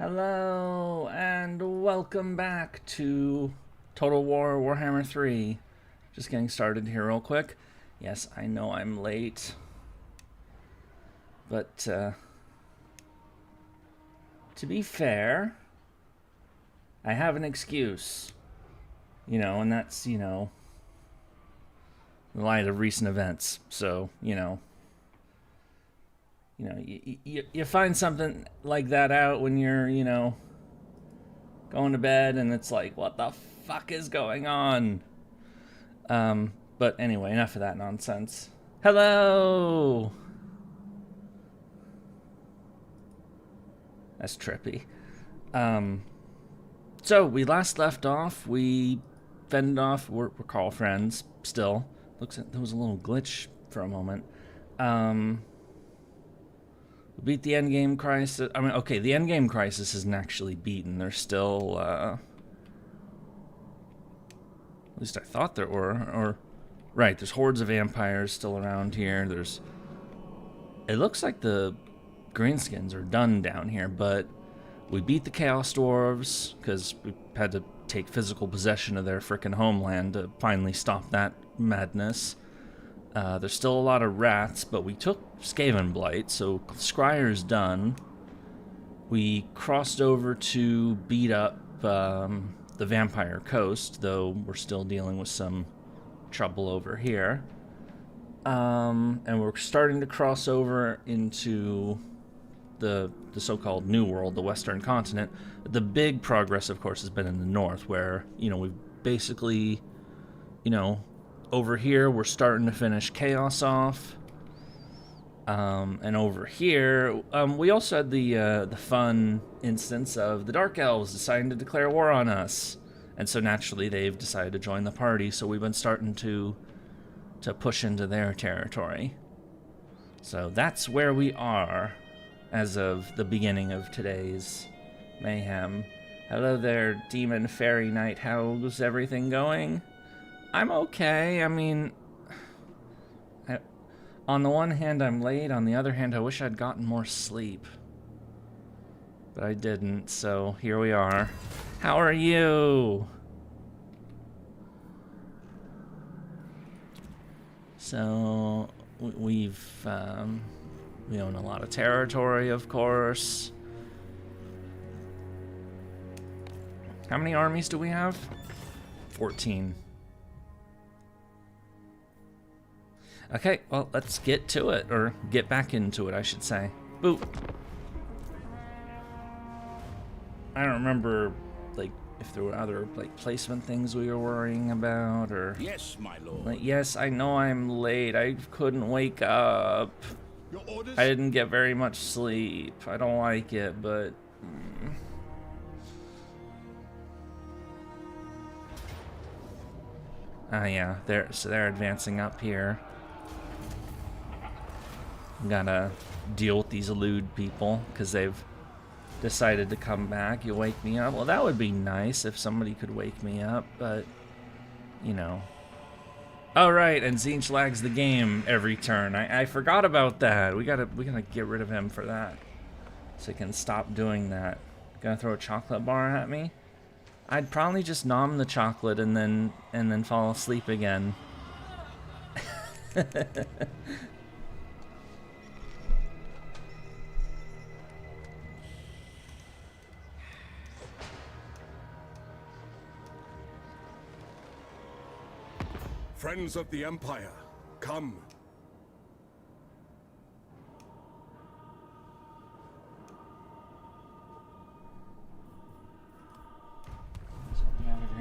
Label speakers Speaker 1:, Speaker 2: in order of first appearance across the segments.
Speaker 1: Hello and welcome back to Total War Warhammer 3. Just getting started here real quick. Yes, I know I'm late. But to be fair, I have an excuse. And that's, in light of recent events. So, you find something like that out when you're, going to bed and it's like, what the fuck is going on? But anyway, enough of that nonsense. Hello! That's trippy. So we last left off, we fended off, we're call friends still. Looks like there was a little glitch for a moment. Beat the endgame crisis. I mean, okay, the endgame crisis isn't actually beaten. There's still, at least I thought there were, right, there's hordes of vampires still around here. It looks like the greenskins are done down here, but we beat the Chaos Dwarves, because we had to take physical possession of their frickin' homeland to finally stop that madness. There's still a lot of rats, but we took Skavenblight, so Scryer's done. We crossed over to beat up the Vampire Coast, though we're still dealing with some trouble over here. And we're starting to cross over into the so-called New World, the Western Continent. The big progress, of course, has been in the north, where, we've basically, over here, we're starting to finish Chaos off. And over here, we also had the fun instance of the Dark Elves deciding to declare war on us. And so naturally, they've decided to join the party, so we've been starting to push into their territory. So that's where we are as of the beginning of today's mayhem. Hello there, Demon Fairy Knight. How's everything going? I'm okay. I mean, on the one hand, I'm late. On the other hand, I wish I'd gotten more sleep. But I didn't, so here we are. How are you? So, we own a lot of territory, of course. How many armies do we have? 14. Okay, well, let's get to it, or get back into it, I should say. Boop. I don't remember, like, if there were other, like, placement things we were worrying about, or...
Speaker 2: Yes, my lord.
Speaker 1: Like, yes, I know I'm late. I couldn't wake up.
Speaker 2: Your orders?
Speaker 1: I didn't get very much sleep. I don't like it, but... yeah, they're advancing up here. Gotta deal with these elude people because they've decided to come back. You wake me up. Well, that would be nice if somebody could wake me up, but Oh right, and Tzeentch lags the game every turn. I forgot about that. We gotta get rid of him for that, so he can stop doing that. Gonna throw a chocolate bar at me? I'd probably just nom the chocolate and then fall asleep again.
Speaker 2: Friends of the Empire, come.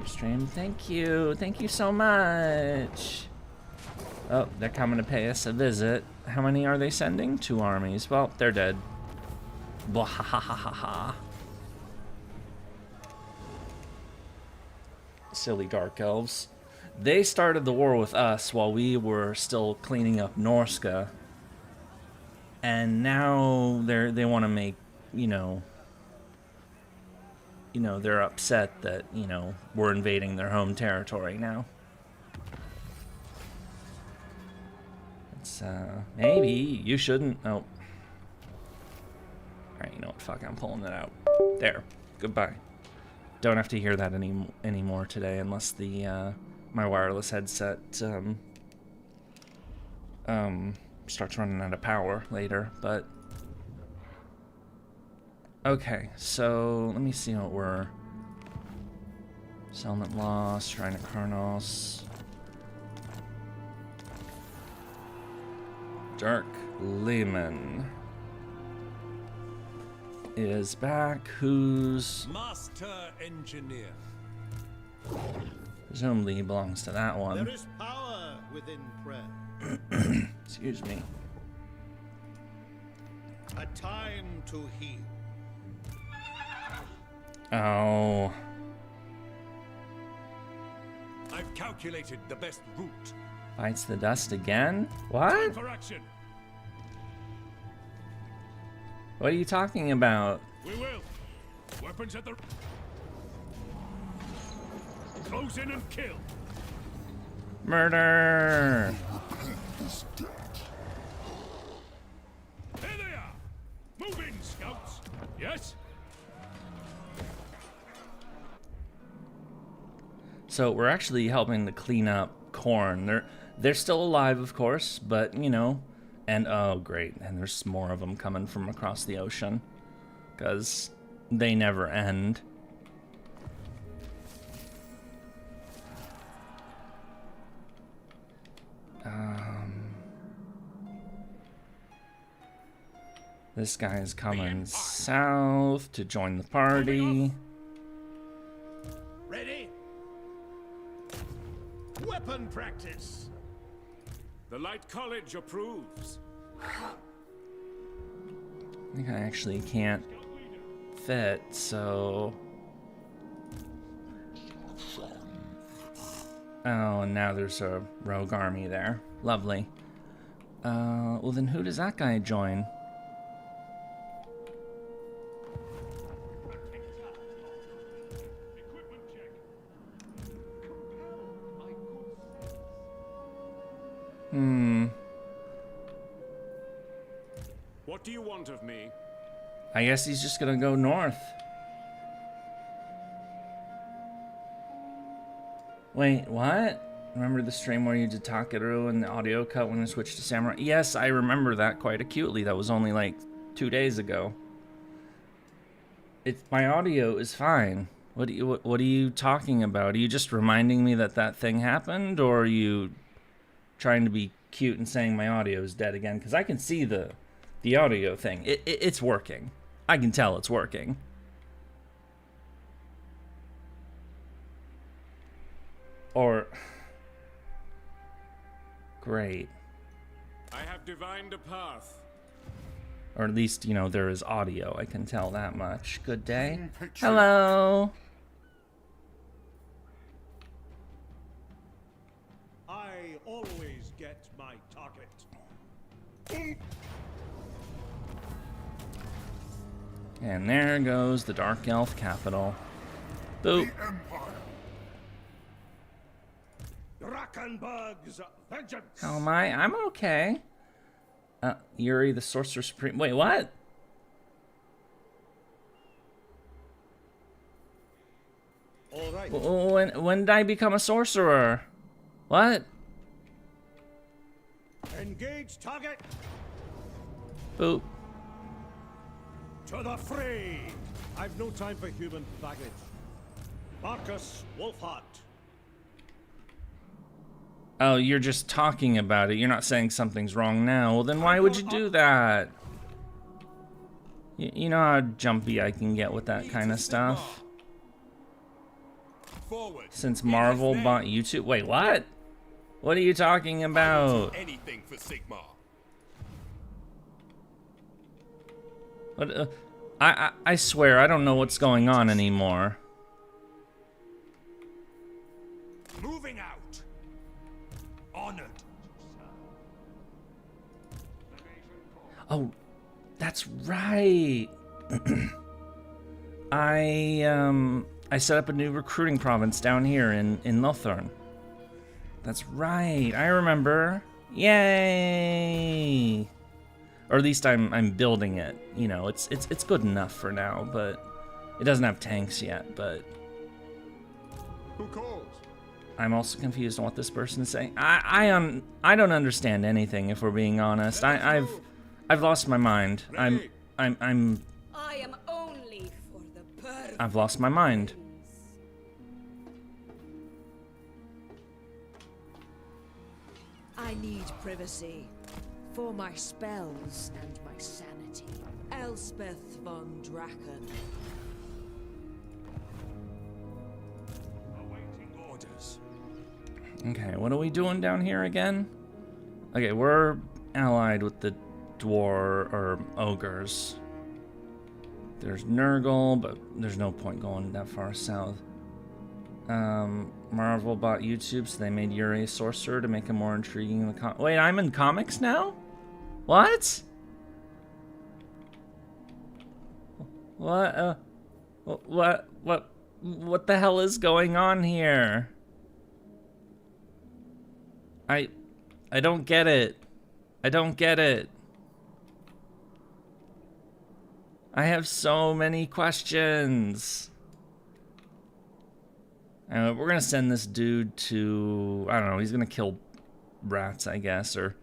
Speaker 1: Stream. Thank you so much. Oh, they're coming to pay us a visit. How many are they sending? 2 armies. Well, they're dead. Bwahahaha. Silly Dark Elves. They started the war with us while we were still cleaning up Norska. And now they want to make, they're upset that, we're invading their home territory now. It's, maybe you shouldn't. Oh. Alright, you know what? Fuck, I'm pulling it out. There. Goodbye. Don't have to hear that anymore today unless the my wireless headset starts running out of power later, but okay, so let me see what we're Settlement Lost, Shrine of Karnos. Dark Lehman is back. Who's
Speaker 3: Master Engineer?
Speaker 1: Presumably he belongs to that one.
Speaker 4: There is power within prayer.
Speaker 1: Excuse me.
Speaker 4: A time to heal.
Speaker 1: Oh.
Speaker 3: I've calculated the best route.
Speaker 1: Bites the dust again? What?
Speaker 3: Time for action.
Speaker 1: What are you talking about?
Speaker 3: We will. Weapons at the... Close in and kill.
Speaker 1: Murder!
Speaker 3: There they are. Move in, scouts. Yes?
Speaker 1: So we're actually helping to clean up corn. They're still alive, of course, but you know, and oh great, and there's more of them coming from across the ocean, because they never end. This guy is coming south to join the party.
Speaker 4: Ready? Weapon practice.
Speaker 3: The Light College approves.
Speaker 1: I think I actually can't fit, so... Oh, and now there's a rogue army there. Lovely. Well then who does that guy join?
Speaker 3: What do you want of me?
Speaker 1: I guess he's just gonna go north. Wait, what? Remember the stream where you did Takeru and the audio cut when I switched to Samurai? Yes, I remember that quite acutely. That was only like 2 days ago. My audio is fine. What are you talking about? Are you just reminding me that that thing happened, or are you trying to be cute and saying my audio is dead again? Because I can see the audio thing. It's working. I can tell it's working. Or... Great.
Speaker 3: I have divined a path.
Speaker 1: Or at least, you know, there is audio. I can tell that much. Good day. Hello.
Speaker 4: I always get my target.
Speaker 1: And there goes the Dark Elf capital. Boop.
Speaker 4: Drakenberg's vengeance.
Speaker 1: How am I? I'm okay. Yurie, the Sorcerer Supreme. Wait, what?
Speaker 4: All right.
Speaker 1: When did I become a sorcerer? What?
Speaker 4: Engage target.
Speaker 1: Boop.
Speaker 4: To the fray. I've no time for human baggage. Marcus Wolfhart.
Speaker 1: Oh, you're just talking about it. You're not saying something's wrong now. Well, then why would you do that? You know how jumpy I can get with that kind of stuff?
Speaker 3: Forward.
Speaker 1: Since Marvel bought YouTube. Wait, what? What are you talking about?
Speaker 3: Anything for Sigmar.
Speaker 1: What, I swear, I don't know what's going on anymore.
Speaker 3: Moving out. Honored.
Speaker 1: Oh, that's right. I set up a new recruiting province down here in Lothorn. That's right. I remember. Yay! or at least I'm building it. You know, it's good enough for now, but it doesn't have tanks yet. But
Speaker 2: Who calls?
Speaker 1: I'm also confused on what this person is saying. I don't understand anything, if we're being honest. I've lost my mind.
Speaker 5: I am only for the purpose.
Speaker 1: I've lost my mind.
Speaker 6: I need privacy for my spells and my sanity. Elspeth von Draken.
Speaker 3: Awaiting orders.
Speaker 1: Okay, what are we doing down here again? Okay, we're allied with the dwarf or ogres. There's Nurgle, but there's no point going that far south. Marvel bought YouTube, so they made Yurie a sorcerer to make him more intriguing in the Wait, I'm in comics now? What? What? What the hell is going on here? I don't get it. I don't get it. I have so many questions. We're gonna send this dude to, I don't know, he's gonna kill rats, I guess, or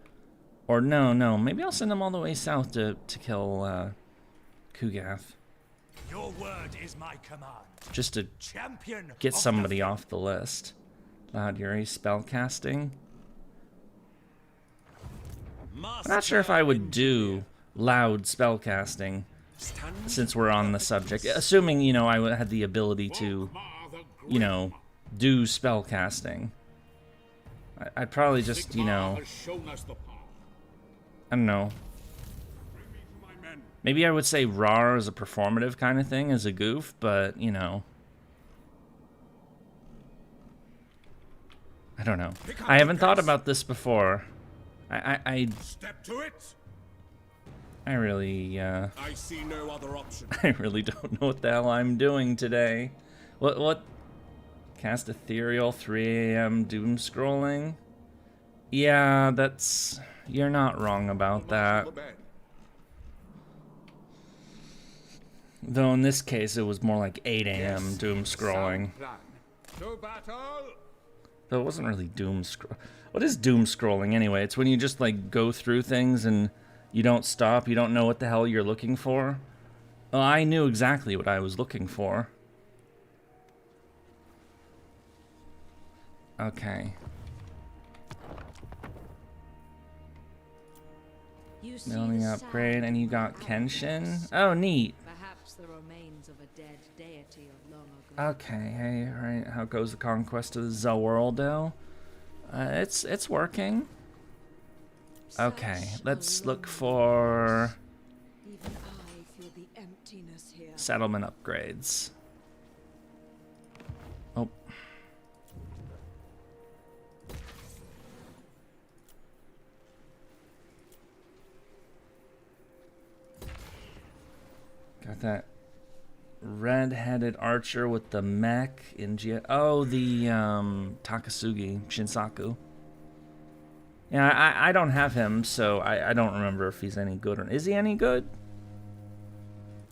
Speaker 1: no, maybe I'll send him all the way south to kill Kugath.
Speaker 3: Your word is my command.
Speaker 1: Just to
Speaker 3: Champion
Speaker 1: get
Speaker 3: of
Speaker 1: somebody
Speaker 3: the...
Speaker 1: off the list. Loud Yurie spellcasting. I'm not sure if I would do loud spellcasting since we're on the subject. Assuming, you know, I had the ability to, you know, do spellcasting. I'd probably just, you know, I don't know. Maybe I would say RAR as a performative kind of thing, as a goof, but, you know. I don't know. I haven't thought about this before. I
Speaker 2: Step to it.
Speaker 1: I really,
Speaker 2: I see no other option.
Speaker 1: I really don't know what the hell I'm doing today. What? Cast ethereal 3 a.m. doom scrolling? Yeah, that's... You're not wrong about that. Though in this case, it was more like 8 a.m. doom scrolling.
Speaker 2: To battle.
Speaker 1: Though it wasn't really doom scroll. What is doom scrolling anyway? It's when you just like go through things and you don't stop. You don't know what the hell you're looking for. Well, I knew exactly what I was looking for. Okay. Building upgrade, and you got Kenshin. Oh, neat.
Speaker 6: Perhaps the remains of a dead deity of long ago.
Speaker 1: Okay, hey, alright, how goes the conquest of the Zerworldo? It's working. Okay, let's look for
Speaker 6: Even I feel the emptiness here.
Speaker 1: settlement upgrades. Oh. Got that red-headed archer with the mech in oh, the Takasugi Shinsaku. Yeah, I don't have him, so I don't remember if he's any good or is he any good?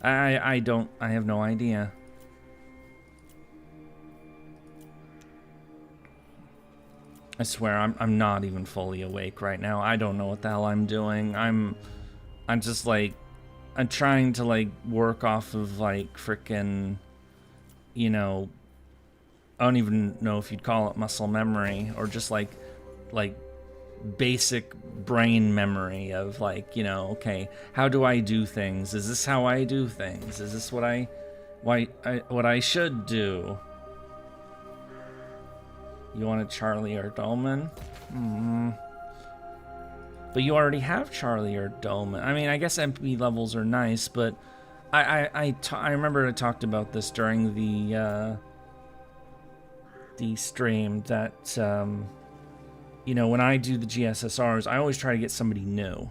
Speaker 1: I have no idea. I swear I'm not even fully awake right now. I don't know what the hell I'm doing. I'm just like I'm trying to like work off of like frickin', you know, I don't even know if you'd call it muscle memory or just like basic brain memory of like, you know, okay, how do I do things? Is this how I do things? Is this what what I should do? You want a Charlie or Dolman? But you already have Charlie or Dolman. I mean, I guess MP levels are nice, but I remember I talked about this during the stream that you know, when I do the GSSRs, I always try to get somebody new.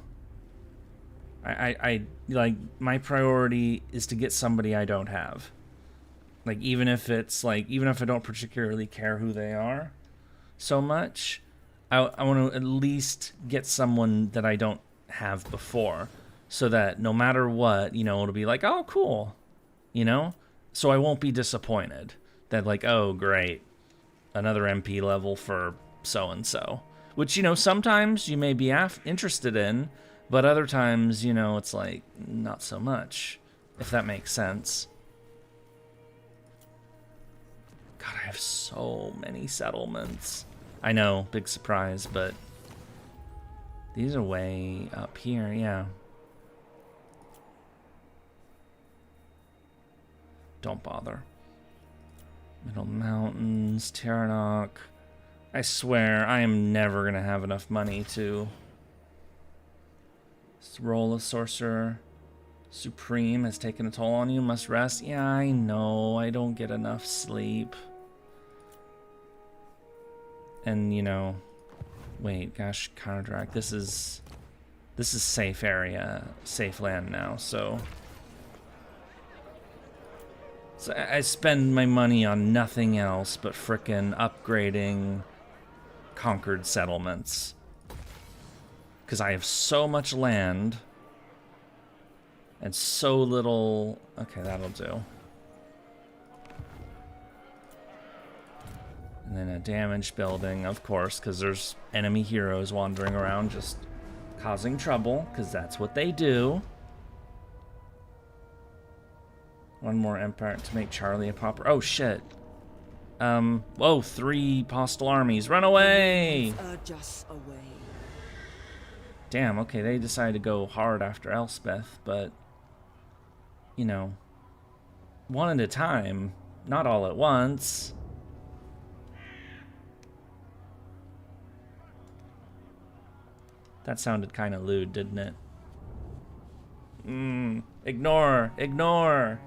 Speaker 1: I like, my priority is to get somebody I don't have. Like, even if it's like, even if I don't particularly care who they are so much, I want to at least get someone that I don't have before. so that no matter what, you know, it'll be like, oh, cool, you know? So I won't be disappointed that, like, oh, great, another MP level for so-and-so. Which, you know, sometimes you may be interested in, but other times, you know, it's like, not so much, if that makes sense. God, I have so many settlements. I know, big surprise, but these are way up here, yeah. Don't bother. Middle Mountains, Terranok. I swear, I am never gonna have enough money to roll a sorcerer. Supreme has taken a toll on you, must rest. Yeah, I know, I don't get enough sleep. And, you know, wait, gosh, counteract. This is safe area, safe land now, so I spend my money on nothing else but frickin' upgrading conquered settlements. Because I have so much land and so little... Okay, that'll do. And then a damaged building, of course, because there's enemy heroes wandering around just causing trouble, because that's what they do. One more empire to make Charlie a pauper. Oh, shit. Whoa, 3 postal armies. Run away!
Speaker 6: Urge us away.
Speaker 1: Damn, okay, they decided to go hard after Elspeth, but, you know, one at a time, not all at once. That sounded kind of lewd, didn't it? Ignore, ignore.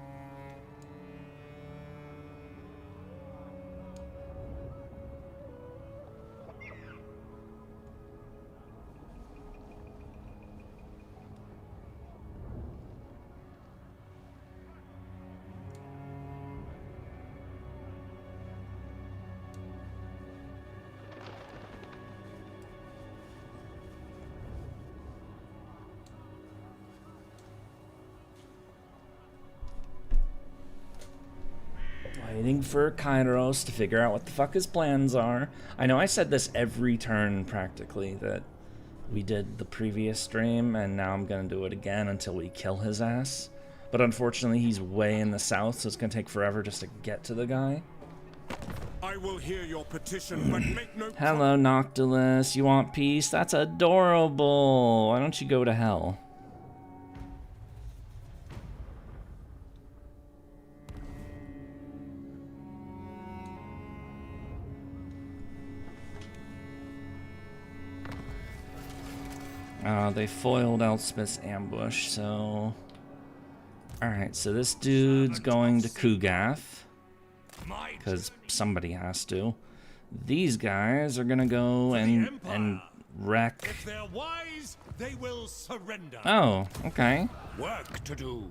Speaker 1: Waiting for Kairos to figure out what the fuck his plans are. I know I said this every turn, practically, that we did the previous stream, and now I'm gonna do it again until we kill his ass. But unfortunately, he's way in the south, so it's gonna take forever just to get to the guy.
Speaker 2: I will hear your petition, but make no...
Speaker 1: Hello, Noctilus. You want peace? That's adorable. Why don't you go to hell? They foiled Elspeth's ambush, so... Alright, so this dude's going to Kugath. Because somebody has to. These guys are gonna go and wreck...
Speaker 3: If they're wise, they will surrender.
Speaker 1: Oh, okay.
Speaker 3: Work to do.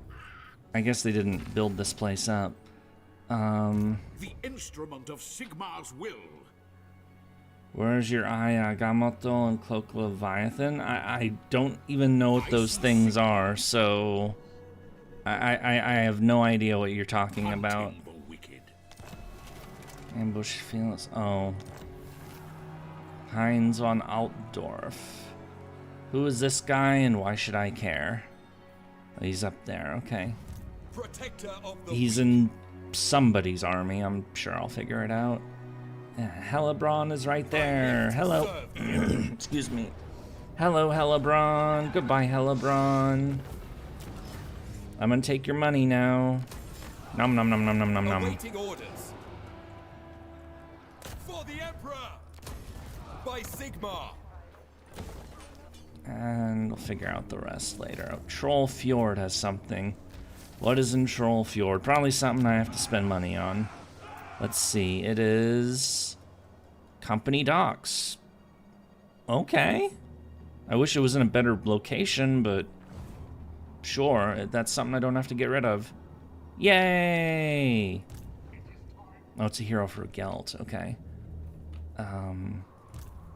Speaker 1: I guess they didn't build this place up.
Speaker 3: The instrument of Sigmar's will.
Speaker 1: Where's your eye, Agamotto and Cloak Leviathan? I don't even know what those things are, so I have no idea what you're talking about. Ambush Fields. Oh. Heinz von Altdorf. Who is this guy and why should I care? Oh, he's up there, okay. He's in somebody's army, I'm sure I'll figure it out. Hellebron is right there. Hello. Excuse me. Hello, Hellebron. Goodbye, Hellebron. I'm gonna take your money now. Nom nom nom nom nom nom nom.
Speaker 2: Awaiting orders. For the Emperor! By Sigmar!
Speaker 1: And we'll figure out the rest later. Oh, Troll Fjord has something. What is in Troll Fjord? Probably something I have to spend money on. Let's see. It is Company Docks. Okay. I wish it was in a better location, but sure. That's something I don't have to get rid of. Yay! Oh, it's a hero for Gelt. Okay.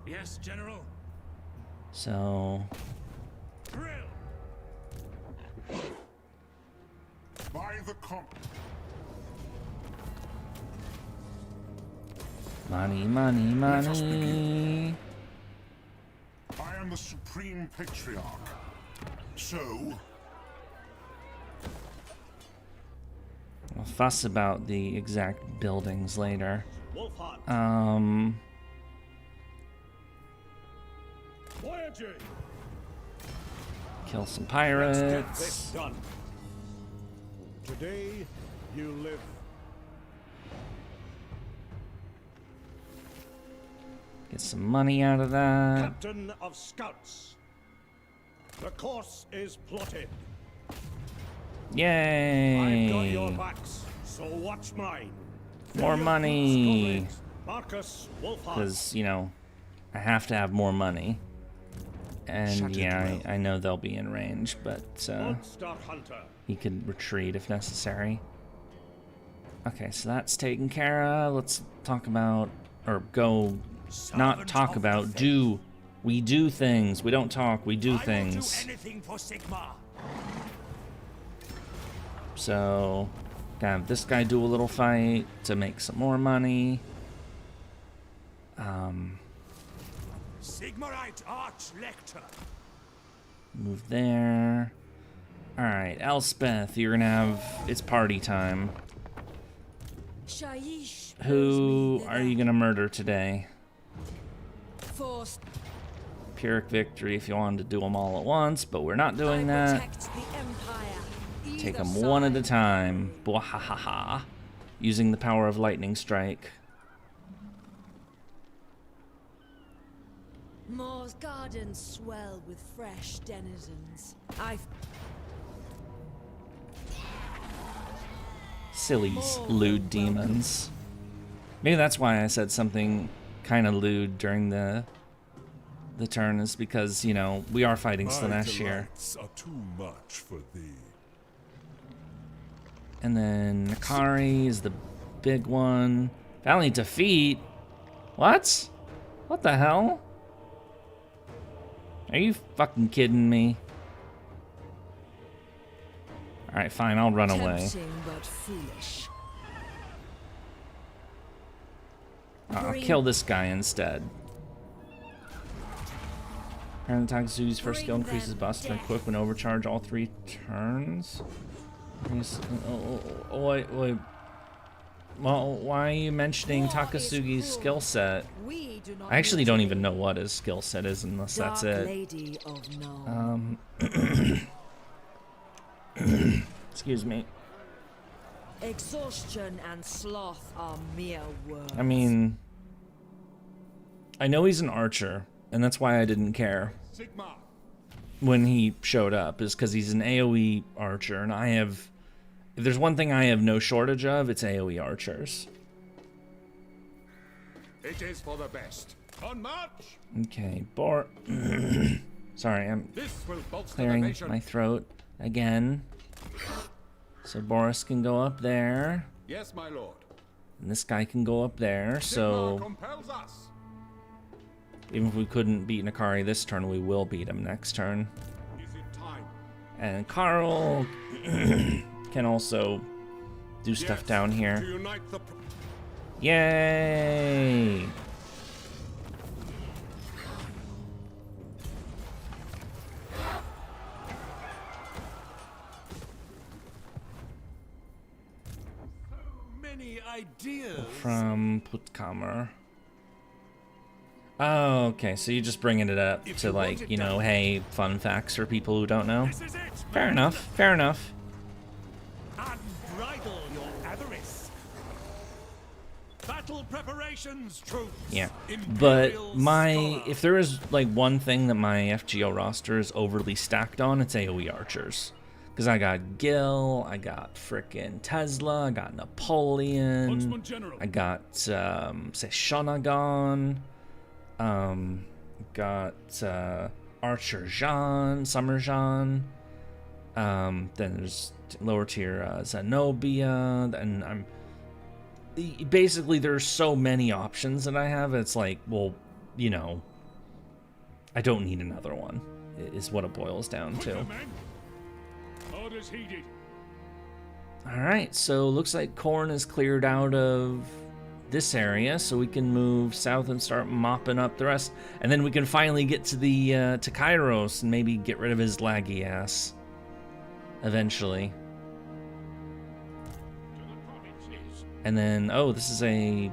Speaker 3: Yes, General.
Speaker 1: So...
Speaker 3: Drill.
Speaker 2: By the
Speaker 1: Money, money, money.
Speaker 2: I am the Supreme Patriarch. So,
Speaker 1: We'll fuss about the exact buildings later.
Speaker 4: Wolfheart. Voyager.
Speaker 1: Kill some
Speaker 4: Let's
Speaker 1: pirates.
Speaker 4: get this done. Today, you live.
Speaker 1: Get some money out of that.
Speaker 4: Captain of Scouts. The course is plotted. I've got your
Speaker 1: Yay!
Speaker 4: backs, so watch mine.
Speaker 1: More money.
Speaker 4: Marcus Wolfheart.
Speaker 1: Because, you know, I have to have more money. And yeah, I know they'll be in range, but
Speaker 4: Monster Hunter.
Speaker 1: he could retreat if necessary. Okay, so that's taken care of. Let's talk about, or go, not talk about, do. We do things. We don't talk, we do things.
Speaker 3: Anything for Sigmar.
Speaker 1: So, gotta have this guy do a little fight to make some more money.
Speaker 3: Sigmarite Arch-Lector.
Speaker 1: Move there. Alright, Elspeth, you're gonna have, it's party time.
Speaker 6: Shaiish
Speaker 1: Who are you gonna murder today?
Speaker 6: Force.
Speaker 1: Pyrrhic victory if you wanted to do them all at once, but we're not doing that.
Speaker 6: Protect the Empire.
Speaker 1: Take
Speaker 6: Either
Speaker 1: them one at a
Speaker 6: side.
Speaker 1: time. Bwahahaha. Using the power of lightning strike.
Speaker 6: Moore's gardens swell with fresh denizens.
Speaker 1: Silly lewd demons. Maybe that's why I said something kind of lewd during the turn, is because, you know, we are fighting Slanesh here.
Speaker 2: are too much for thee.
Speaker 1: And then Nakari is the big one. Valiant defeat? What? What the hell? Are you fucking kidding me? Alright, fine, I'll run away.
Speaker 6: Tempting but foolish.
Speaker 1: I'll kill this guy instead. Apparently Takasugi's first skill increases buffs to equip and overcharge all 3 turns. Wait. Well, why are you mentioning Takasugi's skill set?
Speaker 6: We do not
Speaker 1: I actually don't even know what his skill set is unless that's
Speaker 6: Dark
Speaker 1: it.
Speaker 6: Lady of Nome.
Speaker 1: Excuse me.
Speaker 6: Exhaustion and sloth are mere words.
Speaker 1: I mean, I know he's an archer, and that's why I didn't care
Speaker 2: Sigmar.
Speaker 1: when he showed up, is because he's an AoE archer, and I have, if there's one thing I have no shortage of, it's AoE archers.
Speaker 2: It is for the best. On march.
Speaker 1: Okay, sorry, I'm
Speaker 2: This will bolster the
Speaker 1: clearing
Speaker 2: nation.
Speaker 1: my throat again. So Boris can go up there,
Speaker 2: Yes, my lord.
Speaker 1: and this guy can go up there, so
Speaker 2: Sigmar compels us.
Speaker 1: even if we couldn't beat Nakari this turn, we will beat him next turn.
Speaker 2: Is it time?
Speaker 1: And Carl can also do stuff
Speaker 2: Yes,
Speaker 1: down
Speaker 2: To
Speaker 1: here.
Speaker 2: unite the.
Speaker 1: Yay!
Speaker 3: Many ideas.
Speaker 1: From Puttkammer. Oh, okay, so you're just bringing it up
Speaker 3: If
Speaker 1: to,
Speaker 3: you want
Speaker 1: like,
Speaker 3: it
Speaker 1: you know,
Speaker 3: done.
Speaker 1: hey, fun facts for people who don't know.
Speaker 3: This is it.
Speaker 1: Fair enough, fair enough.
Speaker 3: Unbridle your avarice. Battle preparations, troops.
Speaker 1: Yeah. But
Speaker 3: Imperial
Speaker 1: my,
Speaker 3: scholar.
Speaker 1: if there is, like, one thing that my FGO roster is overly stacked on, it's AoE archers. Because I got Gil, I got frickin' Tesla, I got Napoleon,
Speaker 4: Huntsman General.
Speaker 1: I got, say, Shonagon, got, Archer Jean, Summer Jean, then there's lower tier, Zenobia, and I'm, basically there's so many options that I have, it's like, well, you know, I don't need another one, is what it boils down to.
Speaker 4: Orders heeded.
Speaker 1: Alright, so looks like corn is cleared out of this area, so we can move south and start mopping up the rest. And then we can finally get to the to Kairos and maybe get rid of his laggy ass. Eventually. And then, oh, this is a...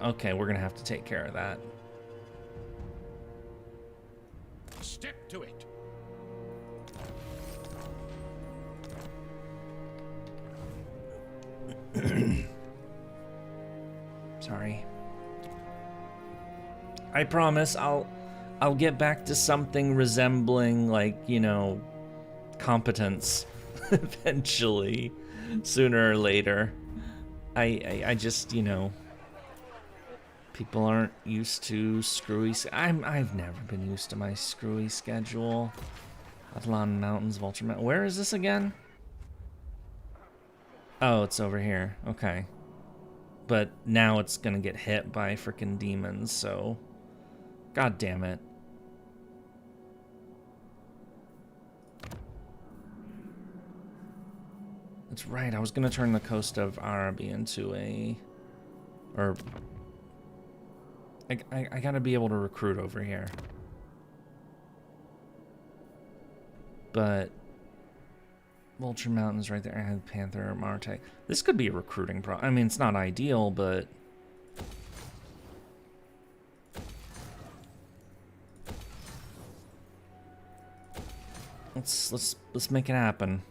Speaker 1: Okay, we're gonna have to take care of that.
Speaker 3: Step to it.
Speaker 1: Sorry. I promise I'll get back to something resembling, like, you know, competence eventually, sooner or later. I just, you know, people aren't used to screwy. I've never been used to my screwy schedule. Avalon Mountains, Vulture Mountain. Where is this again? Oh, it's over here. Okay. But now it's gonna get hit by freaking demons, so... God damn it. That's right, I was gonna turn the coast of Araby into a... Or... I gotta be able to recruit over here. But... Vulture Mountain's right there. I had Panther, Marte. This could be a recruiting problem. I mean, it's not ideal, but... Let's make it happen.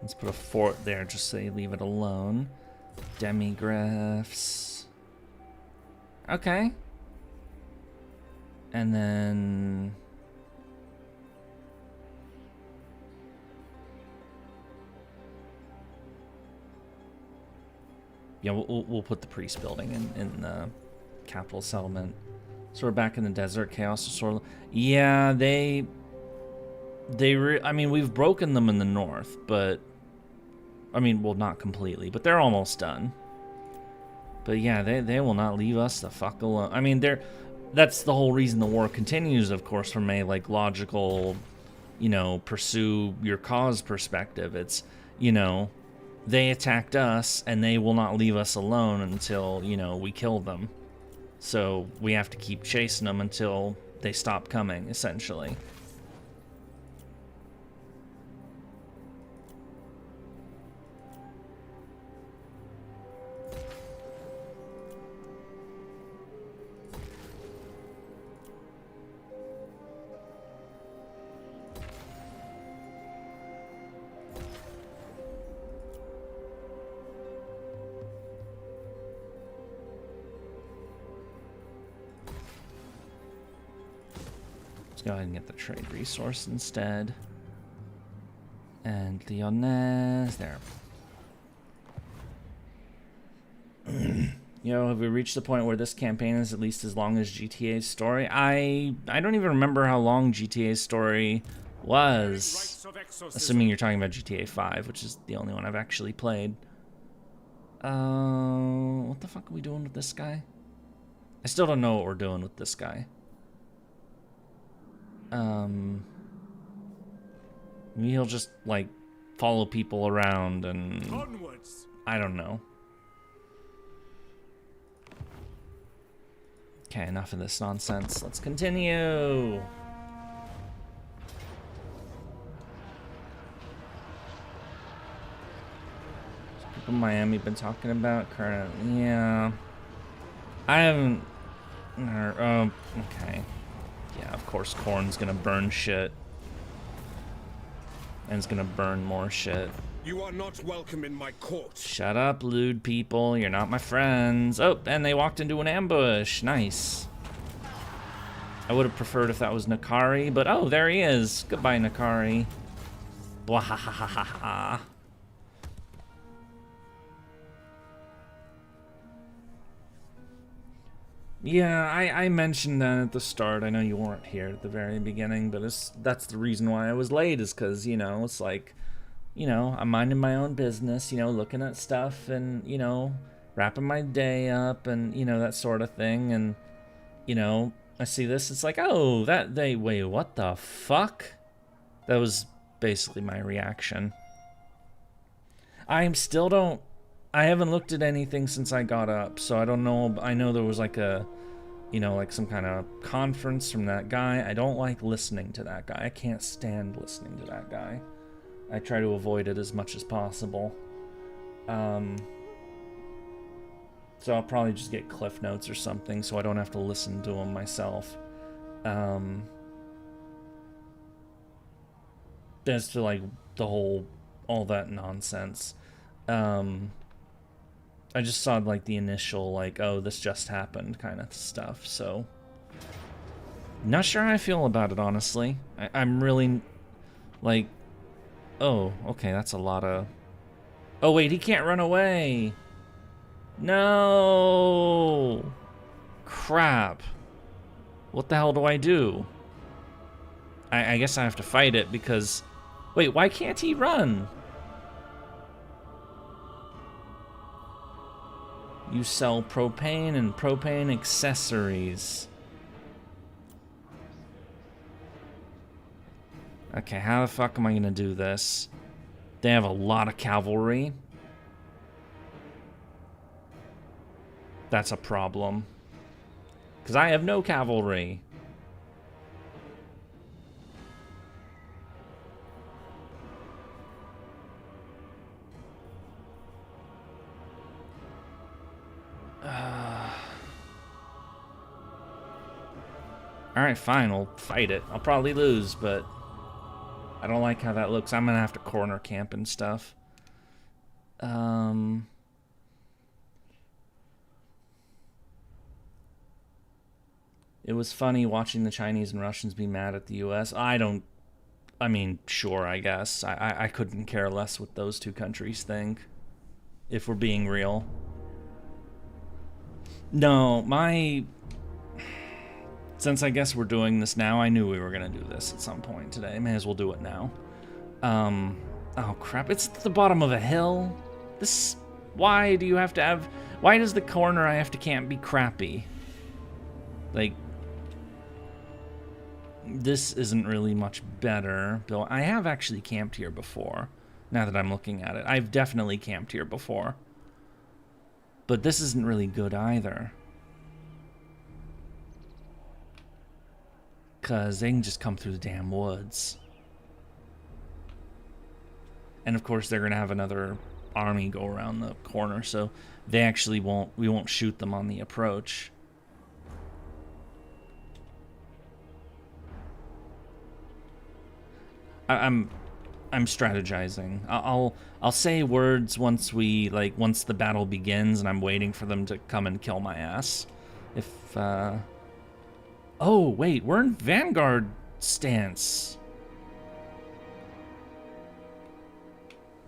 Speaker 1: Let's put a fort there just so you leave it alone. Demigraphs. Okay. And then... Yeah, we'll put the priest building in the capital settlement. So we're back in the desert. Chaos Dwarves. Yeah, I mean, we've broken them in the north, but... I mean, well, not completely, but they're almost done. But yeah, they will not leave us the fuck alone. I mean, that's the whole reason the war continues, of course, from a, like, logical, you know, pursue your cause perspective. It's, you know, they attacked us, and they will not leave us alone until, you know, we kill them. So we have to keep chasing them until they stop coming, essentially. Go ahead and get the trade resource instead. And Lyonnaise, there. You know, have we reached the point where this campaign is at least as long as GTA's story? I don't even remember how long GTA's story was. Assuming you're talking about GTA 5, which is the only one I've actually played. What the fuck are we doing with this guy? I still don't know what we're doing with this guy. Maybe he'll just, like, follow people around and...
Speaker 3: Onwards.
Speaker 1: I don't know. Okay, enough of this nonsense. Let's continue! People in Miami been talking about current... Yeah. I haven't... Oh, okay. Yeah, of course Corn's gonna burn shit. And it's gonna burn more shit.
Speaker 2: You are not welcome in my court.
Speaker 1: Shut up, lewd people. You're not my friends. Oh, and they walked into an ambush. Nice. I would have preferred if that was Nakari, but oh, there he is. Goodbye, Nakari. Bwahahahaha. Yeah, I mentioned that at the start. I know you weren't here at the very beginning, but that's the reason why I was late, is because, you know, it's like, you know, I'm minding my own business, you know, looking at stuff and, you know, wrapping my day up and, you know, that sort of thing. And, you know, I see this, it's like, oh, wait, what the fuck? That was basically my reaction. I haven't looked at anything since I got up, so I don't know. I know there was like a, you know, like some kind of conference from that guy. I don't like listening to that guy. I can't stand listening to that guy. I try to avoid it as much as possible. So I'll probably just get Cliff Notes or something so I don't have to listen to them myself. As to like all that nonsense. I just saw like the initial like, oh, this just happened kind of stuff, so not sure how I feel about it, honestly. I'm really like, oh, okay, that's a lot of, oh wait, he can't run away. No, crap. What the hell do I do? I guess I have to fight it because, wait, why can't he run? You sell propane and propane accessories. Okay, how the fuck am I gonna do this? They have a lot of cavalry. That's a problem. Because I have no cavalry. Alright, fine, we'll fight it. I'll probably lose, but I don't like how that looks. I'm gonna have to corner camp and stuff. It was funny watching the Chinese and Russians be mad at the US. I mean, sure, I guess. I couldn't care less what those two countries think, if we're being real. No, since I guess we're doing this now, I knew we were gonna do this at some point today. May as well do it now. Oh crap, it's at the bottom of a hill. Why does the corner I have to camp be crappy? Like, this isn't really much better. Bill, I have actually camped here before, now that I'm looking at it. I've definitely camped here before. But this isn't really good either. Because they can just come through the damn woods. And of course they're going to have another army go around the corner, so they actually we won't shoot them on the approach. I'm strategizing. I'll say words once the battle begins, and I'm waiting for them to come and kill my ass. Oh wait, we're in Vanguard stance.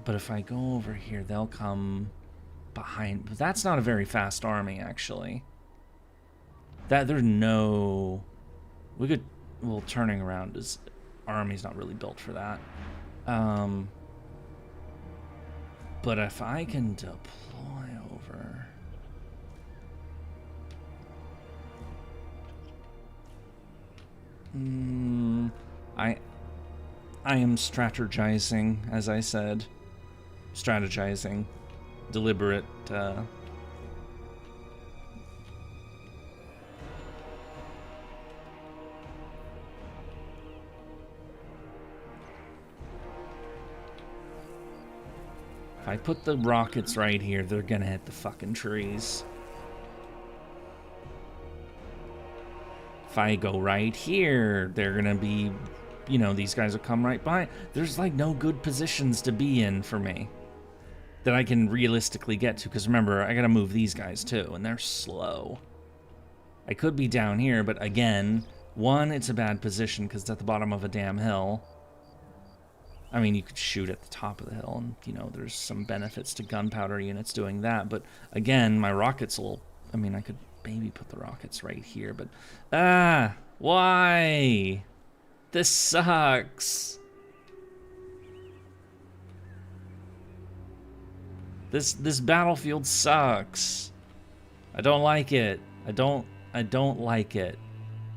Speaker 1: But if I go over here, they'll come behind. But that's not a very fast army, actually. Well, turning around is. Our army's not really built for that. But if I can deploy over... I am strategizing, as I said. Strategizing. Deliberate, If I put the rockets right here, they're gonna hit the fucking trees. If I go right here, they're gonna be, you know, these guys will come right by. There's like no good positions to be in for me that I can realistically get to, because remember, I gotta move these guys too, and they're slow. I could be down here, but again, one, it's a bad position because it's at the bottom of a damn hill. I mean, you could shoot at the top of the hill, and, you know, there's some benefits to gunpowder units doing that, but again, my rockets will, I mean, I could maybe put the rockets right here, but, why? This sucks. This battlefield sucks. I don't like it. I don't like it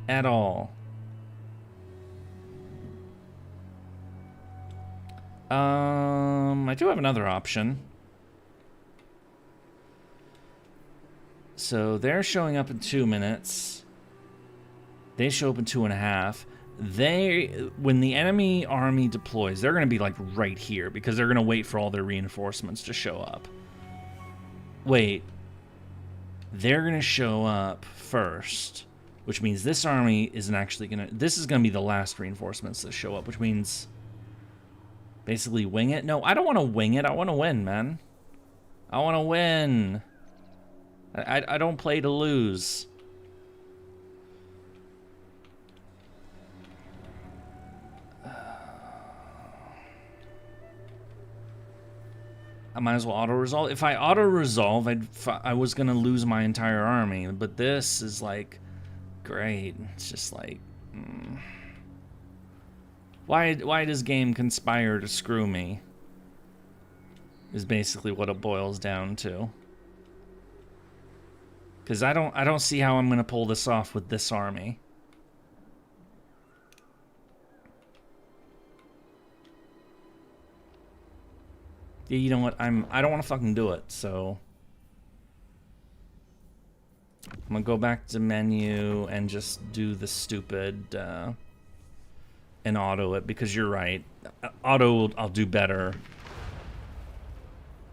Speaker 1: at all. I do have another option. So they're showing up in 2 minutes. They show up in 2.5. When the enemy army deploys, they're going to be like right here because they're going to wait for all their reinforcements to show up. Wait. They're going to show up first, which means this army isn't actually going to... This is going to be the last reinforcements that show up, which means basically wing it. No, I don't want to wing it. I want to win, man. I want to win. I don't play to lose. I might as well auto-resolve. If I auto-resolve, I was going to lose my entire army. But this is, like, great. It's just like... Why does game conspire to screw me? Is basically what it boils down to. Because I don't see how I'm going to pull this off with this army. Yeah, you know what? I don't want to fucking do it, so I'm gonna go back to menu and just do the stupid and auto it, because you're right. Auto, I'll do better.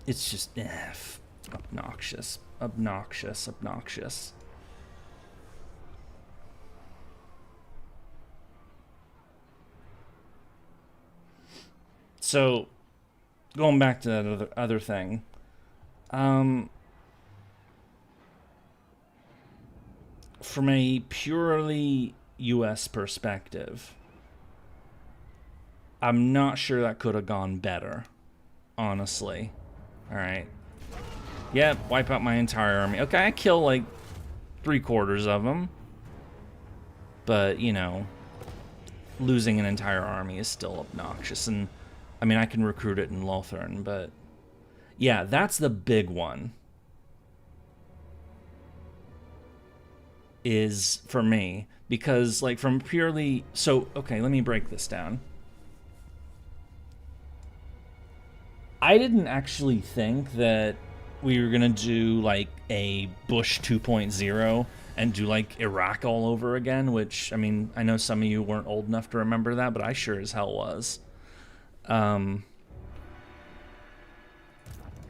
Speaker 1: It's just obnoxious, obnoxious, obnoxious. So, going back to that other thing, from a purely U.S. perspective, I'm not sure that could have gone better, honestly. All right. Yep, wipe out my entire army. Okay, I kill like 3/4 of them, but you know, losing an entire army is still obnoxious. And I mean, I can recruit it in Lothern, but yeah, that's the big one. Is for me, because like from purely, so okay, let me break this down. I didn't actually think that we were gonna do like a Bush 2.0 and do like Iraq all over again, which, I mean, I know some of you weren't old enough to remember that, but I sure as hell was.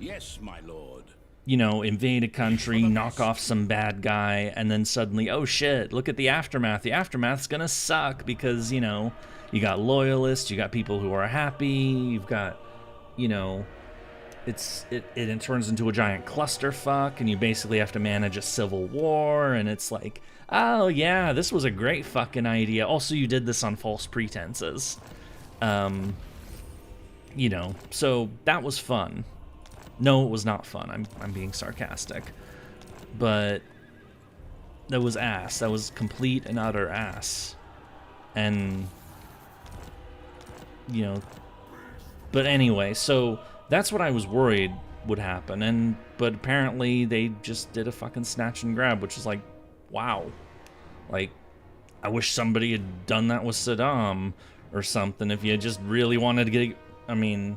Speaker 3: Yes, my lord.
Speaker 1: You know, invade a country, knock off some bad guy, and then suddenly, oh shit, look at the aftermath. The aftermath's gonna suck because, you know, you got loyalists, you got people who are happy, you've got, you know, it turns into a giant clusterfuck, and you basically have to manage a civil war, and it's like, oh yeah, this was a great fucking idea. Also, you did this on false pretenses. You know, so that was fun. No, it was not fun. I'm being sarcastic. But that was ass. That was complete and utter ass. And, you know, but anyway, so that's what I was worried would happen. But apparently they just did a fucking snatch and grab, which is like, wow. Like, I wish somebody had done that with Saddam or something if you just really wanted to get, I mean,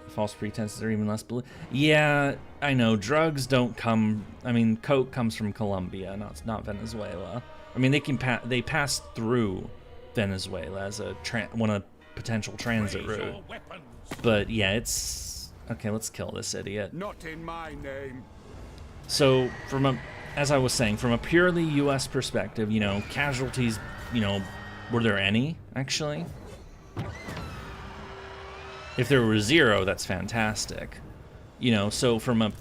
Speaker 1: false pretenses are even less yeah, I know, drugs don't come, I mean, coke comes from Colombia, not Venezuela. I mean, they pass through Venezuela as a potential transit route. But yeah, it's okay, let's kill this idiot.
Speaker 2: Not in my name.
Speaker 1: So as I was saying, from a purely US perspective, you know, casualties, you know, were there any actually? If there were 0, that's fantastic. You know, so from a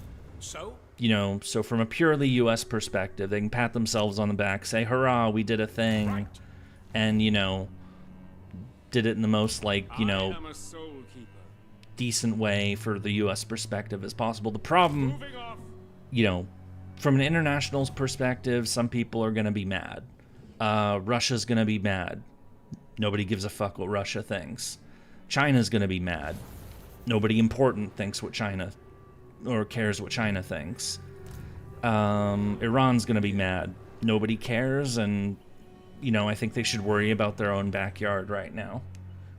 Speaker 1: purely US perspective, they can pat themselves on the back, say, hurrah, we did a thing. Right. And, you know, did it in the most, like, you know, decent way for the US perspective as possible. The problem, you know, from an international perspective, some people are going to be mad. Russia's going to be mad. Nobody gives a fuck what Russia thinks. China's going to be mad. Nobody important thinks what China, or cares what China thinks. Iran's gonna be mad. Nobody cares, and, you know, I think they should worry about their own backyard right now.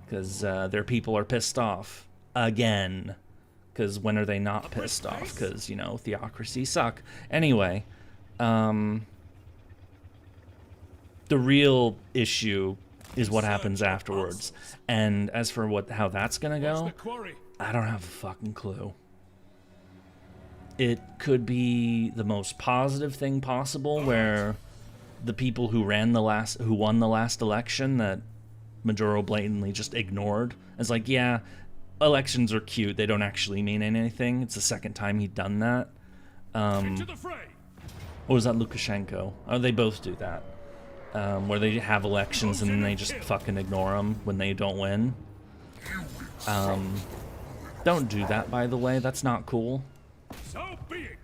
Speaker 1: Because their people are pissed off. Again. Because when are they not pissed off? Because, you know, theocracies suck. Anyway, the real issue is what happens afterwards. And as for how that's gonna go, I don't have a fucking clue. It could be the most positive thing possible, where the people who won the last election that Maduro blatantly just ignored. It's like, yeah, elections are cute. They don't actually mean anything. It's the second time he'd done that. What was that, Lukashenko? Oh, they both do that. Where they have elections and then they just fucking ignore them when they don't win. Don't do that, by the way. That's not cool.
Speaker 4: So be it.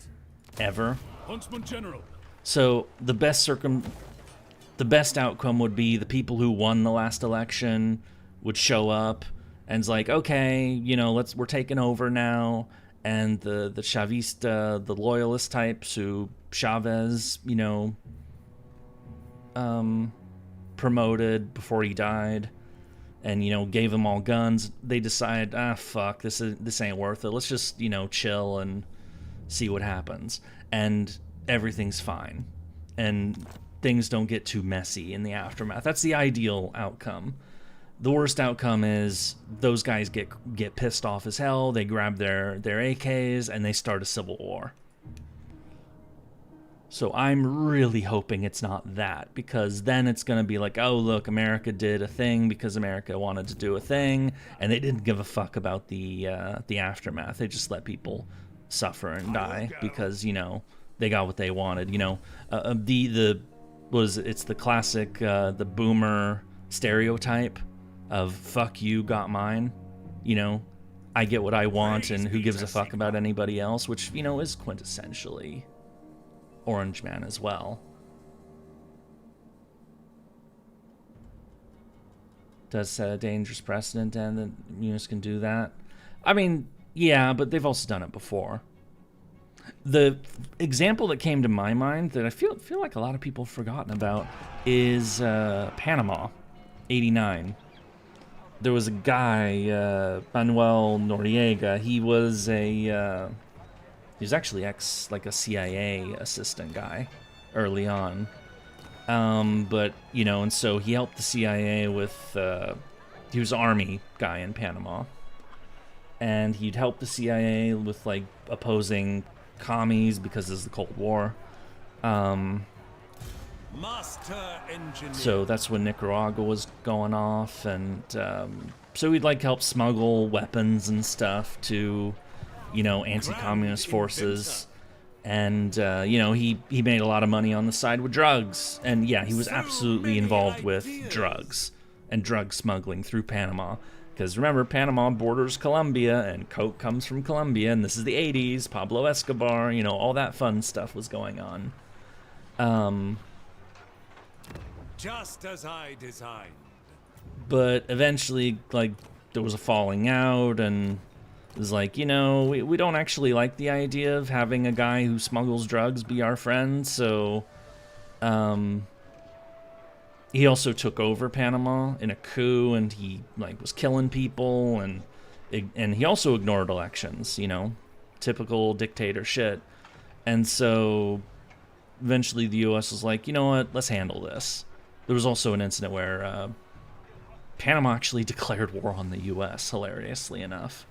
Speaker 1: Ever.
Speaker 4: Huntsman General.
Speaker 1: So the best outcome would be the people who won the last election would show up and it's like, okay, you know, we're taking over now, and the Chavista, the loyalist types who Chavez, you know, promoted before he died, and, you know, gave them all guns. They decide, fuck, this ain't worth it. Let's just, you know, chill and see what happens, and everything's fine, and things don't get too messy in the aftermath. That's the ideal outcome. The worst outcome is those guys get pissed off as hell. They grab their AKs and they start a civil war. So I'm really hoping it's not that, because then it's going to be like, oh, look, America did a thing because America wanted to do a thing, and they didn't give a fuck about the aftermath. They just let people suffer and die because, you know, they got what they wanted. You know, it's the classic the boomer stereotype of fuck you, got mine. You know, I get what I want, and who gives a fuck about anybody else, which, you know, is quintessentially Orange Man as well. Does dangerous precedent and the Munis can do that? I mean, yeah, but they've also done it before. The example that came to my mind that I feel like a lot of people have forgotten about is Panama, '89. There was a guy, Manuel Noriega. He was actually a CIA assistant guy early on. But, you know, and so he helped the CIA with, he was an army guy in Panama. And he'd help the CIA with, like, opposing commies because this is the Cold War. So that's when Nicaragua was going off, and so he'd like help smuggle weapons and stuff to, you know, anti-communist forces, and you know, he made a lot of money on the side with drugs, and yeah, he was absolutely involved with drugs and drug smuggling through Panama. Because remember, Panama borders Colombia, and coke comes from Colombia, and this is the 80s, Pablo Escobar, you know, all that fun stuff was going on.
Speaker 3: Just as I designed.
Speaker 1: But eventually, like, there was a falling out, and it was like, you know, we don't actually like the idea of having a guy who smuggles drugs be our friend, so, he also took over Panama in a coup, and he, like, was killing people, and he also ignored elections, you know, typical dictator shit. And so eventually the U.S. was like, you know what, let's handle this. There was also an incident where Panama actually declared war on the U.S., hilariously enough.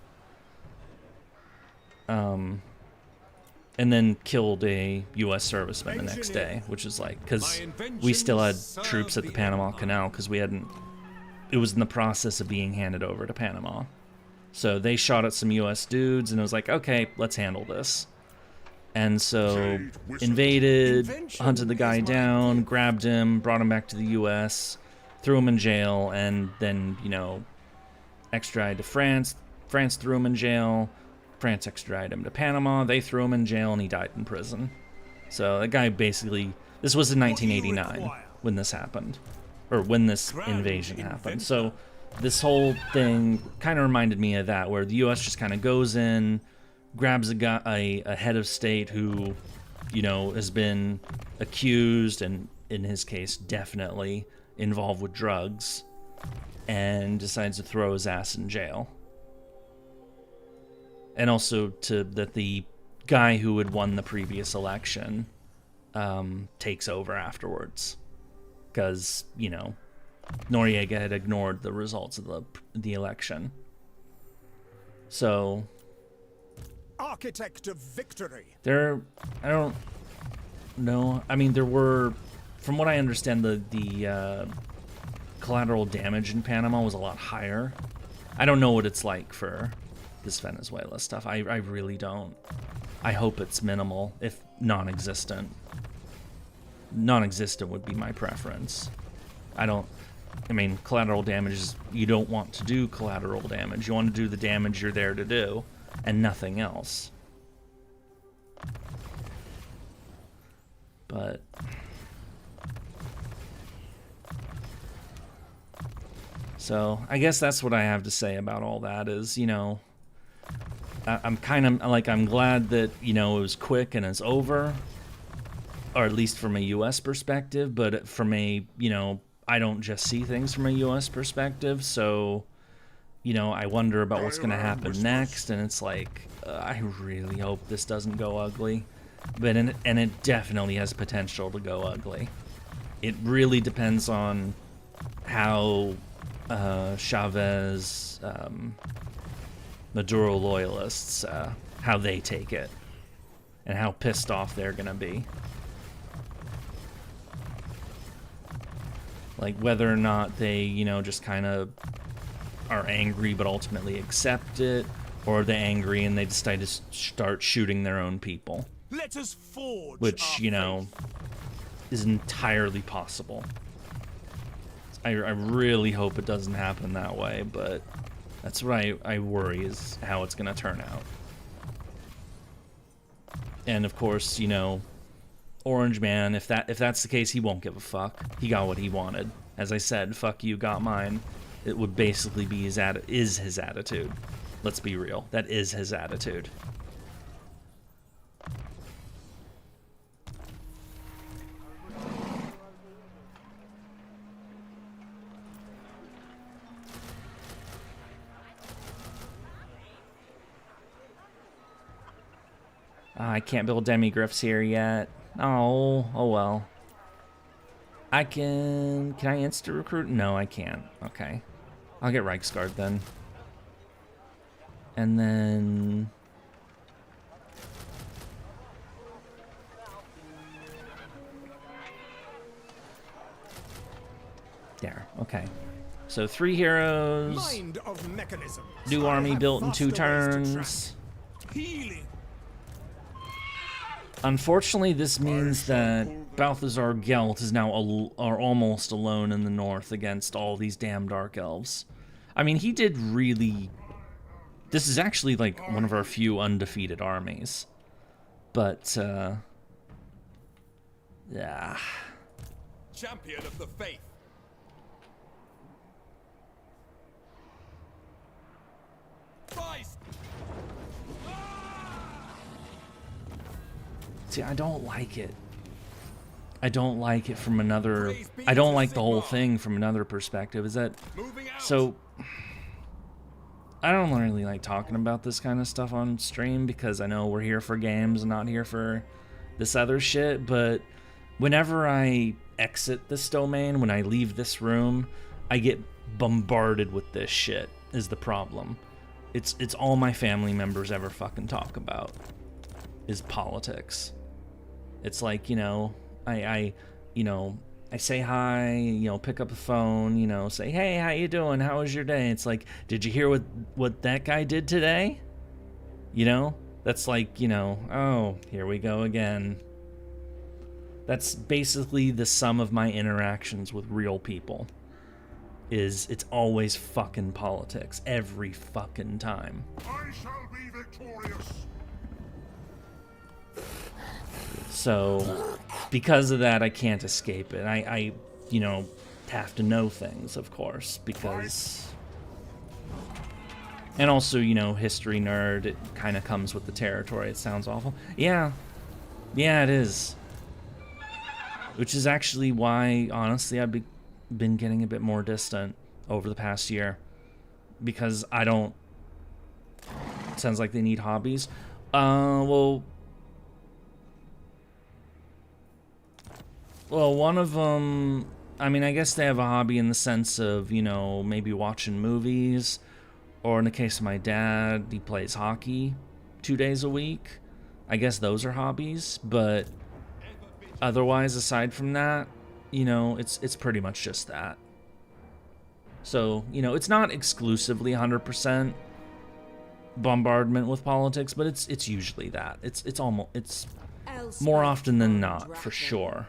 Speaker 1: And then killed a U.S. serviceman the next day, which is like, because we still had troops at the Panama Canal, because it was in the process of being handed over to Panama. So they shot at some U.S. dudes, and it was like, okay, let's handle this. And so invaded, hunted the guy down, grabbed him, brought him back to the U.S., threw him in jail, and then, you know, extradited to France. France threw him in jail. France extradited him to Panama. They threw him in jail, and he died in prison. So that guy basically... This was in 1989 when this happened. Or when this invasion happened. So this whole thing kind of reminded me of that, where the U.S. just kind of goes in, grabs a head of state who, you know, has been accused and, in his case, definitely involved with drugs, and decides to throw his ass in jail. And also that the guy who had won the previous election takes over afterwards. Because, you know, Noriega had ignored the results of the election. So...
Speaker 7: Architect of victory.
Speaker 1: I don't know. I mean, there were... From what I understand, the collateral damage in Panama was a lot higher. I don't know what it's like for this Venezuela stuff. I really don't. I hope it's minimal, if non-existent. Non-existent would be my preference. I mean, collateral damage is... You don't want to do collateral damage. You want to do the damage you're there to do, and nothing else. But... So, I guess that's what I have to say about all that is, you know, I'm kind of, like, I'm glad that, you know, it was quick and it's over, or at least from a U.S. perspective, but from a, you know, I don't just see things from a U.S. perspective, so, you know, I wonder about what's going to happen next, and it's like, I really hope this doesn't go ugly, but, and it definitely has potential to go ugly. It really depends on how... Chavez, Maduro loyalists, how they take it, and how pissed off they're gonna be. Like, whether or not they, you know, just kind of are angry but ultimately accept it, or they're angry and they decide to start shooting their own people.
Speaker 7: Let us forge,
Speaker 1: which, you know, is entirely possible. I really hope it doesn't happen that way, but that's what I worry is how it's going to turn out. And of course, you know, Orange Man, if that's the case, he won't give a fuck. He got what he wanted. As I said, fuck you, got mine. It would basically be his attitude. Let's be real. That is his attitude. I can't build demigriffs here yet. Oh well. Can I insta recruit? No, I can't. Okay. I'll get Reiksguard then. And then... There, okay. So 3 heroes.
Speaker 7: Mind of mechanisms.
Speaker 1: New army built in 2 turns.
Speaker 7: Healing.
Speaker 1: Unfortunately, this means that Balthazar Gelt is now almost alone in the north against all these damn Dark Elves. I mean, he did really... This is actually, like, one of our few undefeated armies. But, yeah.
Speaker 2: Champion of the faith. Christ.
Speaker 1: See, I don't like it. I don't like it from another... I don't like the whole thing from another perspective. Is that... So... I don't really like talking about this kind of stuff on stream because I know we're here for games and not here for this other shit, but whenever I exit this domain, when I leave this room, I get bombarded with this shit, is the problem. It's all my family members ever fucking talk about, is politics. It's like, you know, I say hi, you know, pick up the phone, you know, say, hey, how you doing? How was your day? It's like, did you hear what that guy did today? You know? That's like, you know, oh, here we go again. That's basically the sum of my interactions with real people. It's always fucking politics. Every fucking time.
Speaker 2: I shall be victorious.
Speaker 1: So, because of that, I can't escape it. I you know, have to know things, of course, because And also, you know, history nerd, it kind of comes with the territory. It sounds awful. Yeah. Yeah, it is. Which is actually why, honestly, I've been getting a bit more distant over the past year. Because I don't... It sounds like they need hobbies. Well, one of them... I mean, I guess they have a hobby in the sense of, you know, maybe watching movies. Or in the case of my dad, he plays hockey 2 days a week. I guess those are hobbies, but otherwise, aside from that, you know, it's pretty much just that. So, you know, it's not exclusively 100% bombardment with politics, but it's usually that. It's more often than not, for sure.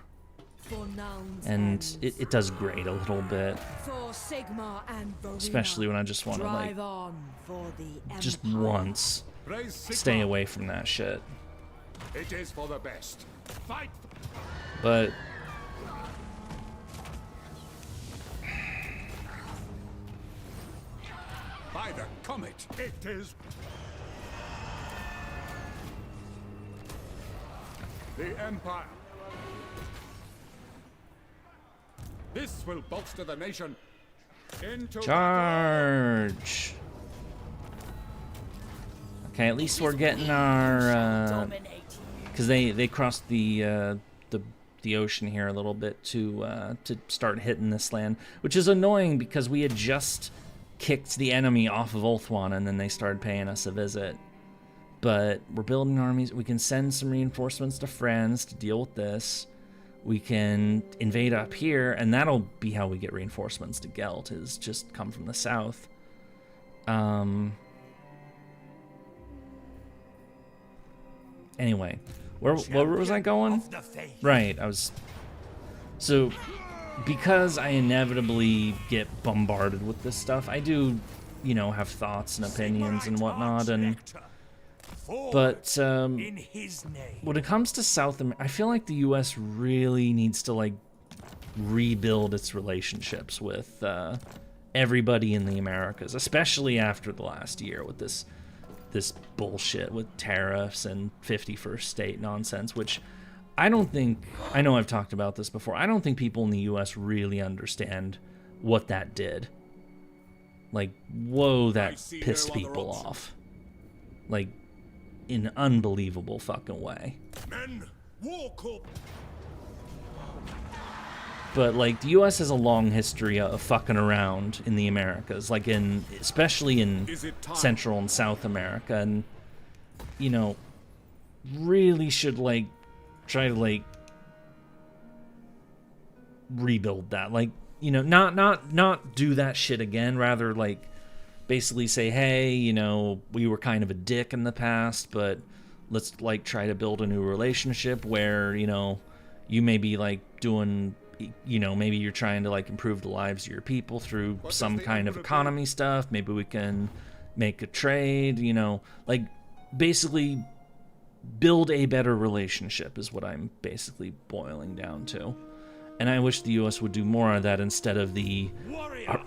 Speaker 1: And it does grate a little bit, especially when I just want to, like, just once stay away from that shit.
Speaker 2: It is for the best. Fight.
Speaker 1: But
Speaker 2: By the comet, it is. The Empire. This will bolster the nation. Into
Speaker 1: charge. Okay, at least we're getting our because they crossed the ocean here a little bit to start hitting this land, which is annoying because we had just kicked the enemy off of Ulthuan and then they started paying us a visit. But we're building armies. We can send some reinforcements to France to deal with this. We can invade up here, and that'll be how we get reinforcements to Gelt, is just come from the south. Anyway, where was I going? Right, I was... So, because I inevitably get bombarded with this stuff, I do, you know, have thoughts and opinions and whatnot, and... But when it comes to South America, I feel like the U.S. really needs to, like, rebuild its relationships with everybody in the Americas, especially after the last year with this bullshit with tariffs and 51st state nonsense, which I don't think... I know I've talked about this before. I don't think people in the U.S. really understand what that did. Like, whoa, that pissed people off. Like... in an unbelievable fucking way.
Speaker 2: Men, walk up.
Speaker 1: But, like, the U.S. has a long history of fucking around in the Americas, like especially in Central and South America, and, you know, really should, like, try to, like, rebuild that. Like, you know, not do that shit again, rather, like, basically say, hey, you know, we were kind of a dick in the past, but let's, like, try to build a new relationship where, you know, you may be, like, doing, you know, maybe you're trying to, like, improve the lives of your people through some kind of economy stuff. Maybe we can make a trade, you know, like, basically build a better relationship is what I'm basically boiling down to. And I wish the U.S. would do more of that instead of the,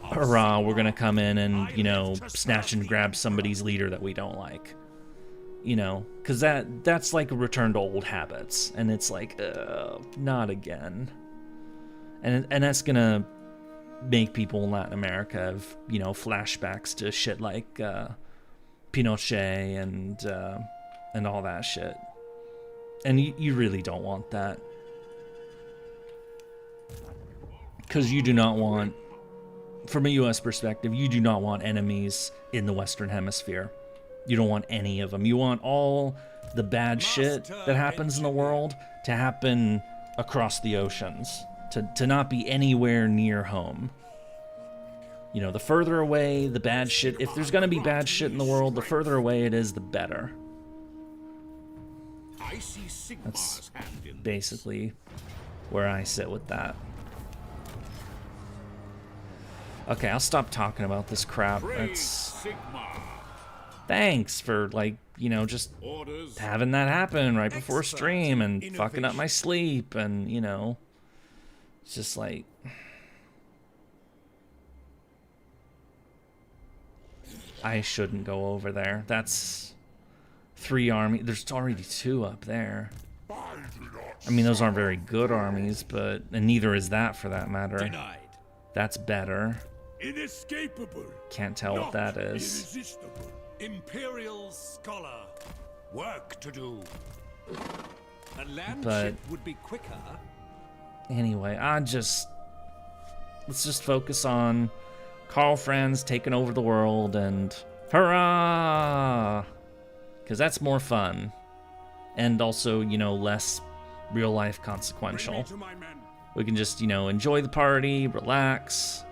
Speaker 1: hurrah, we're going to come in and, you know, snatch and grab somebody's leader that we don't like. You know, because that's like a return to old habits. And it's like, not again. And that's going to make people in Latin America have, you know, flashbacks to shit like Pinochet and all that shit. And you really don't want that. Because you do not want, from a U.S. perspective, you do not want enemies in the Western Hemisphere. You don't want any of them. You want all the bad shit that happens in the world to happen across the oceans, to not be anywhere near home. You know, the further away the bad shit, if there's going to be bad shit in the world, the further away it is, the better. That's basically where I sit with that. Okay, I'll stop talking about this crap. That's... Thanks for, like, you know, just having that happen right before stream and fucking up my sleep and, you know, it's just like... I shouldn't go over there. That's 3 armies. There's already 2 up there. I mean, those aren't very good armies, but... And neither is that, for that matter.
Speaker 3: Denied.
Speaker 1: That's better.
Speaker 2: Inescapable.
Speaker 1: Can't tell what that is.
Speaker 2: Irresistible.
Speaker 3: Imperial scholar. Work to do. A land
Speaker 1: But-
Speaker 3: ship would be quicker.
Speaker 1: Anyway, let's just focus on Carl Franz taking over the world and hurrah! Because that's more fun. And also, you know, less real life consequential.
Speaker 2: To my men.
Speaker 1: We can just, you know, enjoy the party, relax,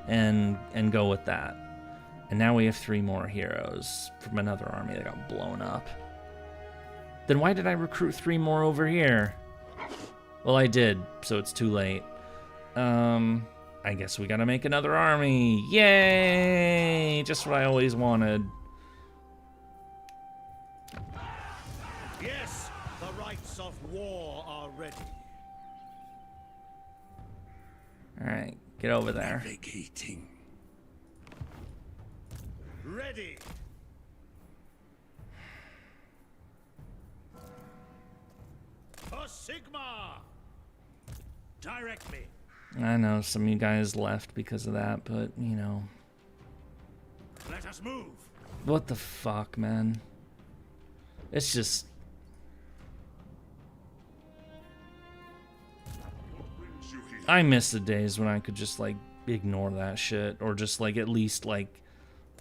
Speaker 1: and go with that. And now we have 3 more heroes from another army that got blown up. Then why did I recruit 3 more over here? Well, I did, so it's too late. I guess we gotta make another army. Yay! Just what I always wanted.
Speaker 4: Yes, the rights of war are ready.
Speaker 1: Alright, get over there.
Speaker 3: Navigating.
Speaker 4: Ready. For Sigma. Direct me.
Speaker 1: I know some of you guys left because of that, but, you know.
Speaker 4: Let us move.
Speaker 1: What the fuck, man? It's just... I miss the days when I could just, like, ignore that shit. Or just, like, at least, like,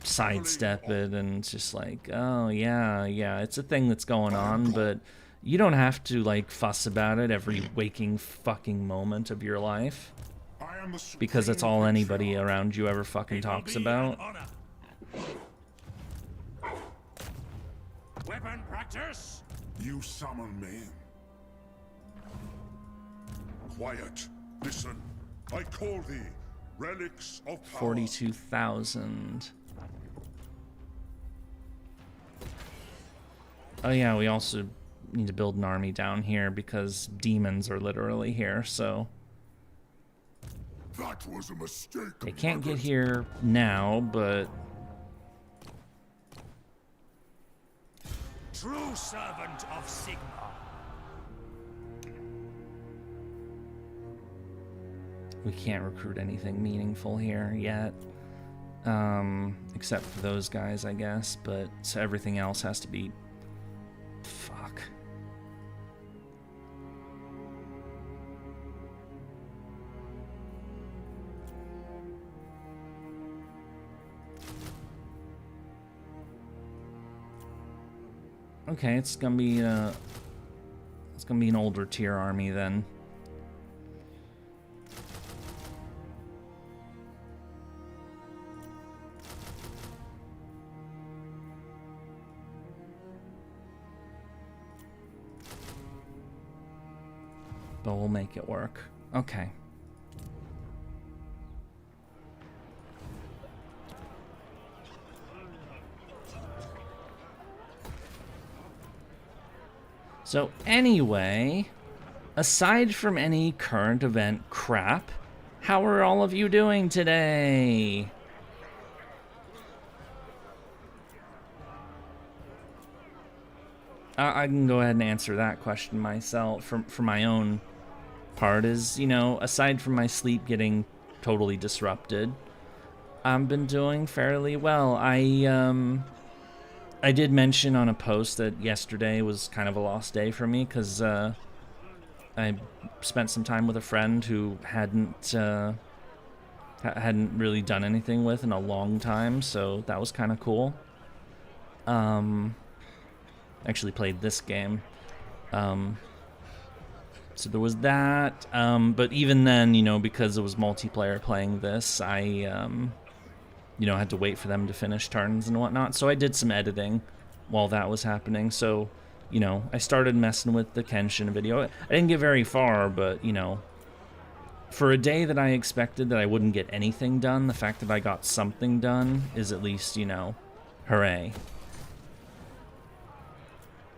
Speaker 1: sidestep it and it's just like, oh, yeah, it's a thing that's going on, but you don't have to, like, fuss about it every waking fucking moment of your life. Because that's all anybody around you ever fucking talks about.
Speaker 4: Weapon practice.
Speaker 2: You summon me. Quiet. Listen. I call thee relics of power.
Speaker 1: 42,000. Oh yeah, we also need to build an army down here because demons are literally here, so...
Speaker 2: That was a mistake.
Speaker 1: They can't get here now, but...
Speaker 4: True servant of Sigma.
Speaker 1: We can't recruit anything meaningful here yet. Except for those guys, I guess, but so everything else has to be... Fuck. Okay, it's gonna be an older tier army then. But we'll make it work. Okay. So anyway, aside from any current event crap, how are all of you doing today? I can go ahead and answer that question myself for my own part is, you know, aside from my sleep getting totally disrupted, I've been doing fairly well. I did mention on a post that yesterday was kind of a lost day for me because I spent some time with a friend who hadn't really done anything with in a long time, so that was kind of cool. Actually played this game. So there was that, but even then, you know, because it was multiplayer playing this, I, you know, had to wait for them to finish turns and whatnot, so I did some editing while that was happening, so, you know, I started messing with the Kenshin video. I didn't get very far, but, you know, for a day that I expected that I wouldn't get anything done, the fact that I got something done is at least, you know, hooray.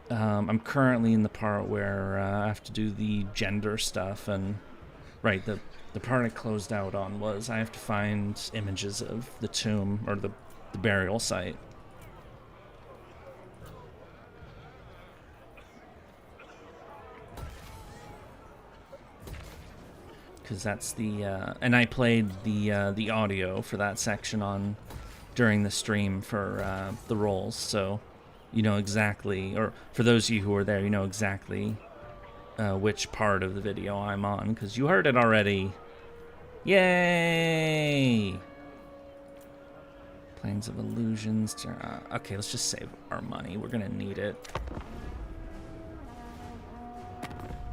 Speaker 1: I'm currently in the part where I have to do the gender stuff, and right, the part I closed out on was I have to find images of the tomb, or the the burial site. Because that's the and I played the audio for that section on during the stream for the rolls, so you know exactly, or for those of you who are there, you know exactly which part of the video I'm on, because you heard it already. Yay! Planes of Illusions. Okay, let's just save our money. We're gonna need it.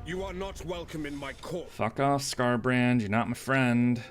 Speaker 7: You are not welcome in my court.
Speaker 1: Fuck off, Scarbrand. You're not my friend.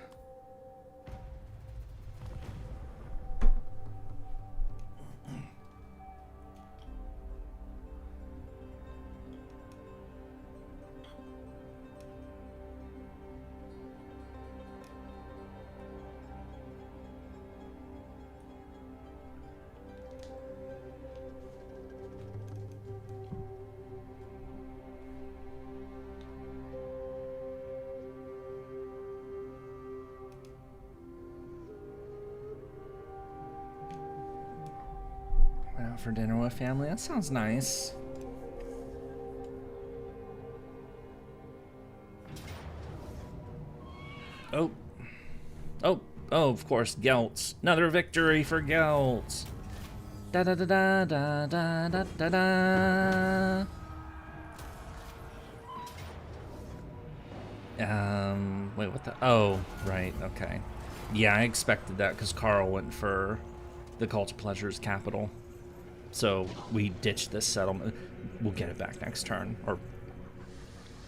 Speaker 1: Went out for dinner with family. That sounds nice. Oh. Oh. Oh, of course, Gelts. Another victory for Gelts. Da da da da da da da da da. Wait, what the? Oh, right, okay. Yeah, I expected that because Carl went for the Cult of Pleasure's capital. So we ditched this settlement. We'll get it back next turn. Or,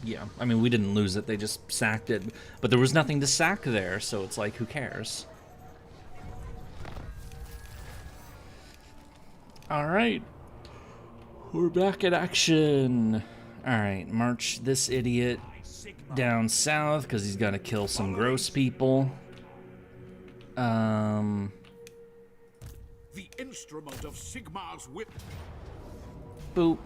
Speaker 1: yeah, I mean, we didn't lose it. They just sacked it. But there was nothing to sack there, so it's like, who cares? All right. We're back in action. All right, march this idiot down south because he's got to kill some gross people.
Speaker 3: The instrument of Sigmar's whip.
Speaker 1: Boop.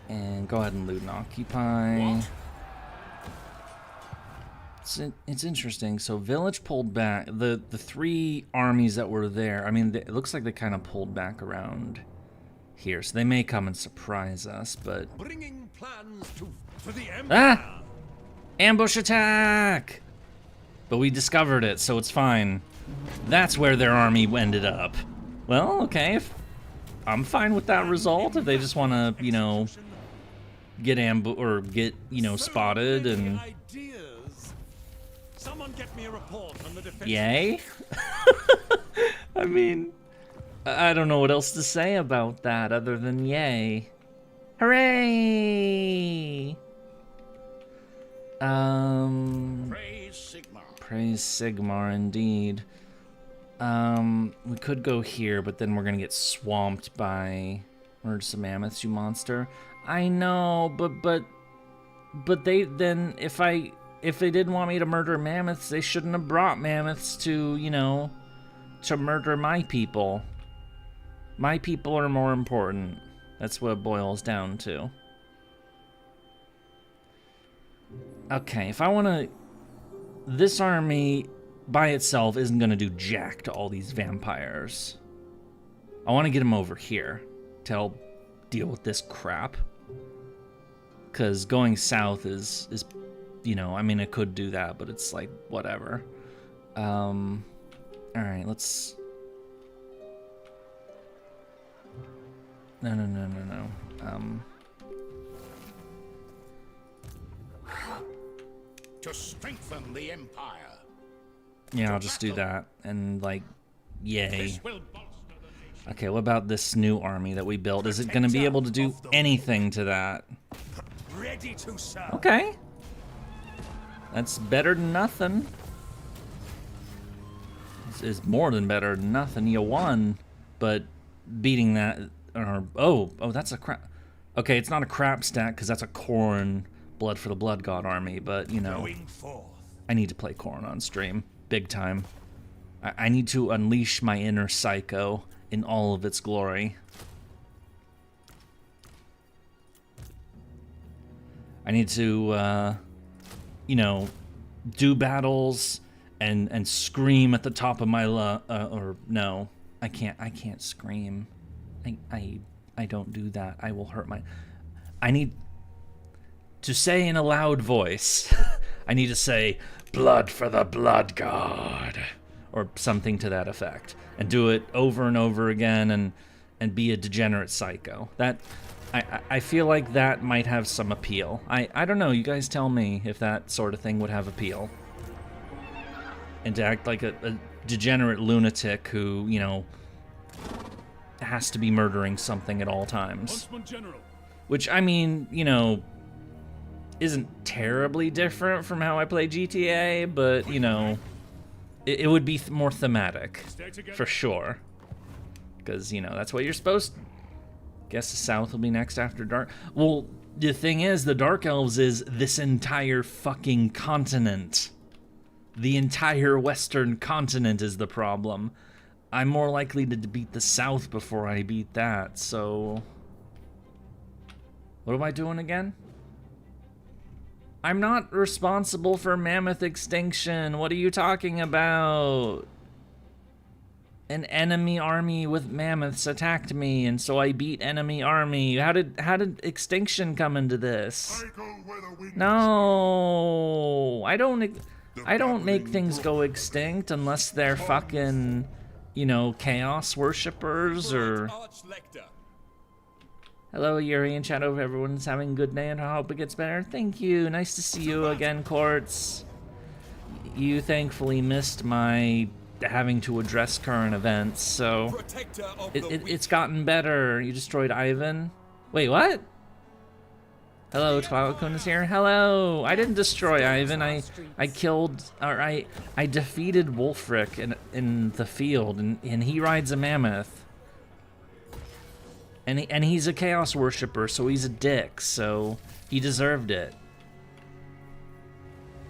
Speaker 1: And go ahead and loot and occupy.
Speaker 3: What?
Speaker 1: It's interesting. So village pulled back. The three armies that were there, I mean, it looks like they kind of pulled back around here. So they may come and surprise us, but...
Speaker 3: Bringing plans to the Empire.
Speaker 1: Ah! Ambush attack! But we discovered it, so it's fine. That's where their army ended up. Well, okay. I'm fine with that result. If they just want to, you know, get spotted and...
Speaker 4: Someone get me a report on the defense.
Speaker 1: Yay? I mean, I don't know what else to say about that other than yay. Hooray!
Speaker 3: Praise Sigmar.
Speaker 1: Praise Sigmar, indeed. We could go here, but then we're gonna get swamped by Murder some Mammoths, you monster. I know, but they then if they didn't want me to murder mammoths, they shouldn't have brought mammoths to, you know, to murder my people. My people are more important. That's what it boils down to. Okay, if I want to... This army by itself isn't going to do jack to all these vampires. I want to get them over here to help deal with this crap. Because going south is, you know, I mean, it could do that, but it's like, whatever. Alright, let's... No.
Speaker 3: To strengthen the Empire.
Speaker 1: Yeah, I'll just do that. And, like, yay.
Speaker 3: This will bolster the nation.
Speaker 1: Okay, what about this new army that we built? Is it going to be able to do anything to that?
Speaker 7: Ready to serve.
Speaker 1: Okay. That's better than nothing. It's more than better than nothing. You won, but beating that... Or, oh, that's a crap... Okay, it's not a crap stack, because that's a Khorne Blood for the Blood God army, but, you know...
Speaker 7: Going forth.
Speaker 1: I need to play Khorne on stream. Big time. I need to unleash my inner psycho in all of its glory. I need to, you know, do battles and scream at the top of my or no, I can't scream. I don't do that. I will hurt my. I need to say in a loud voice. I need to say blood for the blood god or something to that effect, and do it over and over again and be a degenerate psycho. That I feel like that might have some appeal. I don't know, you guys tell me if that sort of thing would have appeal. And to act like a degenerate lunatic who, you know, has to be murdering something at all times. Which, I mean, you know, isn't terribly different from how I play GTA, but, you know, it would be more thematic, for sure. Because, you know, that's what you're supposed to. Guess the South will be next after Dark. Well, the thing is, the Dark Elves is this entire fucking continent. The entire Western continent is the problem. I'm more likely to beat the South before I beat that, so... What am I doing again? I'm not responsible for mammoth extinction. What are you talking about? An enemy army with mammoths attacked me, and so I beat enemy army. How did extinction come into this? No, I don't make things go extinct unless they're fucking, you know, chaos worshippers or. Hello, Yurie and chat over. Everyone's having a good day, and I hope it gets better. Thank you. Nice to see you again, Quartz. You thankfully missed my having to address current events, so it's gotten better. You destroyed Ivan. Wait, what? Hello, Twilight is here. Hello. I didn't destroy Ivan. I killed, or I defeated Wulfric in the field, and he rides a mammoth. And he's a chaos worshipper, so he's a dick, so he deserved it.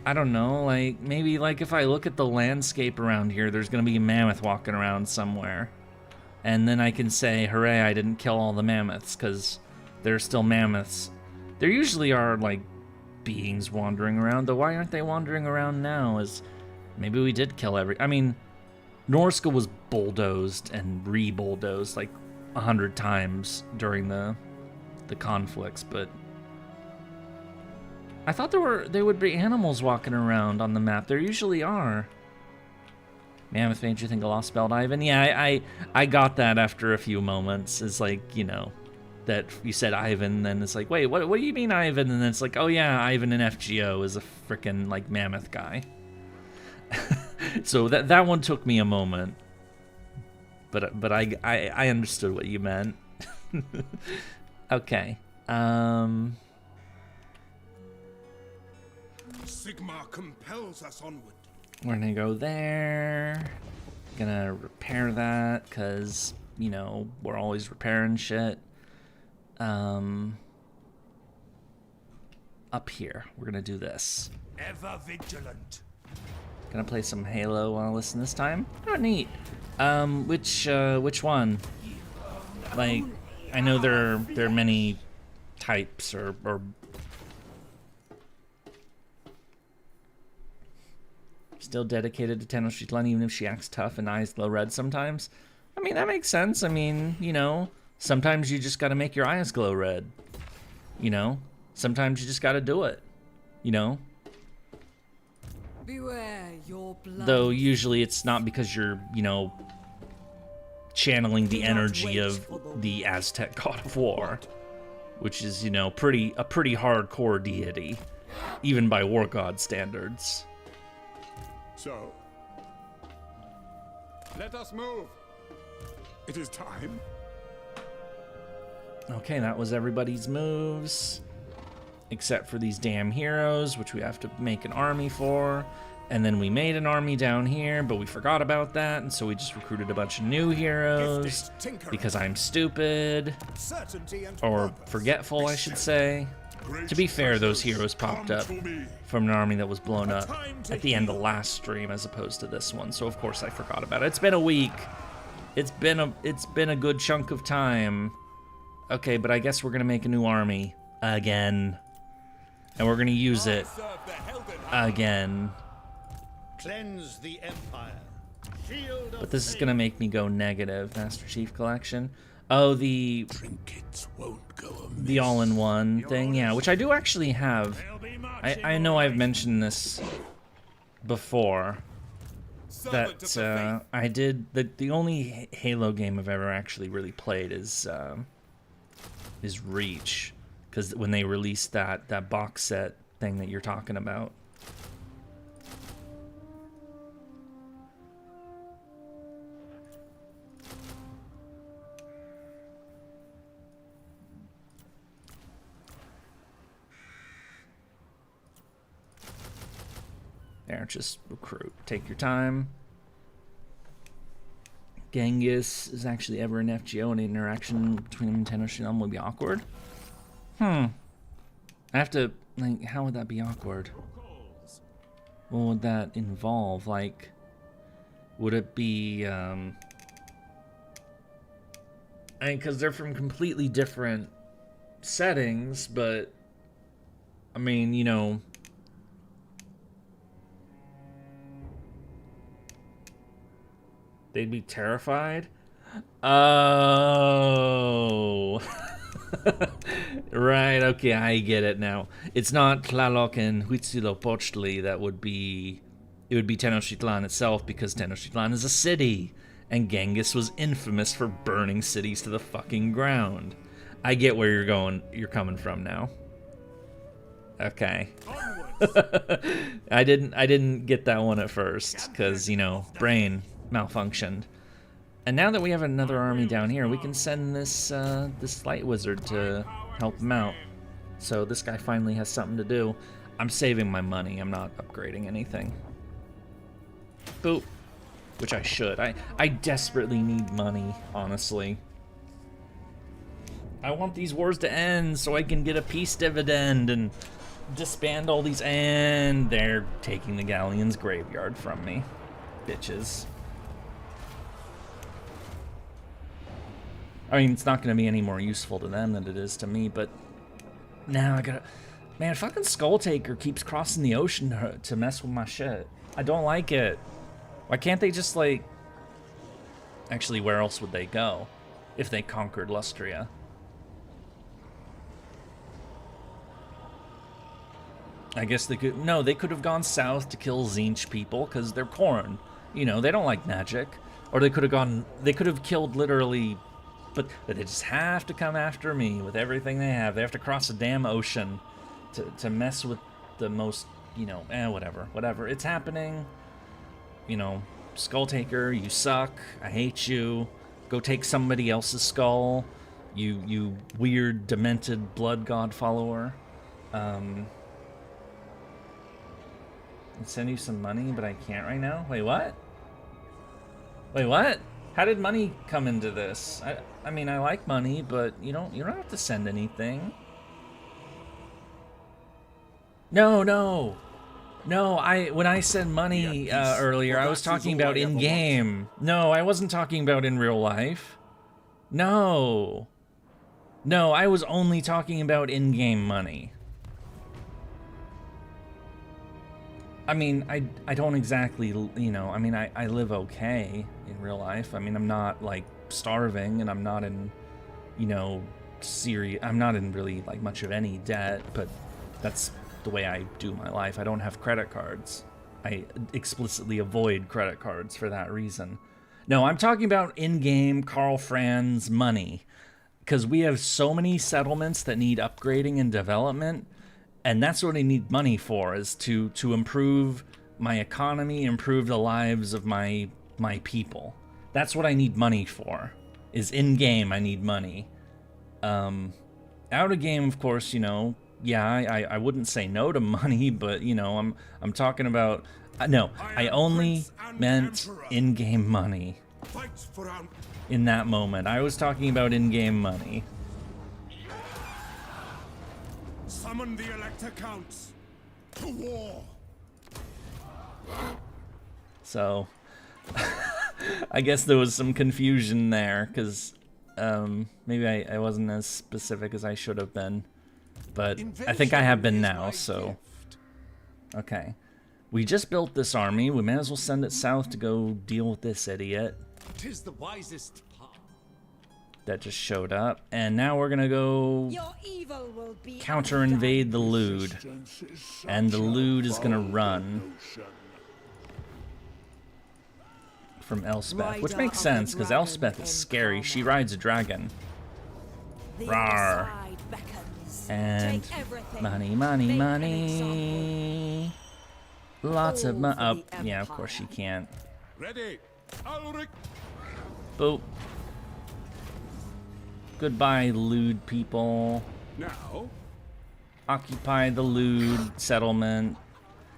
Speaker 1: I don't know, like, maybe, like, if I look at the landscape around here, there's gonna be a mammoth walking around somewhere. And then I can say, hooray, I didn't kill all the mammoths, because there are still mammoths. There usually are, like, beings wandering around, though why aren't they wandering around now? Maybe we did kill I mean, Norska was bulldozed and re-bulldozed, like, 100 times during the conflicts, but I thought there would be animals walking around on the map. There usually are. Mammoth made you think I lost spelled Ivan? Yeah, I got that after a few moments. It's like, you know, that you said Ivan, and it's like, wait, what do you mean Ivan? And then it's like, oh yeah, Ivan in FGO is a freaking, like, mammoth guy. So that one took me a moment. But I understood what you meant. Okay.
Speaker 7: Sigmar compels us onward.
Speaker 1: We're gonna go there. Gonna repair that, cause, you know, we're always repairing shit. Up here, we're gonna do this.
Speaker 3: Ever vigilant.
Speaker 1: Gonna play some Halo while I listen this time. Oh, neat. Which one? Like, I know there are many types or still dedicated to Tenochtitlan even if she acts tough and eyes glow red sometimes. I mean, that makes sense. I mean, you know, sometimes you just gotta make your eyes glow red. You know? Sometimes you just gotta do it. You know?
Speaker 6: Beware your blood.
Speaker 1: Though usually it's not because you're, you know, channeling the energy of the Aztec god of war, which is, you know, a pretty hardcore deity, even by war god standards.
Speaker 2: So, let us move. It is time.
Speaker 1: Okay, that was everybody's moves, except for these damn heroes, which we have to make an army for. And then we made an army down here, but we forgot about that, and so we just recruited a bunch of new heroes because I'm stupid, or forgetful, I should say. To be fair, those heroes popped up from an army that was blown up at the end of last stream as opposed to this one, so of course I forgot about it. It's been a week. It's been a good chunk of time. Okay, but I guess we're gonna make a new army again, and we're gonna use it again.
Speaker 4: Cleanse the Empire. Shield
Speaker 1: But
Speaker 4: of
Speaker 1: this is
Speaker 4: faith.
Speaker 1: gonna make me go negative. Master Chief Collection. Oh, the
Speaker 3: Trinkets won't go amiss.
Speaker 1: the all-in-one thing, yeah, which I do actually have.
Speaker 3: They'll be marching
Speaker 1: I know
Speaker 3: all
Speaker 1: I've
Speaker 3: right.
Speaker 1: mentioned this before. That I did the only Halo game I've ever actually really played is Reach, because when they released that box set thing that you're talking about. There, just recruit. Take your time. Genghis is actually ever an FGO, and the interaction between him and Tenochtitlan would be awkward. I have to, like, how would that be awkward? What would that involve? Like, would it be, I mean, because they're from completely different settings, but, I mean, you know, they'd be terrified? Oh. Right, okay, I get it now. It's not Tlaloc and Huitzilopochtli that would be... It would be Tenochtitlan itself, because Tenochtitlan is a city, and Genghis was infamous for burning cities to the fucking ground. I get where you're coming from now. Okay. I didn't get that one at first, because, you know, brain malfunctioned. And now that we have another army down here, we can send this this light wizard to help him out. So this guy finally has something to do. I'm saving my money. I'm not upgrading anything. Boop. Which I should. I desperately need money, honestly. I want these wars to end so I can get a peace dividend and disband all these. And they're taking the Galleon's graveyard from me. Bitches. I mean, it's not going to be any more useful to them than it is to me, but now I gotta... Man, fucking Skulltaker keeps crossing the ocean to mess with my shit. I don't like it. Why can't they just, like... Actually, where else would they go if they conquered Lustria? I guess they could... No, they could have gone south to kill Tzeentch people, because they're Khorne. You know, they don't like magic. Or they could have gone... They could have killed literally... But they just have to come after me with everything they have. They have to cross a damn ocean to mess with the most, you know, whatever. It's happening. You know, Skulltaker, you suck. I hate you. Go take somebody else's skull. You weird, demented blood god follower. I'd send you some money, but I can't right now. Wait, what? Wait, what? How did money come into this? I mean, I like money, but you don't have to send anything. No. When I said money earlier, I was talking about in game. No, I wasn't talking about in real life. No, I was only talking about in-game money. I mean, I don't exactly, you know, I mean, I live okay in real life. I mean, I'm not, like, starving, and I'm not in, you know, I'm not in really, like, much of any debt, but that's the way I do my life. I don't have credit cards. I explicitly avoid credit cards for that reason. No, I'm talking about in-game Karl Franz money, because we have so many settlements that need upgrading and development. And that's what I need money for, is to improve my economy, improve the lives of my people. That's what I need money for, is in-game I need money. Out of game, of course, you know, yeah, I wouldn't say no to money, but, you know, I'm talking about... No, I only meant in-game money. In that moment, I was talking about in-game money.
Speaker 2: Summon the Elector Counts to war.
Speaker 1: So, I guess there was some confusion there, because maybe I wasn't as specific as I should have been. But I think I have been now, so... Okay. We just built this army. We may as well send it south to go deal with this idiot.
Speaker 3: 'Tis the wisest path.
Speaker 1: That just showed up. And now we're gonna go
Speaker 5: Your evil will be
Speaker 1: counter invade the Lude. And the Lude is gonna run from Elspeth, which makes sense because Elspeth is scary. She rides a dragon.
Speaker 5: The
Speaker 1: Rawr.
Speaker 5: other side beckons.
Speaker 1: And
Speaker 5: Take everything.
Speaker 1: money, money,
Speaker 5: Make an
Speaker 1: money. Lots of money.
Speaker 5: All
Speaker 1: Oh,
Speaker 5: for the
Speaker 1: yeah, of course she can't.
Speaker 2: Ready. Ulrich.
Speaker 1: Boop. Goodbye, Lude people.
Speaker 2: Now.
Speaker 1: Occupy the Lude settlement.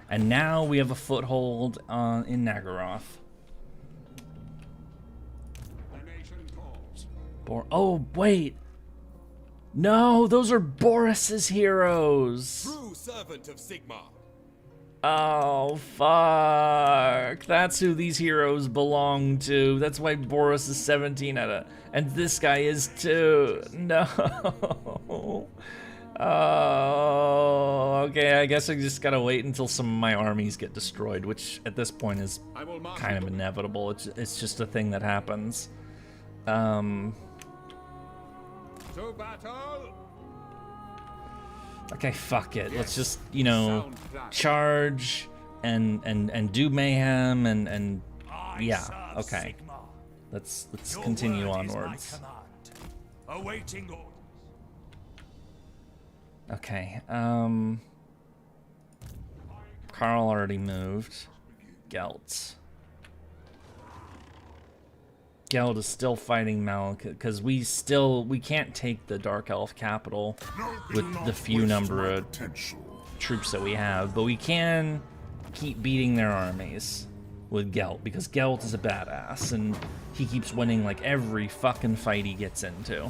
Speaker 1: And now we have a foothold in Nagaroth.
Speaker 2: The nation calls.
Speaker 1: Oh, wait. No, those are Boris's heroes.
Speaker 7: True servant of Sigmar.
Speaker 1: Oh, fuck. That's who these heroes belong to. That's why Boris is 17 out of... And this guy is too. No. Oh, okay. I guess I just gotta wait until some of my armies get destroyed, which at this point is kind of inevitable. It's just a thing that happens.
Speaker 2: To battle.
Speaker 1: Okay, fuck it. Let's just, you know, charge and do mayhem and yeah, okay. Let's continue onwards.
Speaker 3: Awaiting orders.
Speaker 1: Okay, Carl already moved. Gelt. Geld is still fighting Malekith because we can't take the Dark Elf capital with the few number of troops that we have, but we can keep beating their armies with Gelt because Gelt is a badass and he keeps winning like every fucking fight he gets into.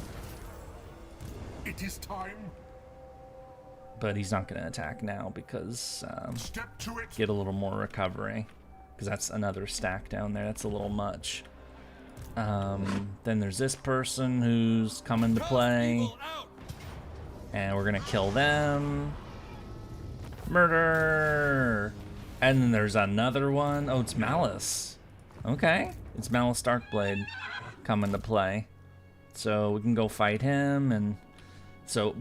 Speaker 2: It is time.
Speaker 1: But he's not going to attack now because
Speaker 2: Step to it.
Speaker 1: get a little more recovery because that's another stack down there. That's a little much. Then there's this person who's coming to play. And we're gonna kill them. Murder! And then there's another one. Oh, it's Malice. Okay. It's Malice Darkblade coming to play. So we can go fight him, and so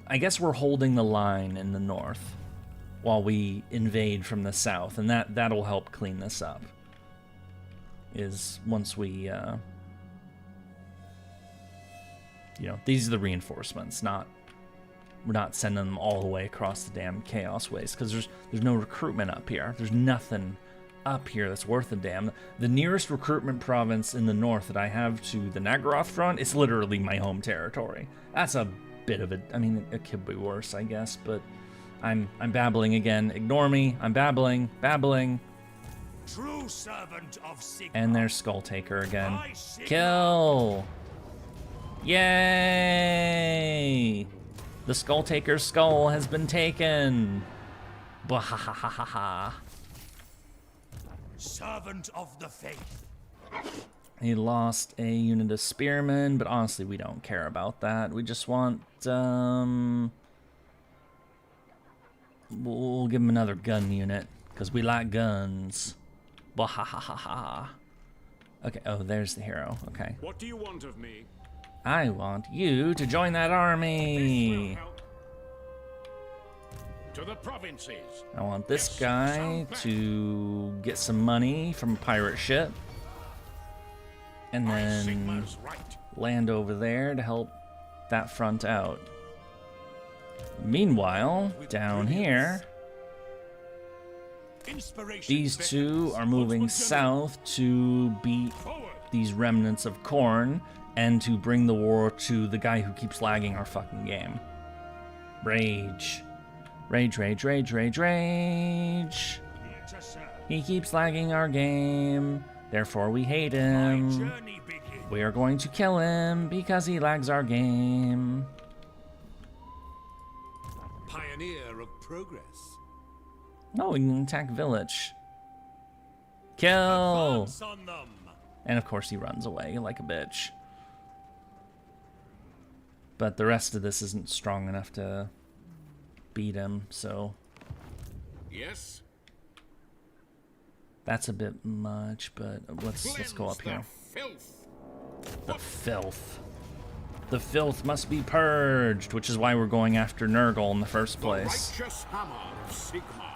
Speaker 1: I guess we're holding the line in the north while we invade from the south, and that'll help clean this up. Is once we, you know, these are the reinforcements, we're not sending them all the way across the damn Chaos Waste, because there's no recruitment up here. There's nothing up here that's worth a damn. The nearest recruitment province in the north that I have to the Nagaroth front is literally my home territory. That's a bit of I mean, it could be worse, I guess, but I'm babbling again. Ignore me. I'm babbling.
Speaker 3: True servant of Sigmar.
Speaker 1: And there's Skull Taker again. Kill! Yay! The Skull Taker's skull has been taken. Bahahaha.
Speaker 3: Servant of the faith.
Speaker 1: He lost a unit of spearmen, but honestly, we don't care about that. We just want, we'll give him another gun unit, because we like guns. Bahahaha. Okay, oh, there's the hero. Okay.
Speaker 4: What do you want of me?
Speaker 1: I want you to join that army.
Speaker 4: To the provinces.
Speaker 1: I want this guy to get some money from a pirate ship. And then
Speaker 4: Sigmar's right.
Speaker 1: land over there to help that front out. Meanwhile, down here, these two are moving south to beat these remnants of Khorne and to bring the war to the guy who keeps lagging our fucking game. Rage. Rage, rage, rage, rage, rage. He keeps lagging our game, therefore we hate him. We are going to kill him because he lags our game.
Speaker 7: Pioneer of progress.
Speaker 1: No, we can attack village. Kill! And of course he runs away like a bitch. But the rest of this isn't strong enough to beat him, so...
Speaker 2: Yes.
Speaker 1: That's a bit much, but let's go up here. The filth. The filth must be purged, which is why we're going after Nurgle in the first place.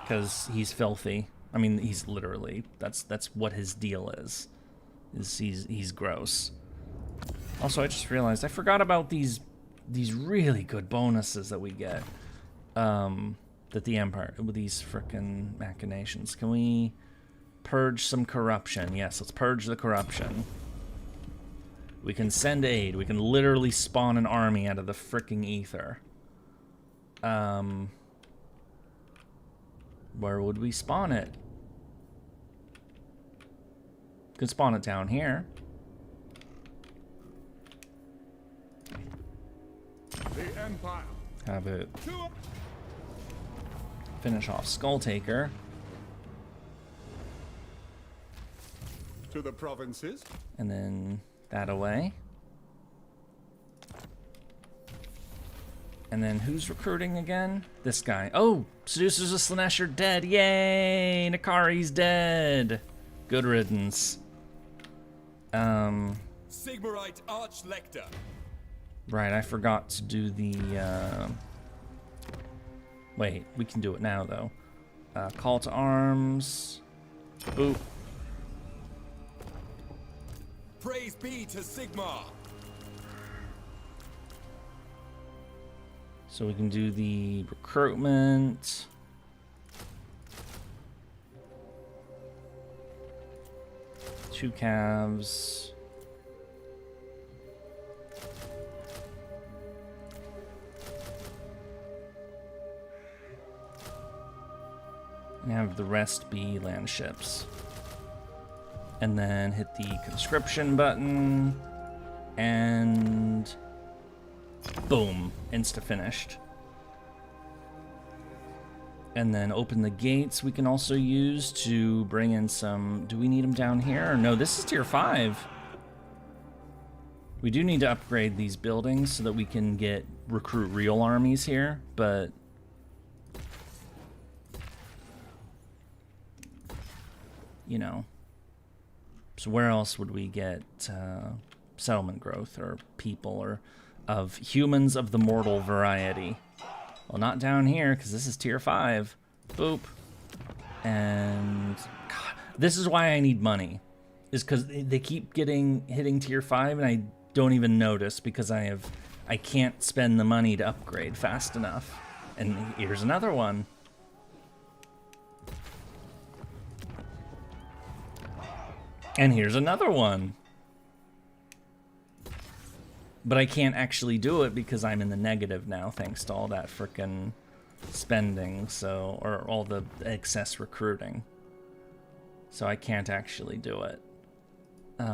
Speaker 1: Because he's filthy. I mean, he's literally, that's what his deal is he's gross. Also, I just realized I forgot about these really good bonuses that we get. That the Empire, with these frickin' machinations. Can we purge some corruption? Yes, let's purge the corruption. We can send aid. We can literally spawn an army out of the frickin' ether. Where would we spawn it? Could spawn it down here.
Speaker 2: The Empire.
Speaker 1: Have it finish off Skulltaker.
Speaker 2: To the provinces.
Speaker 1: And then that away. And then who's recruiting again? This guy. Oh, Seducers of Slaanesh are dead. Yay! Nakari's dead. Good riddance.
Speaker 7: Sigmarite Archlector.
Speaker 1: Right, I forgot to do the, wait, we can do it now, though. Call to arms. Boop.
Speaker 7: Praise be to Sigmar.
Speaker 1: So we can do the recruitment. Two calves. And have the rest be land ships. And then hit the conscription button. And boom, insta finished. And then open the gates we can also use to bring in some... Do we need them down here? No, this is tier 5. We do need to upgrade these buildings so that we can recruit real armies here, but... You know. So where else would we get settlement growth or people or of humans of the mortal variety? Well, not down here, because this is tier 5. Boop. And God, this is why I need money. Is because they keep hitting tier 5 and I don't even notice because I can't spend the money to upgrade fast enough. And here's another one. And here's another one. But I can't actually do it because I'm in the negative now, thanks to all that frickin' spending, so, or all the excess recruiting. So I can't actually do it. What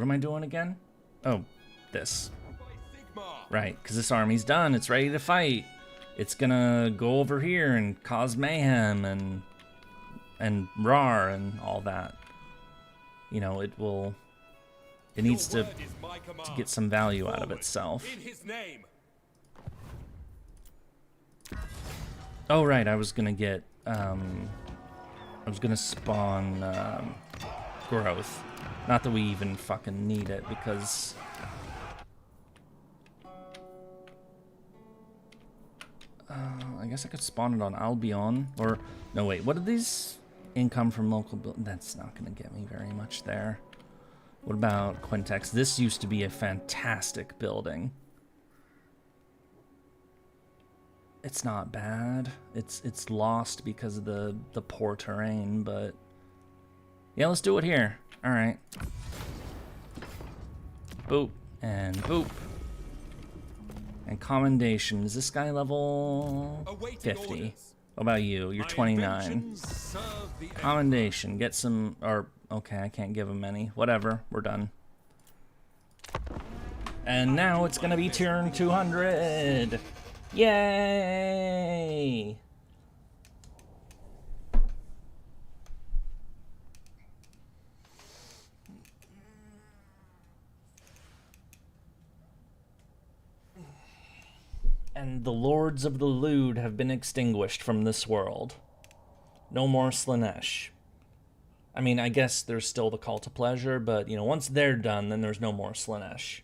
Speaker 1: am I doing again? Oh, this. Right, because this army's done. It's ready to fight. It's gonna go over here and cause mayhem and rar and all that. You know, it needs to get some value out of itself. Oh, right, I was gonna get, I was gonna spawn, growth. Not that we even fucking need it, because... I guess I could spawn it on Albion, or... No, wait, what are these... Income from local build. That's not going to get me very much there. What about Quintex? This used to be a fantastic building. It's not bad. It's lost because of the poor terrain, but yeah, let's do it here. All right. Boop and boop. And commendation. Is this guy level 50? What about you? You're 29. Commendation. Get some... Or, okay, I can't give him any. Whatever. We're done. And now it's gonna be turn 200! Yay! And the lords of the lewd have been extinguished from this world. No more Slaanesh. I mean, I guess there's still the Call to Pleasure, but, you know, once they're done, then there's no more Slaanesh.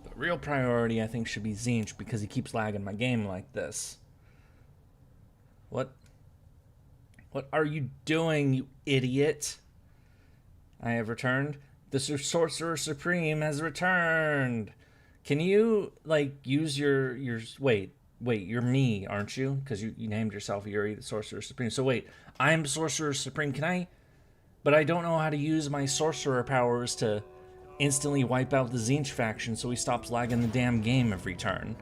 Speaker 1: But real priority, I think, should be Tzeentch, because he keeps lagging my game like this. What are you doing, you idiot? I have returned. The Sorcerer Supreme has returned. Can you, like, use your wait, you're me, aren't you? Because you named yourself Yurie, the Sorcerer Supreme. So wait, I'm Sorcerer Supreme. Can I? But I don't know how to use my sorcerer powers to instantly wipe out the Tzeentch faction so he stops lagging the damn game every turn.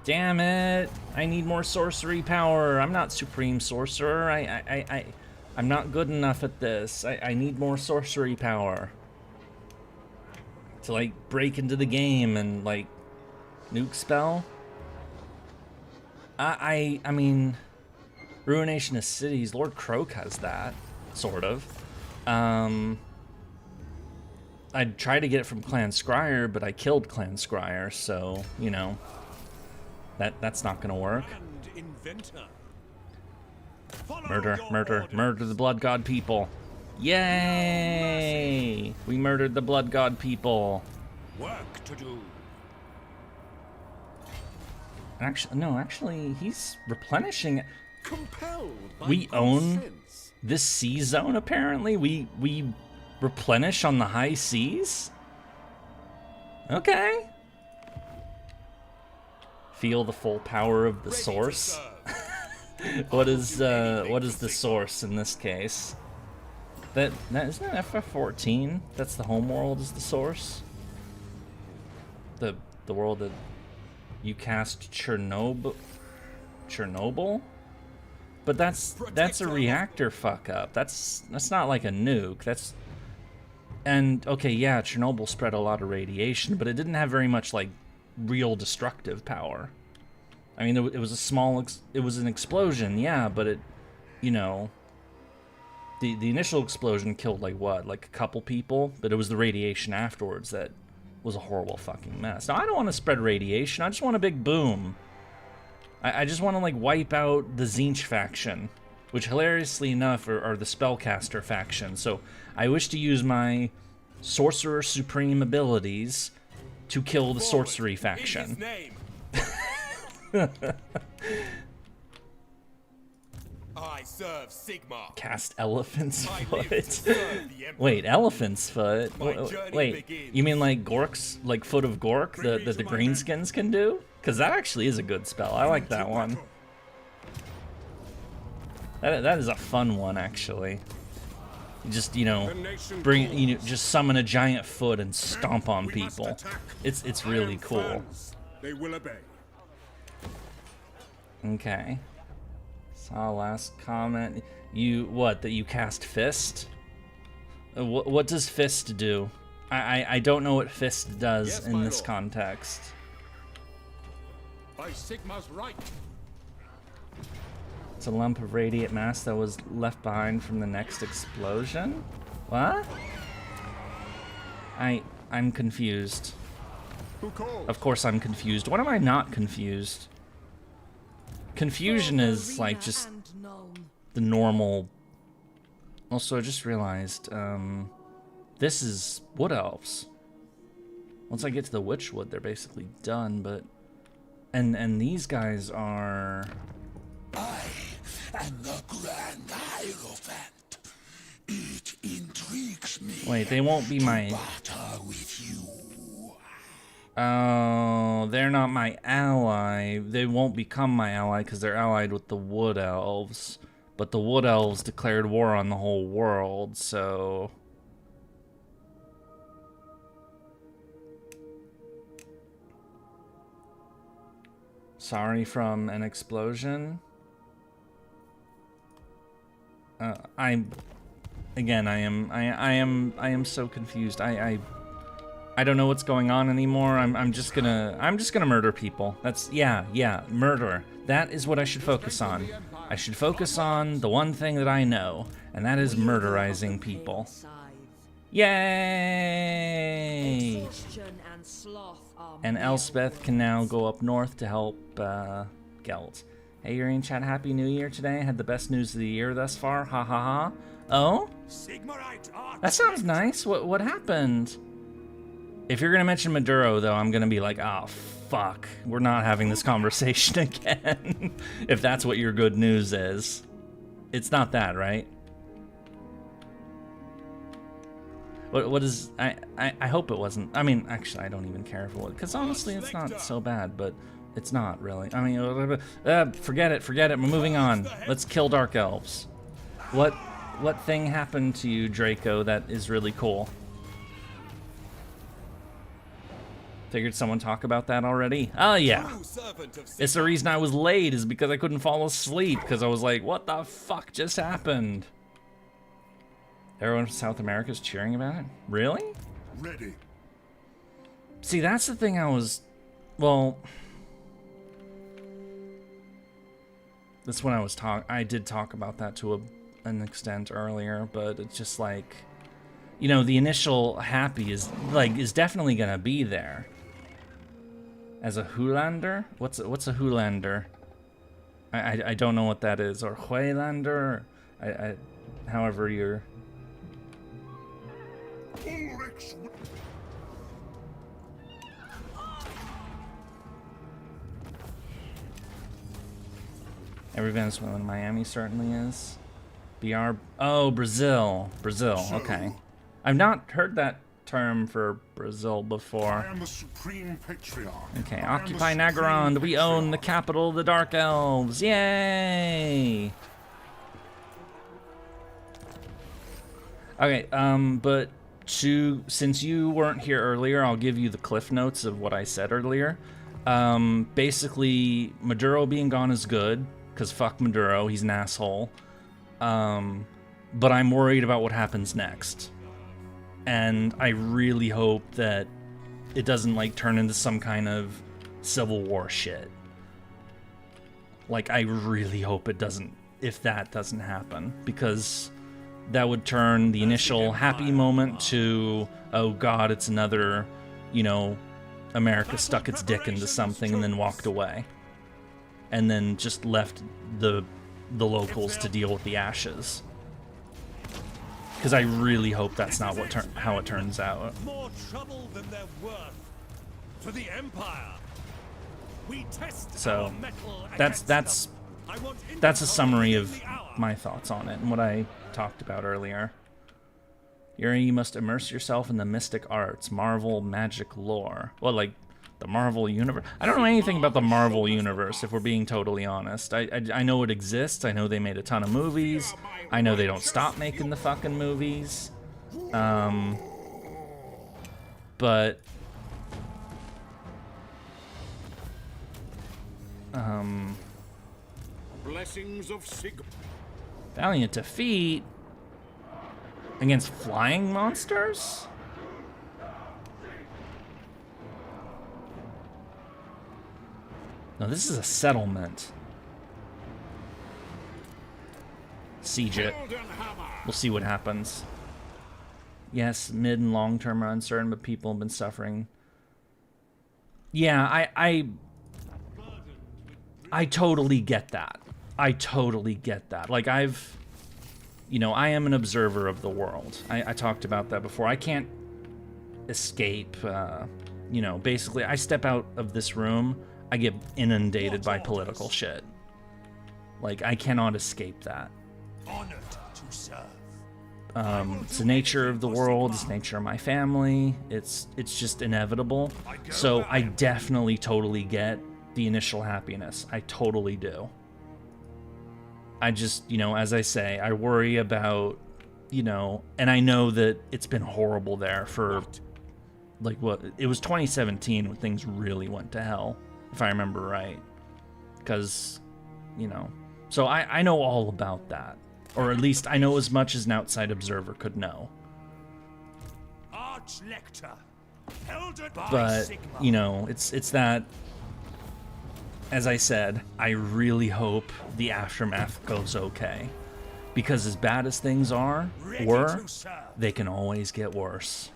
Speaker 1: Damn it! I need more sorcery power. I'm not Supreme Sorcerer. I'm not good enough at this. I need more sorcery power to, like, break into the game and, like, nuke spell. I mean, Ruination of Cities, Lord Croak has that, sort of. I'd try to get it from Clan Scryer, but I killed Clan Scryer, so, you know, that's not gonna work. Murder, murder, murder the Blood God people. Yay! We murdered the Blood God people.
Speaker 3: Work to do.
Speaker 1: Actually, he's replenishing.
Speaker 3: Compelled by
Speaker 1: We own
Speaker 3: sense.
Speaker 1: this sea zone, apparently. We replenish on the high seas? Okay. Feel the full power of the
Speaker 3: Ready to
Speaker 1: source.
Speaker 3: serve.
Speaker 1: What is the source in this case? That isn't that FF14? That's the homeworld is the source. The world that you cast Chernobyl. But that's a reactor fuck up. That's not like a nuke. And okay, yeah, Chernobyl spread a lot of radiation, but it didn't have very much like real destructive power. I mean, it was a small, it was an explosion, yeah, but it, you know, the initial explosion killed, like, what, like a couple people? But it was the radiation afterwards that was a horrible fucking mess. Now, I don't want to spread radiation, I just want a big boom. I just want to, like, wipe out the Tzeentch faction, which, hilariously enough, are the Spellcaster faction. So, I wish to use my Sorcerer Supreme abilities to kill the Sorcery faction.
Speaker 3: I serve Sigmar.
Speaker 1: Cast Elephant's Foot. Wait, Elephant's Foot? Wait, you mean like Gork's, like Foot of Gork that the Greenskins can do? Because that actually is a good spell. I like that one. That is a fun one, actually. You just, you know, just summon a giant foot and stomp on people. It's really cool.
Speaker 2: They will obey.
Speaker 1: Okay. Saw last comment. That you cast Fist? What does Fist do? I don't know what Fist does in this context.
Speaker 3: By Sigmar's right.
Speaker 1: It's a lump of radiant mass that was left behind from the next explosion? What? I'm confused. Of course I'm confused. What am I not confused? Confusion is like just the normal. Also, I just realized this is Wood Elves. Once I get to the Witchwood, they're basically done. But and these guys are.
Speaker 8: I am the Grand Hierophant. It intrigues me.
Speaker 1: Wait, they won't be my.
Speaker 8: Barter with you.
Speaker 1: Oh, they're not my ally. They won't become my ally because they're allied with the Wood Elves. But the Wood Elves declared war on the whole world, so... Sorry from an explosion. I am so confused. I don't know what's going on anymore. I'm just gonna murder people. That's yeah, murder. That is what I should focus on. I should focus on the one thing that I know, and that is murderizing people. Yay!
Speaker 6: Exhaustion and sloth are
Speaker 1: And Elspeth can now go up north to help Gelt. Hey, you're in chat. Happy New Year today. I had the best news of the year thus far. Ha ha ha. Oh? That sounds nice. What happened? If you're gonna mention Maduro, though, I'm gonna be like, oh fuck, we're not having this conversation again. If that's what your good news is. It's not that, right? What is... I hope it wasn't... I mean, actually, I don't even care if it was, because honestly, it's not so bad, but it's not, really. I mean, forget it, we're moving on. Let's kill Dark Elves. What thing happened to you, Draco, that is really cool? Figured someone talk about that already. Oh yeah, it's the reason I was late, is because I couldn't fall asleep, because I was like, what the fuck just happened? Everyone from South America is cheering about it? Really?
Speaker 2: Ready.
Speaker 1: See, that's the thing I was... Well... That's when I did talk about that to an extent earlier, but it's just like... You know, the initial happy is definitely gonna be there. As a Hoolander? What's a Hoolander? I don't know what that is. Or Huelander? However you're... Every Venezuelan in Miami certainly is. BR... Oh, Brazil. Brazil, okay. I've not heard that term for Brazil before.
Speaker 2: I am the supreme patriarch.
Speaker 1: Okay, occupy Nagaron. We own the capital of the Dark Elves. Yay! Okay, but since you weren't here earlier, I'll give you the cliff notes of what I said earlier. Basically, Maduro being gone is good, because fuck Maduro, he's an asshole. But I'm worried about what happens next. And I really hope that it doesn't, like, turn into some kind of Civil War shit. Like, I really hope it doesn't, if that doesn't happen, because that would turn the initial happy moment to, oh god, it's another, you know, America stuck its dick into something and then walked away. And then just left the locals to deal with the ashes. Because I really hope that's not how it turns out.
Speaker 4: More trouble than they're worth to the Empire. We test
Speaker 1: So
Speaker 4: our metal
Speaker 1: that's a summary of my thoughts on it and what I talked about earlier. Yurie, you must immerse yourself in the mystic arts, Marvel magic lore. Well, like the Marvel universe. I don't know anything about the Marvel universe, if we're being totally honest. I know it exists. I know they made a ton of movies. I know they don't stop making the fucking movies. But
Speaker 3: Blessings of Sig.
Speaker 1: valiant defeat against flying monsters? No, this is a settlement. Siege it. We'll see what happens. Yes, mid and long term are uncertain, but people have been suffering. Yeah, I totally get that. I totally get that. Like, you know, I am an observer of the world. I talked about that before. I can't escape, you know, basically, I step out of this room, I get inundated by political shit. Like, I cannot escape that.
Speaker 8: Honored to serve.
Speaker 1: It's the nature of the world, it's the nature of my family, it's just inevitable. So I definitely totally get the initial happiness. I totally do. I just, you know, as I say, I worry about, you know, and I know that it's been horrible there for, like, what, it was 2017 when things really went to hell, if I remember right. Because, you know, so I know all about that. Or at least I know as much as an outside observer could know.
Speaker 4: Arch Lector,
Speaker 1: But, you know, it's that, as I said, I really hope the aftermath goes okay. Because as bad as things were, they can always get worse.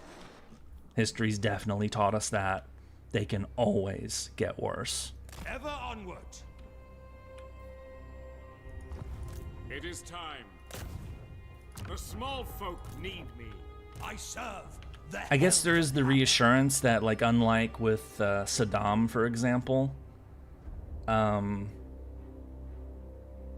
Speaker 1: History's definitely taught us that. They can always get worse.
Speaker 8: Ever onward.
Speaker 3: It is time. The small folk need me.
Speaker 8: I serve the
Speaker 1: I guess there is the reassurance that, like, unlike with Saddam, for example,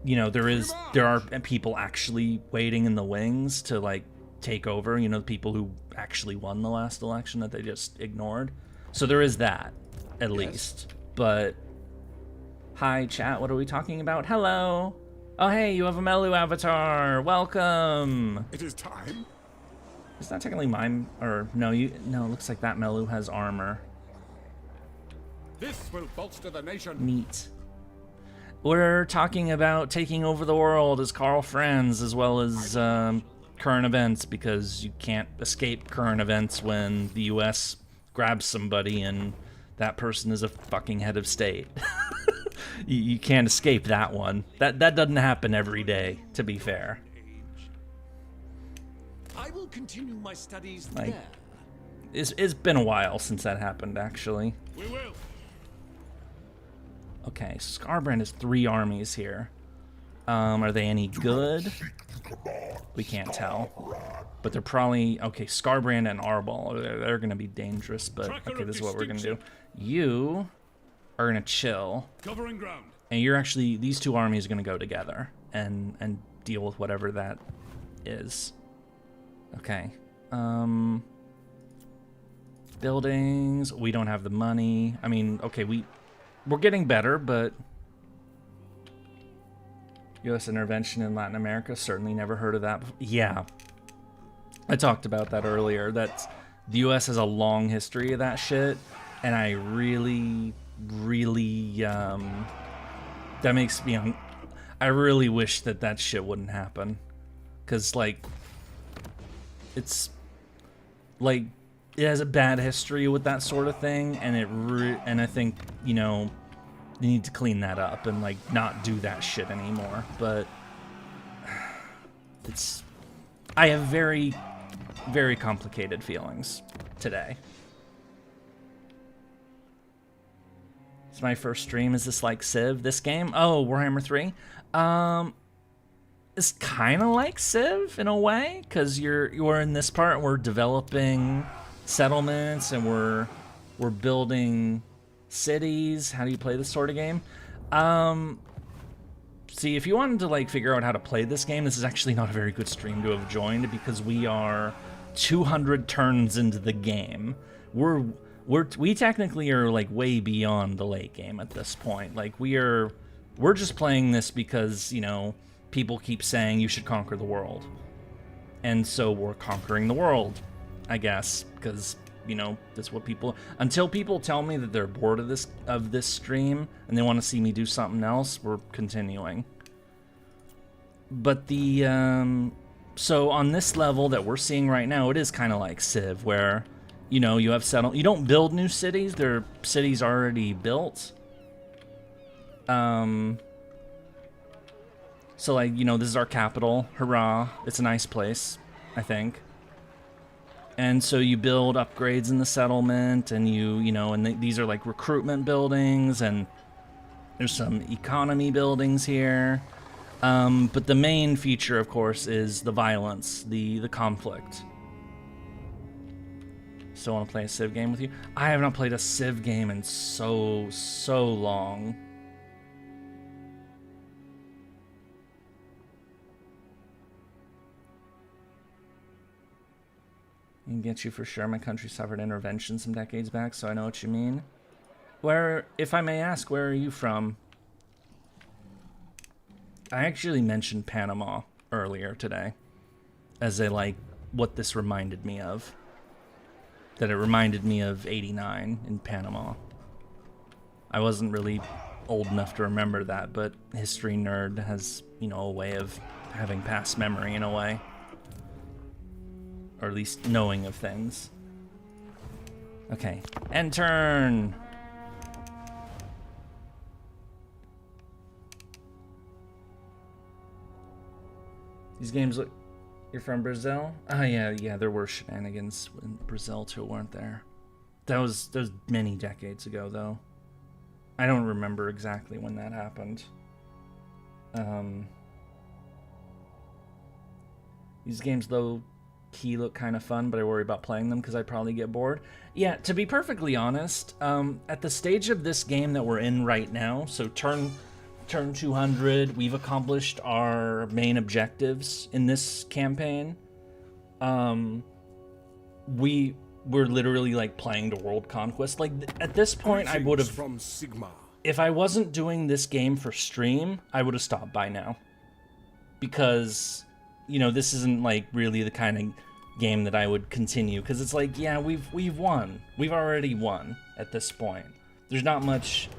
Speaker 1: you know, there are people actually waiting in the wings to, like, take over. You know, the people who actually won the last election that they just ignored. So there is that, at least. But hi, chat. What are we talking about? Hello. Oh, hey, you have a Melu avatar. Welcome.
Speaker 2: It is time.
Speaker 1: It's not technically mine, or no, it looks like that Melu has armor.
Speaker 3: This will bolster the nation.
Speaker 1: Neat. We're talking about taking over the world as Carl Franz, as well as current events, because you can't escape current events when the US grabs somebody and that person is a fucking head of state. You can't escape that one. That doesn't happen every day, to be fair.
Speaker 8: I will continue my studies
Speaker 1: Like,
Speaker 8: there.
Speaker 1: it's been a while since that happened, actually.
Speaker 3: We will.
Speaker 1: Okay, Skarbrand has 3 armies here. Are they any good? We can't tell. But they're probably... Okay, Skarbrand and Arbol, they're going to be dangerous, but... Okay, this is what we're going to do. You are going to chill.
Speaker 3: Covering ground.
Speaker 1: And you're actually... These 2 armies are going to go together and deal with whatever that is. Okay. Buildings. We don't have the money. I mean, okay, we're getting better, but... U.S. intervention in Latin America, certainly never heard of that before. Yeah. I talked about that earlier. That the U.S. has a long history of that shit, and I really, that makes me... I really wish that shit wouldn't happen. Because, like... It's... Like... It has a bad history with that sort of thing, and and I think, you know... They need to clean that up and, like, not do that shit anymore. But it's... I have very, very complicated feelings today. It's my first stream. Is this like Civ? This game? Oh, Warhammer 3? It's kind of like Civ in a way, because you're in this part, we're developing settlements and we're building... cities. How do you play this sort of game? See, if you wanted to, like, figure out how to play this game, this is actually not a very good stream to have joined, because we are 200 turns into the game. We technically are, like, way beyond the late game at this point. Like, we're just playing this because, you know, people keep saying you should conquer the world. And so we're conquering the world, I guess, because... You know, that's what people... Until people tell me that they're bored of this stream and they want to see me do something else, we're continuing. But the... So on this level that we're seeing right now, it is kind of like Civ, where, you know, you have settled... You don't build new cities. There are cities already built. So, like, you know, this is our capital. Hurrah. It's a nice place, I think. And so you build upgrades in the settlement, and you know, and these are like recruitment buildings, and there's some economy buildings here. But the main feature, of course, is the violence, the conflict. Still want to play a Civ game with you? I have not played a Civ game in so long. I can get you for sure. My country suffered intervention some decades back, so I know what you mean. Where, if I may ask, where are you from? I actually mentioned Panama earlier today as a, like, what this reminded me of. That it reminded me of '89 in Panama. I wasn't really old enough to remember that, but history nerd has, you know, a way of having past memory in a way. Or at least knowing of things. Okay, end turn. These games look... You're from Brazil? Oh, yeah, there were shenanigans in Brazil, too, weren't there? That was many decades ago, though. I don't remember exactly when that happened. These games, though, key look kind of fun, but I worry about playing them because I'd probably get bored. Yeah, to be perfectly honest, at the stage of this game that we're in right now, so turn 200, we've accomplished our main objectives in this campaign. We're literally like playing the world conquest. Like at this point, I would have,
Speaker 7: from Sigma.
Speaker 1: if I wasn't doing this game for stream, I would have stopped by now, because you know this isn't like really the kind of game that I would continue, because it's like, yeah, we've won, we've already won at this point. There's not much.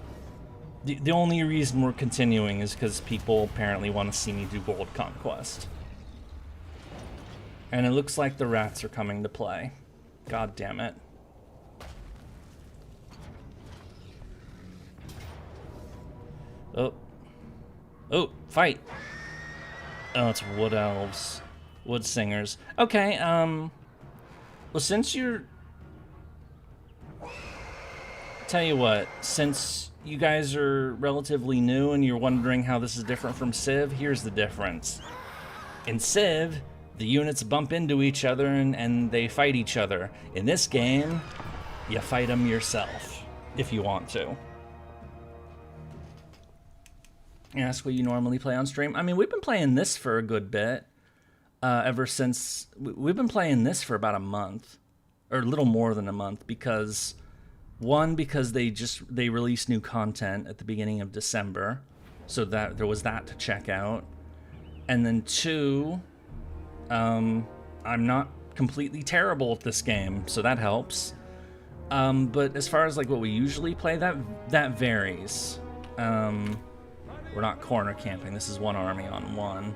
Speaker 1: The only reason we're continuing is because people apparently want to see me do World Conquest. And it looks like the rats are coming to play. God damn it. Oh. Oh, fight. Oh, it's Wood Elves. Wood Singers. Okay, well, since you're... Tell you what, since you guys are relatively new and you're wondering how this is different from Civ, here's the difference. In Civ, the units bump into each other and they fight each other. In this game, you fight them yourself, if you want to. Ask what you normally play on stream. I mean, we've been playing this for a good bit. Ever since... We've been playing this for about a month. Or a little more than a month, because... One, because they released new content at the beginning of December, so that there was that to check out. And then two, I'm not completely terrible at this game, so that helps. But as far as like what we usually play, that varies. We're not corner camping. This is one army on one.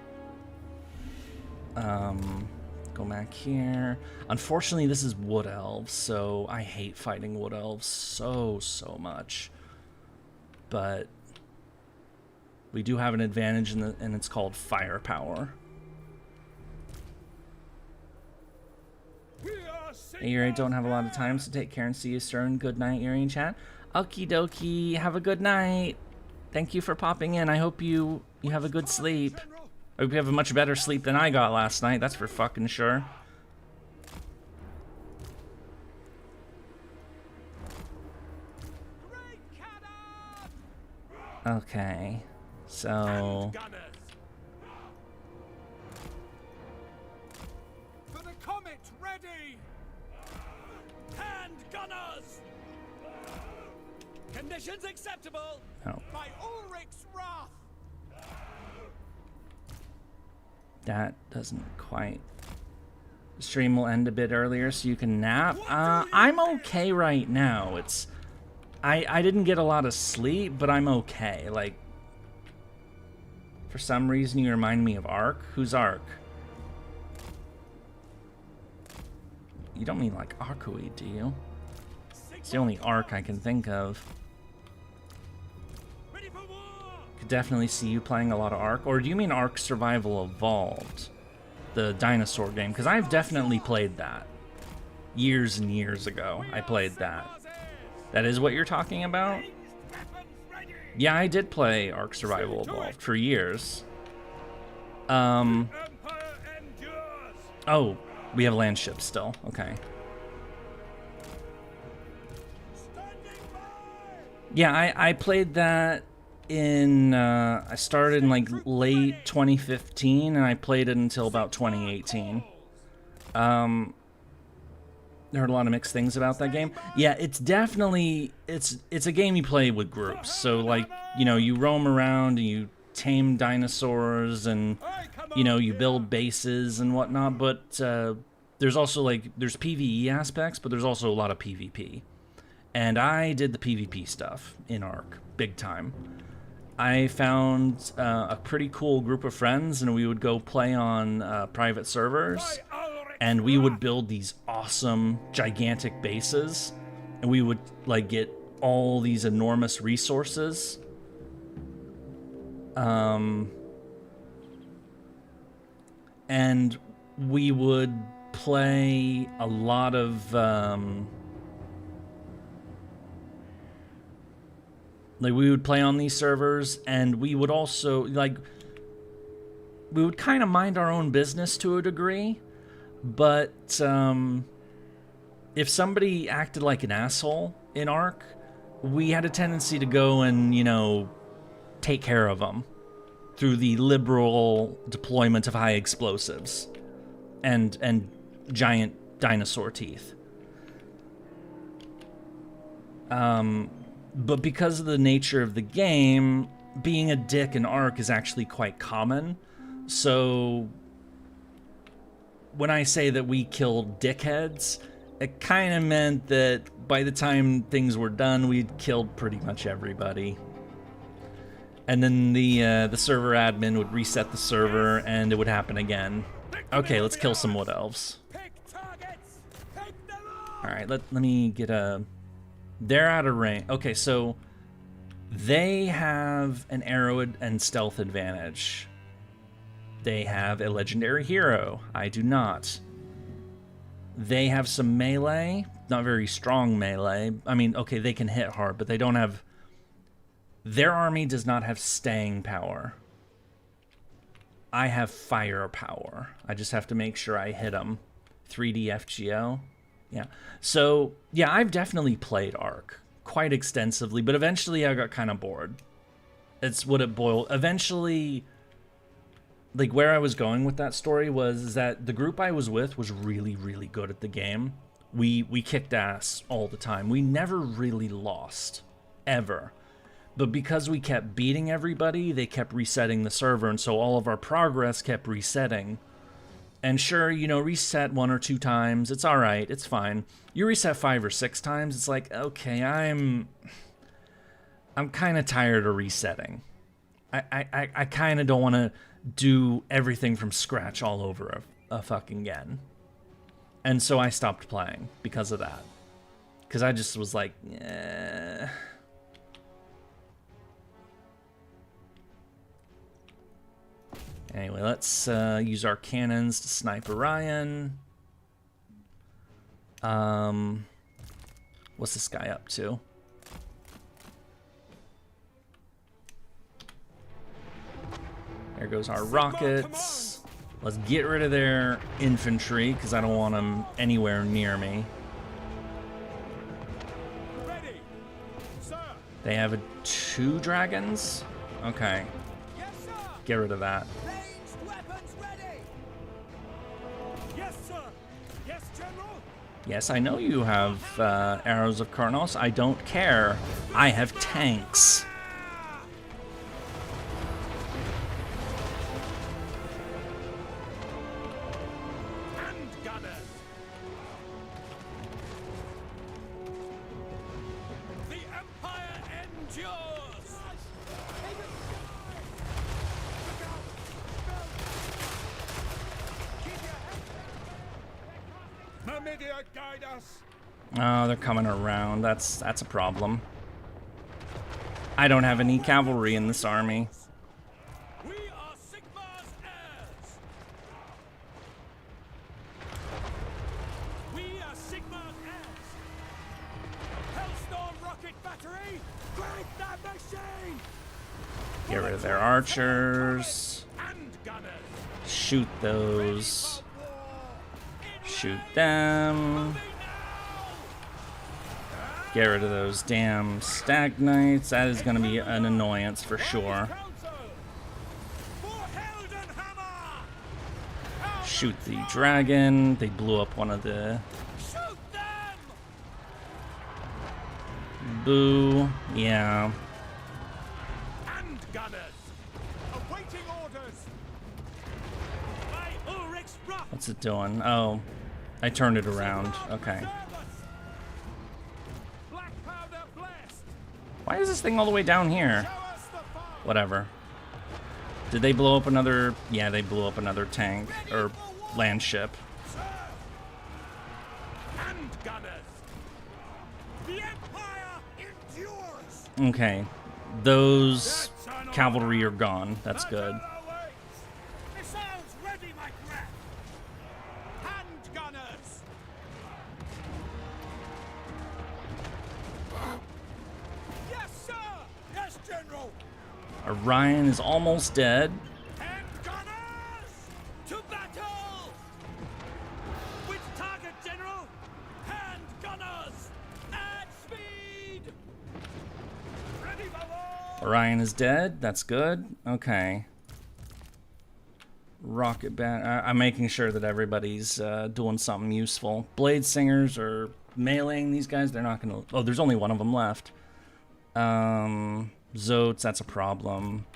Speaker 1: Go back here. Unfortunately, this is Wood Elves, so I hate fighting Wood Elves so much. But we do have an advantage, and it's called firepower. Hey, Yurie, don't have a lot of time, so take care and see you soon. Good night, Yurie in chat. Okie dokie, have a good night. Thank you for popping in. I hope you have a good sleep. I hope you have a much better sleep than I got last night, that's for fucking sure. Okay, so...
Speaker 8: For the comet, ready! Hand gunners! Conditions acceptable!
Speaker 1: Oh.
Speaker 8: By Ulrich's wrath!
Speaker 1: That doesn't quite... The stream will end a bit earlier so you can nap. I'm okay right now. It's... I didn't get a lot of sleep, but I'm okay. Like, for some reason you remind me of Ark. Who's Ark? You don't mean like Arkui, do you? It's the only Ark I can think of. Could definitely see you playing a lot of Ark. Or do you mean Ark Survival Evolved? The dinosaur game? Because I've definitely played that. Years and years ago, I played that. That is what you're talking about? Yeah, I did play Ark Survival Evolved for years. Oh, we have land ships still. Okay. Yeah, I played that in, I started in like late 2015 and I played it until about 2018. I heard a lot of mixed things about that game. Yeah, it's definitely, it's a game you play with groups. So like, you know, you roam around and you tame dinosaurs and, you know, you build bases and whatnot, but there's also like, there's PvE aspects, but there's also a lot of PvP. And I did the PvP stuff in Ark, big time. I found a pretty cool group of friends and we would go play on private servers. And we would build these awesome, gigantic bases and we would like get all these enormous resources. And we would play a lot of like we would play on these servers, and we would also like we would kind of mind our own business to a degree, but if somebody acted like an asshole in Ark, we had a tendency to go and, you know, take care of them through the liberal deployment of high explosives and giant dinosaur teeth. But because of the nature of the game, being a dick in Ark is actually quite common. So when I say that we killed dickheads, it kind of meant that by the time things were done, we'd killed pretty much everybody. And then the server admin would reset the server, and it would happen again. Okay, let's kill some wood elves. All right, let me get a... They're out of range. Okay, so they have an arrow and stealth advantage. They have a legendary hero. I do not. They have some melee, not very strong melee. I mean, okay, they can hit hard, but they don't have... Their army does not have staying power. I have firepower. I just have to make sure I hit them. 3D FGO. Yeah. So, yeah, I've definitely played Ark quite extensively, but eventually I got kind of bored. It's what it boiled. Eventually, like, where I was going with that story was that the group I was with was really, really good at the game. We kicked ass all the time. We never really lost. Ever. But because we kept beating everybody, they kept resetting the server, and so all of our progress kept resetting. And sure, you know, reset 1 or 2 times, it's alright, it's fine. You reset 5 or 6 times, it's like, okay, I'm kind of tired of resetting. I kind of don't want to do everything from scratch all over a fucking again. And so I stopped playing because of that. Because I just was like, eh... Anyway, let's use our cannons to snipe Orion. What's this guy up to? There goes our rockets. Let's get rid of their infantry, because I don't want them anywhere near me. They have 2 dragons? Okay. Get rid of that. Yes, I know you have arrows of Karnos. I don't care. I have tanks.
Speaker 8: The Empire endures. Guide us.
Speaker 1: Oh, they're coming around. That's a problem. I don't have any cavalry in this army.
Speaker 8: We are Sigmar's heirs. We are Sigmar's heirs. Hellstorm rocket battery, break that machine.
Speaker 1: Get rid of their archers.
Speaker 8: And gunners.
Speaker 1: Shoot those. Shoot them. Get rid of those damn stagnites. That is going to be an annoyance for sure. Shoot the dragon. They blew up one of the... Boo. Yeah.
Speaker 8: And gunners. Awaiting orders. By Ulrich's wrath.
Speaker 1: What's it doing? Oh, I turned it around. Okay.
Speaker 8: Black powder blast.
Speaker 1: Why is this thing all the way down here? Whatever. Did they blow up another... Yeah, they blew up another tank. Or land ship.
Speaker 8: And gunners. The The Empire endures.
Speaker 1: Okay. Those cavalry are gone. That's good.
Speaker 8: Missiles ready, my friend. Handgunners. Yes, sir. Yes, General.
Speaker 1: Orion is almost dead.
Speaker 8: Handgunners to battle. Which target, General? Handgunners at speed. Ready, Babo.
Speaker 1: Orion is dead. That's good. Okay. Rocket bat. I'm making sure that everybody's doing something useful. Blade singers are meleeing these guys. They're not gonna. Oh, there's only one of them left. Zotes. That's a problem.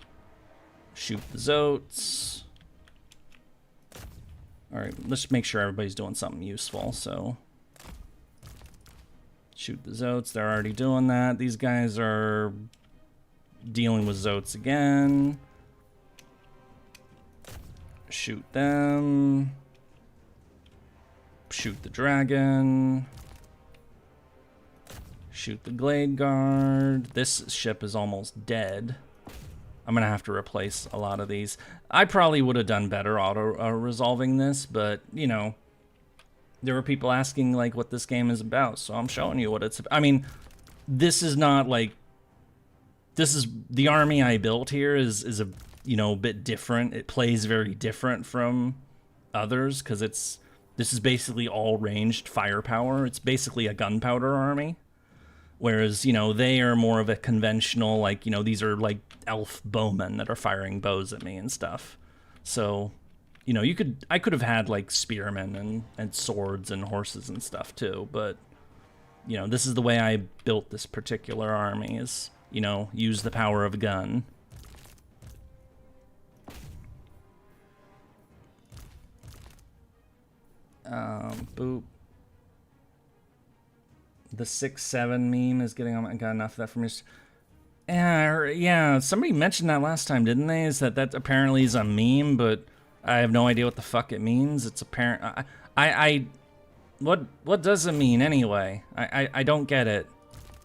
Speaker 1: Shoot the Zotes. All right. Let's make sure everybody's doing something useful. So. Shoot the Zotes. They're already doing that. These guys are dealing with Zotes again. Shoot them. Shoot the dragon. Shoot the Glade Guard. This ship is almost dead. I'm gonna have to replace a lot of these. I probably would have done better auto-resolving this, but, you know, there were people asking, like, what this game is about, so I'm showing you what it's about. I mean, this is not, like... This is... The army I built here is a, you know, bit different. It plays very different from others, because it's... This is basically all ranged firepower. It's basically a gunpowder army. Whereas, you know, they are more of a conventional, like, you know, these are, like, elf bowmen that are firing bows at me and stuff. So, you know, I could have had, like, spearmen and swords and horses and stuff, too. But, you know, this is the way I built this particular army, is, you know, use the power of a gun. Boop. The 6-7 meme is getting on. I got enough of that from your... Yeah, somebody mentioned that last time, didn't they? Is that apparently is a meme, but I have no idea what the fuck it means. It's apparent... What does it mean, anyway? I don't get it.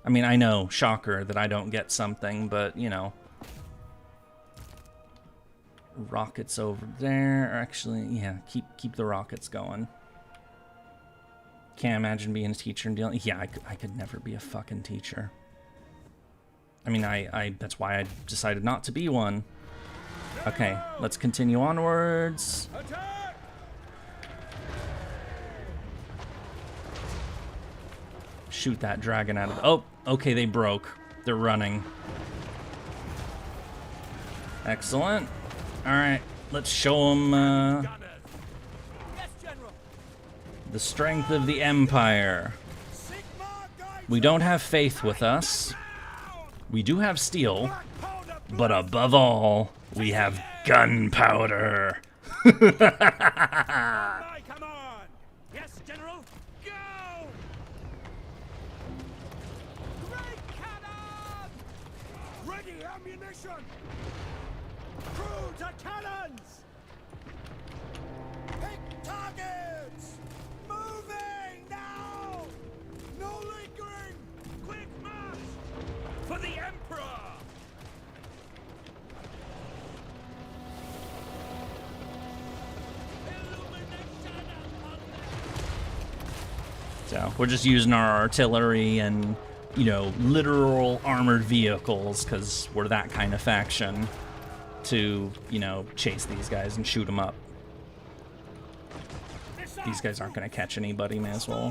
Speaker 1: I mean, I know, shocker, that I don't get something, but, you know... Rockets over there. Actually, yeah, keep the rockets going. Can't imagine being a teacher and dealing... Yeah, I could never be a fucking teacher. I mean, that's why I decided not to be one. Okay, let's continue onwards.
Speaker 8: Attack!
Speaker 1: Shoot that dragon out of... Oh, okay, they broke. They're running. Excellent. All right, let's show them... the strength of the Empire. We don't have faith with us. We do have steel. But above all, we have gunpowder.
Speaker 8: Come on! Yes, General, go! Great cannon! Ready ammunition! Crew to cannons! Pick targets! Moving now! No lingering! Quick march! For the Emperor!
Speaker 1: So we're just using our artillery and, you know, literal armored vehicles, because we're that kind of faction, to, you know, chase these guys and shoot them up. These guys aren't going to catch anybody, may as well.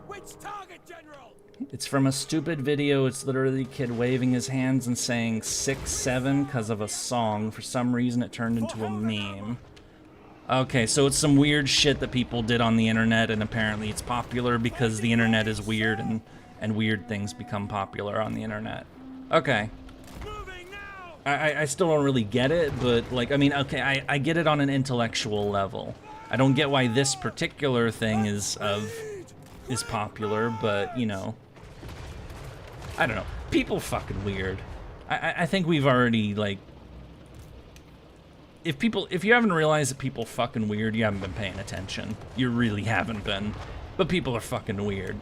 Speaker 8: Which target, General?
Speaker 1: It's from a stupid video. It's literally a kid waving his hands and saying 6-7 because of a song. For some reason, it turned into a meme. Okay, so it's some weird shit that people did on the internet, and apparently it's popular because the internet is weird, and weird things become popular on the internet. Okay. I still don't really get it, but, like, I mean, okay, I get it on an intellectual level. I don't get why this particular thing is popular, but, you know, I don't know. People fucking weird. I think we've already, like, if you haven't realized that people fucking weird, you haven't been paying attention. You really haven't been. But people are fucking weird.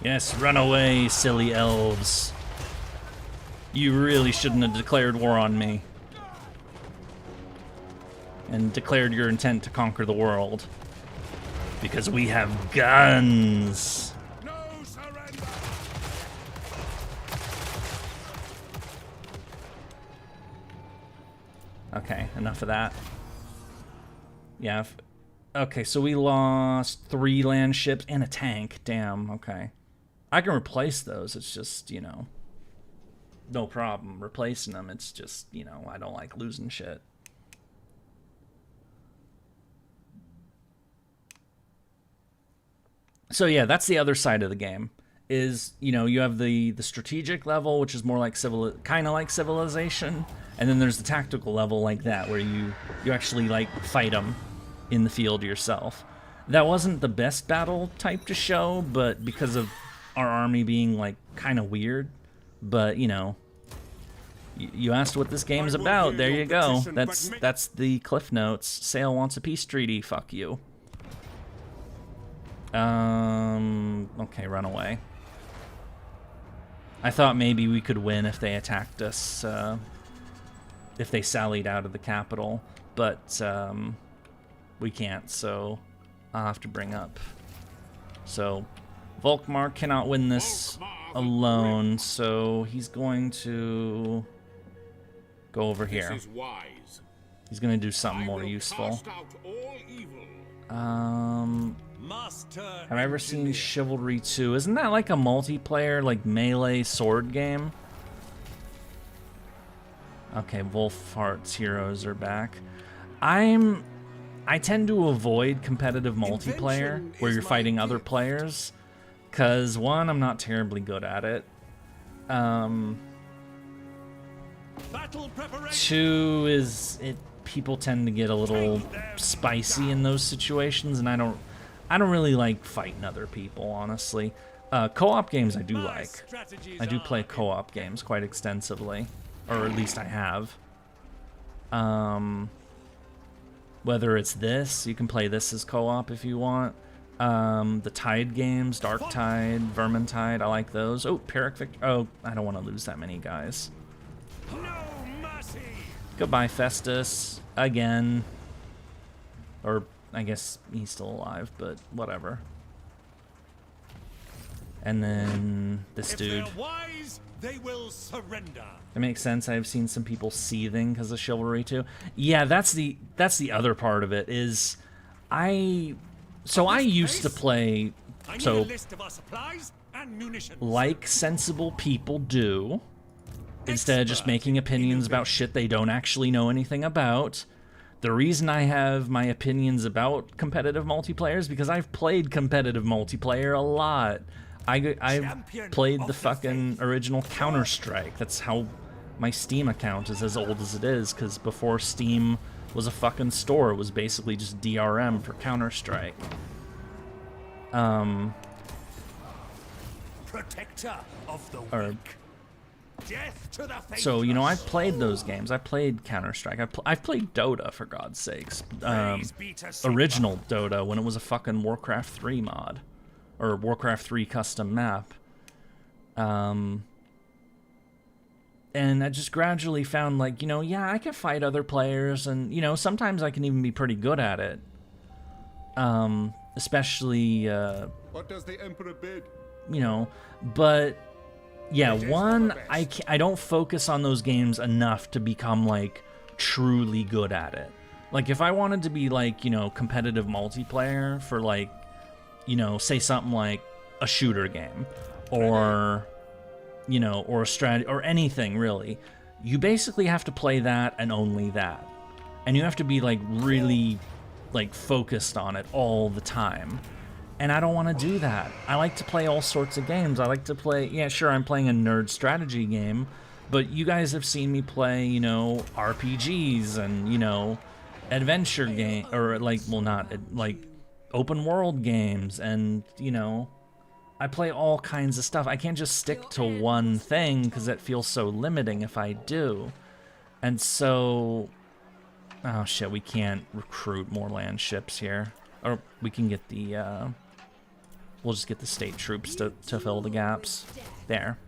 Speaker 1: Yes, run away, silly elves. You really shouldn't have declared war on me. And declared your intent to conquer the world. Because we have guns.
Speaker 2: No surrender!
Speaker 1: Okay, enough of that. Yeah. Okay, so we lost 3 land ships and a tank. Damn, okay. I can replace those. It's just, you know, no problem replacing them. It's just, you know, I don't like losing shit. So yeah, that's the other side of the game. Is, you know, you have the strategic level, which is more like kind of like Civilization, and then there's the tactical level like that, where you actually like fight them in the field yourself. That wasn't the best battle type to show, but because of our army being like kind of weird, but you know, you asked what this game's about. There you go. That's the Cliff Notes. Sale wants a peace treaty. Fuck you. Okay, run away. I thought maybe we could win if they attacked us, if they sallied out of the capital, but we can't, so I'll have to bring up. So Volkmar cannot win this alone, so he's going to go over here.
Speaker 3: This is wise.
Speaker 1: He's going to do something more useful.
Speaker 3: Cast out all evil.
Speaker 1: Have I ever seen Chivalry 2? Isn't that like a multiplayer, like melee sword game? Okay, Wolfheart's heroes are back. I tend to avoid competitive multiplayer where you're fighting other players, because 1, I'm not terribly good at it. 2 is people tend to get a little spicy in those situations, and I don't really like fighting other people, honestly. Co-op games I do like. I do play co-op games quite extensively, or at least I have. Whether it's this, you can play this as co-op if you want. The Tide games, Dark Tide, Vermintide, I like those. Oh, Pyrrhic Victory. Oh, I don't want to lose that many guys. Goodbye, Festus. Again. Or, I guess he's still alive, but whatever. And then this dude.
Speaker 4: Wise, they will surrender.
Speaker 1: That makes sense. I've seen some people seething because of Chivalry 2. Yeah, that's the other part of it. Is I used to play like sensible people do, instead of just making opinions about shit they don't actually know anything about. The reason I have my opinions about competitive multiplayer is because I've played competitive multiplayer a lot. I've played the fucking original Counter-Strike. That's how my Steam account is as old as it is, because before Steam was a fucking store, it was basically just DRM for Counter-Strike.
Speaker 4: Protector of the weak. Death to the faithful.
Speaker 1: So, you know, I've played those games. I played Counter-Strike. I've played Dota, for God's sakes. Original Dota, when it was a fucking Warcraft 3 mod. Or Warcraft 3 custom map. And I just gradually found, like, you know, yeah, I can fight other players, and, you know, sometimes I can even be pretty good at it. Especially,
Speaker 2: What does the Emperor bid?
Speaker 1: you know, but... Yeah, I don't focus on those games enough to become, like, truly good at it. Like, if I wanted to be, like, you know, competitive multiplayer for, like, you know, say something like a shooter game, or, you know, or a strategy, or anything, really, you basically have to play that and only that. And you have to be, like, really, like, focused on it all the time. And I don't want to do that. I like to play all sorts of games. I like to play, yeah, sure, I'm playing a nerd strategy game, but you guys have seen me play, you know, RPGs and, you know, adventure game, or like, well, not, like, open world games, and, you know, I play all kinds of stuff. I can't just stick to one thing, because that feels so limiting if I do. And so, oh shit, we can't recruit more land ships here. Or we can get the, We'll just get the state troops to fill the gaps. There.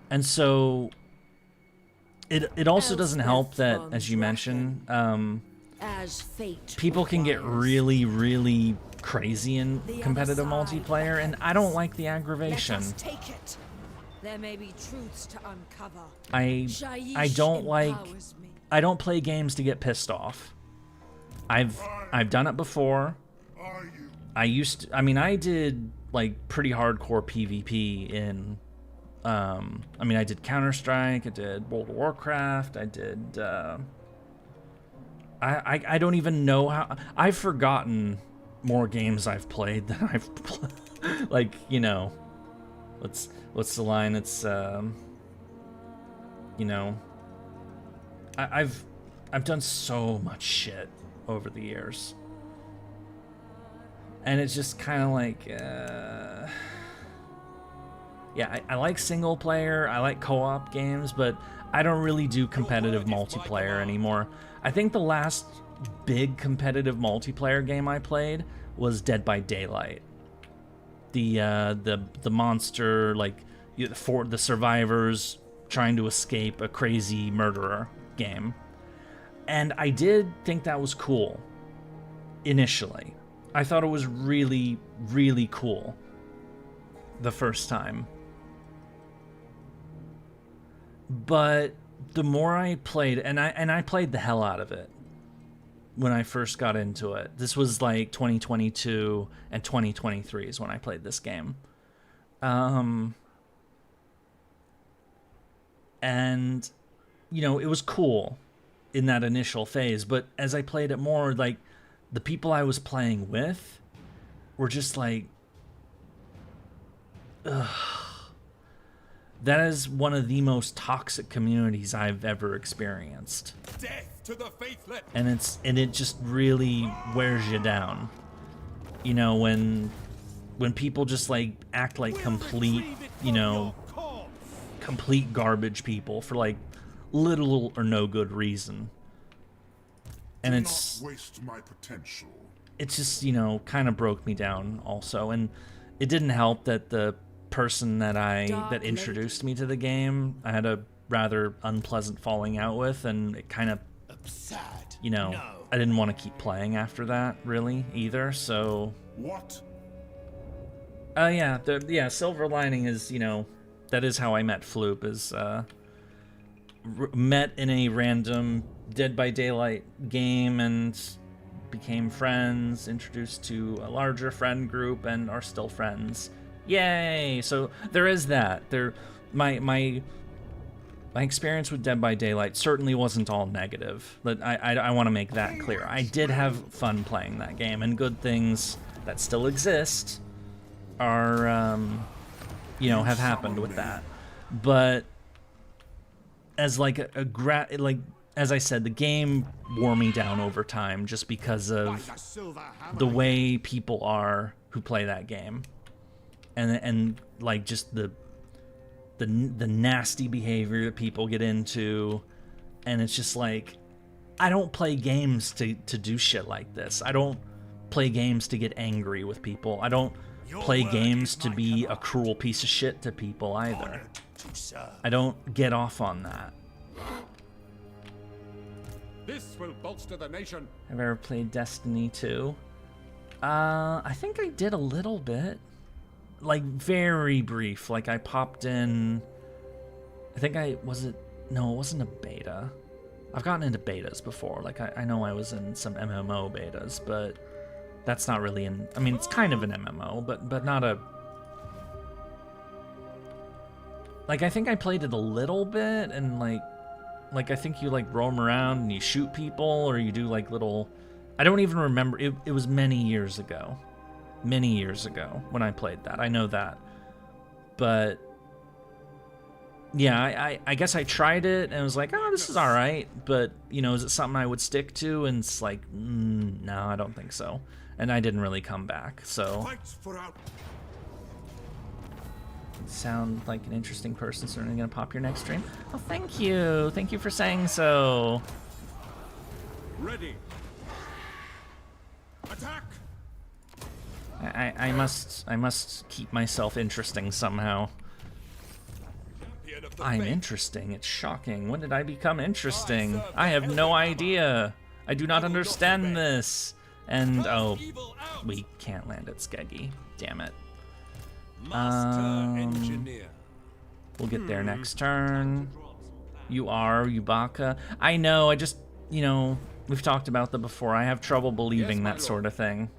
Speaker 1: And so it also doesn't help that, as you mentioned,
Speaker 6: As fate
Speaker 1: people can get
Speaker 6: requires.
Speaker 1: really, really crazy in competitive multiplayer, and I don't like the aggravation.
Speaker 6: Let us take it. There may be truths to uncover.
Speaker 1: I
Speaker 6: Shaiish
Speaker 1: don't like.
Speaker 6: empowers me.
Speaker 1: I don't play games to get pissed off. I've done it before.
Speaker 2: Are you?
Speaker 1: I mean, I did like pretty hardcore PvP in. I mean, I did Counter-Strike. I did World of Warcraft. I did. I don't even know how. I've forgotten more games I've played than I've like, you know, what's the line? It's you know, I've done so much shit over the years, and it's just kind of like yeah, I like single player, I like co-op games, but I don't really do competitive multiplayer anymore. I think the last big competitive multiplayer game I played was Dead by Daylight. The monster, like, for the survivors trying to escape a crazy murderer game. And I did think that was cool initially. I thought it was really, really cool the first time. But the more I played, and I played the hell out of it when I first got into it. This was like 2022 and 2023 is when I played this game. And, you know, it was cool in that initial phase, but as I played it more, like, the people I was playing with were just like, ugh. That is one of the most toxic communities I've ever experienced.
Speaker 8: Death to the faithless.
Speaker 1: And it just really wears you down. You know, when people just like act like complete, you know, complete garbage people for like little or no good reason. And
Speaker 2: Do
Speaker 1: it's
Speaker 2: not waste my potential.
Speaker 1: It's just, you know, kind of broke me down also, and it didn't help that the person that introduced me to the game I had a rather unpleasant falling out with, and it kind of, you know, I didn't want to keep playing after that really either. So
Speaker 2: What?
Speaker 1: yeah, silver lining is, you know, that is how I met Floop, is met in a random Dead by Daylight game and became friends, introduced to a larger friend group, and are still friends. Yay! So there is that. My experience with Dead by Daylight certainly wasn't all negative. But I want to make that clear. I did have fun playing that game, and good things that still exist are, you know, have happened with that. But as like as I said, the game wore me down over time just because of the way people are who play that game. And like just the nasty behavior that people get into, and it's just like, I don't play games to do shit like this. I don't play games to get angry with people. I don't play games to be a cruel piece of shit to people either. I don't get off on that.
Speaker 8: This will bolster the nation.
Speaker 1: Have I ever played Destiny 2? I think I did a little bit. Like, very brief. Like, I popped in... I think no, it wasn't a beta. I've gotten into betas before. Like, I know I was in some MMO betas, but that's not really an... I mean, it's kind of an MMO, but not a... Like, I think I played it a little bit, and, like I think you, like, roam around and you shoot people, or you do, like, little... I don't even remember. It was many years ago. Many years ago when I played that. I know that. But yeah, I guess I tried it and was like, oh, this is all right. But, you know, is it something I would stick to? And it's like, no, I don't think so. And I didn't really come back. So sound like an interesting person. Certainly gonna pop your next stream. Oh, thank you. Thank you for saying so.
Speaker 8: Ready. Attack!
Speaker 1: I must keep myself interesting somehow.
Speaker 8: Champion of the
Speaker 1: I'm
Speaker 8: faith.
Speaker 1: interesting. It's shocking. When did I become interesting? I have no idea. I do not understand this. And oh,
Speaker 8: Evil out!
Speaker 1: we can't land at Skeggy. Damn it.
Speaker 8: Master Engineer.
Speaker 1: We'll get there next turn. You are Yubaka. I know. I just, you know, we've talked about that before. I have trouble believing
Speaker 8: my
Speaker 1: that
Speaker 8: lord.
Speaker 1: sort of thing.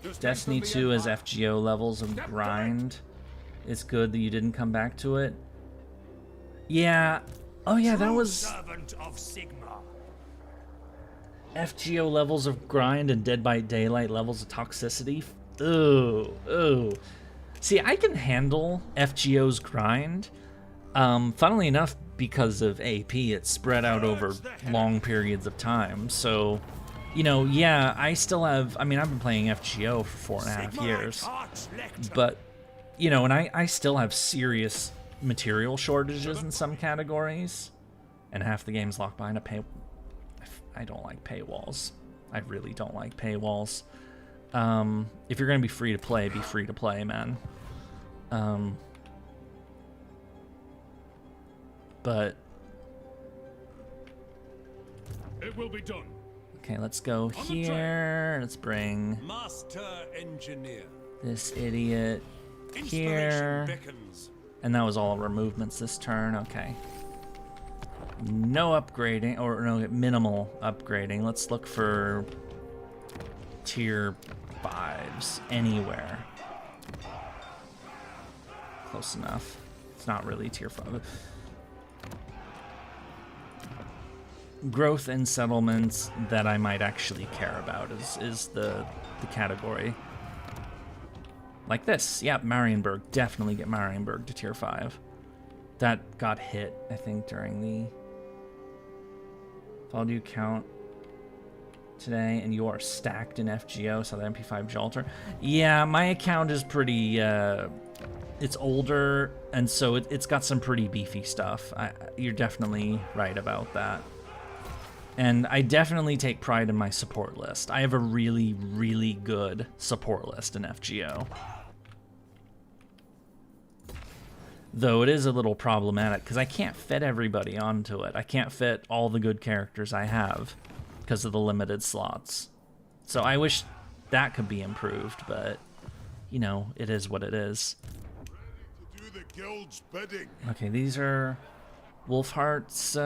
Speaker 8: To
Speaker 1: Destiny
Speaker 8: strengthen the
Speaker 1: 2 as
Speaker 8: Empire.
Speaker 1: FGO levels of grind. It's good that you didn't come back to it. Yeah. Oh yeah, that was
Speaker 4: Servant of Sigma.
Speaker 1: FGO levels of grind and Dead by Daylight levels of toxicity. Ooh, ooh. See, I can handle FGO's grind. Funnily enough, because of AP, it's spread out over long periods of time. So, you know, yeah, I still have. I mean, I've been playing FGO for 4.5 years, but you know, and I still have serious material shortages in some categories, and half the game's locked behind a pay. I don't like paywalls. I really don't like paywalls. If you're gonna be free to play, man. But
Speaker 4: It will be done.
Speaker 1: okay, let's go here. Let's bring
Speaker 8: Master Engineer.
Speaker 1: this idiot
Speaker 8: Inspiration
Speaker 1: here.
Speaker 8: beckons.
Speaker 1: And that was all of our movements this turn. Okay. No upgrading, or no, minimal upgrading. Let's look for tier 5s anywhere. Close enough. It's not really tier 5. Growth in settlements that I might actually care about is the category. Like this. Yeah, Marienburg. Definitely get Marienburg to tier 5. That got hit, I think, during the... If I'll do count today, and you are stacked in FGO, so the MP5 Jalter. Yeah, my account is pretty... it's older, and so it's got some pretty beefy stuff. You're definitely right about that. And I definitely take pride in my support list. I have a really, really good support list in FGO. Though it is a little problematic, because I can't fit everybody onto it. I can't fit all the good characters I have, because of the limited slots. So I wish that could be improved, but, you know, it is what it is.
Speaker 2: Do the guild's bidding.
Speaker 1: Okay, these are Wolfheart's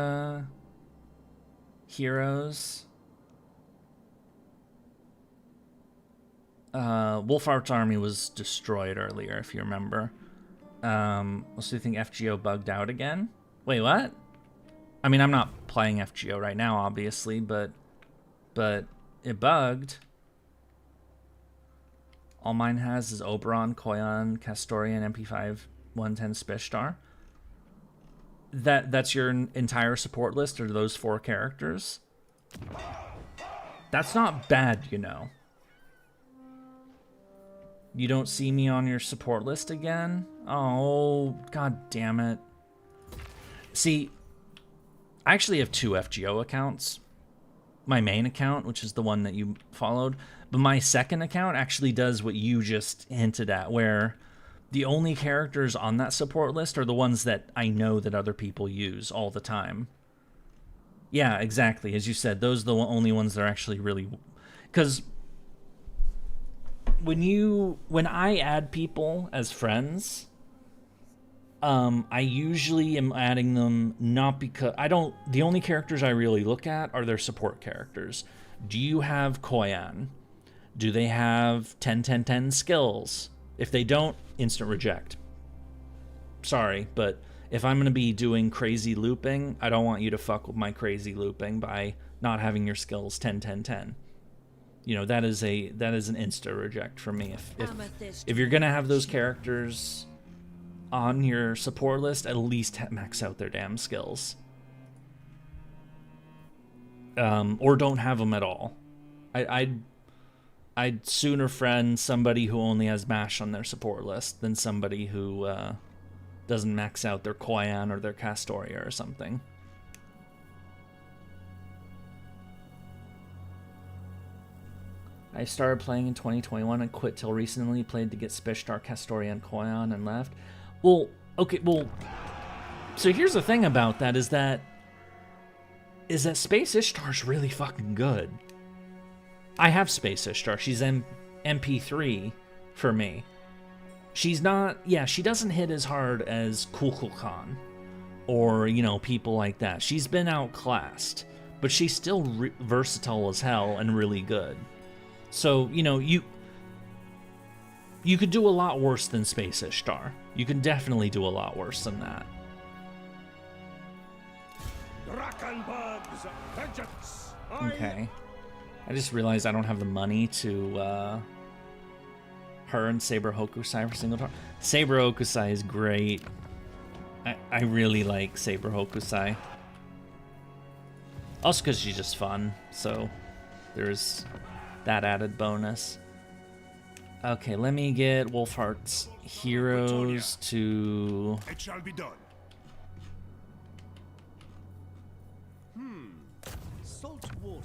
Speaker 1: heroes. Wolfheart's army was destroyed earlier, if you remember. So you think FGO bugged out again? Wait, what? I mean, I'm not playing FGO right now, obviously, but it bugged. All mine has is Oberon, Koyan, Castorian, MP5, 110 Spishtar. That's your entire support list, or those 4 characters? That's not bad, you know. You don't see me on your support list again? Oh, god damn it. See, I actually have 2 FGO accounts. My main account, which is the one that you followed, but my second account actually does what you just hinted at, where the only characters on that support list are the ones that I know that other people use all the time. Yeah, exactly. As you said, those are the only ones that are actually really... Because when I add people as friends, I usually am adding them not because... The only characters I really look at are their support characters. Do you have Koyan? Do they have 10-10-10 skills? If they don't, instant reject. Sorry, but if I'm going to be doing crazy looping, I don't want you to fuck with my crazy looping by not having your skills 10-10-10. You know, that is an insta reject for me. If you're going to have those characters on your support list, at least max out their damn skills. Or don't have them at all. I'd sooner friend somebody who only has MASH on their support list than somebody who doesn't max out their Koyan or their Castoria or something. I started playing in 2021 and quit till recently. Played to get Spishtar, Castoria, and Koyon and left. Well, okay, well, so here's the thing about that is that Space Ishtar's really fucking good. I have Space Ishtar. She's MP3 for me. She's not, yeah, she doesn't hit as hard as Kukulkan or, you know, people like that. She's been outclassed, but she's still versatile as hell and really good. So, you know, you could do a lot worse than Space Ishtar. You can definitely do a lot worse than that. Okay. I just realized I don't have the money to, her and Saber Hokusai for single target. Saber Hokusai is great. I really like Saber Hokusai. Also because she's just fun, so there's that added bonus. Okay, let me get Wolfheart's heroes to...
Speaker 2: It shall be done.
Speaker 4: Salt water.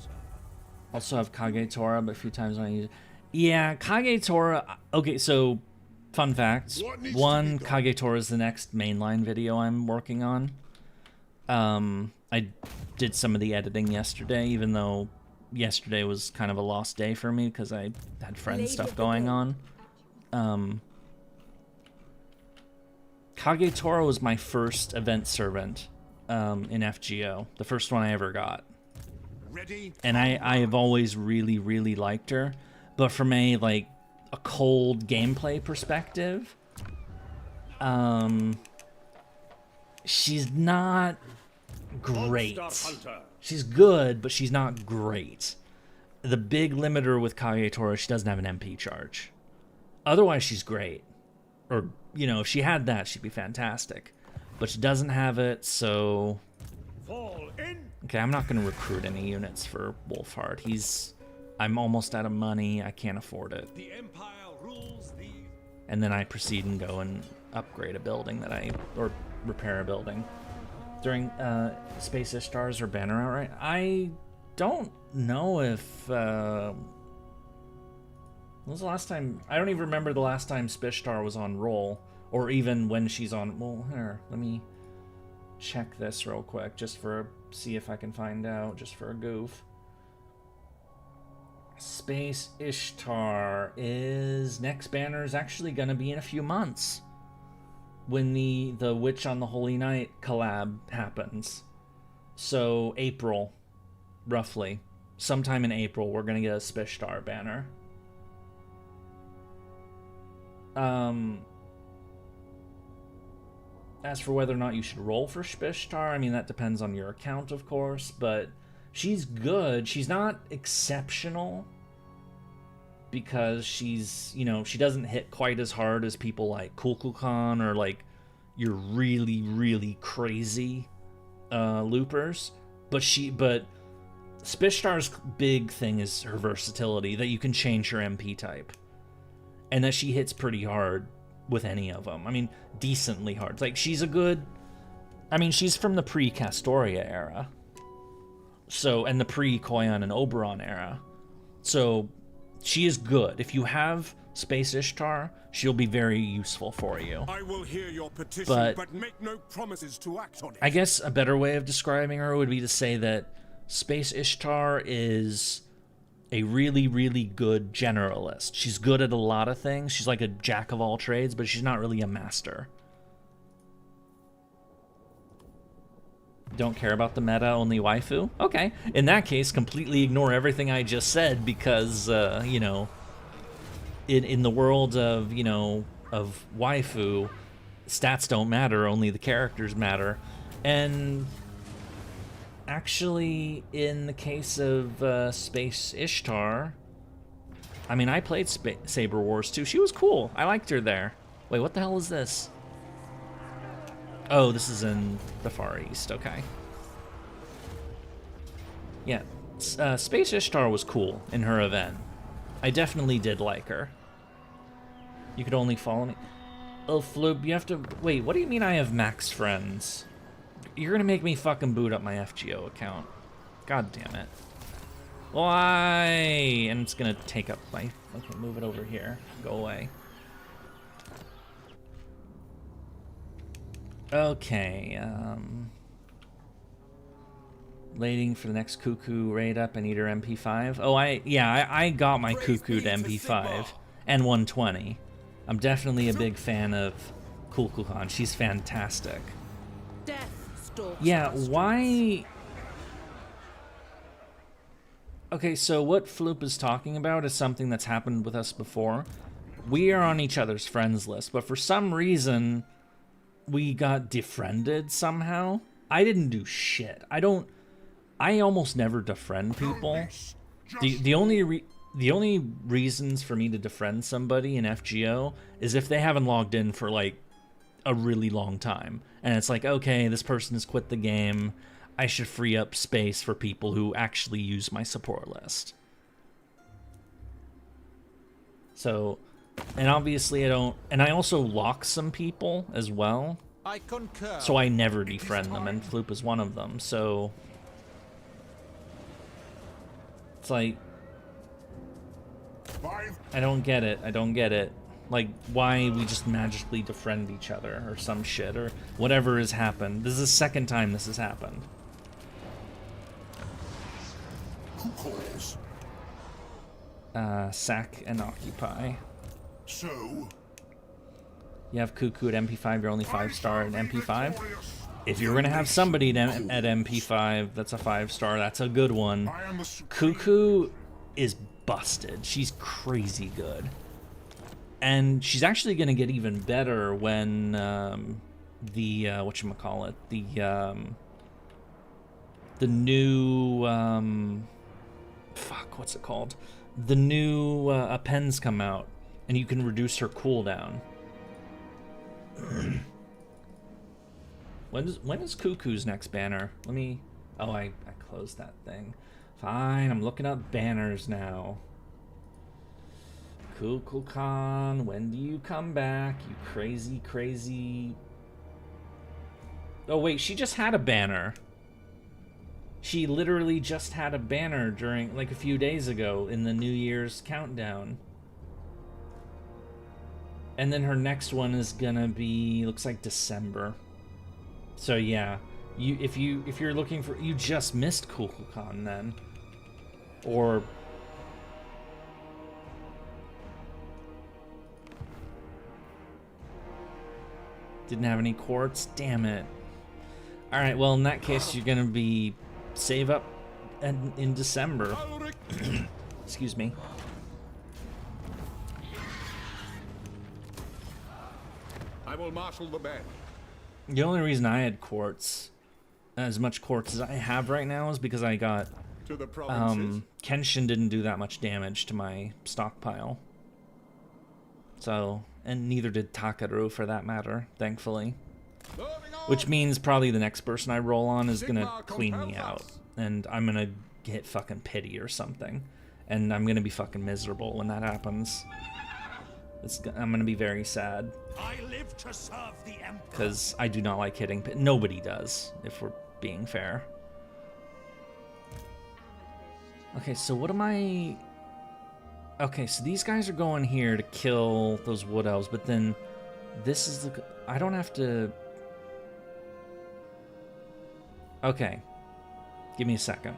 Speaker 1: Also have Kagetora, but a few times when I use it. Yeah, Kagetora... Okay, so, fun facts. One, Kagetora is the next mainline video I'm working on. I did some of the editing yesterday, even though yesterday was kind of a lost day for me because I had friend stuff going on. Kagetora was my first event servant in FGO. The first one I ever got. And I have always really, really liked her. But from a cold gameplay perspective, she's not great. She's good, but she's not great. The big limiter with Kagetora, she doesn't have an MP charge. Otherwise, she's great. Or, you know, if she had that, she'd be fantastic. But she doesn't have it, so... Okay, I'm not going to recruit any units for Wolfheart. I'm almost out of money. I can't afford it.
Speaker 8: The Empire rules the...
Speaker 1: And then I proceed and go and upgrade a building or repair a building. During Space Ishtar's or Banner Outright, I don't know if... when was the last time... I don't even remember the last time Spishtar was on roll. Or even when she's on... Well, here, let me check this real quick. Just for... See if I can find out. Just for a goof. Space Ishtar is... Next banner is actually going to be in a few months. When the Witch on the Holy Night collab happens. So, April, roughly. Sometime in April, we're going to get a Spishtar banner. As for whether or not you should roll for Spishtar, I mean, that depends on your account, of course, but she's good. She's not exceptional because she's, you know, she doesn't hit quite as hard as people like Kukulkan or like your really, really crazy loopers. But Spishtar's big thing is her versatility, that you can change her MP type. And that she hits pretty hard with any of them. I mean, decently hard. Like, she's a good... I mean, she's from the pre-Castoria era. So, and the pre-Koyon and Oberon era. So, she is good. If you have Space Ishtar, she'll be very useful for you.
Speaker 7: I will hear your petition, but make no promises to act on it.
Speaker 1: I guess a better way of describing her would be to say that Space Ishtar is a really, really good generalist. She's good at a lot of things. She's like a jack of all trades, but she's not really a master. Don't care about the meta, only waifu? Okay. In that case, completely ignore everything I just said because, you know, in the world of, you know, of waifu, stats don't matter, only the characters matter. And actually, in the case of Space Ishtar, I mean, I played Saber Wars too. She was cool. I liked her there. Wait, what the hell is this? Oh, this is in the Far East. Okay. Yeah, Space Ishtar was cool in her event. I definitely did like her. You could only follow me. Oh, Floop, you have to... Wait, what do you mean I have max friends? You're gonna make me fucking boot up my FGO account. God damn it. Why? And it's gonna take up my... Okay, move it over here. Go away. Okay, waiting for the next Cuckoo raid up. I need her MP5. Oh, I got my Cuckoo to MP5 and 120. I'm definitely a big fan of Kukulkan. She's fantastic. Yeah, why... Okay, so what Floop is talking about is something that's happened with us before. We are on each other's friends list, but for some reason, we got defriended somehow. I didn't do shit. I almost never defriend people. The only reasons for me to defriend somebody in FGO is if they haven't logged in for like a really long time. And it's like, okay, this person has quit the game. I should free up space for people who actually use my support list. So, and obviously I don't, and I also lock some people as well.
Speaker 8: I concur.
Speaker 1: So I never defriend them, and Floop is one of them, so... It's like... I don't get it, I don't get it. Like, why we just magically defriend each other, or some shit, or whatever has happened. This is the second time this has happened.
Speaker 2: Who calls?
Speaker 1: Sack and Occupy.
Speaker 2: So?
Speaker 1: You have Cuckoo at MP5, you're only 5-star at MP5. If you're gonna have somebody at MP5 that's a 5-star, that's a good one. Cuckoo is busted. She's crazy good. And she's actually gonna get even better when whatchamacallit, the new fuck, what's it called? The new appends come out, and you can reduce her cooldown. When is Cuckoo's next banner? Let me... Oh, I closed that thing. Fine, I'm looking up banners now. Kukulkan, when do you come back? You crazy, crazy... Oh wait, she just had a banner. She literally just had a banner during, like, a few days ago in the New Year's countdown. And then her next one is gonna be, looks like December. So yeah, if you're looking for, you just missed Kukulkan then, or didn't have any quartz. Damn it. All right, well in that case you're gonna be save up in December. Excuse me.
Speaker 7: I will marshal the band.
Speaker 1: The only reason I had quartz, as much quartz as I have right now, is because I got
Speaker 7: To the provinces.
Speaker 1: Kenshin didn't do that much damage to my stockpile. So, and neither did Takaru for that matter, thankfully. Which means probably the next person I roll on is gonna clean me out. And I'm gonna get fucking pity or something. And I'm gonna be fucking miserable when that happens. I'm gonna be very sad.
Speaker 4: I live to serve the Emperor.
Speaker 1: Because I do not like hitting pit. Nobody does, if we're being fair. Okay, so what am I... Okay, so these guys are going here to kill those wood elves, but then this is the... I don't have to... Okay. Give me a second.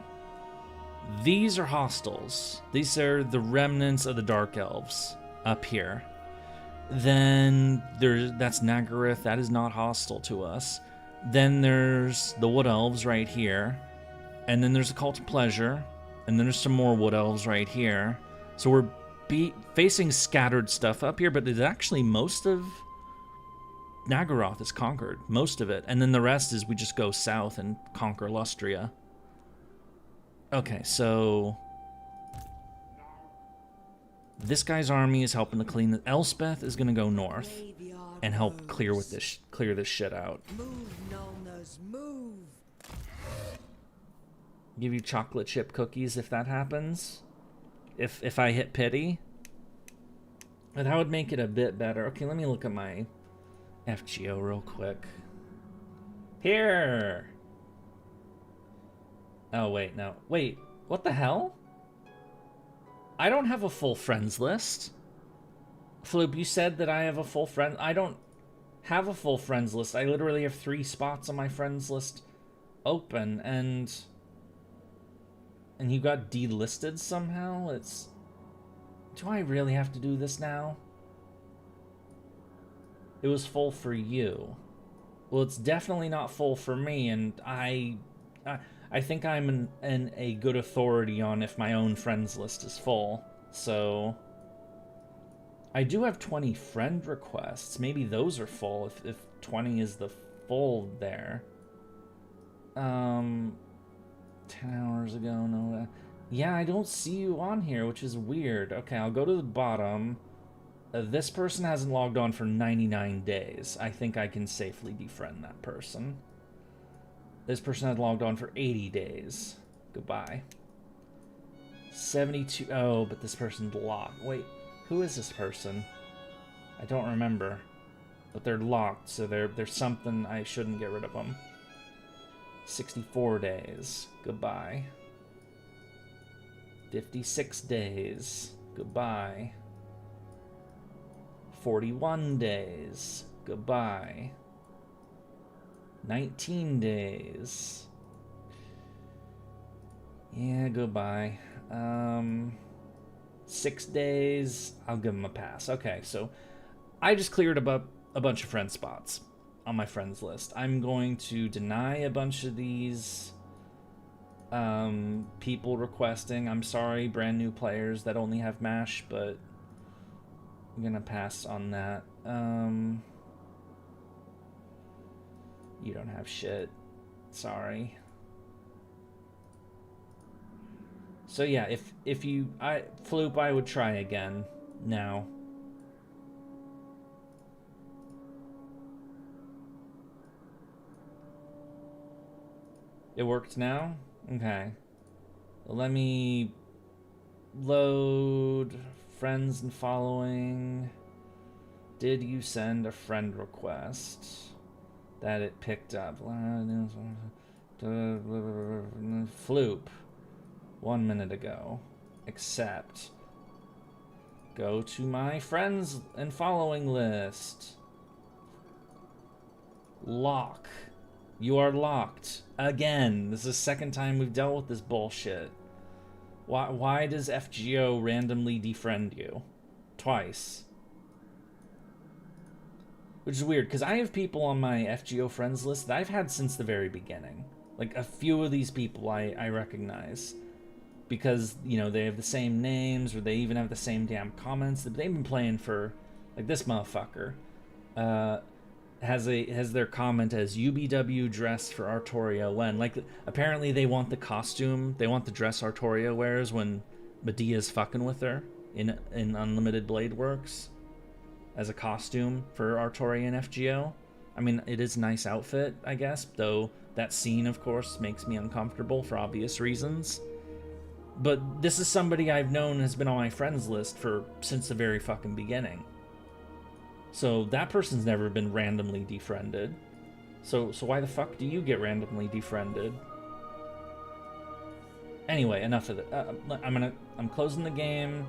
Speaker 1: These are hostiles. These are the remnants of the Dark Elves up here. Then that's Nagaroth. That is not hostile to us. Then there's the Wood Elves right here. And then there's a Cult of Pleasure. And then there's some more Wood Elves right here. So we're facing scattered stuff up here, but it's actually most of Nagaroth is conquered. Most of it. And then the rest is we just go south and conquer Lustria. Okay, so... This guy's army is helping to clean. Elspeth is gonna go north and help clear this shit out.
Speaker 6: Move, Nolners, move.
Speaker 1: Give you chocolate chip cookies if that happens. If I hit pity. But that would make it a bit better. Okay, let me look at my FGO real quick. Here. Oh wait, no. Wait, what the hell? I don't have a full friends list. Floop, you said that I have a full friend. I don't have a full friends list. I literally have 3 spots on my friends list open, and you got delisted somehow? It's... Do I really have to do this now? It was full for you. Well, it's definitely not full for me, and I think I'm a good authority on if my own friends list is full. So I do have 20 friend requests. Maybe those are full if 20 is the full there. 10 hours ago, no. Yeah, I don't see you on here, which is weird. Okay, I'll go to the bottom. This person hasn't logged on for 99 days. I think I can safely defriend that person. This person had logged on for 80 days. Goodbye. 72. Oh, but this person's locked. Wait, who is this person? I don't remember. But they're locked, so there's something I shouldn't get rid of them. 64 days. Goodbye. 56 days. Goodbye. 41 days. Goodbye. 19 days. Yeah, goodbye. 6 days. I'll give them a pass. Okay, so I just cleared a bunch of friend spots on my friends list. I'm going to deny a bunch of these people requesting. I'm sorry, brand new players that only have MASH, but I'm gonna pass on that. You don't have shit. Sorry. So yeah, if you Floop, I would try again now. It worked now? Okay. Let me load friends and following. Did you send a friend request that it picked up? Floop. 1 minute ago. Accept. Go to my friends and following list. Lock. You are locked. Again. This is the second time we've dealt with this bullshit. Why does FGO randomly defriend you? Twice. Which is weird, because I have people on my FGO friends list that I've had since the very beginning. Like, a few of these people I recognize. Because, you know, they have the same names, or they even have the same damn comments. They've been playing for, like, this motherfucker. Has their comment as UBW dress for Artoria when, like, apparently they want the costume, they want the dress Artoria wears when Medea's fucking with her in Unlimited Blade Works as a costume for Artoria and FGO. I mean, it is a nice outfit, I guess, though that scene, of course, makes me uncomfortable for obvious reasons. But this is somebody I've known has been on my friends list since the very fucking beginning. So that person's never been randomly defriended. So why the fuck do you get randomly defriended? Anyway, enough of it. I'm closing the game.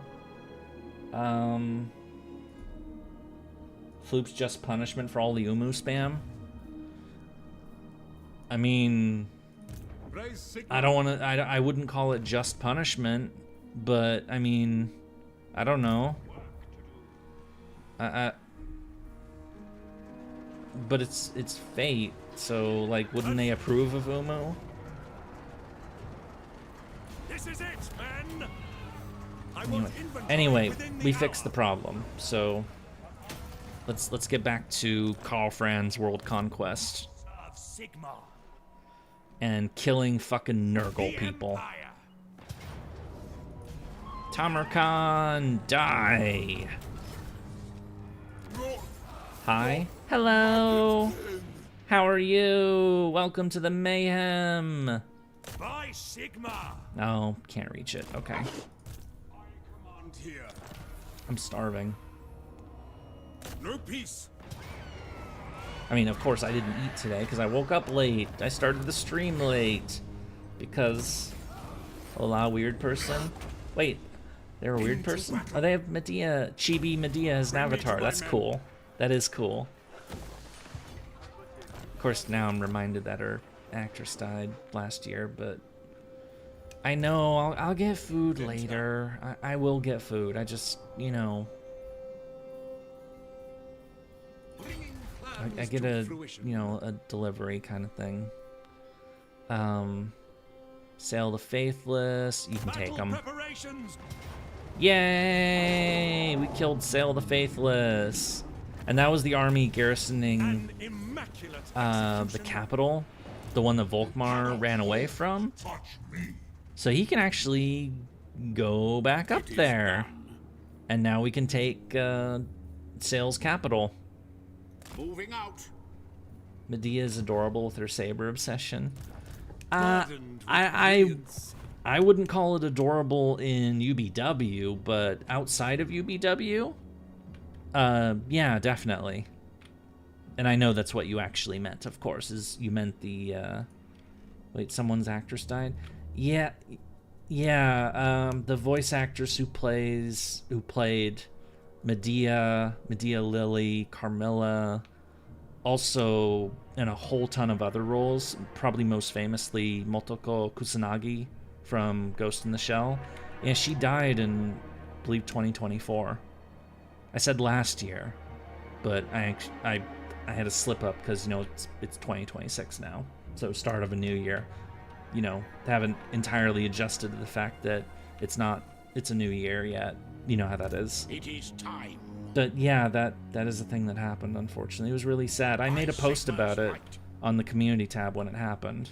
Speaker 1: Floop's just punishment for all the Umu spam. I mean, I don't want to. I wouldn't call it just punishment, but I mean, I don't know. But it's fate, so like, wouldn't they approve of Umu?
Speaker 4: This is it, men.
Speaker 1: Anyway, we fixed the problem, so let's get back to Karl Franz World Conquest and killing fucking Nurgle people. Tamarkan, die! Hi. Hello. How are you? Welcome to the mayhem.
Speaker 4: By Sigma.
Speaker 1: No, can't reach it. Okay. I'm starving.
Speaker 7: No peace.
Speaker 1: I mean, of course I didn't eat today because I woke up late. I started the stream late because... Hola, weird person. Wait, They're a weird person. Oh, they have Medea, Chibi Medea as an avatar. That's cool. That is cool. Of course, now I'm reminded that her actress died last year, but I know I'll get food later. I will get food. I just, you know, I get a, you know, a delivery kind of thing. Sail the Faithless. You can take them. Yay! We killed Sail the Faithless. And that was the army garrisoning the capital, the one that Volkmar ran away from. So he can actually go back up there. And now we can take Sail's capital.
Speaker 3: Moving out.
Speaker 1: Medea is adorable with her saber obsession. I wouldn't call it adorable in UBW, but outside of UBW, yeah, definitely. And I know that's what you actually meant, of course, is you meant the, wait, someone's actress died? Yeah, the voice actress who played Medea Lily, Carmilla, also in a whole ton of other roles, probably most famously Motoko Kusanagi from Ghost in the Shell. Yeah, she died in, I believe, 2024. I said last year, but I had a slip up because, you know, it's 2026 now, so start of a new year. You know, haven't entirely adjusted to the fact that it's a new year yet. You know how that is.
Speaker 3: It is time.
Speaker 1: But yeah, that is a thing that happened, unfortunately. It was really sad. I made a post about it on the community tab when it happened.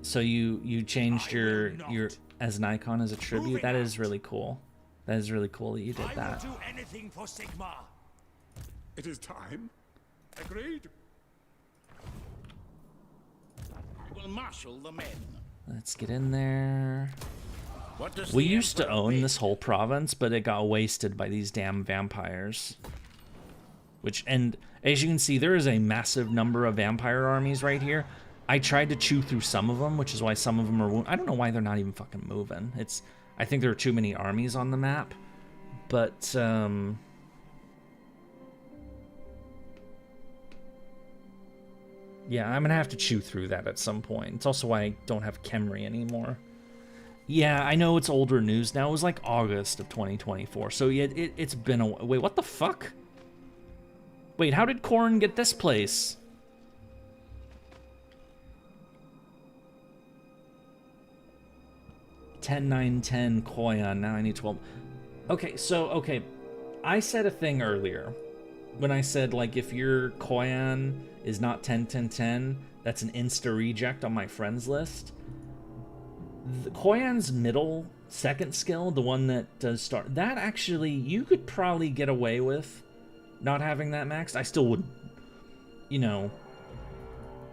Speaker 1: So you changed your as an icon as a tribute. That is really cool. That is really cool that you did that.
Speaker 8: I will do anything for Sigma.
Speaker 2: It is time. Agreed.
Speaker 3: I will marshal the men.
Speaker 1: Let's get in there.
Speaker 3: What does
Speaker 1: We
Speaker 3: the
Speaker 1: used to
Speaker 3: Emperor
Speaker 1: own
Speaker 3: bid?
Speaker 1: this whole province, but it got wasted by these damn vampires. And as you can see, there is a massive number of vampire armies right here. I tried to chew through some of them, which is why some of them are... I don't know why they're not even fucking moving. I think there are too many armies on the map. But, yeah, I'm gonna have to chew through that at some point. It's also why I don't have Khemri anymore. Yeah, I know it's older news now. It was like August of 2024. So yeah, it's been a... Wait, what the fuck? Wait, how did Khorne get this place? Ten, 9, 10, Koyan, now I need 12. Okay, I said a thing earlier. When I said, like, if your Koyan is not 10, 10, 10, that's an insta-reject on my friends list. The Koyan's middle, second skill, the one that does start, that actually, you could probably get away with not having that maxed. I still would, you know,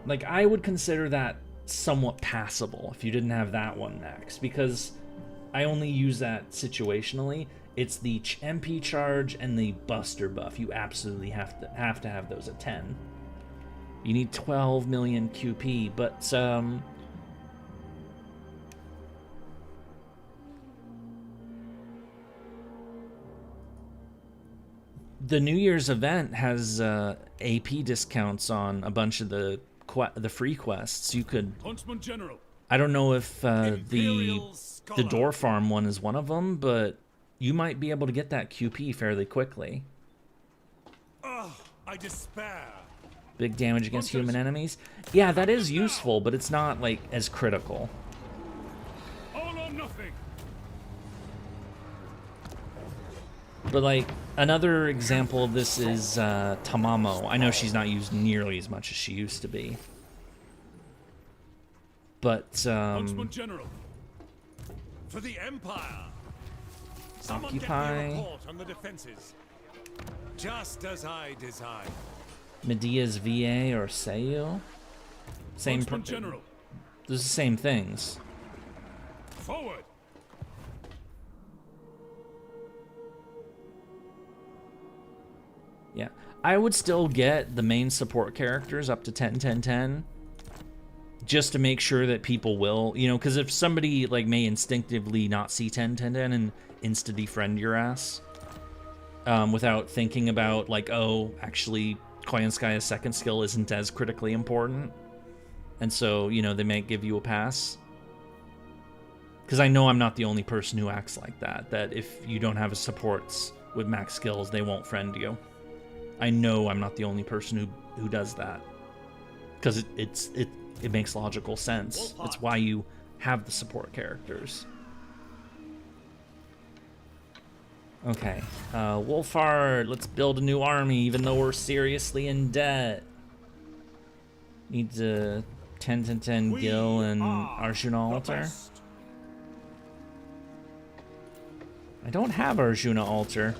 Speaker 1: like, I would consider that somewhat passable if you didn't have that one maxed, because I only use that situationally. It's the MP charge and the Buster buff. You absolutely have to have those at 10. You need 12 million QP, but the New Year's event has AP discounts on a bunch of the free quests. You could...
Speaker 8: Huntsman General.
Speaker 1: I don't know if the
Speaker 8: Scholar.
Speaker 1: Door Farm one is one of them, but you might be able to get that QP fairly quickly.
Speaker 8: I despair.
Speaker 1: Big damage against human enemies. Yeah, that is useful, but it's not, like, as critical.
Speaker 8: All or nothing.
Speaker 1: But, like, another example of this is Tamamo. I know she's not used nearly as much as she used to be. But,
Speaker 8: Huntsman General. For the Empire. Someone
Speaker 1: Occupy.
Speaker 8: get me a report on the defenses. Just as I design.
Speaker 1: Medea's VA or Seiyu. Same
Speaker 8: Huntsman General.
Speaker 1: Those are the same things.
Speaker 8: Forward.
Speaker 1: Yeah. I would still get the main support characters up to 10, 10, 10. just to make sure that people will, you know, because if somebody like may instinctively not see 10-10-10 and insta defriend your ass without thinking about like, oh, actually Koyanskaya's second skill isn't as critically important, and so, you know, they may give you a pass. Because I know I'm not the only person who acts like that, that if you don't have a supports with max skills, they won't friend you. I know I'm not the only person who does that. Because it makes logical sense. It's why you have the support characters. Okay, Wolfhard, let's build a new army, even though we're seriously in debt. Need to 10-10-10 Gil and Arjuna Altar. I don't have Arjuna Altar.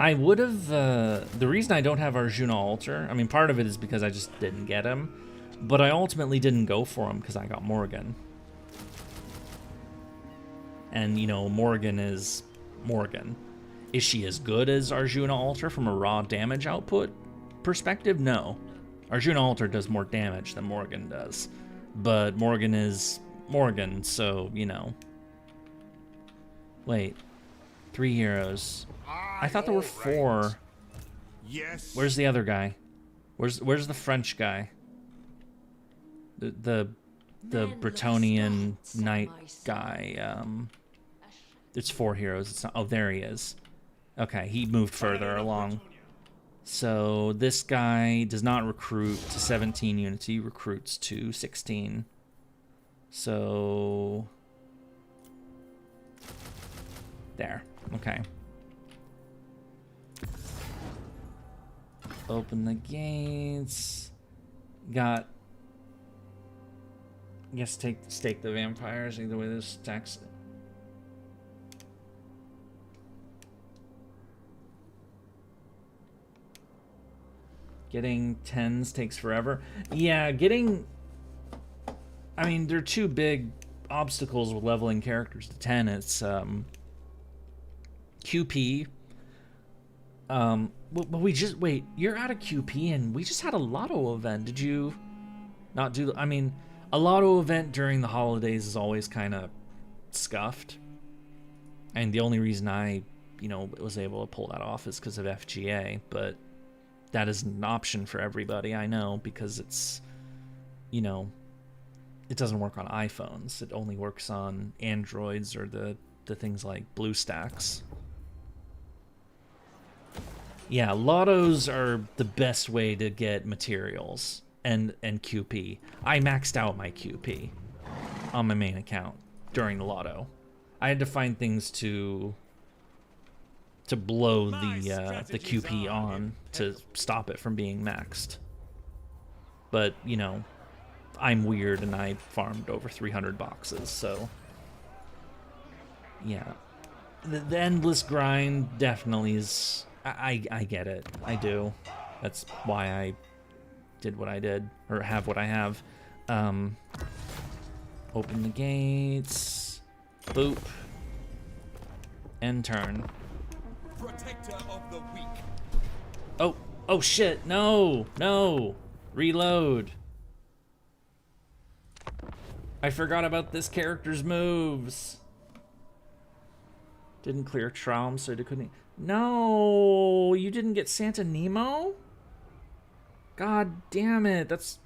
Speaker 1: I would have, the reason I don't have Arjuna Altar, I mean, part of it is because I just didn't get him, but I ultimately didn't go for him because I got Morgan. And, you know, Morgan is Morgan. Is she as good as Arjuna Altar from a raw damage output perspective? No. Arjuna Altar does more damage than Morgan does. But Morgan is Morgan, so, you know. Wait. 3 heroes. I thought there were 4.
Speaker 2: Yes.
Speaker 1: Where's the other guy? Where's the French guy? The Bretonnian knight guy. It's 4 heroes. It's not. Oh, there he is. Okay, he moved further along. So this guy does not recruit to 17 units. He recruits to 16. So there. Okay. Open the gates. Got. I guess stake the vampires. Either way, this attacks. Getting 10s takes forever. Yeah, getting. I mean, there are 2 big obstacles with leveling characters to 10. It's QP. But we just wait. You're out of QP, and we just had a lotto event. Did you not do? I mean, a lotto event during the holidays is always kind of scuffed, and the only reason I, you know, was able to pull that off is because of FGA. But that is an option for everybody, I know, because it's, you know, it doesn't work on iPhones. It only works on Androids or the things like BlueStacks. Yeah, lottos are the best way to get materials and QP. I maxed out my QP on my main account during the lotto. I had to find things to blow the QP on to stop it from being maxed. But, you know, I'm weird and I farmed over 300 boxes, so yeah. The endless grind definitely is. I get it. I do. That's why I did what I did, or have what I have. Open the gates. Boop. End turn.
Speaker 7: Protector of the weak.
Speaker 1: Oh shit, no, reload. I forgot about this character's moves. Didn't clear Traum, so I couldn't. No, you didn't get Santa Nemo? God damn it, that's.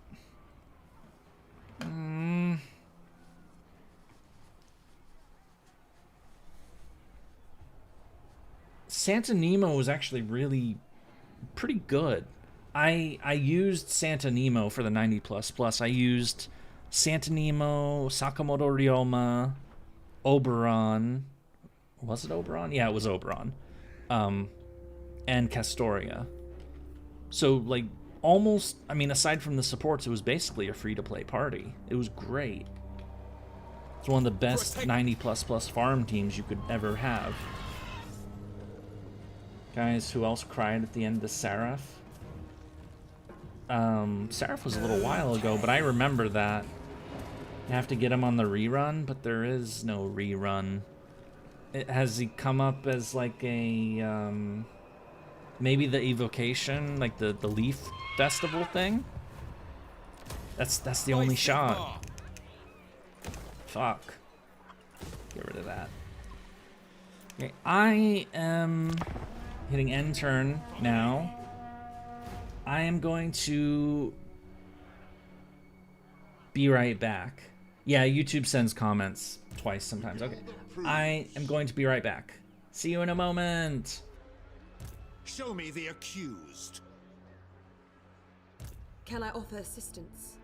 Speaker 1: Santa Nemo was actually really pretty good. I used Santa Nemo for the 90++. I used Santa Nemo, Sakamoto Ryoma, Oberon. Was it Oberon? Yeah, it was Oberon. And Castoria. So, like, almost, I mean, aside from the supports, it was basically a free-to-play party. It was great. It's one of the best 90++ farm teams you could ever have. Guys, who else cried at the end of Seraph? Seraph was a little while ago, but I remember that. You have to get him on the rerun, but there is no rerun. Has he come up as like a, maybe the evocation, like the Leaf Festival thing? That's the only shot. Fuck. Get rid of that. Okay, I am hitting end turn now. I am going to be right back. Yeah, YouTube sends comments twice sometimes. Okay. I am going to be right back. See you in a moment.
Speaker 8: Show me the accused.
Speaker 5: Can I offer assistance?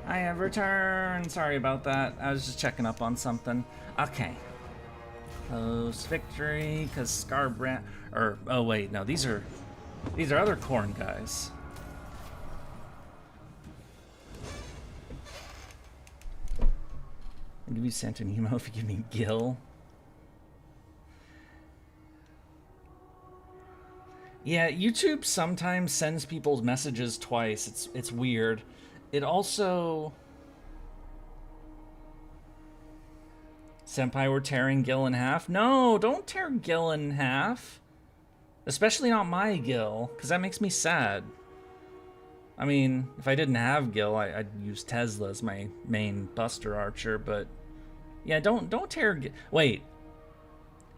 Speaker 1: I have returned. Sorry about that. I was just checking up on something. Okay. Close victory, because Scarbrand. Or oh wait, no, these are other corn guys. I'll give you Santonimo if you give me Gil. Yeah, YouTube sometimes sends people's messages twice. It's weird. It also... Senpai, we're tearing Gil in half. No, don't tear Gil in half. Especially not my Gil, because that makes me sad. I mean, if I didn't have Gil, I'd use Tesla as my main Buster Archer, but... Yeah, don't tear... Wait.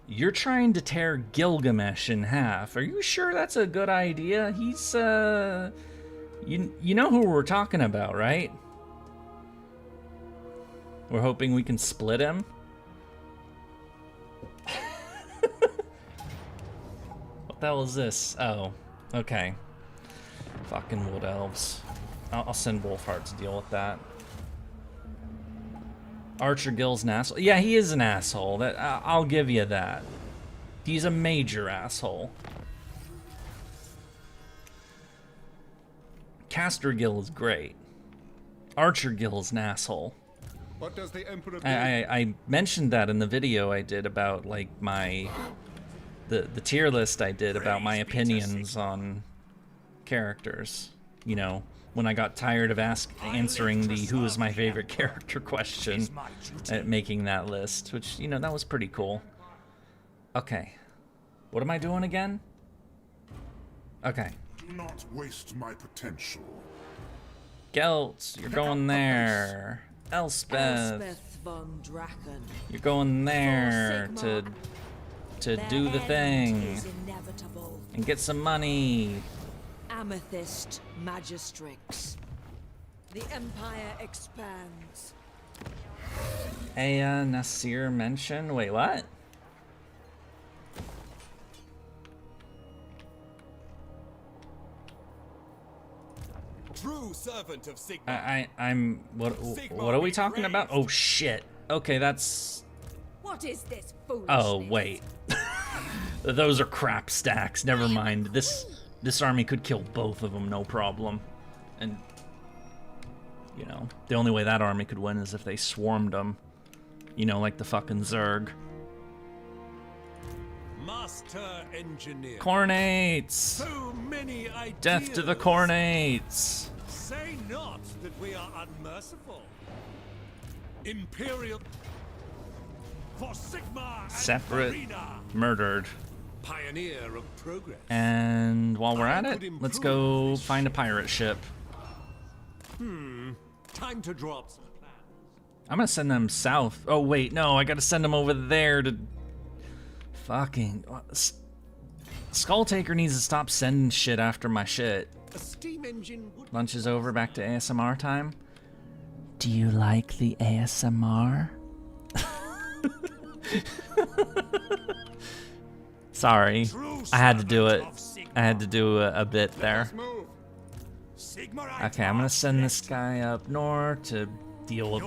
Speaker 1: You're trying to tear Gilgamesh in half. Are you sure that's a good idea? He's, You know who we're talking about, right? We're hoping we can split him. What the hell is this? Oh, okay. Fucking Wood Elves. I'll send Wolfheart to deal with that. Archer Gil's an asshole. Yeah, he is an asshole. I'll give you that. He's a major asshole. Caster Gil is great. Archer Gil is an asshole.
Speaker 2: What does the Emperor do?
Speaker 1: I mentioned that in the video I did about like the tier list I did about my opinions on characters. You know, when I got tired of answering the who is my favorite character question at making that list, which, you know, that was pretty cool. Okay. What am I doing again? Okay.
Speaker 2: Do not waste my potential.
Speaker 1: Gelt, you're going there. Elspeth
Speaker 6: von Draken.
Speaker 1: You're going there to do the thing and get some money.
Speaker 6: Amethyst Magistrix. The Empire expands.
Speaker 1: Aya Nasir mention. Wait, what?
Speaker 8: True servant of Sigmar.
Speaker 1: I'm what are we talking about? Oh shit. Okay, that's...
Speaker 5: What is this foolishness?
Speaker 1: Oh wait. Those are crap stacks. Never mind. This army could kill both of them, no problem. And yeah. know, the only way that army could win is if they swarmed them. You know, like the fucking Zerg.
Speaker 8: Master engineer.
Speaker 1: Cornates!
Speaker 8: So many ideas.
Speaker 1: Death to the Cornates!
Speaker 8: Say not that we are unmerciful. Imperial. For Sigma and
Speaker 1: Separate,
Speaker 8: Arena.
Speaker 1: murdered.
Speaker 8: Pioneer of progress.
Speaker 1: And while we're at it, let's go find a pirate ship.
Speaker 8: Time to drop some plans.
Speaker 1: I'm gonna send them south. Oh wait, no, I gotta send them over there to... Fucking... Skulltaker needs to stop sending shit after my shit.
Speaker 8: A steam engine would...
Speaker 1: Lunch is over, back to ASMR time. Do you like the ASMR? Sorry, I had to do it. I had to do a bit there. Okay, I'm gonna send this guy up north to deal with...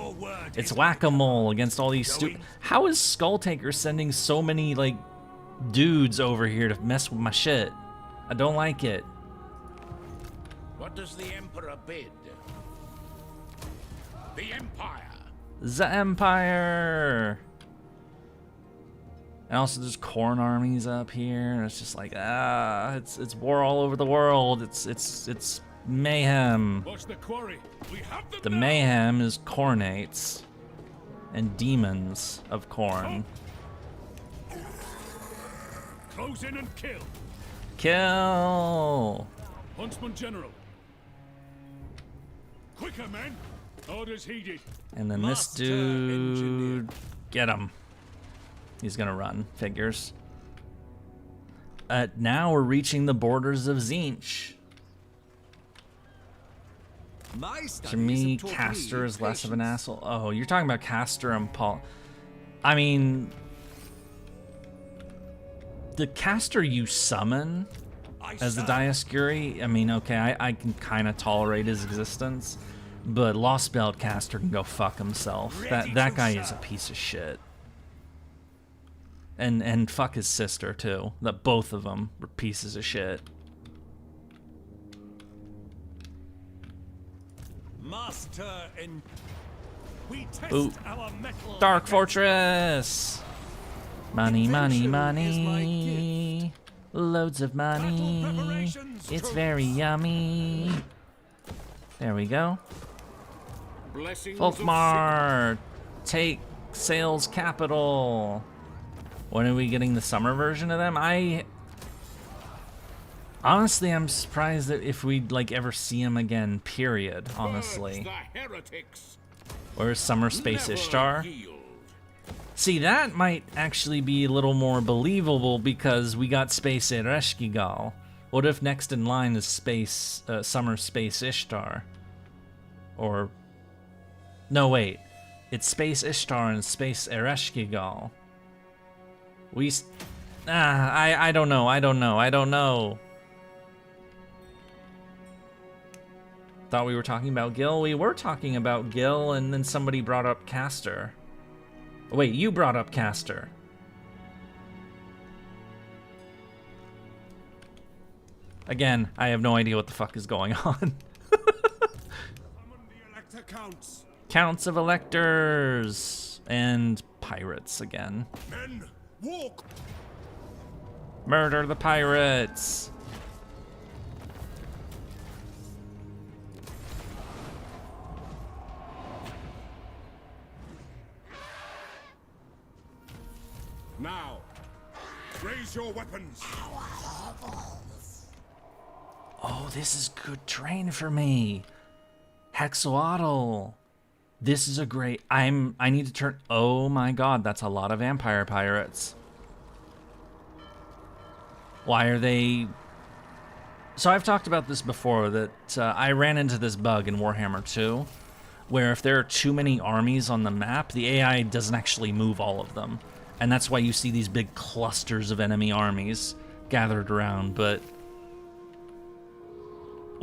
Speaker 1: It's whack-a-mole against all these stupid... How is Skulltaker sending so many, like, dudes over here to mess with my shit? I don't like it.
Speaker 9: What does the Emperor bid? The Empire!
Speaker 1: The Empire! And also there's corn armies up here, and it's just like, it's war all over the world. It's mayhem.
Speaker 3: Watch the quarry. We have them
Speaker 1: The
Speaker 3: now.
Speaker 1: mayhem is cornates and demons of corn.
Speaker 3: Close in and kill.
Speaker 1: Kill!
Speaker 3: Huntsman General. Quicker, men. Orders heeded.
Speaker 1: And then this
Speaker 8: Master
Speaker 1: dude,
Speaker 8: engineer.
Speaker 1: get him. He's gonna run, figures. Now we're reaching the borders of Tzeentch.
Speaker 8: My
Speaker 1: To
Speaker 8: studies
Speaker 1: me,
Speaker 8: have taught
Speaker 1: Caster
Speaker 8: me
Speaker 1: is less of an
Speaker 8: patience.
Speaker 1: asshole. Oh, you're talking about Caster and Paul. I mean, the Caster you summon as the Dioscuri, I mean, okay, I can kind of tolerate his existence, but Lost Belt Caster can go fuck himself. That guy is a piece of shit. And fuck his sister too. That both of them were pieces of shit.
Speaker 8: Master and we test
Speaker 1: Ooh.
Speaker 8: our metal.
Speaker 1: Dark Fortress! Money, money,
Speaker 8: Invention is
Speaker 1: money. Loads of money.
Speaker 8: Battle preparations,
Speaker 1: It's
Speaker 8: troops.
Speaker 1: very yummy. There we go.
Speaker 3: Blessings of
Speaker 1: Folkmar! Take sales capital. When are we getting the summer version of them? Honestly, I'm surprised that if we'd like ever see him again, period, honestly.
Speaker 3: the heretics.
Speaker 1: Or Summer Space
Speaker 3: Never
Speaker 1: Ishtar.
Speaker 3: yield.
Speaker 1: See, that might actually be a little more believable because we got Space Ereshkigal. What if next in line is Summer Space Ishtar? Or... No, wait. It's Space Ishtar and Space Ereshkigal. I don't know. Thought we were talking about Gil. We were talking about Gil, and then somebody brought up Caster. Wait, you brought up Caster. Again, I have no idea what the fuck is going on.
Speaker 2: Counts.
Speaker 1: Counts of electors and pirates again.
Speaker 2: Men, walk.
Speaker 1: Murder the pirates.
Speaker 2: Now, raise your weapons.
Speaker 1: Oh, this is good terrain for me. Hexoatl. This is a great... I need to turn... Oh my god, that's a lot of vampire pirates. Why are they... So I've talked about this before, that I ran into this bug in Warhammer 2, where if there are too many armies on the map, the AI doesn't actually move all of them. And that's why you see these big clusters of enemy armies gathered around, but...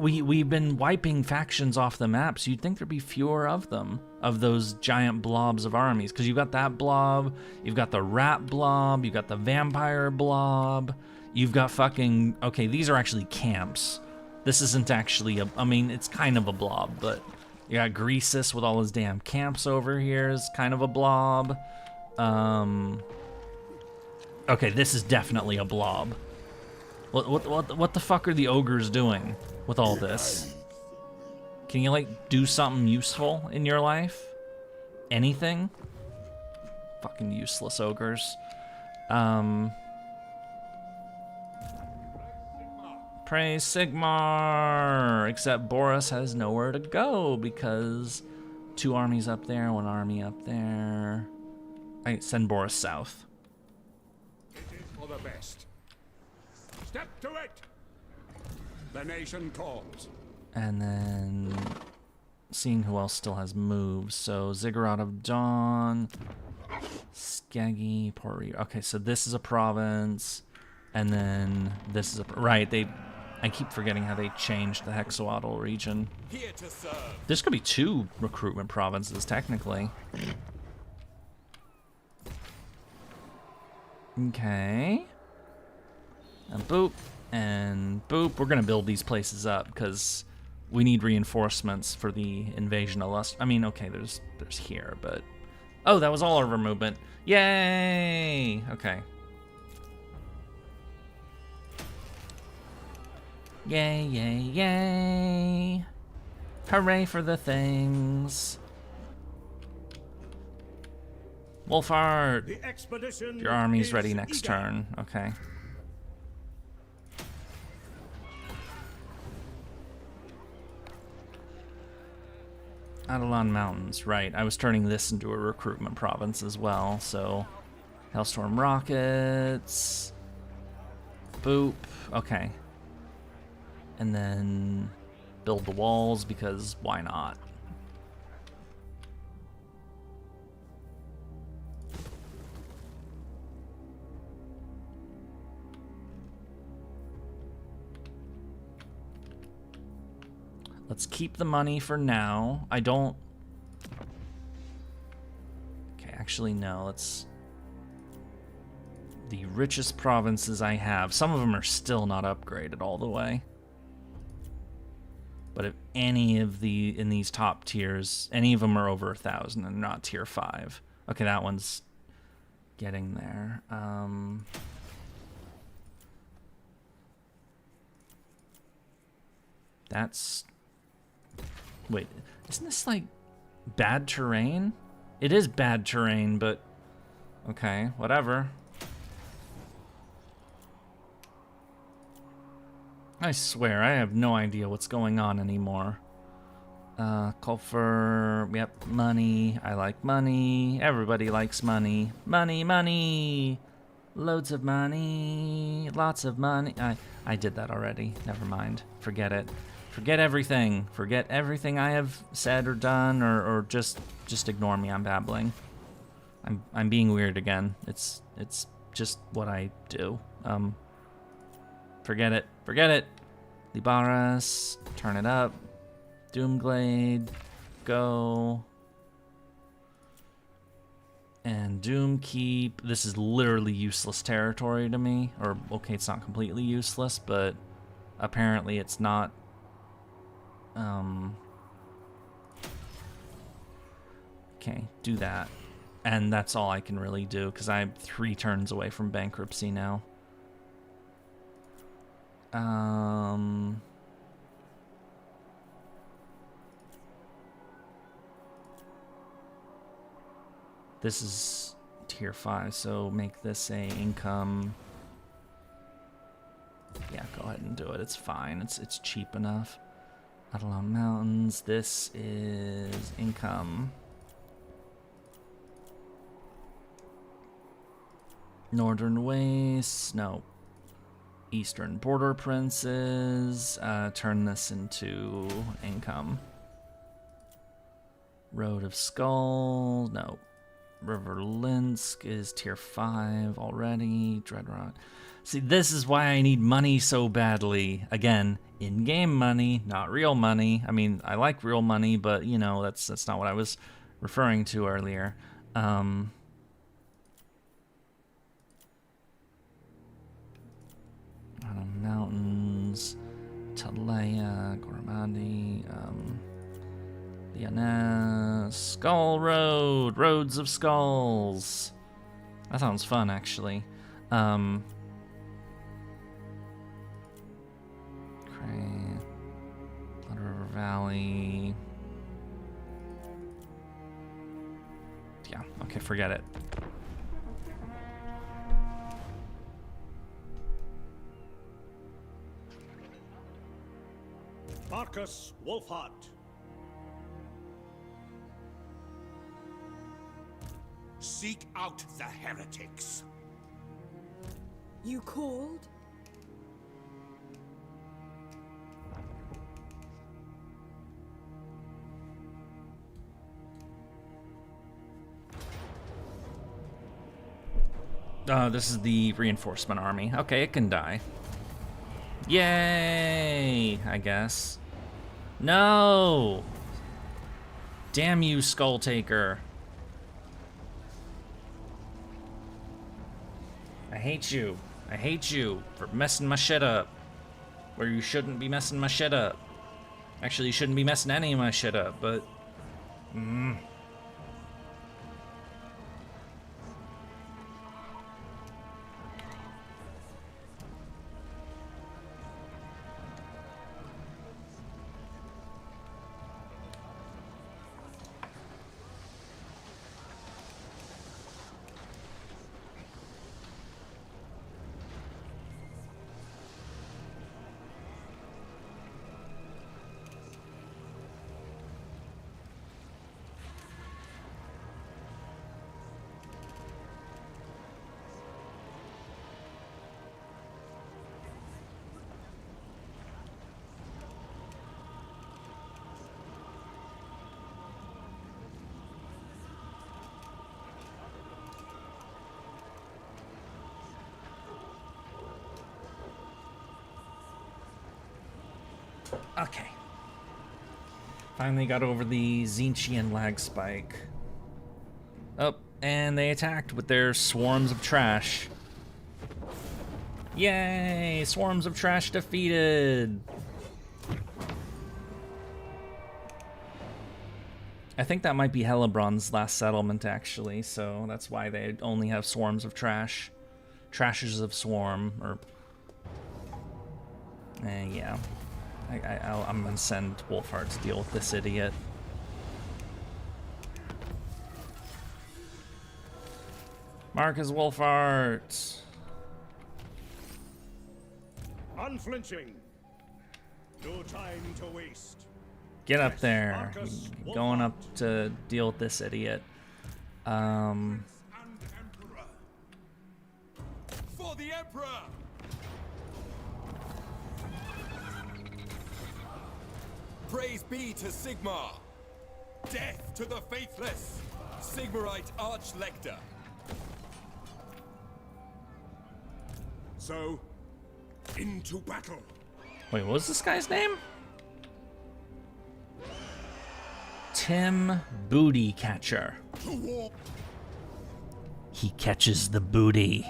Speaker 1: We've been wiping factions off the map, so you'd think there'd be fewer of them, of those giant blobs of armies. Because you've got that blob, you've got the rat blob, you've got the vampire blob, you've got fucking... Okay, these are actually camps. This isn't actually a... I mean, it's kind of a blob, but You got Greasus with all his damn camps over here is kind of a blob. Okay, this is definitely a blob. What the fuck are the ogres doing with all this? Can you, like, do something useful in your life? Anything? Fucking useless ogres. Praise Sigmar! Except Boris has nowhere to go because 2 armies up there, 1 army up there. I send Boris south.
Speaker 3: It is for the best. Step to it! The nation calls.
Speaker 1: And then seeing who else still has moves. So Ziggurat of Dawn, Skaggy, Port Reed. Okay, so this is a province, and then this is a right. I keep forgetting how they changed the Hexawaddle region.
Speaker 8: Here to serve.
Speaker 1: This could be 2 recruitment provinces technically. Okay. And boop and boop. We're gonna build these places up because we need reinforcements for the invasion of Lust. I mean, okay, there's here, but oh, that was all of our movement. Yay! Okay. Yay! Yay! Yay! Hooray for the things! Wolfhard,
Speaker 4: The expedition
Speaker 1: your army's
Speaker 4: is
Speaker 1: ready next
Speaker 4: eager.
Speaker 1: turn. Okay. Adelan Mountains, right. I was turning this into a recruitment province as well, so Hellstorm rockets. Boop. Okay. And then build the walls because why not? Let's keep the money for now. I don't... Okay, actually, no. Let's... The richest provinces I have, some of them are still not upgraded all the way. But if any of the, in these top tiers, any of them are over 1,000 and not tier 5. Okay, that one's getting there. That's... Wait, isn't this like bad terrain? It is bad terrain, but okay, whatever. I swear, I have no idea what's going on anymore. Kulfer, yep, money. I like money. Everybody likes money. Money, money. Loads of money. Lots of money. I did that already. Never mind. Forget it. Forget everything. Forget everything I have said or done, or just ignore me. I'm babbling. I'm being weird again. It's just what I do. Forget it. Forget it. Libaras, turn it up. Doomglade, go. And Doomkeep. This is literally useless territory to me. Or, okay, it's not completely useless, but apparently it's not. Okay, do that. And that's all I can really do, because I'm 3 turns away from bankruptcy now. This is tier 5, so make this a income. Yeah, go ahead and do it. It's fine. It's cheap enough. Adelan Mountains. This is income. Northern Wastes. No. Eastern Border Princes. Turn this into income. Road of Skull. No. River Linsk is tier 5 already. Dreadrot. See, this is why I need money so badly. Again, in-game money, not real money. I mean, I like real money, but, you know, that's not what I was referring to earlier. Mountains, Talaya, Gormandi, The Skull Road, Roads of Skulls. That sounds fun, actually. Blood River Valley. Yeah, okay, forget it.
Speaker 4: Marcus Wolfhart.
Speaker 3: Seek out the heretics.
Speaker 5: You called?
Speaker 1: This is the reinforcement army. Okay, it can die. Yay, I guess. No! Damn you, Skull Taker. I hate you. I hate you for messing my shit up. Where you shouldn't be messing my shit up. Actually, you shouldn't be messing any of my shit up, but... Okay. Finally got over the Tzeentchian lag spike. Oh, and they attacked with their swarms of trash. Yay! Swarms of trash defeated! I think that might be Hellebron's last settlement, actually, so that's why they only have swarms of trash. Trashes of swarm, or... yeah. I'm gonna send Wolfhart to deal with this idiot. Marcus Wolfhart!
Speaker 4: Unflinching. No time to waste.
Speaker 1: Get up there.
Speaker 4: Marcus
Speaker 1: Going
Speaker 4: Wolfhart.
Speaker 1: up to deal with this idiot.
Speaker 3: And Emperor. For the Emperor!
Speaker 7: Praise be to Sigmar! Death to the faithless! Sigmarite Archlector!
Speaker 3: So, into battle.
Speaker 1: Wait, what was this guy's name? Tim Booty Catcher.
Speaker 3: To war.
Speaker 1: He catches the booty.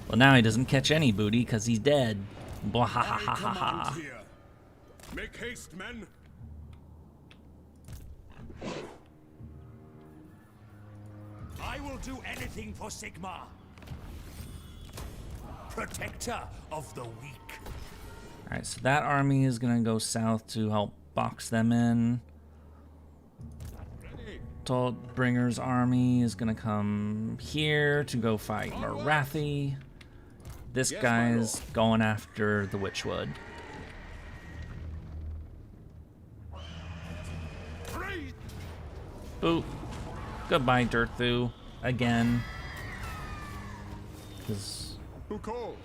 Speaker 1: Well, now he doesn't catch any booty because he's dead. Blah ha ha ha ha ha.
Speaker 3: Here. Make haste, men. I will do anything for Sigmar. Protector of the weak.
Speaker 1: Alright, so that army is gonna go south to help box them in. Bringer's army is gonna come here to go fight Marathi. This guy's going after the Witchwood. Boop. Goodbye, Dirthu. Again.
Speaker 3: Who calls?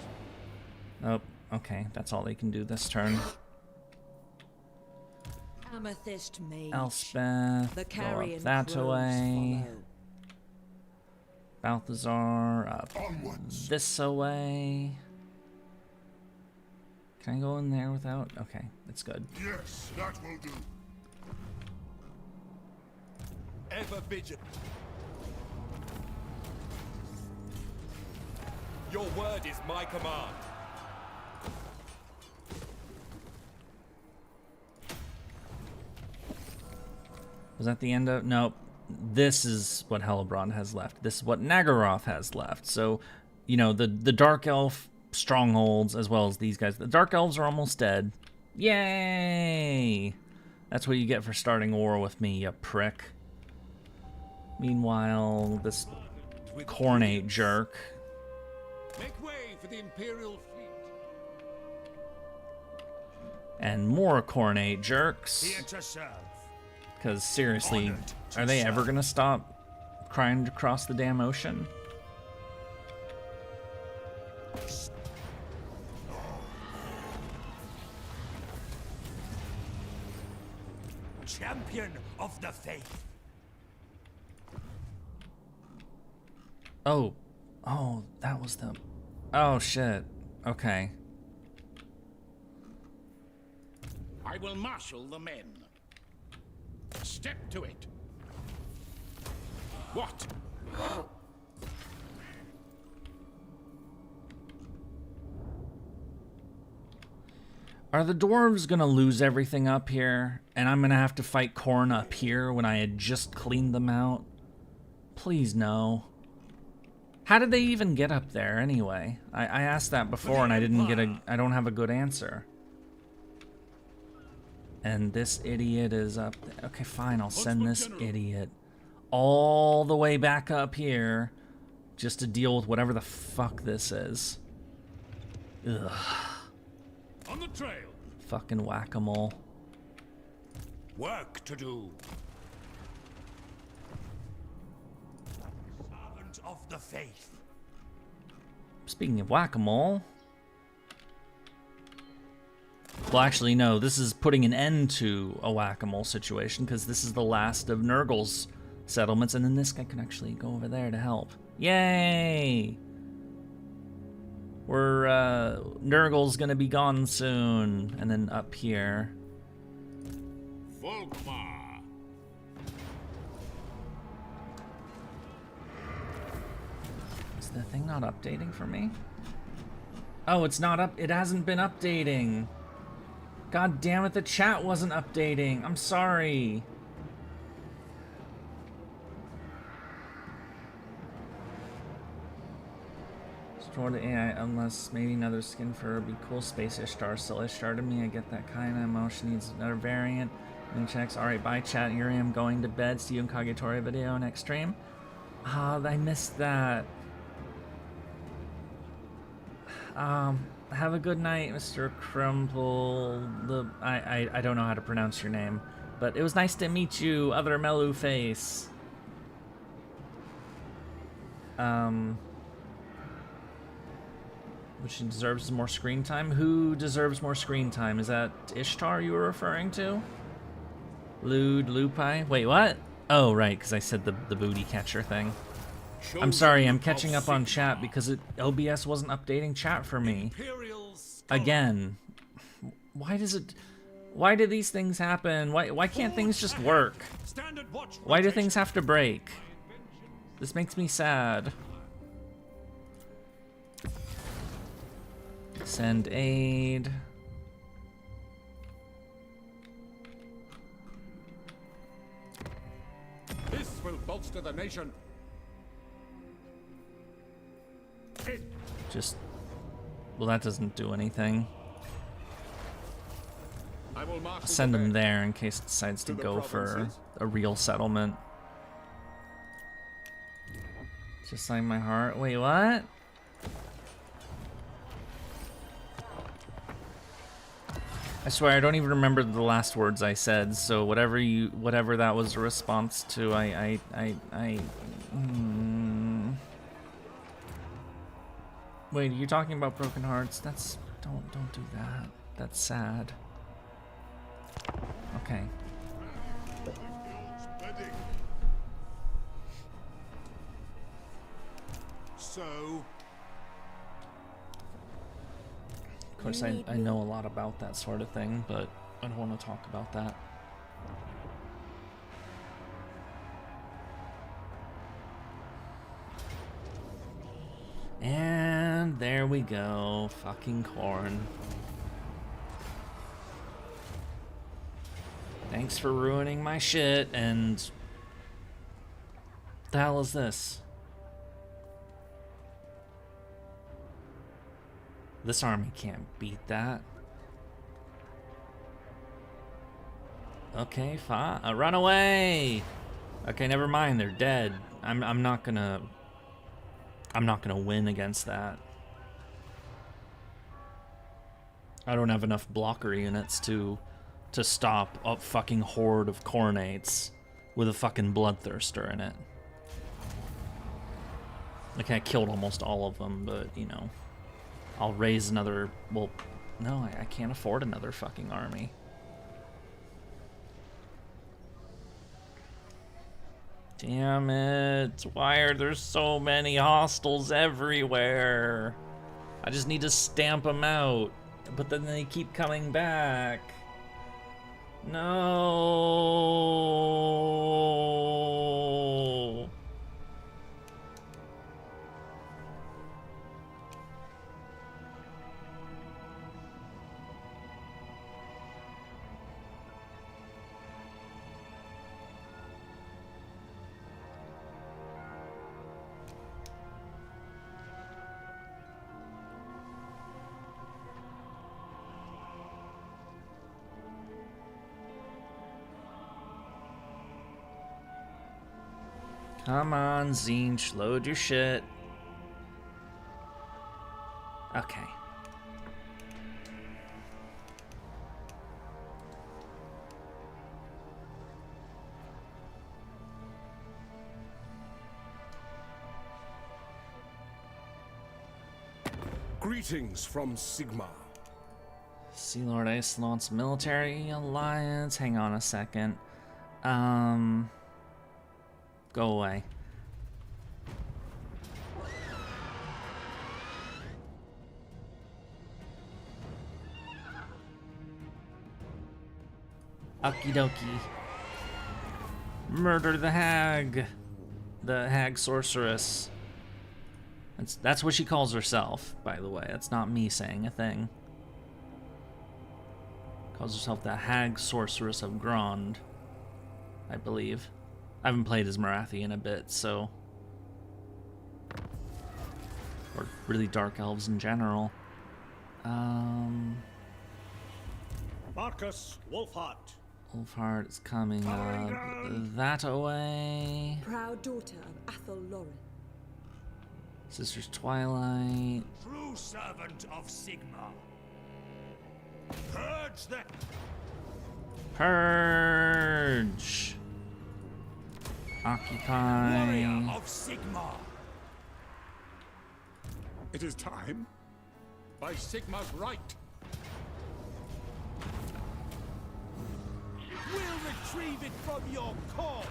Speaker 1: Oh, okay. That's all they can do this turn.
Speaker 6: Amethyst Mage.
Speaker 1: Elspeth.
Speaker 6: The
Speaker 1: Go
Speaker 6: carrion
Speaker 1: up that
Speaker 6: crows
Speaker 1: way.
Speaker 6: follow.
Speaker 1: Balthazar up
Speaker 2: Onwards.
Speaker 1: this away. Can I go in there without? Okay, that's good.
Speaker 2: Yes, that will do.
Speaker 7: Ever vigilant. Your word is my command.
Speaker 1: Was that the end of? Nope. This is what Hellebron has left. This is what Nagaroth has left. So, you know, the Dark Elf strongholds as well as these guys. The Dark Elves are almost dead. Yay! That's what you get for starting war with me, you prick. Meanwhile, this Khornate jerk.
Speaker 3: Make way for the Imperial fleet.
Speaker 1: And more Khornate jerks.
Speaker 3: Here to serve.
Speaker 1: Because seriously, are they ever gonna stop crying to cross the damn ocean?
Speaker 3: Champion of the faith.
Speaker 1: Oh, that was the. Oh shit. Okay.
Speaker 9: I will marshal the men. Step to it. What?
Speaker 1: Are the dwarves gonna lose everything up here, and I'm gonna have to fight Khorne up here when I had just cleaned them out? Please no. How did they even get up there anyway? I asked that before and I didn't get I don't have a good answer. And this idiot is up there. Okay, fine, I'll send this idiot all the way back up here just to deal with whatever the fuck this is. Ugh.
Speaker 3: On the trail.
Speaker 1: Fucking whack-a-mole.
Speaker 3: Work to do. Servant of the faith.
Speaker 1: Speaking of whack-a-mole. Well, actually, no, this is putting an end to a whack-a-mole situation because this is the last of Nurgle's settlements, and then this guy can actually go over there to help. Yay! We're, Nurgle's gonna be gone soon, and then up here.
Speaker 9: Volkmar.
Speaker 1: Is the thing not updating for me? Oh, it's not up. It hasn't been updating. God damn it, the chat wasn't updating. I'm sorry. Store the AI, unless maybe another skin for her would be cool. Space Ishtar, still Ishtar to me. I get that kind of emotion. Needs another variant. New checks. Alright, bye chat. Yurie, I'm going to bed. See you in Kagetora video next stream. Ah, I missed that. Have a good night, Mr. Crumple. I don't know how to pronounce your name, but it was nice to meet you, other Melu face. Which deserves more screen time? Who deserves more screen time? Is that Ishtar you were referring to? Lupai? Wait, what? Oh, right, because I said the booty catcher thing. I'm sorry, I'm catching up on chat because OBS wasn't updating chat for me. Again. Why do these things happen? Why can't things just work? Why do things have to break? This makes me sad. Send aid.
Speaker 3: This will bolster the nation.
Speaker 1: Just, well, that doesn't do anything.
Speaker 3: I will
Speaker 1: Send him there in case it decides to go for a real settlement. Just like my heart. Wait, what? I swear I don't even remember the last words I said. So whatever that was a response to, Wait, are you talking about broken hearts? That's don't do that. That's sad. Okay.
Speaker 2: So,
Speaker 1: Of course, I know a lot about that sort of thing, but I don't want to talk about that. And there we go. Fucking Khorne. Thank Thanks for ruining my shit, and... the hell is this? This army can't beat that. Okay, fine. Run away! Okay, never mind, they're dead. I'm not gonna win against that. I don't have enough blocker units to stop a fucking horde of Coronates with a fucking Bloodthirster in it. Okay, I killed almost all of them, but, you know, I'll raise another... Well, no, I can't afford another fucking army. Damn it. Why are there so many hostiles everywhere? I just need to stamp them out. But then they keep coming back. No. Come on, Zinch, load your shit. Okay.
Speaker 7: Greetings from Sigma.
Speaker 1: Sea Lord Isolant's military alliance. Hang on a second. Go away. Okie dokie. Murder the hag. The hag sorceress. That's what she calls herself, by the way. That's not me saying a thing. Calls herself the hag sorceress of Grond, I believe. I haven't played as Marathi in a bit, so... Or really Dark Elves in general.
Speaker 4: Marcus Wolfheart.
Speaker 1: Wolfheart is coming up. That away.
Speaker 6: Proud daughter of Athel Lauren.
Speaker 1: Sisters Twilight.
Speaker 3: True servant of Sigma. Purge the...
Speaker 1: Purge. Occupy.
Speaker 3: Warrior of Sigma.
Speaker 2: It is time.
Speaker 3: By Sigma's right. We'll retrieve it from your corpse.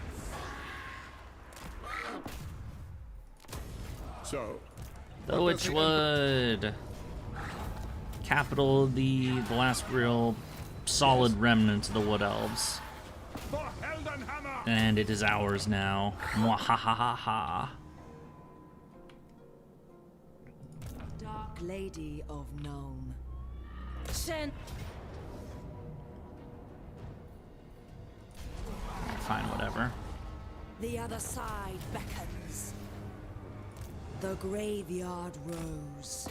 Speaker 2: So,
Speaker 1: The Witchwood. Capital of the last real solid remnant of the Wood Elves.
Speaker 3: For Heldenhammer.
Speaker 1: And it is ours now. Mwahahaha.
Speaker 6: Dark Lady of Nome.
Speaker 5: Send.
Speaker 1: Fine, whatever.
Speaker 6: The other side beckons. The graveyard rose.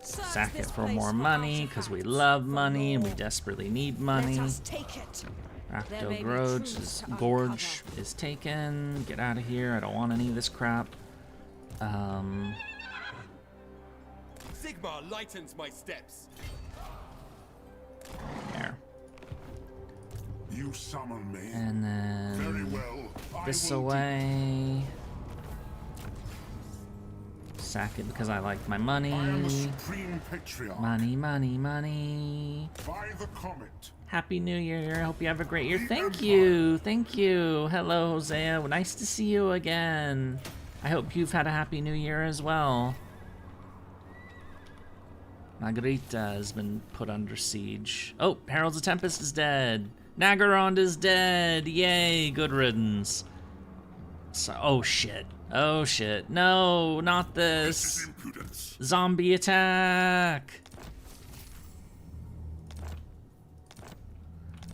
Speaker 1: Sack it for more money, because we love money and we desperately need money.
Speaker 6: Let us take it.
Speaker 1: Racto Gorge is taken. Get out of here. I don't want any of this crap.
Speaker 7: Sigma lightens my steps.
Speaker 1: There.
Speaker 2: you summon me.
Speaker 1: And then
Speaker 2: Very well.
Speaker 1: this
Speaker 2: I will
Speaker 1: away. Sack it because I like my money.
Speaker 2: I am the supreme patriarch.
Speaker 1: Money, money, money.
Speaker 2: By the comet.
Speaker 1: Happy New Year. I hope you have a great year. Thank you. Thank you. Hello, Hosea. Nice to see you again. I hope you've had a happy New Year as well. Margarita has been put under siege. Oh, Herald's of Tempest is dead. Nagarond is dead. Yay, good riddance. So, oh shit. Oh shit. No, not
Speaker 2: This
Speaker 1: this.
Speaker 2: is impudence.
Speaker 1: Zombie attack.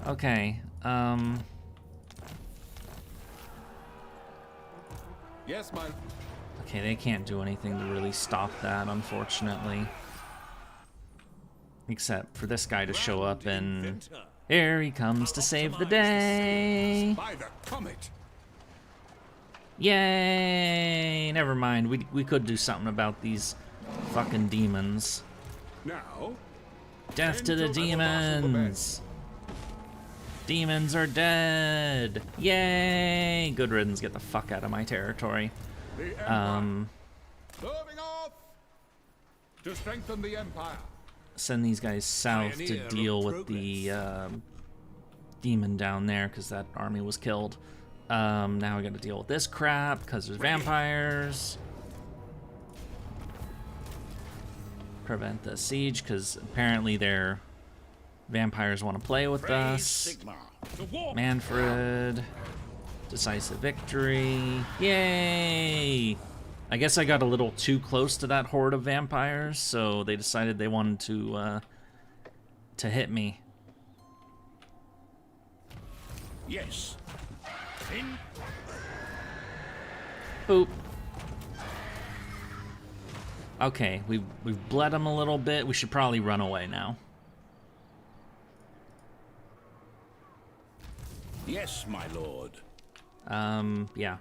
Speaker 1: Okay,
Speaker 3: Yes, my...
Speaker 1: okay, they can't do anything to really stop that, unfortunately. Except for this guy to show up and... Here he comes to save the day!
Speaker 3: By the comet!
Speaker 1: Yay! Never mind, we could do something about these fucking demons.
Speaker 3: Now...
Speaker 1: Death to the demons! Demons are dead! Yay! Good riddance, get the fuck out of my territory.
Speaker 3: The Empire. Moving off! To strengthen the Empire.
Speaker 1: Send these guys south to
Speaker 7: Pioneer
Speaker 1: deal
Speaker 7: of
Speaker 1: with the demon down there, because that army was killed. Now we gotta deal with this crap, because there's vampires. Prevent the siege, because apparently their vampires want to play with us. Manfred. Decisive victory. Yay! I guess I got a little too close to that horde of vampires, so they decided they wanted to hit me.
Speaker 9: Yes. In.
Speaker 1: Boop. Okay, we've bled them a little bit. We should probably run away now.
Speaker 9: Yes, my lord.
Speaker 1: Yeah.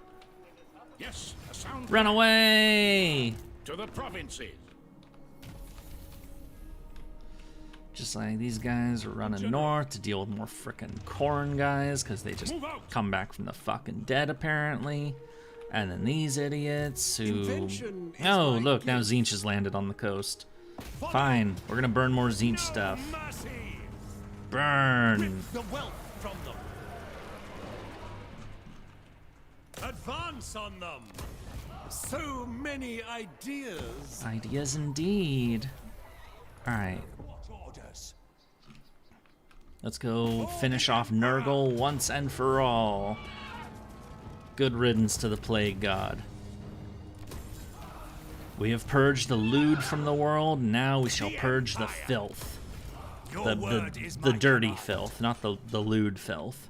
Speaker 9: Yes, a sound.
Speaker 1: Run away!
Speaker 9: To the provinces.
Speaker 1: Just like these guys are running north to deal with more frickin' corn guys, because they just come back from the fucking dead, apparently. And then these idiots who... Oh, look, now Tzeentch has landed on the coast. Fine, we're gonna burn more Tzeentch stuff. Burn!
Speaker 4: The wealth from them. Advance on them. So many ideas.
Speaker 1: Ideas indeed. Alright. Let's go finish off Nurgle once and for all. Good riddance to the Plague God. We have purged the lewd from the world, now we shall purge the filth. The dirty filth, not the lewd filth.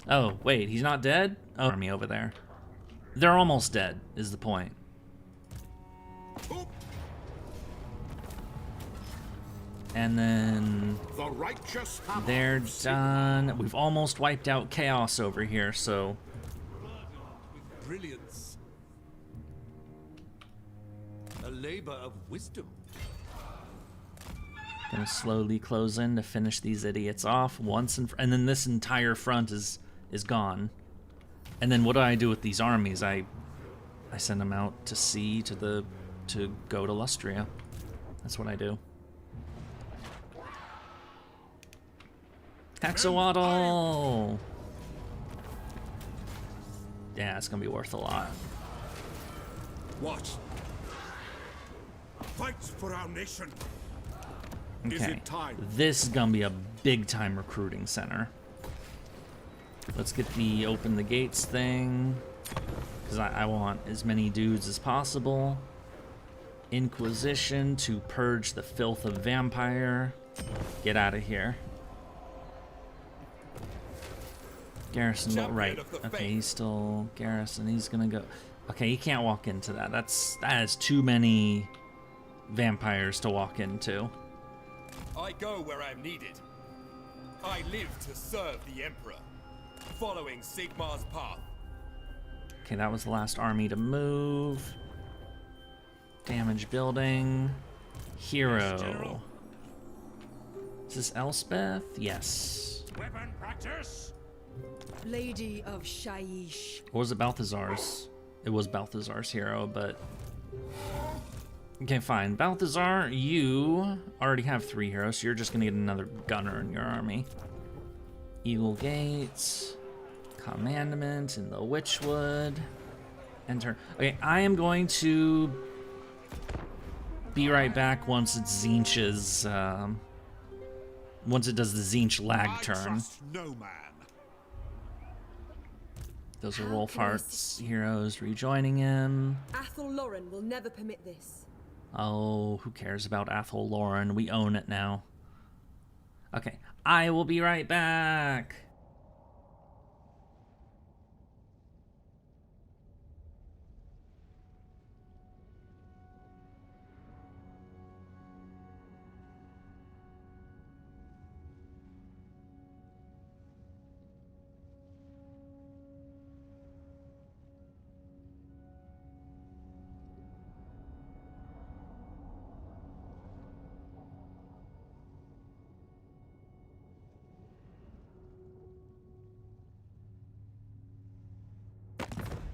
Speaker 1: Oh, wait, he's not dead? Oh, army over there. They're almost dead, is the point. And then
Speaker 3: The righteous
Speaker 1: they're done. We've almost wiped out Chaos over here, so...
Speaker 4: Brilliance. A labor of wisdom.
Speaker 1: Gonna slowly close in to finish these idiots off once and then this entire front is gone. And then what do I do with these armies? I send them out to sea to go to Lustria. That's what I do. Hexawaddle! Yeah, it's gonna be worth a lot.
Speaker 3: What? Fight for our nation. Is
Speaker 1: Okay,
Speaker 3: it time?
Speaker 1: this is gonna be a big time recruiting center. Let's get the open the gates thing, because I want as many dudes as possible. Inquisition to purge the filth of vampire. Get out of here. Garrison, right? Okay, he's still garrison. He's gonna go. Okay, he can't walk into that. That is too many vampires to walk into.
Speaker 10: I go where I'm needed. I live to serve the Emperor, following Sigmar's path.
Speaker 1: Okay, that was the last army to move. Damage building. Hero. Is this Elspeth? Yes.
Speaker 3: Weapon practice.
Speaker 5: Lady of Shaiish.
Speaker 1: Or was it Balthazar's? It was Balthazar's hero, but... Okay, fine. Balthazar, you already have 3 heroes, so you're just gonna get another gunner in your army. Eagle Gates. Commandment in the Witchwood. Enter. Okay, I am going to be right back once it's Tzeentch's, once it does the Tzeentch lag turn.
Speaker 3: No man.
Speaker 1: Those are Wolfheart's heroes rejoining him.
Speaker 5: Athel Lauren will never permit this.
Speaker 1: Oh, who cares about Athel Lauren? We own it now. Okay, I will be right back.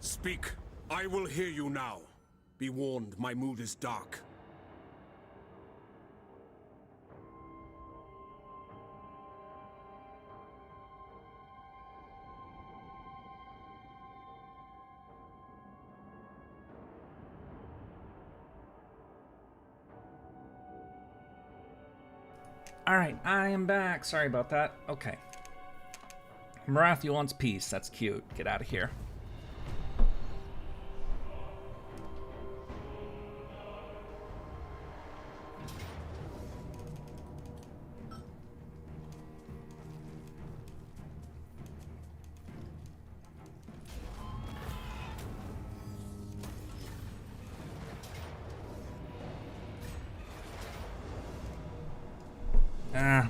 Speaker 7: Speak. I will hear you now. Be warned, my mood is dark.
Speaker 1: Alright, I am back. Sorry about that. Okay. Marathi wants peace. That's cute. Get out of here.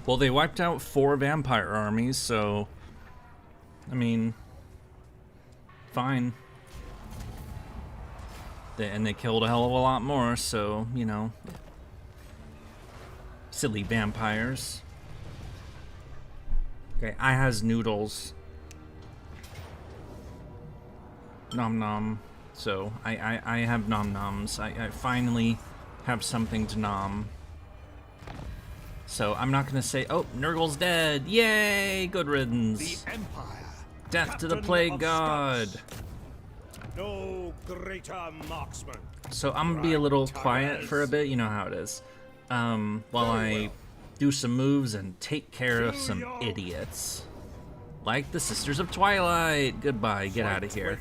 Speaker 1: Well, they wiped out 4 vampire armies, so... I mean... Fine. And they killed a hell of a lot more, so, you know... Silly vampires. Okay, I has noodles. Nom nom. So, I have nom noms. I finally have something to nom. So I'm not gonna say, oh, Nurgle's dead. Yay! Good riddance.
Speaker 4: The Empire.
Speaker 1: Death to the Plague God.
Speaker 4: No greater marksman.
Speaker 1: So I'm gonna be a little quiet for a bit. You know how it is. While I do some moves and take care of some idiots. Like the Sisters of Twilight. Goodbye. Get out of here.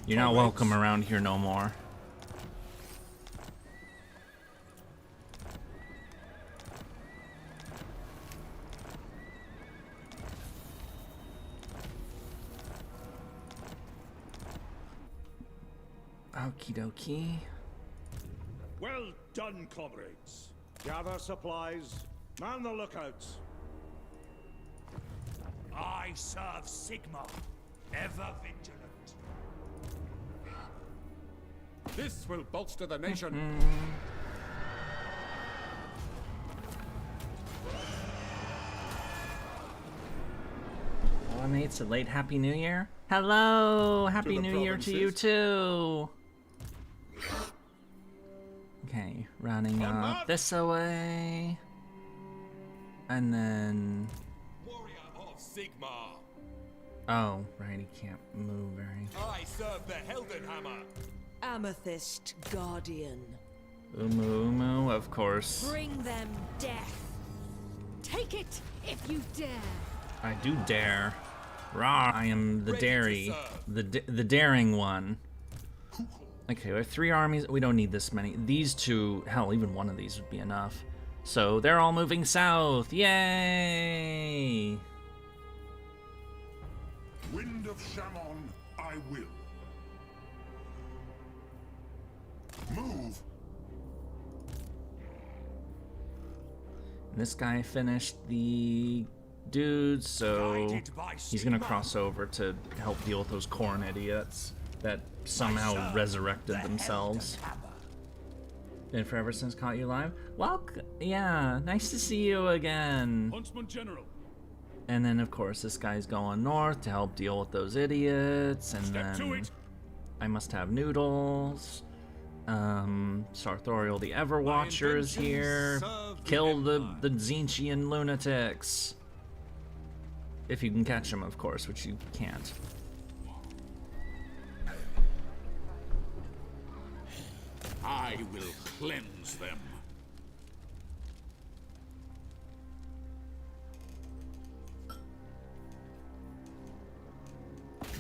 Speaker 1: You're not welcome around here no more. Okie dokie.
Speaker 4: Well done, comrades. Gather supplies, man the lookouts.
Speaker 3: I serve Sigma, ever vigilant. This will bolster the nation.
Speaker 1: Hello, mates. A late Happy New Year. Hello! Happy New Year to you too! Okay, running up this away. And then...
Speaker 10: Warrior of Sigma.
Speaker 1: Oh, right, he can't move very...
Speaker 10: I serve the Heldenhammer.
Speaker 6: Amethyst Guardian.
Speaker 1: Umu, of course.
Speaker 6: Bring them death. Take it if you dare.
Speaker 1: I do dare. Rah! I am the
Speaker 10: Ready to
Speaker 1: the daring one. Okay, we have 3 armies. We don't need this many. These 2, hell, even one of these would be enough. So they're all moving south. Yay!
Speaker 2: Wind of Shaman, I will. Move.
Speaker 1: And this guy finished the dudes, so he's gonna cross over to help deal with those corn idiots that somehow resurrected themselves. Been forever since caught you live. Yeah, nice to see you again.
Speaker 3: Huntsman General.
Speaker 1: And then of course this guy's going north to help deal with those idiots, and
Speaker 3: Step to
Speaker 1: then
Speaker 3: it.
Speaker 1: I must have noodles. Sartorial the Everwatcher is here. Kill the Zinchian lunatics. If you can catch them, of course, which you can't.
Speaker 9: I will cleanse them.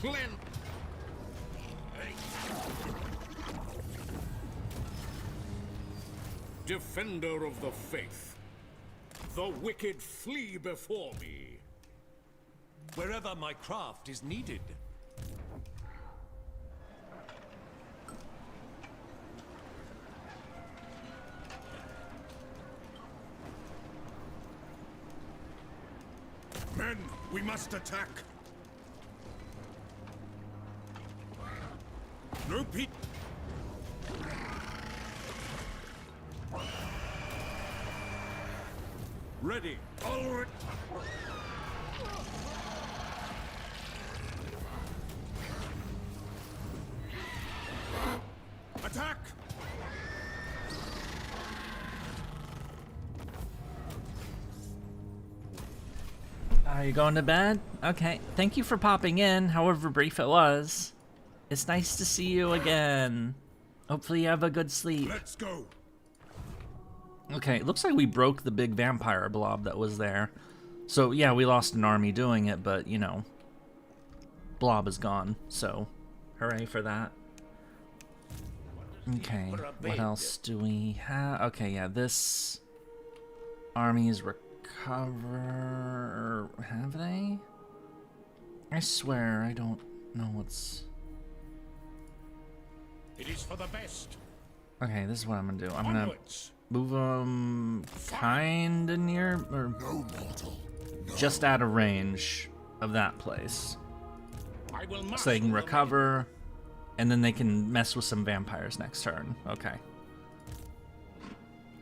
Speaker 9: Cleanse.
Speaker 3: Defender of the faith. The wicked flee before me.
Speaker 4: Wherever my craft is needed.
Speaker 2: Men, we must attack.
Speaker 7: No Pete.
Speaker 2: Ready.
Speaker 7: All right.
Speaker 2: Attack!
Speaker 1: Are you going to bed? Okay. Thank you for popping in, however brief it was. It's nice to see you again. Hopefully you have a good sleep.
Speaker 2: Let's go.
Speaker 1: Okay, it looks like we broke the big vampire blob that was there. So, yeah, we lost an army doing it, but, you know, blob is gone, so hooray for that. Okay, what else do we have? Okay, yeah, this army is recover... Have they? I swear, I don't know what's...
Speaker 9: It is for the best.
Speaker 1: Okay, this is what I'm gonna do. I'm gonna
Speaker 9: Onwards.
Speaker 1: move them kinda near, or
Speaker 2: No mortal. No.
Speaker 1: just out of range of that place.
Speaker 9: I will
Speaker 1: So they can
Speaker 9: marshal the
Speaker 1: recover, and then they can mess with some vampires next turn. Okay.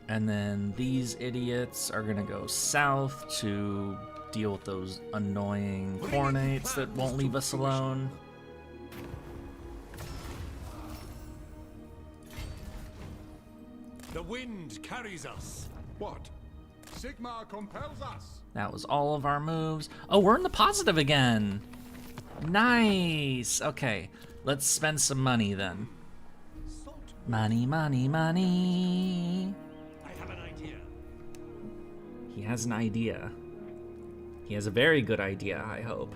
Speaker 1: And then these idiots are gonna go south to deal with those annoying Khornates that won't leave us alone.
Speaker 4: The wind carries us.
Speaker 3: What? Sigmar compels us.
Speaker 1: That was all of our moves. Oh, we're in the positive again. Nice. Okay, let's spend some money then. Money, money, money.
Speaker 4: I have an idea.
Speaker 1: He has an idea. He has a very good idea, I hope.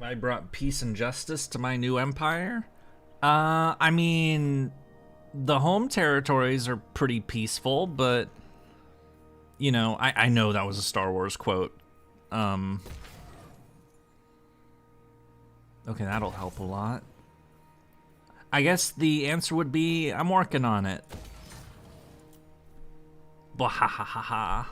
Speaker 1: I brought peace and justice to my new empire. I mean, the home territories are pretty peaceful, but you know, I know that was a Star Wars quote. Okay, that'll help a lot. I guess the answer would be I'm working on it. Bwahahaha.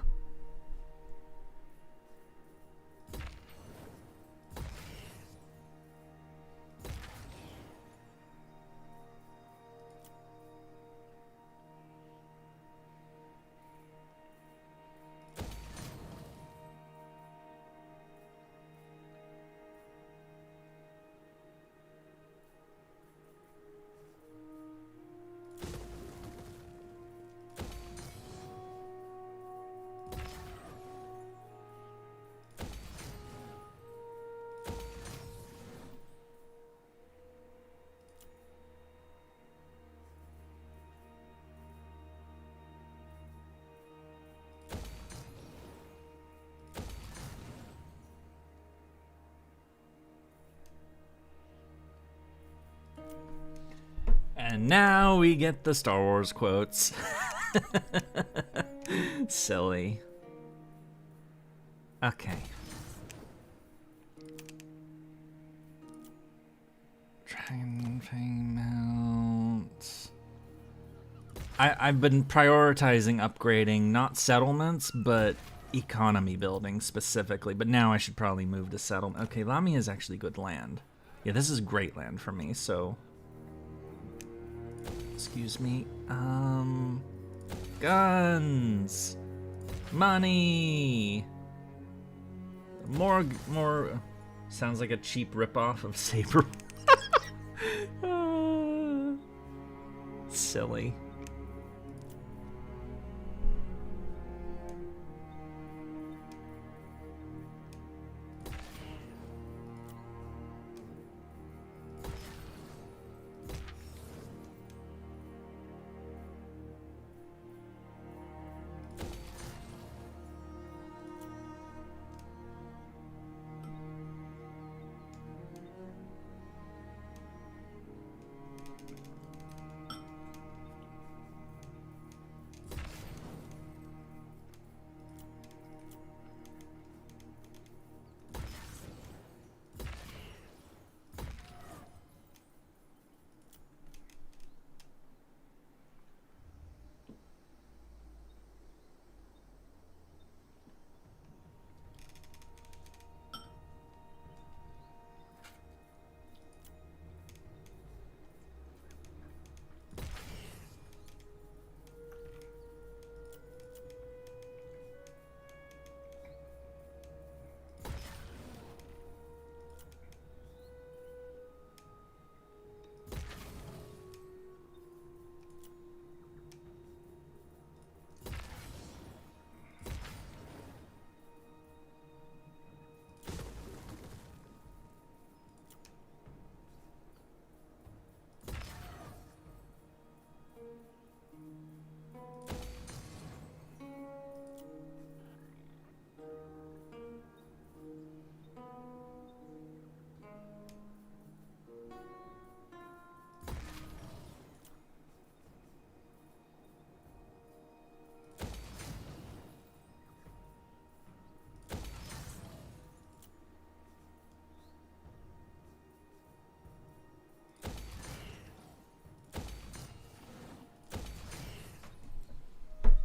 Speaker 1: And now we get the Star Wars quotes. Silly. Okay. Dragon Fang Mount. I've been prioritizing upgrading not settlements, but economy building specifically. But now I should probably move to settlement. Okay, Lamia is actually good land. Yeah, this is great land for me, so... Excuse me. Guns! Money! More... Sounds like a cheap ripoff of Saber. Silly.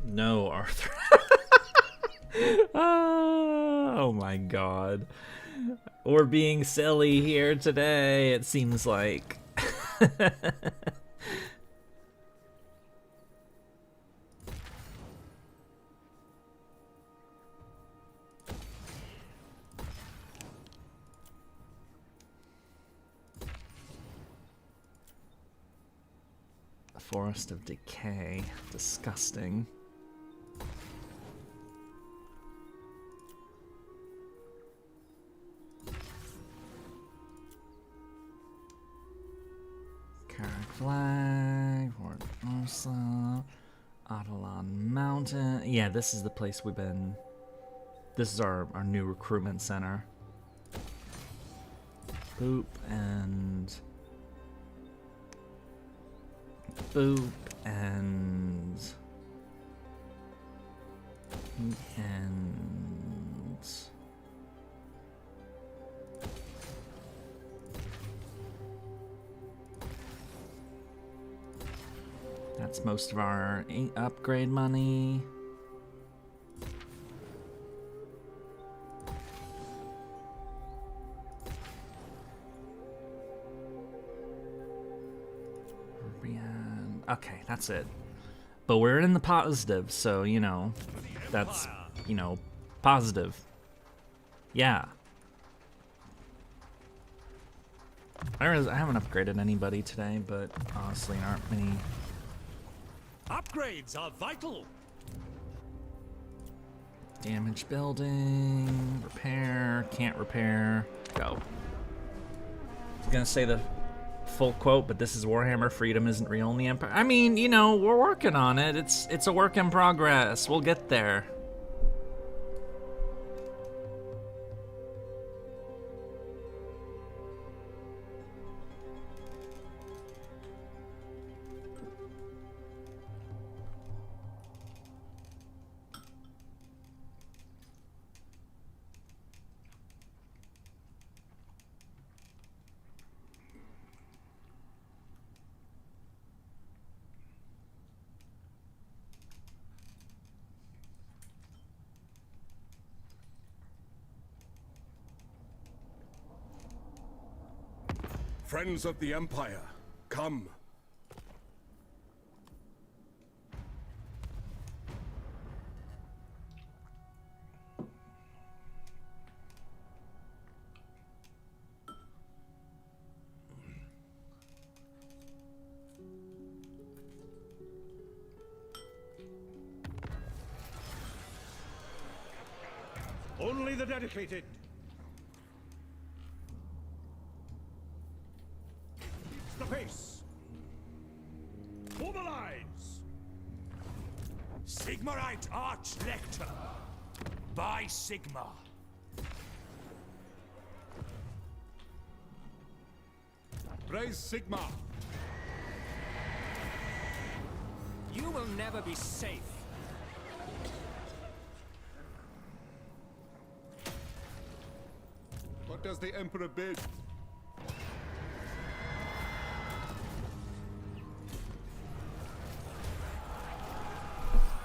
Speaker 1: No, Arthur. Oh my god. We're being silly here today, it seems like. Forest of Decay. Disgusting. Carrick Flag, Fort Ursa, Adelon Mountain. Yeah, this is the place we've been. This is our new recruitment center. Boop and boop and that's most of our upgrade money. Okay, that's it. But we're in the positive, so, you know, that's, you know, positive. Yeah. I haven't upgraded anybody today, but honestly, there aren't many.
Speaker 4: Upgrades are vital.
Speaker 1: Damage building, repair, can't repair, go. I was gonna say the full quote, but this is Warhammer. Freedom isn't real in the Empire. I mean, you know, we're working on it. It's a work in progress. We'll get there.
Speaker 7: Friends of the Empire, come.
Speaker 4: Only the dedicated. Keeps the pace. Mobilize.
Speaker 8: Sigmarite Archlector. By Sigma.
Speaker 3: Praise Sigma.
Speaker 8: You will never be safe.
Speaker 3: What does the Emperor bid?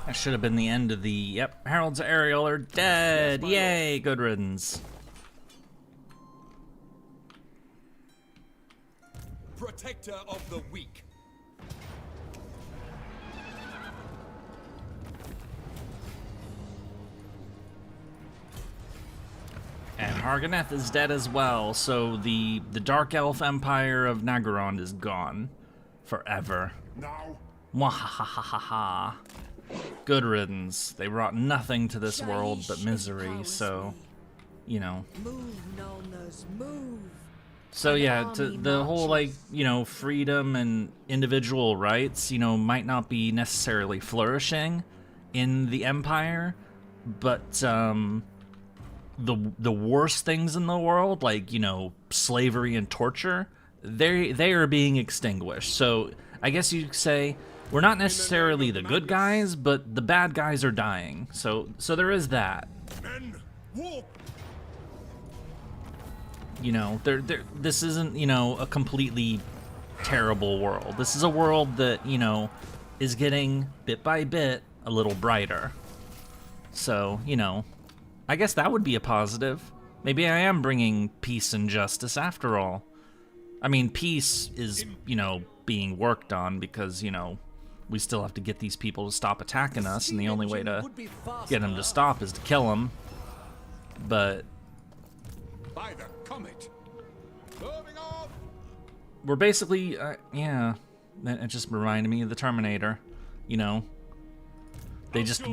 Speaker 1: That should have been the end of the... Yep, Heralds of Ariel are dead! Yay, good riddance.
Speaker 10: Protector of the weak.
Speaker 1: And Hargoneth is dead as well, so the Dark Elf Empire of Nagorond is gone. Forever.
Speaker 2: Now,
Speaker 1: Mwahahaha. Good riddance. They brought nothing to this world but misery, so, you know.
Speaker 6: Move, Nolners, move.
Speaker 1: So yeah, the whole, like, you know, freedom and individual rights, you know, might not be necessarily flourishing in the Empire, but, the worst things in the world, like, you know, slavery and torture, they are being extinguished. So I guess you could say we're not necessarily the good guys, but the bad guys are dying. So there is that.
Speaker 7: Men, walk.
Speaker 1: You know, this isn't, you know, a completely terrible world. This is a world that, you know, is getting bit by bit a little brighter. So, you know, I guess that would be a positive. Maybe I am bringing peace and justice after all. I mean, peace is, you know, being worked on because, you know, we still have to get these people to stop attacking us, and the only way to get them to stop is to kill them. But
Speaker 3: By the comet. Moving on.
Speaker 1: we're basically, yeah, it just reminded me of the Terminator, you know. They just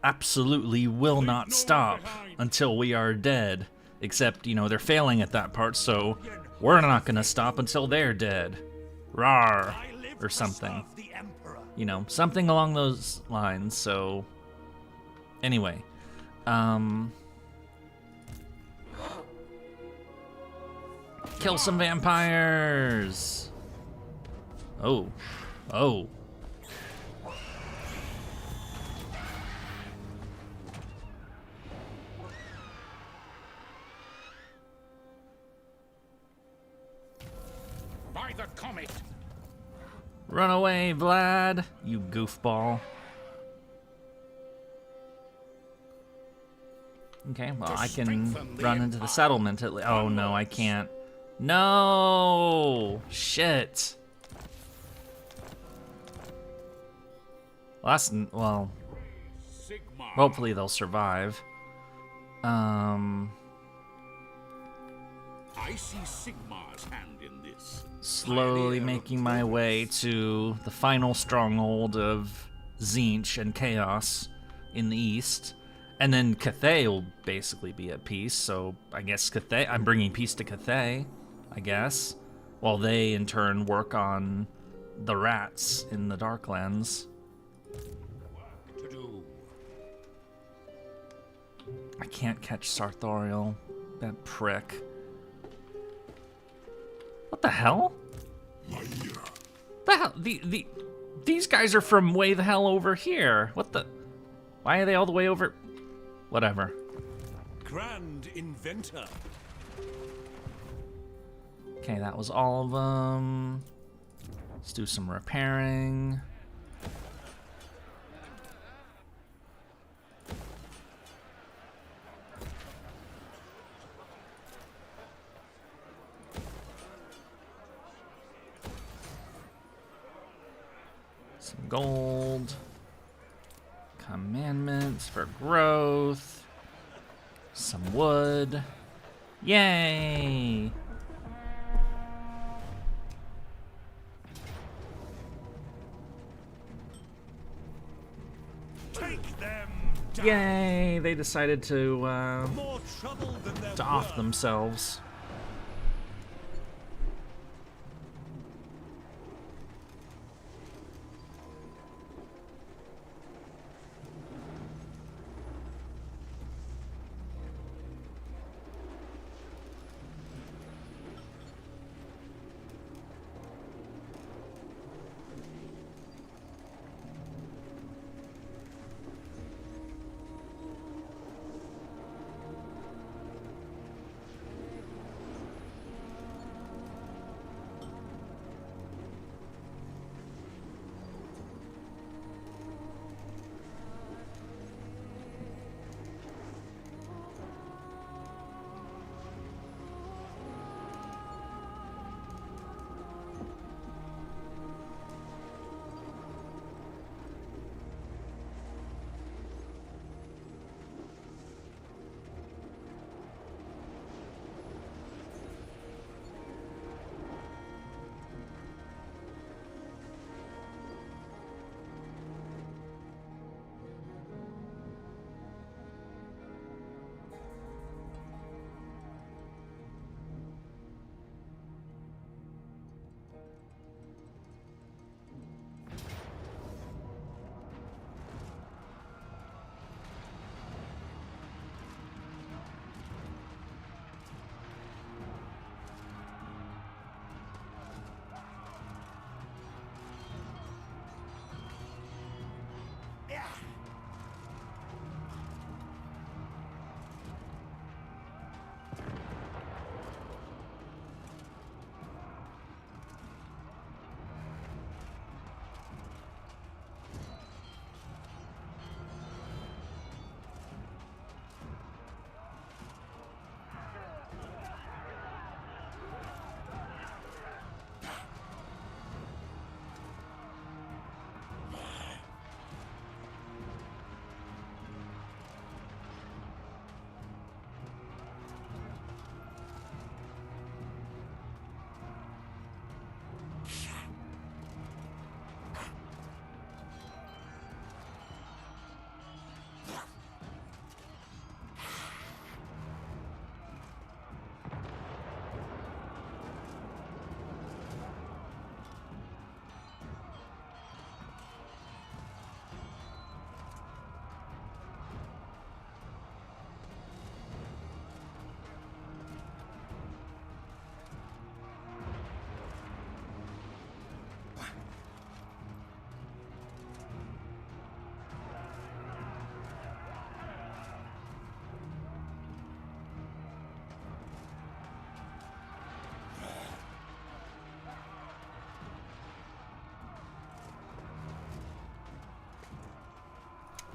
Speaker 1: absolutely will not stop until we are dead. Except, you know, they're failing at that part, so we're not gonna stop until they're dead. Rawr, or something. You know, something along those lines, so... Anyway, kill some vampires! Oh.
Speaker 9: By the comet.
Speaker 1: Run away, Vlad, you goofball. Okay, well, I can run into the settlement at least. Oh, no, I can't. No! Shit. Well, hopefully they'll survive.
Speaker 9: I see Sigmar's hand in this.
Speaker 1: Slowly making my way to the final stronghold of Tzeentch and Chaos in the east. And then Cathay will basically be at peace, so I guess Cathay... I'm bringing peace to Cathay, I guess. While they, in turn, work on the rats in the Darklands.
Speaker 9: To do.
Speaker 1: I can't catch Sarthoriel. That prick. What the hell? The hell? These guys are from way the hell over here. What the... Why are they all the way over... Whatever.
Speaker 4: Grand Inventor.
Speaker 1: Okay, that was all of them. Let's do some repairing. gold. Commandments for growth. Some wood. Yay!
Speaker 4: Take them down.
Speaker 1: Yay! They decided to
Speaker 4: More trouble than there
Speaker 1: off
Speaker 4: were.
Speaker 1: themselves.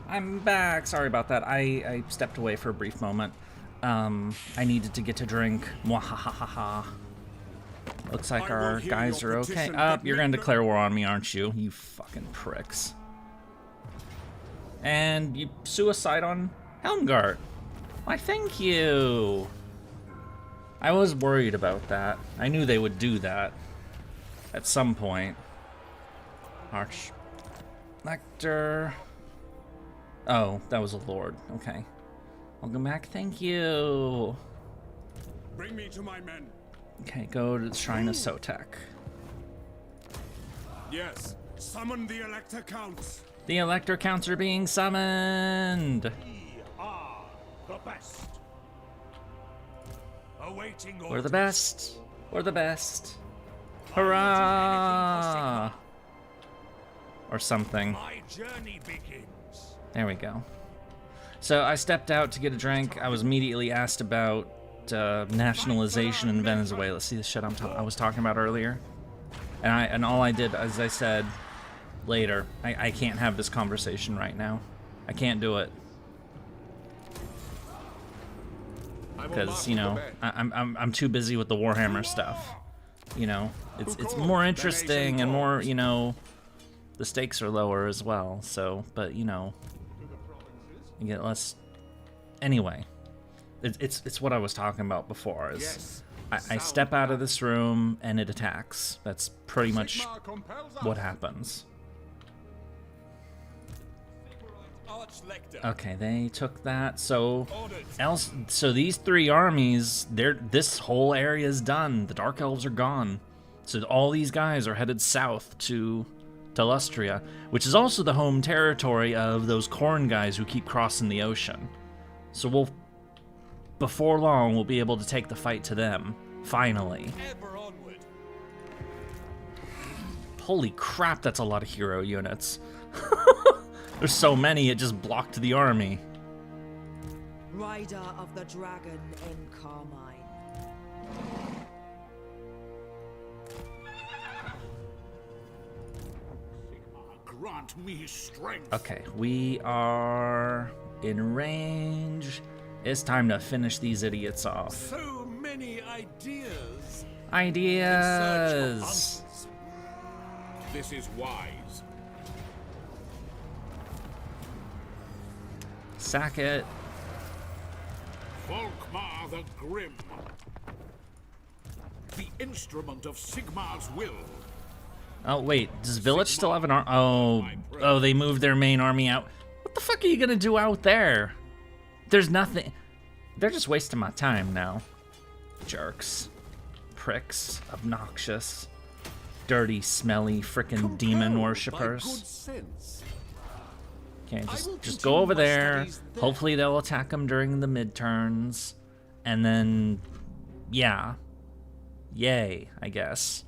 Speaker 1: I'm back. Sorry about that. I stepped away for a brief moment. I needed to get a drink. Mwahahaha. Looks like our guys are okay. You're gonna declare war on me, aren't you? You fucking pricks. And you suicide on Helmgart. Why, thank you. I was worried about that. I knew they would do that at some point. Arch Lecter. Oh, that was a lord. Okay. Welcome back. Thank you.
Speaker 7: Bring me to my men.
Speaker 1: Okay, go to the Shrine of Sotek.
Speaker 7: Yes, summon the Elector Counts.
Speaker 1: The Elector Counts are being summoned.
Speaker 4: We are the best. Awaiting orders.
Speaker 1: We're the best. We're the best. Hurrah! Or something.
Speaker 4: My journey begins.
Speaker 1: There we go. So I stepped out to get a drink. I was immediately asked about nationalization in Venezuela. See the shit I was talking about earlier? And all I did, as I said later, I can't have this conversation right now. I can't do it. Because, you know, I'm too busy with the Warhammer stuff. You know, it's more interesting and more, you know, the stakes are lower as well. So, but you know, you get less. Anyway, it's what I was talking about before. Is I step out of this room and it attacks. That's pretty much what happens. Okay, they took that. So these 3 armies, this whole area is done. The Dark Elves are gone. So all these guys are headed south to Lustria, which is also the home territory of those Khorne guys who keep crossing the ocean. So before long, we'll be able to take the fight to them, finally. Holy crap, that's a lot of hero units. There's so many, it just blocked the army.
Speaker 6: Rider of the Dragon in Carmine.
Speaker 9: Grant me strength.
Speaker 1: Okay, we are in range. It's time to finish these idiots off.
Speaker 7: So many ideas.
Speaker 1: Ideas.
Speaker 9: This is wise.
Speaker 1: Sack it.
Speaker 9: Volkmar the Grim. The instrument of Sigmar's will.
Speaker 1: Oh, wait. Does Village still have an army? Oh, they moved their main army out. What the fuck are you gonna do out there? There's nothing. They're just wasting my time now. Jerks. Pricks. Obnoxious. Dirty, smelly, frickin' demon worshippers. Okay, just go over there. Hopefully they'll attack them during the mid-turns. And then, yeah. Yay, I guess.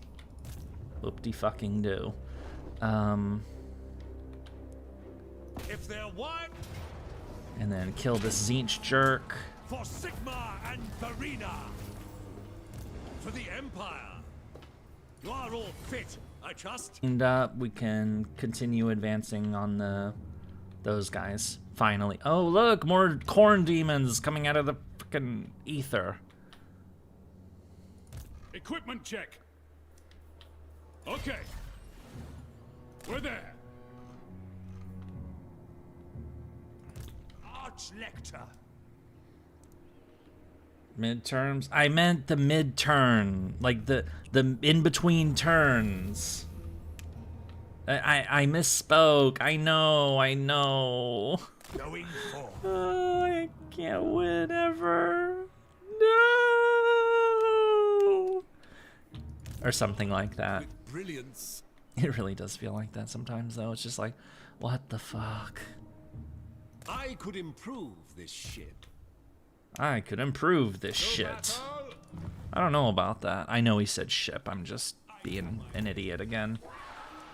Speaker 1: Whoop-de-fucking-do.
Speaker 4: If they're one,
Speaker 1: And then kill this Tzeentch jerk.
Speaker 4: for Sigmar and Verena. To the Empire. You are all fit, I trust.
Speaker 1: And we can continue advancing on those guys. Finally. Oh, look, more Khorne demons coming out of the freaking ether.
Speaker 3: Equipment check. Okay. We're there.
Speaker 4: Archlector.
Speaker 1: Midterms? I meant the mid-turn. Like the in-between turns. I misspoke. I know.
Speaker 4: Going for.
Speaker 1: Oh, I can't win ever. No. Or something like that.
Speaker 7: Brilliance.
Speaker 1: It really does feel like that sometimes, though. It's just like, what the fuck?
Speaker 7: I could improve this ship.
Speaker 1: I could improve this shit. I don't know about that. I know he said ship. I'm just being an idiot again.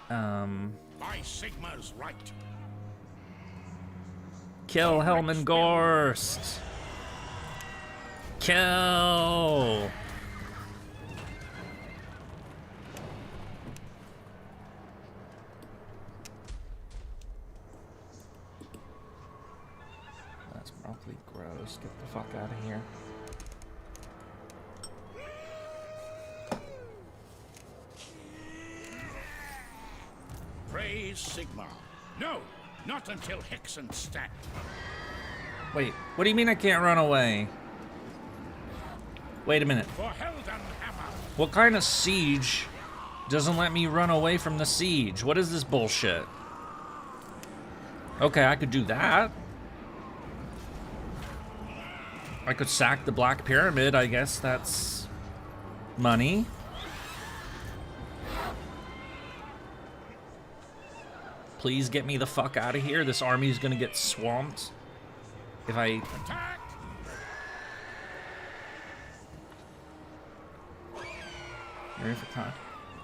Speaker 9: By Sigmar's right.
Speaker 1: Kill Helman Gorst. Kill. That's probably gross. Get the fuck out of here.
Speaker 9: Praise Sigmar. No, not until Hexen stand.
Speaker 1: Wait, what do you mean I can't run away? Wait a minute.
Speaker 9: For Helden Hammer.
Speaker 1: What kind of siege doesn't let me run away from the siege? What is this bullshit? Okay, I could do that. I could sack the Black Pyramid, I guess that's money. Please get me the fuck out of here. This army is gonna get swamped. If I...
Speaker 9: Attack!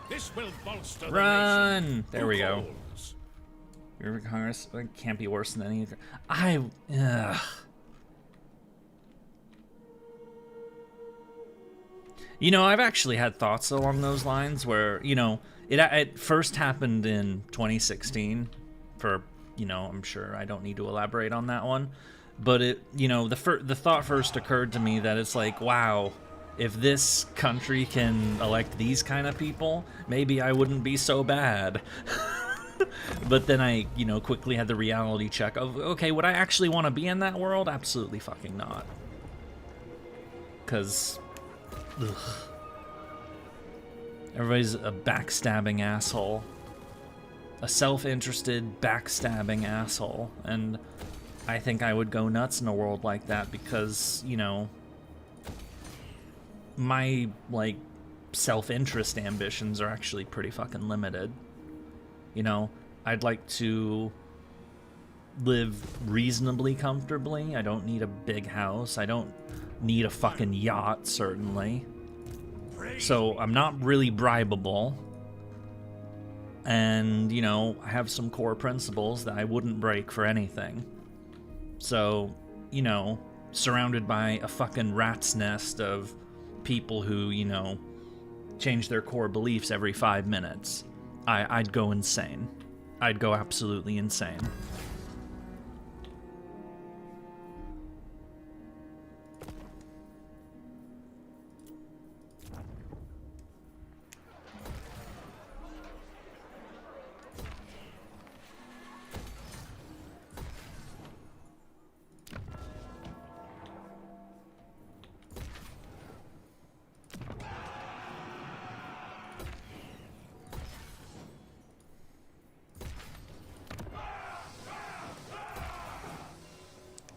Speaker 9: This will bolster the
Speaker 1: Run!
Speaker 9: nation.
Speaker 1: There we go.
Speaker 9: Calls?
Speaker 1: River Congress can't be worse than any... Ugh. You know, I've actually had thoughts along those lines where, you know, it first happened in 2016 for, you know, I'm sure I don't need to elaborate on that one. But it, you know, the thought first occurred to me that it's like, wow, if this country can elect these kind of people, maybe I wouldn't be so bad. But then I, you know, quickly had the reality check of, okay, would I actually want to be in that world? Absolutely fucking not. Because, everybody's a backstabbing asshole. A self-interested, backstabbing asshole. And I think I would go nuts in a world like that because, you know, my, like, self-interest ambitions are actually pretty fucking limited. You know, I'd like to live reasonably comfortably. I don't need a big house. I don't need a fucking yacht, certainly. So I'm not really bribable. And, you know, I have some core principles that I wouldn't break for anything. So, you know, surrounded by a fucking rat's nest of people who, you know, change their core beliefs every 5 minutes, I'd go insane. I'd go absolutely insane.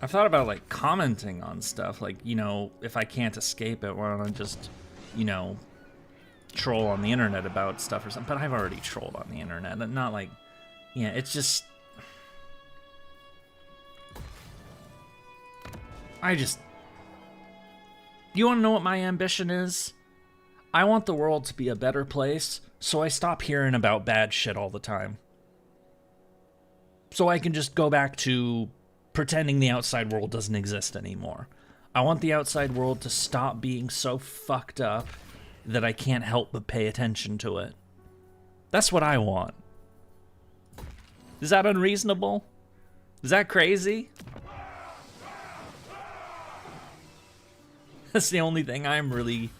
Speaker 1: I've thought about, like, commenting on stuff, like, you know, if I can't escape it, why don't I just, you know, troll on the internet about stuff or something, but I've already trolled on the internet, and not like, yeah, it's just, you want to know what my ambition is? I want the world to be a better place, so I stop hearing about bad shit all the time. So I can just go back to pretending the outside world doesn't exist anymore. I want the outside world to stop being so fucked up that I can't help but pay attention to it. That's what I want. Is that unreasonable? Is that crazy? That's the only thing I'm really,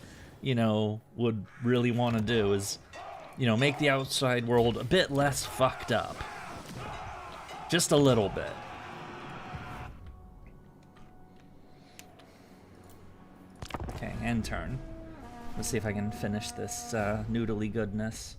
Speaker 1: you know, would really want to do is, you know, make the outside world a bit less fucked up. Just a little bit. Okay, end turn. Let's see if I can finish this noodly goodness.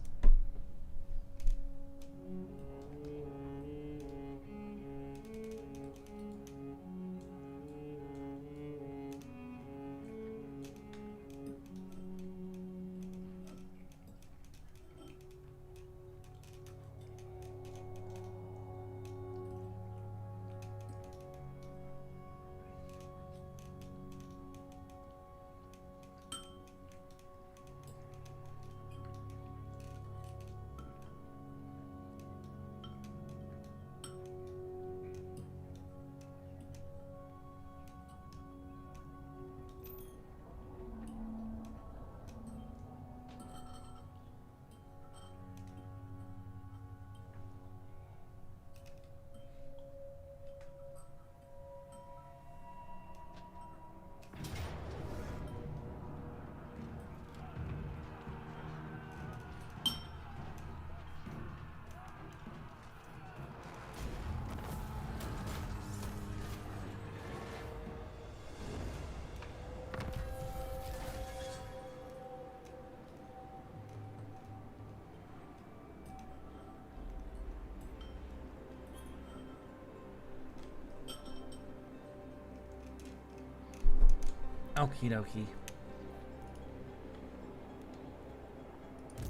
Speaker 1: Okie dokie.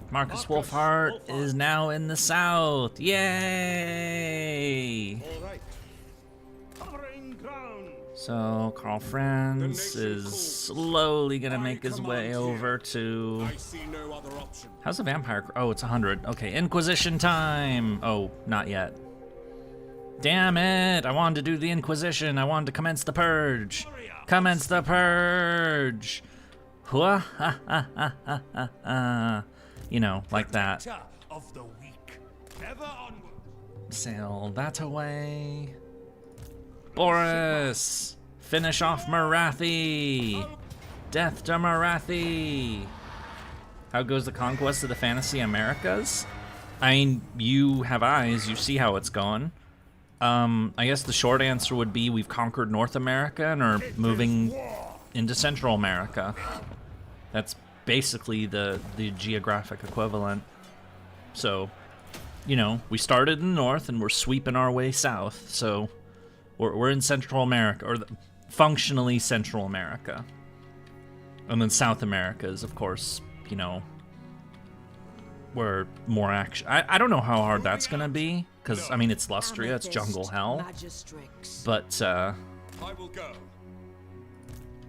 Speaker 1: Marcus Wolfheart is now in the south. Yay!
Speaker 4: All right. Covering ground.
Speaker 1: So Carl Franz is slowly gonna make his way over to.
Speaker 7: I see no other option.
Speaker 1: How's the vampire? Oh, it's 100. Okay, Inquisition time. Oh, not yet. Damn it! I wanted to do the Inquisition. I wanted to commence the purge. Commence the purge. You know, like that.
Speaker 8: Of the weak. Ever onward.
Speaker 1: Sail that away. Boris! Finish off Marathi! Death to Marathi! How goes the conquest of the Fantasy Americas? I mean, you have eyes, you see how it's gone. I guess the short answer would be we've conquered North America and are moving into Central America. That's basically the geographic equivalent. So, you know, we started in the north and we're sweeping our way south. So, we're in Central America, or functionally Central America. And then South America is, of course, you know, where more action. I don't know how hard that's gonna be, because I mean it's Lustria, it's jungle hell. But
Speaker 10: I will go.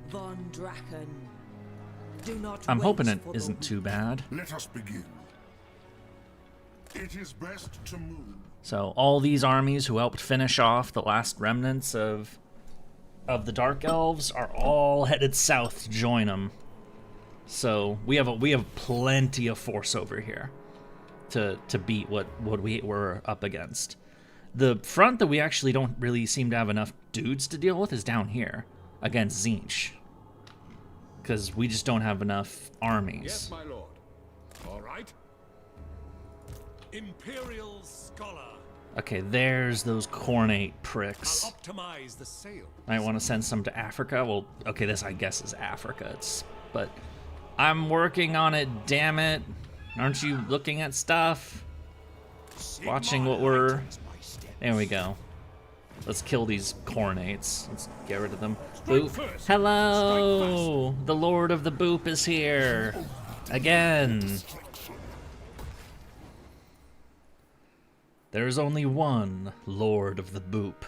Speaker 6: Von Draken. Do not
Speaker 1: I'm hoping
Speaker 6: wait
Speaker 1: it
Speaker 6: for
Speaker 1: isn't
Speaker 6: the
Speaker 1: too bad.
Speaker 2: Let us begin. It is best to move.
Speaker 1: So all these armies who helped finish off the last remnants of the Dark Elves are all headed south to join them. So we have plenty of force over here to beat what we were up against. The front that we actually don't really seem to have enough dudes to deal with is down here against Tzeentch, because we just don't have enough armies.
Speaker 3: Yes, my lord. All right.
Speaker 4: Imperial Scholar.
Speaker 1: Okay, there's those cornate pricks.
Speaker 4: I'll optimize the sail.
Speaker 1: Might want to send some to Africa. Well, okay, this I guess is Africa. But I'm working on it, damn it. Aren't you looking at stuff? Watching what we're... There we go. Let's kill these cornates. Let's get rid of them. Boop. Hello! The Lord of the Boop is here. Again. There's only one Lord of the Boop.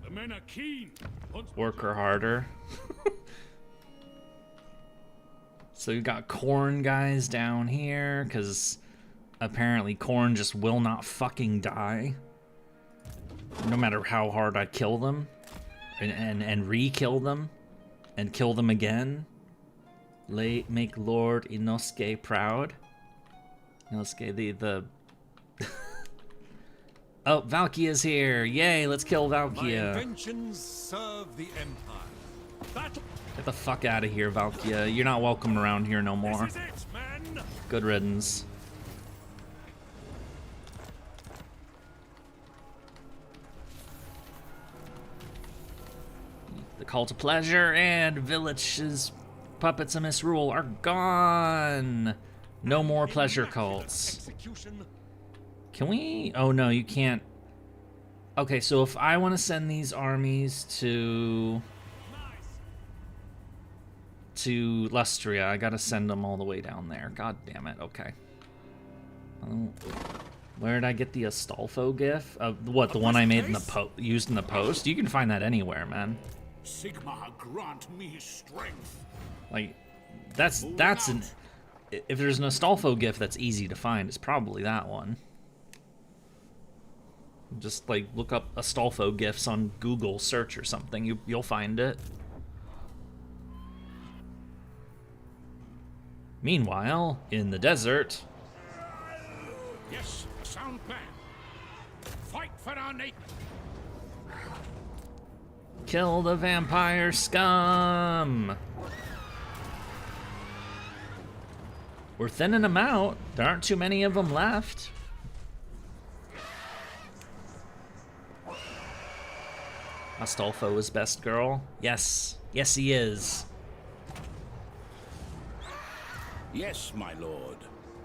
Speaker 4: The men are keen.
Speaker 1: Work her harder. So you got corn guys down here, because apparently corn just will not fucking die. No matter how hard I kill them. And re-kill them. And kill them again. Make Lord Inosuke proud. Inosuke, the Oh, Valkia's here! Yay, let's kill
Speaker 4: My
Speaker 1: Valkia.
Speaker 4: inventions serve the Empire.
Speaker 1: Get the fuck out of here, Valkia. You're not welcome around here no more.
Speaker 4: This is it, man.
Speaker 1: Good riddance. The Cult of Pleasure and Village's Puppets of Misrule are gone! No more pleasure cults.
Speaker 4: Execution.
Speaker 1: Can we? Oh no, you can't. Okay, so if I want to send these armies to Lustria, I gotta send them all the way down there. God damn it. Okay. Where did I get the Astolfo gif? What, the one I made in the used in the post? You can find that anywhere, man.
Speaker 9: Sigma grant me strength.
Speaker 1: Like, that's an. If there's an Astolfo gif that's easy to find, it's probably that one. Just like look up Astolfo gifs on Google search or something. You'll find it. Meanwhile, in the desert.
Speaker 9: Yes, sound plan. Fight for our nation.
Speaker 1: Kill the vampire scum! We're thinning them out. There aren't too many of them left. Astolfo is best girl. Yes. Yes, he is.
Speaker 9: Yes, my lord.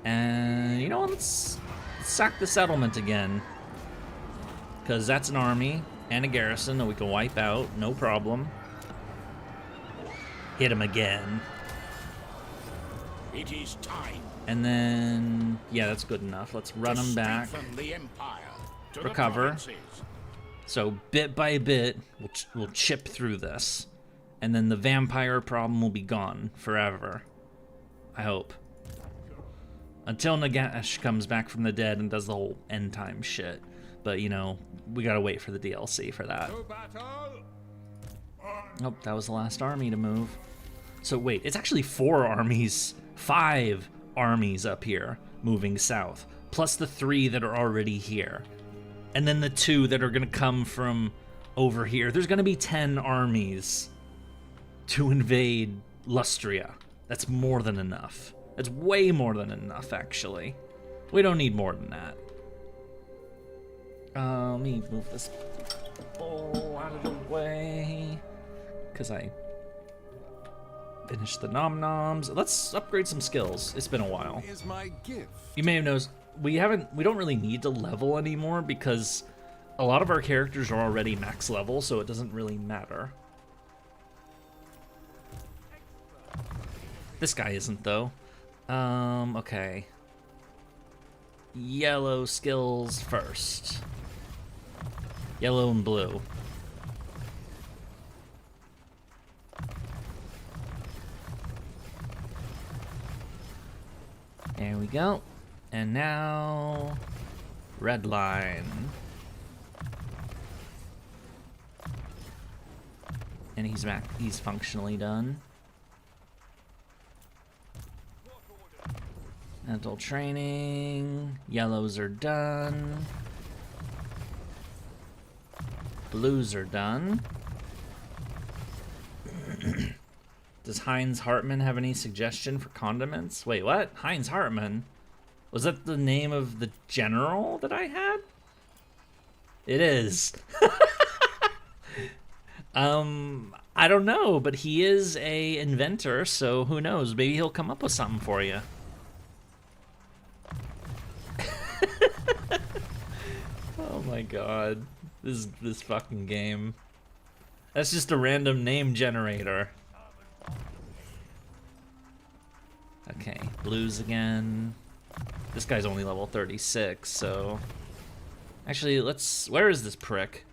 Speaker 1: And, you know, let's sack the settlement again. Because that's an army and a garrison that we can wipe out. No problem. Hit him again.
Speaker 9: It is time.
Speaker 1: And then, yeah, that's good enough. Let's run them back.
Speaker 9: Strengthen the empire to
Speaker 1: Recover.
Speaker 9: the provinces.
Speaker 1: So bit by bit, we'll chip through this. And then the vampire problem will be gone forever. I hope. Until Nagash comes back from the dead and does the whole end time shit. But, you know, we gotta wait for the DLC for that.
Speaker 3: To battle.
Speaker 1: Nope, that was the last army to move. So wait, it's actually 4 armies, 5 armies up here moving south, plus the 3 that are already here. And then the 2 that are gonna come from over here. There's gonna be 10 armies to invade Lustria. That's more than enough. That's way more than enough, actually. We don't need more than that. Let me move this bowl out of the way, because I finished the nom-noms. Let's upgrade some skills. It's been a while.
Speaker 8: Here's my gift.
Speaker 1: You may have noticed we don't really need to level anymore because a lot of our characters are already max level, so it doesn't really matter. This guy isn't, though. Okay. Yellow skills first. Yellow and blue. There we go. And now, red line. And he's back. He's functionally done. Mental training. Yellows are done. Blues are done. Does Heinz Hartman have any suggestion for condiments? Wait, what? Heinz Hartman? Was that the name of the general that I had? It is. I don't know, but he is a inventor, so who knows? Maybe he'll come up with something for you. Oh my god. This fucking game. That's just a random name generator. Okay, blues again. This guy's only level 36, so... Actually, let's... Where is this prick?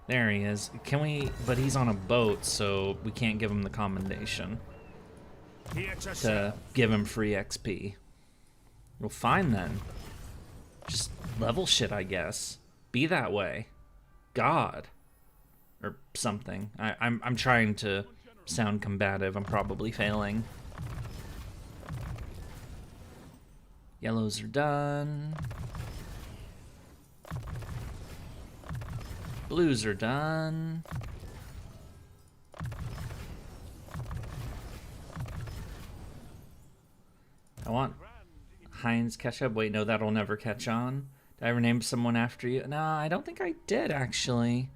Speaker 1: There he is. Can we... But he's on a boat, so we can't give him the commendation. To give him free XP. Well, fine then. Just level shit, I guess. Be that way. God. Or something. I'm trying to sound combative. I'm probably failing. Yellows are done. Blues are done. I want Heinz ketchup. Wait, no, that'll never catch on. Did I ever name someone after you? No, I don't think I did, actually.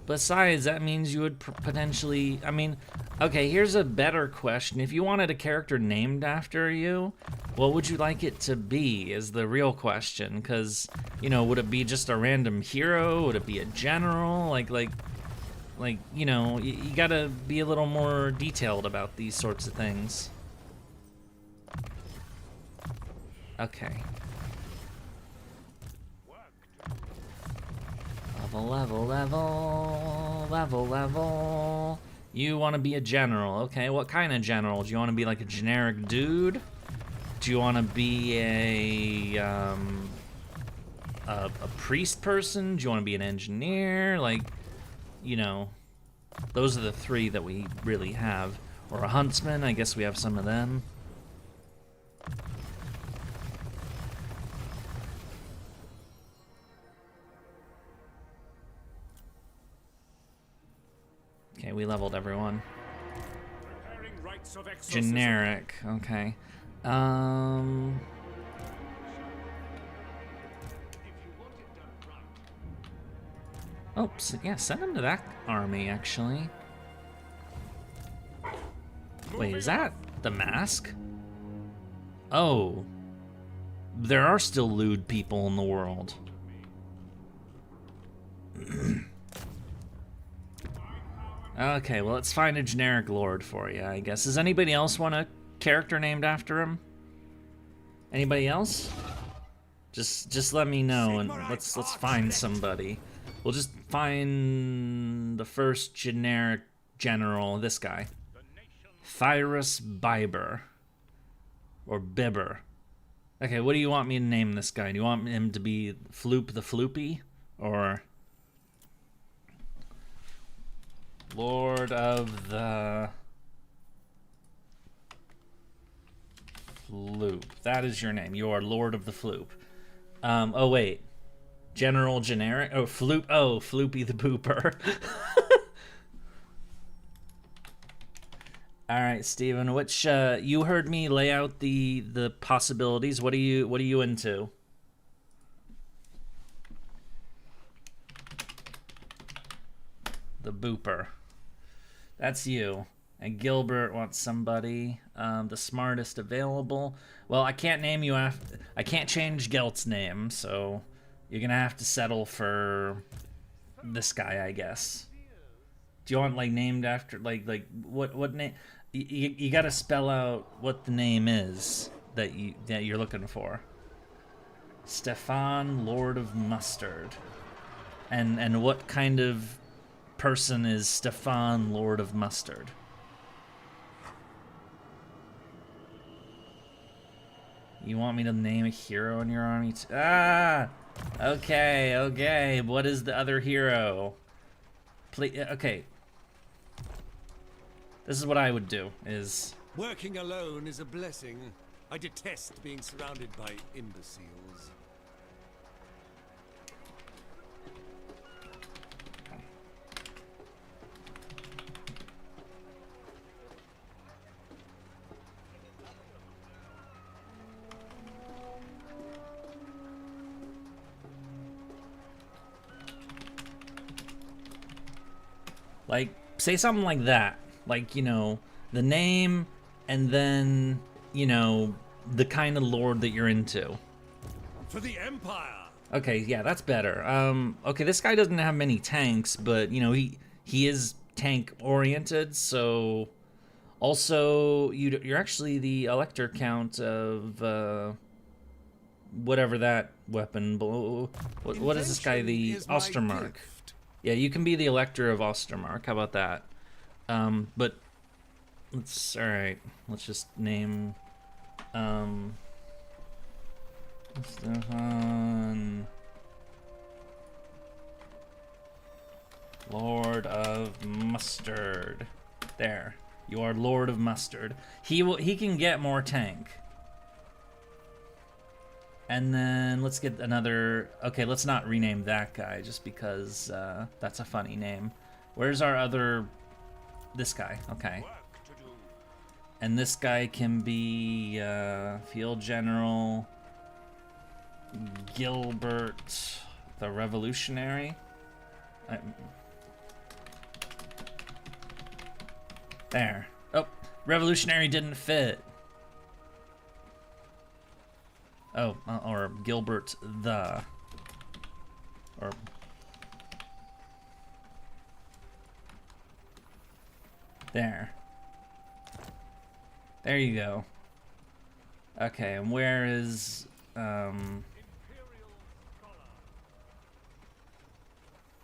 Speaker 1: Besides, that means you would potentially... I mean, okay, here's a better question. If you wanted a character named after you, what would you like it to be is the real question. Because, you know, would it be just a random hero? Would it be a general? Like you know, you gotta be a little more detailed about these sorts of things. Okay. Level. You want to be a general. Okay, what kind of general? Do you want to be like a generic dude? Do you want to be a priest person? Do you want to be an engineer? Like, you know, those are the three that we really have. Or a huntsman, I guess we have some of them. Okay, we leveled everyone. Generic, okay. Oh, yeah, send him to that army, actually. Wait, is that the mask? Oh. There are still lewd people in the world. Okay, well, let's find a generic lord for you, I guess. Does anybody else want a character named after him? Anybody else? Just let me know, and let's find somebody. We'll just find the first generic general, this guy. Thyrus Biber. Or Bibber. Okay, what do you want me to name this guy? Do you want him to be Floop the Floopy? Or... Lord of the Floop. That is your name. You are Lord of the Floop. Oh, wait. General generic. Oh, Floopy the Pooper. All right, Steven, which you heard me lay out the possibilities. What are you into? The Booper. That's you. And Gilbert wants somebody, the smartest available. Well, I can't name you after. I can't change Gelt's name, so you're gonna have to settle for this guy, I guess. Do you want like named after like what name? You gotta spell out what the name is that you're looking for. Stefan, Lord of Mustard, and what kind of person is Stefan, Lord of Mustard? You want me to name a hero in your army? Okay. What is the other hero? Please, okay. This is what I would do, is...
Speaker 8: Working alone is a blessing. I detest being surrounded by imbeciles.
Speaker 1: Like, say something like that. Like, you know, the name, and then, you know, the kind of lord that you're into.
Speaker 4: For the Empire!
Speaker 1: Okay, yeah, that's better. Okay, this guy doesn't have many tanks, but, you know, he is tank-oriented, so... Also, you're actually the Elector Count of, whatever that weapon... What is this guy? The Ostermark. Yeah, you can be the Elector of Ostermark. How about that? But alright, let's just name, Stefan, Lord of Mustard. There, you are Lord of Mustard. He can get more tank. And then let's get another, okay, let's not rename that guy just because that's a funny name. Where's our other... This guy, okay. And this guy can be Field General Gilbert the Revolutionary. There. Oh, Revolutionary didn't fit. Oh, or Gilbert the... Or... There you go. Okay, and where is,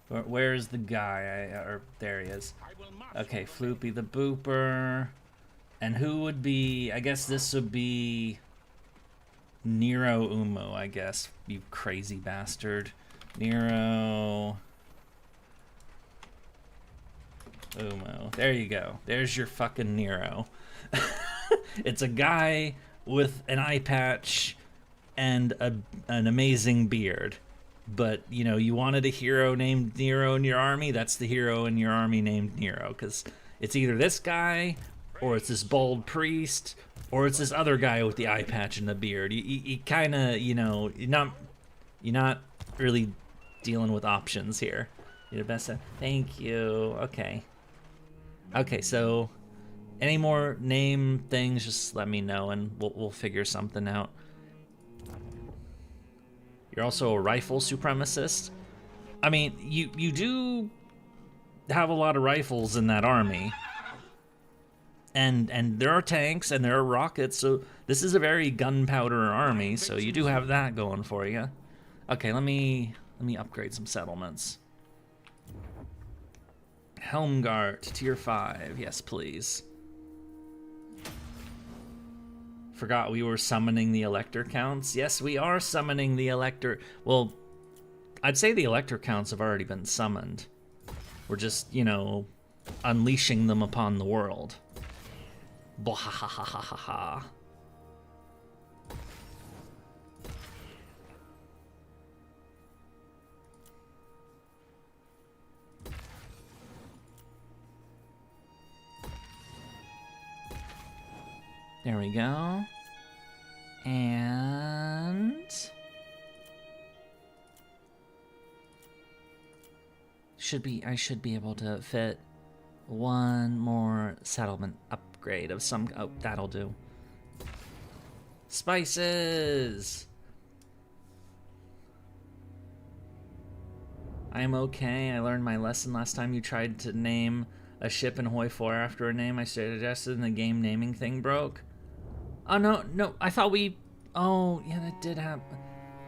Speaker 1: where is the guy? Or there he is. Okay, Floopy the Booper. And who would be, I guess this would be Nero Umo, I guess, you crazy bastard. Nero Umo. There you go. There's your fucking Nero. It's a guy with an eye patch and an amazing beard. But, you know, you wanted a hero named Nero in your army? That's the hero in your army named Nero. Because it's either this guy, or it's this bald priest, or it's this other guy with the eye patch and the beard. You kind of, you know, you're not really dealing with options here. You're the best. Thank you. Okay. Okay, so any more name things, just let me know and we'll figure something out. You're also a rifle supremacist. I mean, you do have a lot of rifles in that army. And there are tanks and there are rockets, so this is a very gunpowder army, so you do have that going for you. Okay, let me upgrade some settlements. Helmgart, tier 5, yes please. Forgot we were summoning the Elector Counts. Yes, we are summoning the Elector. Well, I'd say the Elector Counts have already been summoned. We're just, you know, unleashing them upon the world. Blah ha ha ha ha ha ha. There we go. And I should be able to fit one more settlement upgrade of some. Oh, that'll do. Spices. I'm okay. I learned my lesson last time you tried to name a ship in Hoi 4 after a name I suggested and the game naming thing broke. Oh, no, I thought we... Oh, yeah, that did happen.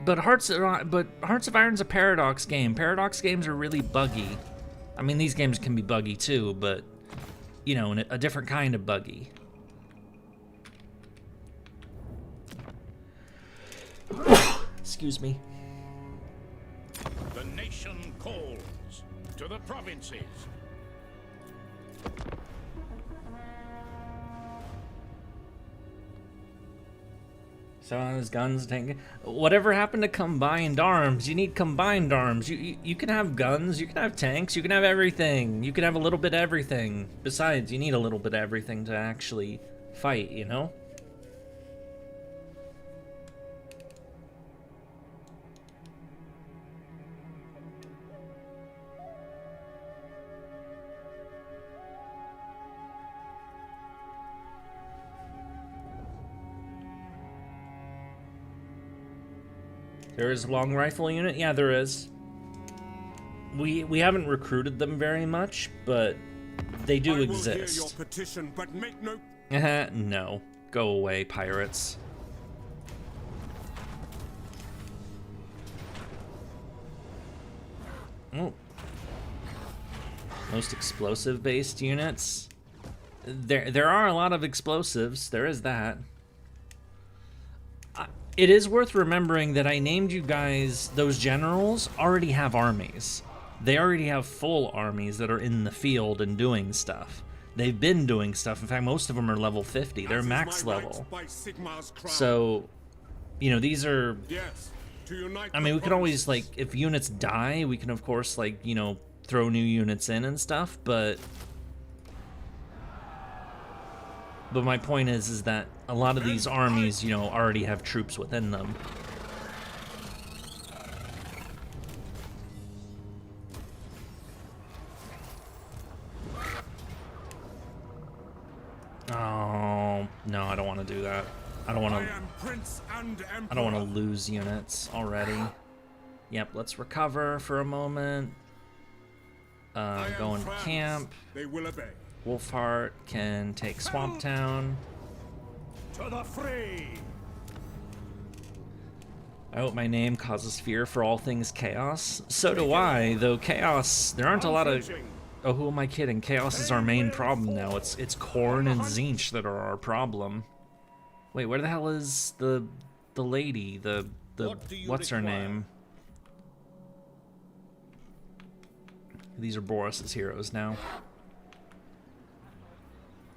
Speaker 1: But Hearts of Iron's a Paradox game. Paradox games are really buggy. I mean, these games can be buggy too, but, you know, a different kind of buggy. Excuse me.
Speaker 9: The nation calls to the provinces.
Speaker 1: So his guns, tank. Whatever happened to combined arms? You need combined arms. You can have guns, you can have tanks, you can have everything. You can have a little bit of everything. Besides, you need a little bit of everything to actually fight, you know? There is a long rifle unit? Yeah, there is. We haven't recruited them very much, but they do exist.
Speaker 7: I will hear your petition, but make no...
Speaker 1: No. Go away, pirates. Oh. Most explosive-based units? There are a lot of explosives. There is that. It is worth remembering that I named you guys, those generals already have armies. They already have full armies that are in the field and doing stuff. They've been doing stuff. In fact, most of them are level 50. They're max level. So, you know, these are...
Speaker 7: Yes, to unite
Speaker 1: I mean, we can always, like, if units die, we can, of course, like, you know, throw new units in and stuff, but my point is that a lot of these armies, you know, already have troops within them. Oh, no, I don't want to do that. I don't want to lose units already. Yep, let's recover for a moment. Go into camp.
Speaker 7: They will obey.
Speaker 1: Wolfheart can take Swamp Town.
Speaker 4: To the fray!
Speaker 1: I hope my name causes fear for all things Chaos. So do I, though Chaos, there aren't a lot of... Oh, who am I kidding? Chaos is our main problem now. It's Khorne and Tzeentch that are our problem. Wait, where the hell is the lady? The what's her name? These are Boris's heroes now.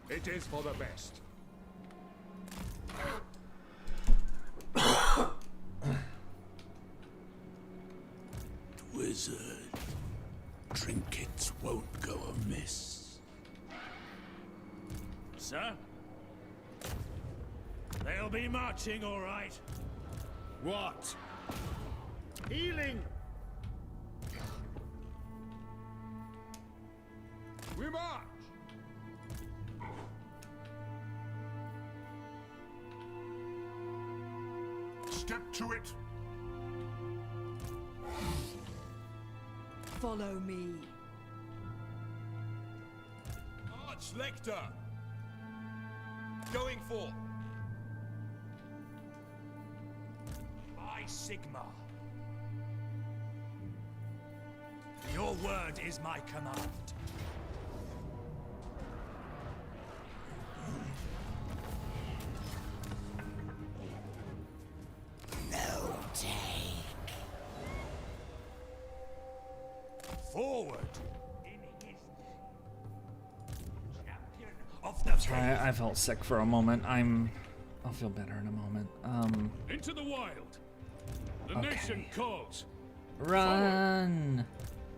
Speaker 3: It is for the best.
Speaker 9: Wizard, trinkets won't go amiss.
Speaker 4: Sir? They'll be marching, all right. What? Healing!
Speaker 3: We march!
Speaker 2: Step to it.
Speaker 6: Follow me.
Speaker 10: Archlector! Going for.
Speaker 4: I, Sigma. Your word is my command.
Speaker 9: No take.
Speaker 4: Forward.
Speaker 1: I felt sick for a moment. I'll feel better in a moment.
Speaker 3: Into the wild. The
Speaker 1: Okay.
Speaker 3: nation calls.
Speaker 1: Run!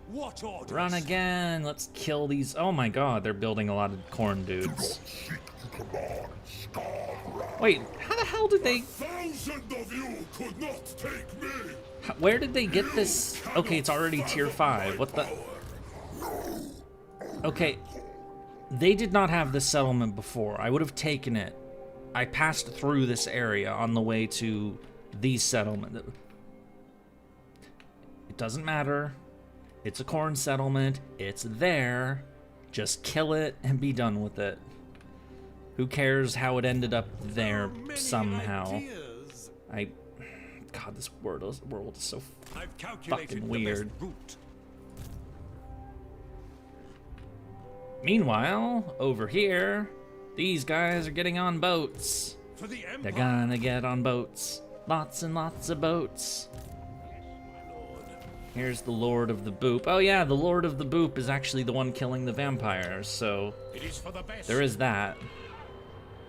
Speaker 4: What orders?
Speaker 1: Run again! Let's kill these. Oh my god, they're building a lot of corn dudes.
Speaker 2: Seek to command Star
Speaker 1: Wait, how the hell did they...
Speaker 2: 1,000 of you could not take me.
Speaker 1: Where did they get this? Okay, it's already tier 5. What the... Okay, they did not have this settlement before. I would have taken it. I passed through this area on the way to these settlements. It doesn't matter. It's a corn settlement. It's there. Just kill it and be done with it. Who cares how it ended up there somehow? God, this world is so fucking weird. Meanwhile, over here, these guys are getting on boats. They're gonna get on boats. Lots and lots of boats. Here's the Lord of the Boop. Oh yeah, the Lord of the Boop is actually the one killing the vampires, so there is that.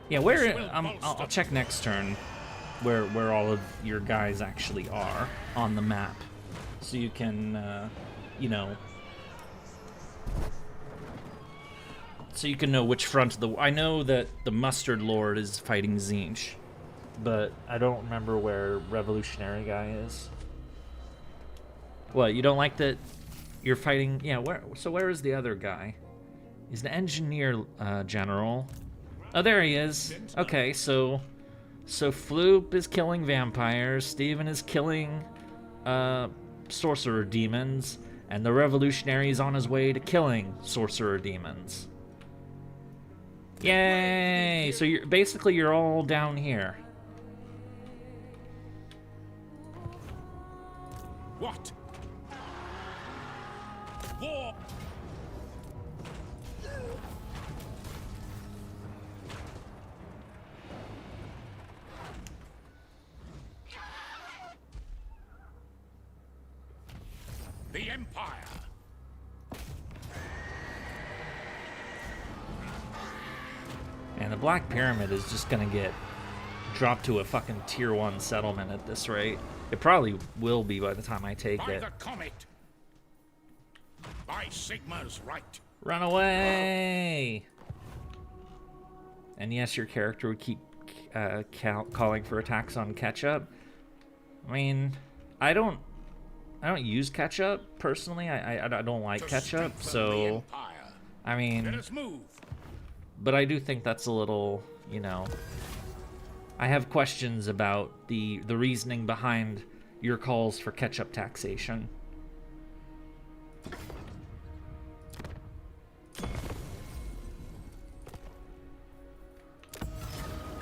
Speaker 1: Yeah, where... I'll check next turn where all of your guys actually are on the map. So you can, you know... So you can know which front of the... I know that the Mustard Lord is fighting Tzeentch, but I don't remember where Revolutionary guy is. What, you don't like that you're fighting... Yeah, where is the other guy? He's an engineer general. Oh, there he is. Okay, so Floop is killing vampires, Steven is killing sorcerer demons, and the revolutionary is on his way to killing sorcerer demons. Yay! So you're all down here.
Speaker 3: What? War! The Empire!
Speaker 1: And the Black Pyramid is just gonna get dropped to a fucking tier 1 settlement at this rate. It probably will be by the time I take it.
Speaker 3: By the comet! By Sigma's right!
Speaker 1: Run away! And yes, your character would keep calling for attacks on ketchup. I mean, I don't use ketchup personally. I don't like ketchup, so I mean, but I do think that's a little, you know. I have questions about the reasoning behind your calls for ketchup taxation.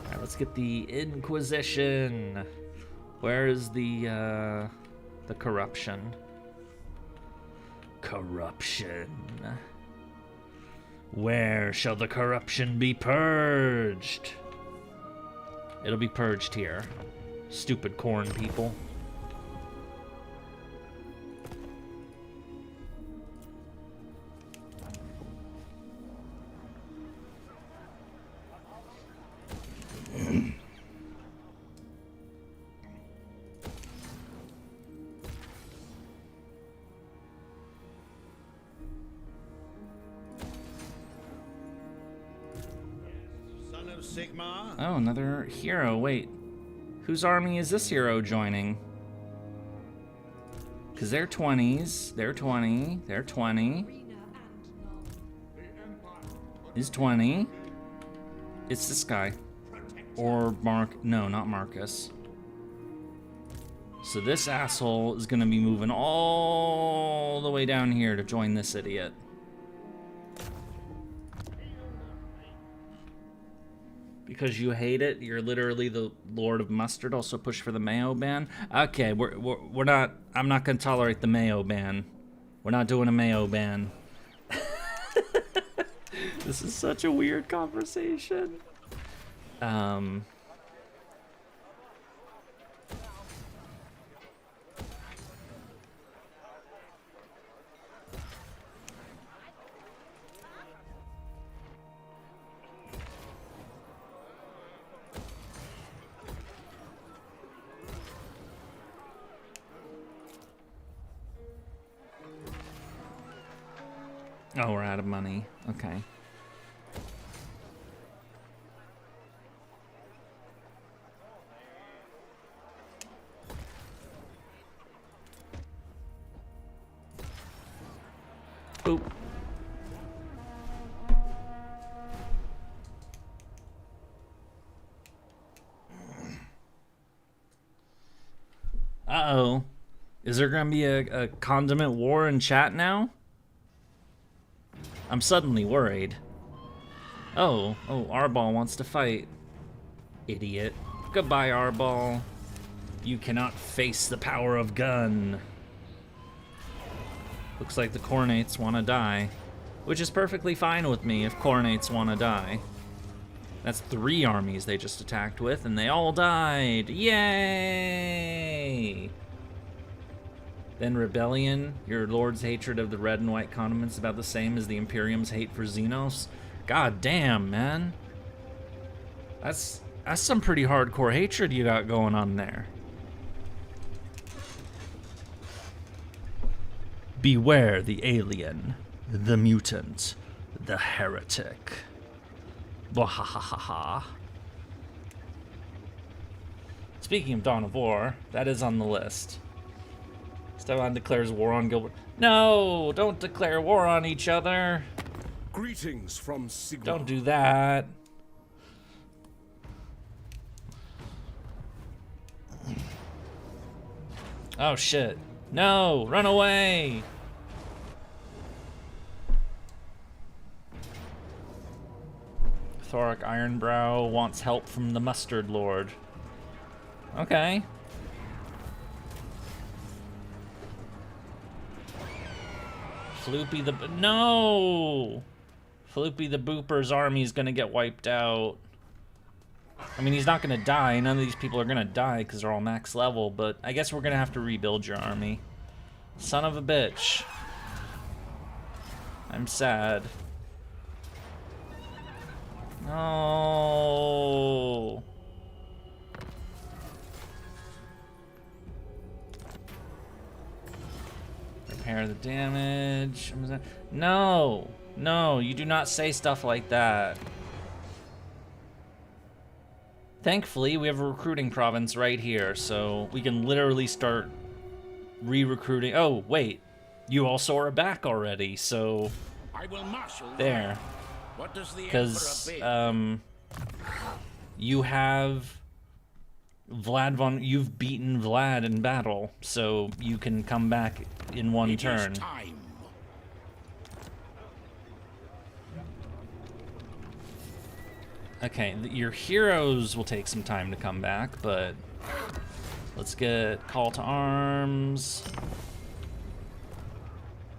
Speaker 1: Alright, let's get the Inquisition. Where is the corruption? Corruption. Where shall the corruption be purged? It'll be purged here. Stupid corn people. Oh, another hero. Wait. Whose army is this hero joining? Because they're 20s. They're 20. They're 20. He's 20. It's this guy. Or No, not Marcus. So this asshole is going to be moving all the way down here to join this idiot. Because you hate it, you're literally the Lord of Mustard. Also push for the Mayo ban. Okay, we're not. I'm not gonna tolerate the Mayo ban. We're not doing a Mayo ban. This is such a weird conversation. Oh, we're out of money. Okay. Uh-oh. Is there gonna be a condiment war in chat now? I'm suddenly worried. Oh, Arball wants to fight. Idiot. Goodbye, Arball. You cannot face the power of gun. Looks like the Khornates want to die. Which is perfectly fine with me if Khornates want to die. That's 3 armies they just attacked with, and they all died. Yay! Then Rebellion, your lord's hatred of the red and white condiments about the same as the Imperium's hate for Xenos. God damn, man. That's some pretty hardcore hatred you got going on there. Beware the alien, the mutant, the heretic. Bwahahaha. Speaking of Dawn of War, that is on the list. Stefan declares war on Gilbert. No, don't declare war on each other.
Speaker 7: Greetings from Sigmar.
Speaker 1: Don't do that. Oh shit. No, run away. Thoric Ironbrow wants help from the Mustard Lord. Okay. Floopy the... No! Floopy the Booper's army's gonna get wiped out. I mean, he's not gonna die. None of these people are gonna die because they're all max level, but I guess we're gonna have to rebuild your army. Son of a bitch. I'm sad. No. Repair the damage. No. No, you do not say stuff like that. Thankfully, we have a recruiting province right here, so we can literally start re-recruiting. Oh, wait. You also are back already, so...
Speaker 9: I will marshal
Speaker 1: there.
Speaker 9: What does the
Speaker 1: Because,
Speaker 9: Emperor
Speaker 1: you have... You've beaten Vlad in battle, so you can come back in one turn.
Speaker 9: It is time.
Speaker 1: Okay, your heroes will take some time to come back, but let's get call to arms.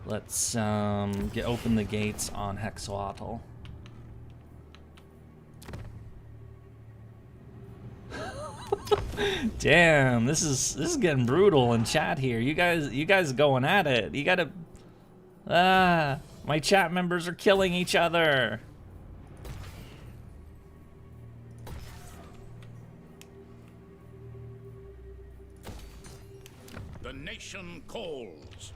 Speaker 1: Let's open the gates on Hexawatl. Damn, this is getting brutal in chat here. You guys going at it. You gotta my chat members are killing each other.
Speaker 9: The nation calls.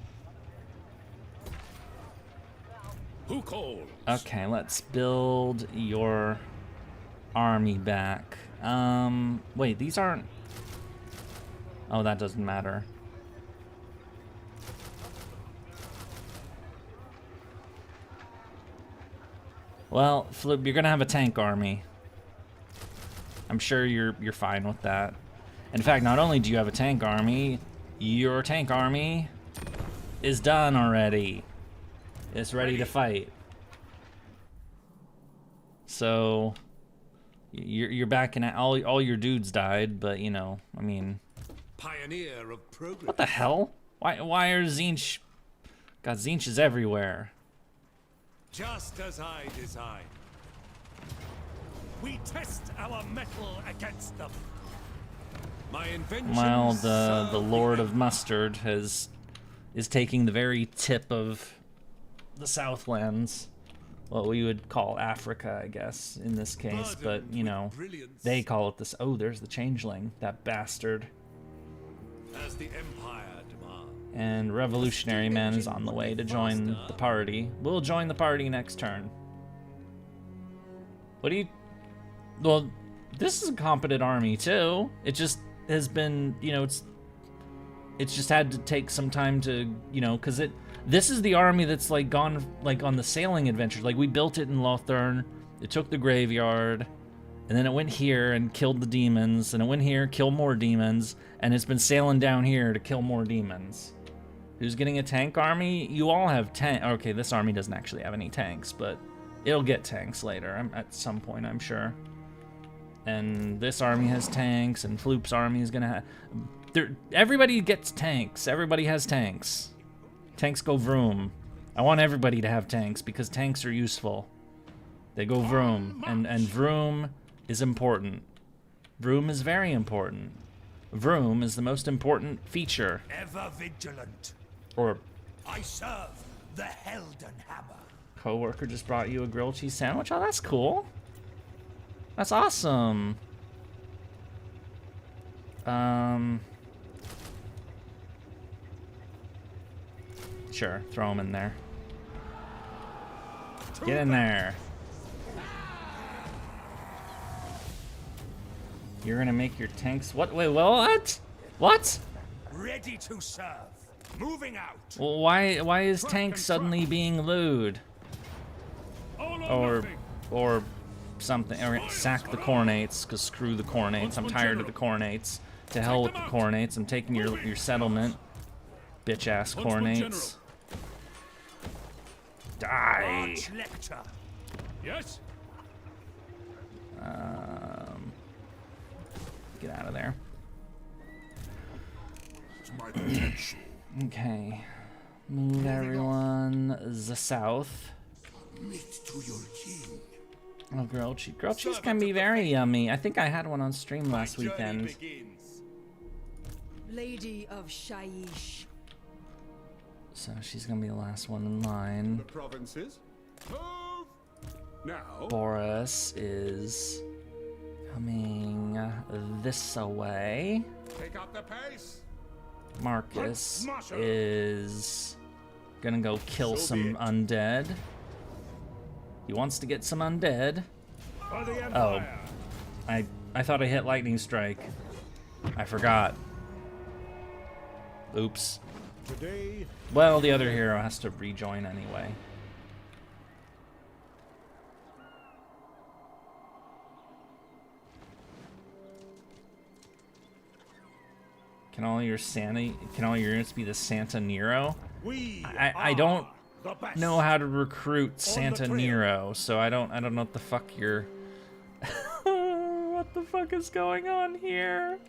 Speaker 9: Who calls?
Speaker 1: Okay, let's build your army back. Wait, these aren't... Oh, that doesn't matter. Well, Flip, you're gonna have a tank army. I'm sure you're fine with that. In fact, not only do you have a tank army, your tank army is done already. It's ready to fight. So you're back in all your dudes died, but you know, I mean,
Speaker 8: Pioneer of progress.
Speaker 1: what the hell? Why are Tzeentch? God, Tzeentch is everywhere.
Speaker 8: Just as I designed. We test our metal against them. My invention.
Speaker 1: While the Lord of Mustard is taking the very tip of the Southlands, what we would call Africa, I guess, in this case, but you know, they call it this. Oh, there's the Changeling, that bastard.
Speaker 8: As the Empire demands.
Speaker 1: And Revolutionary Man is on the way to join the party. We'll join the party next turn. What do you... Well, this is a competent army, too. It just has been, you know, it's just had to take some time to, you know, because this is the army that's, like, gone, like, on the sailing adventure. Like, we built it in Lothern. It took the graveyard. And then it went here and killed the demons, and it went here, killed more demons, and it's been sailing down here to kill more demons. Who's getting a tank army? You all have tank. Okay, this army doesn't actually have any tanks, but it'll get tanks later at some point, I'm sure. And this army has tanks, and Floop's army is gonna have... Everybody gets tanks. Everybody has tanks. Tanks go vroom. I want everybody to have tanks, because tanks are useful. They go vroom, and vroom is important. Vroom is very important. Vroom is the most important feature.
Speaker 3: Ever vigilant.
Speaker 1: Or...
Speaker 3: I serve the Helden Hammer.
Speaker 1: Coworker just brought you a grilled cheese sandwich? Oh, that's cool. That's awesome. Sure, throw them in there. Get in there. You're gonna make your tanks... What? Wait, what? What?
Speaker 3: Ready to serve. Moving out.
Speaker 1: Well, why is tanks suddenly being lewd? Or something. Or sack the Cornates, because screw the Cornates. I'm tired of the Cornates. To hell with the Cornates. I'm taking your settlement. Bitch-ass Cornates. Die!
Speaker 3: Yes?
Speaker 1: Get out of there.
Speaker 2: My potential.
Speaker 1: Okay. Move everyone the south.
Speaker 2: Meet to your king.
Speaker 1: Oh, grilled cheese. Grilled cheese can be very yummy. I think I had one on stream last weekend.
Speaker 6: Lady of Shaiish.
Speaker 1: So she's gonna be the last one in line.
Speaker 3: The provinces. Move! Now.
Speaker 1: Boris is coming this way.
Speaker 3: Take up the pace.
Speaker 1: Marcus is gonna go kill some undead. He wants to get some undead. Oh, I thought I hit lightning strike. I forgot. Oops. Well, the other hero has to rejoin anyway. Can all your units be the Santa Nero? I don't know how to recruit Santa Nero, so I don't know what the fuck you're... What the fuck is going on here?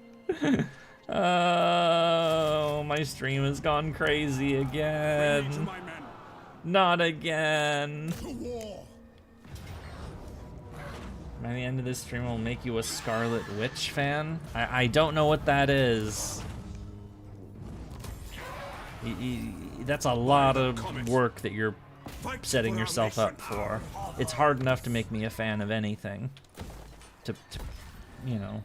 Speaker 1: Oh, my stream has gone crazy again. Not again. By the end of this stream, I'll make you a Scarlet Witch fan. I don't know what that is. That's a lot of work that you're setting yourself up for. It's hard enough to make me a fan of anything. To you know.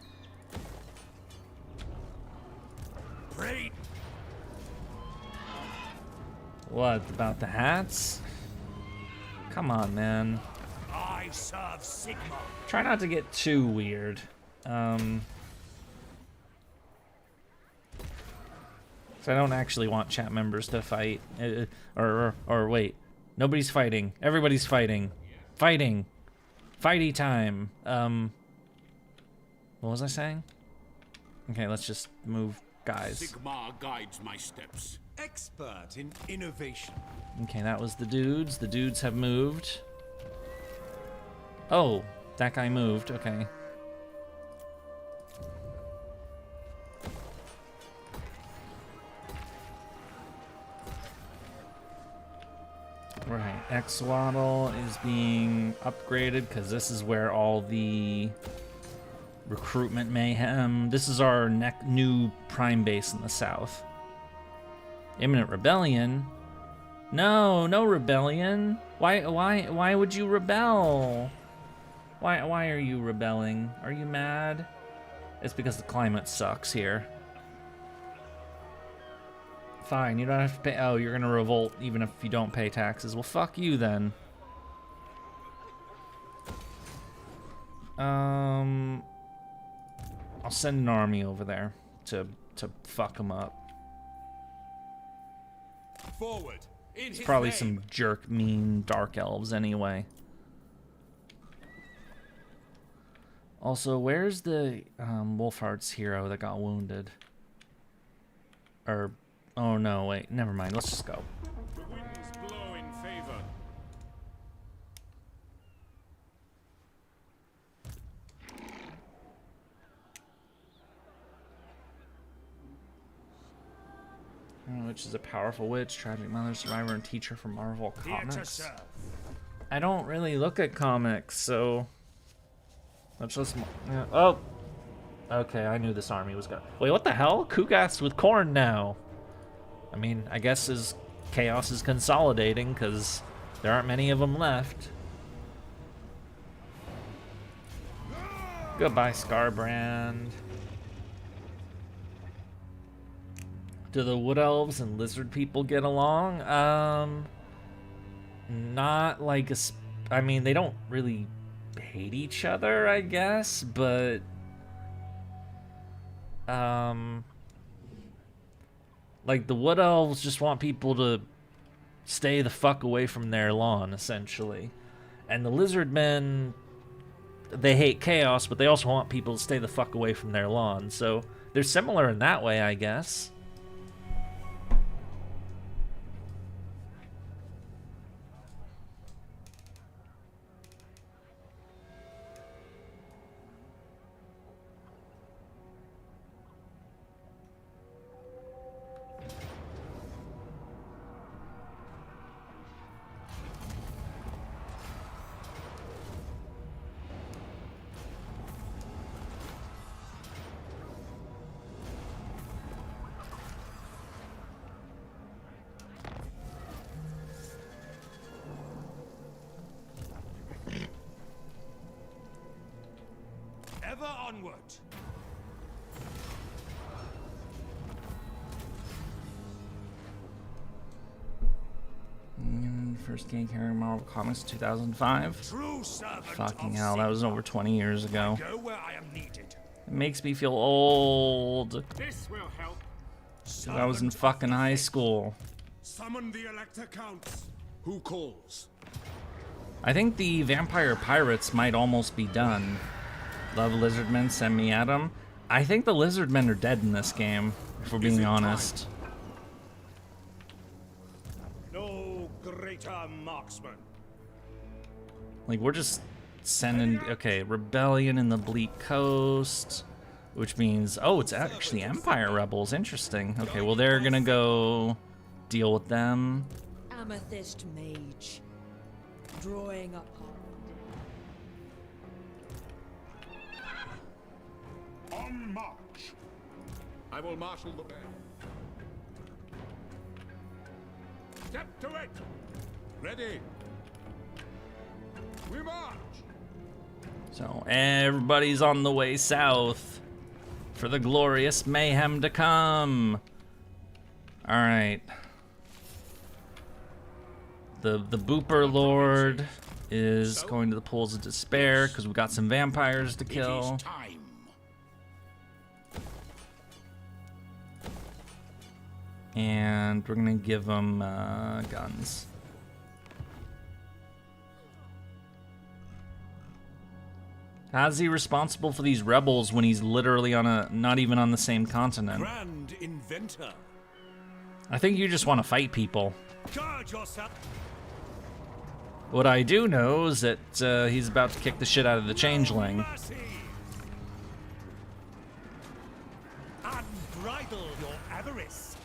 Speaker 1: What about the hats? Come on, man.
Speaker 3: I serve Sigma.
Speaker 1: Try not to get too weird. So I don't actually want chat members to fight. Or wait, nobody's fighting. Everybody's fighting. Fighting. Fighty time. What was I saying? Okay, let's just move guys.
Speaker 3: Sigma guides my steps.
Speaker 8: Expert in innovation.
Speaker 1: Okay, that was the dudes. The dudes have moved. Oh, that guy moved. Okay. Right, X-Waddle is being upgraded because this is where all the recruitment mayhem. This is our new prime base in the south. Imminent rebellion? No rebellion. Why would you rebel? Why are you rebelling? Are you mad? It's because the climate sucks here. Fine, you don't have to pay. Oh, you're gonna revolt even if you don't pay taxes. Well, fuck you then. I'll send an army over there to fuck them up.
Speaker 10: Forward.
Speaker 1: It's probably some jerk mean Dark Elves anyway. Also, where's the Wolfheart's hero that got wounded? Or, oh no, wait, never mind. Let's just go.
Speaker 3: The winds blow in favor.
Speaker 1: Which is a powerful witch, tragic mother, survivor, and teacher from Marvel Comics. I don't really look at comics, so that's just. Yeah. Oh, okay. I knew this army was gonna. Wait, what the hell? Kugas with corn now. I mean, I guess chaos is consolidating because there aren't many of them left. Goodbye, Scarbrand. Do the Wood Elves and Lizard people get along? Not like I mean, they don't really hate each other, I guess, but like the Wood Elves just want people to stay the fuck away from their lawn, essentially. And the Lizard Men, they hate chaos, but they also want people to stay the fuck away from their lawn. So they're similar in that way, I guess.
Speaker 4: Ever onward.
Speaker 1: First game carrying Marvel Comics 2005. Fucking hell, that was over 20 years ago.
Speaker 4: Go where I am needed.
Speaker 1: It makes me feel old.
Speaker 3: This will help.
Speaker 1: I was in fucking high school.
Speaker 7: Summon the Elector Counts. Who calls?
Speaker 1: I think the Vampire Pirates might almost be done. Love Lizardmen, send me at them. I think the Lizardmen are dead in this game, if we're being honest.
Speaker 4: No greater marksman.
Speaker 1: Like, we're just sending... Okay, Rebellion in the Bleak Coast, which means... Oh, it's actually Empire Rebels. Interesting. Okay, well, they're gonna go deal with them.
Speaker 6: Amethyst Mage. Drawing up
Speaker 2: On march.
Speaker 3: I will marshal the band. Step to it. Ready. We march.
Speaker 1: So, everybody's on the way south for the glorious mayhem to come. Alright. The Booper Lord is going to the Pools of Despair because we've got some vampires to kill.
Speaker 9: It is time.
Speaker 1: And we're gonna give them guns. How's he responsible for these rebels when he's literally on not even on the same continent?
Speaker 4: Grand inventor.
Speaker 1: I think you just want to fight people.
Speaker 4: Guard yourself.
Speaker 1: What I do know is that he's about to kick the shit out of the Changeling.
Speaker 4: Mercy. Unbridle your avarice.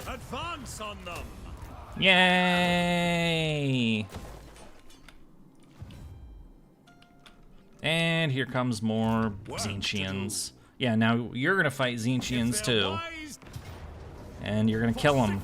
Speaker 4: Advance on them.
Speaker 1: Yay! And here comes more Tzeentchians. Yeah, now you're gonna fight Tzeentchians too. And you're gonna kill them.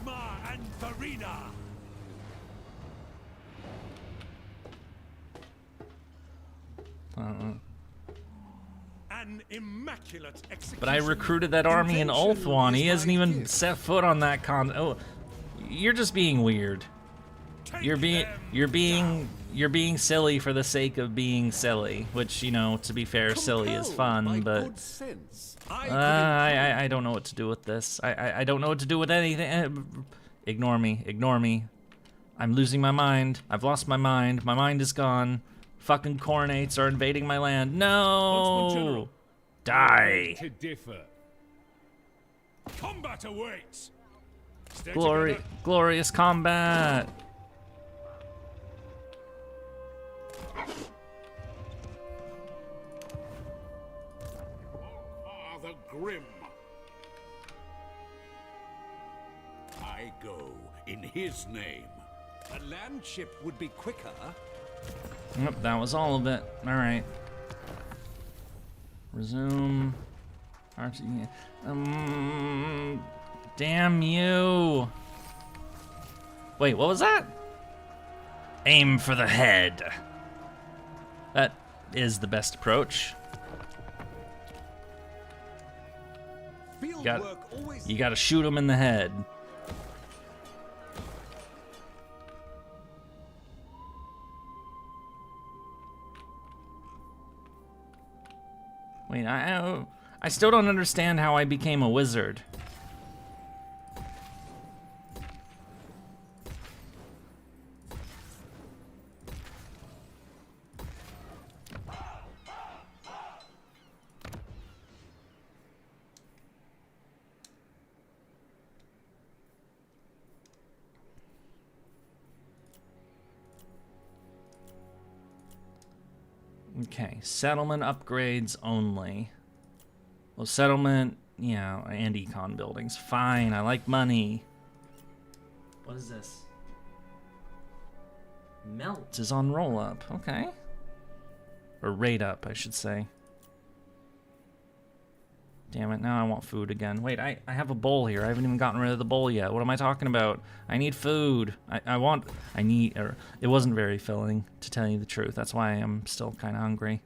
Speaker 4: An immaculate execution.
Speaker 1: But I recruited that army in Ulthuan. He hasn't even set foot on that Oh, you're just being weird. You're being silly for the sake of being silly, which, you know, to be fair, silly is fun, but I don't know what to do with this. I don't know what to do with anything. Ignore me. I'm losing my mind. I've lost my mind. My mind is gone. Fucking Coronates are invading my land.
Speaker 4: Huntsman
Speaker 1: No!
Speaker 4: General.
Speaker 1: Die!
Speaker 4: To differ. Combat awaits. Stay
Speaker 1: Glory,
Speaker 4: together.
Speaker 1: glorious combat!
Speaker 3: Are the grim. I go in his name.
Speaker 8: A land ship would be quicker.
Speaker 1: Yep, that was all of it. Alright. Resume. Damn you. Wait, what was that? Aim for the head. That is the best approach.
Speaker 8: Field
Speaker 1: Got-
Speaker 8: work always.
Speaker 1: You gotta shoot him in the head. Wait, I still don't understand how I became a wizard. Okay, settlement upgrades only. Well, settlement, yeah, and econ buildings. Fine, I like money. What is this? Melt is on roll up, okay. Or rate up, I should say. Damn it, now I want food again. Wait, I have a bowl here. I haven't even gotten rid of the bowl yet. What am I talking about? I need food. It wasn't very filling, to tell you the truth. That's why I'm still kind of hungry.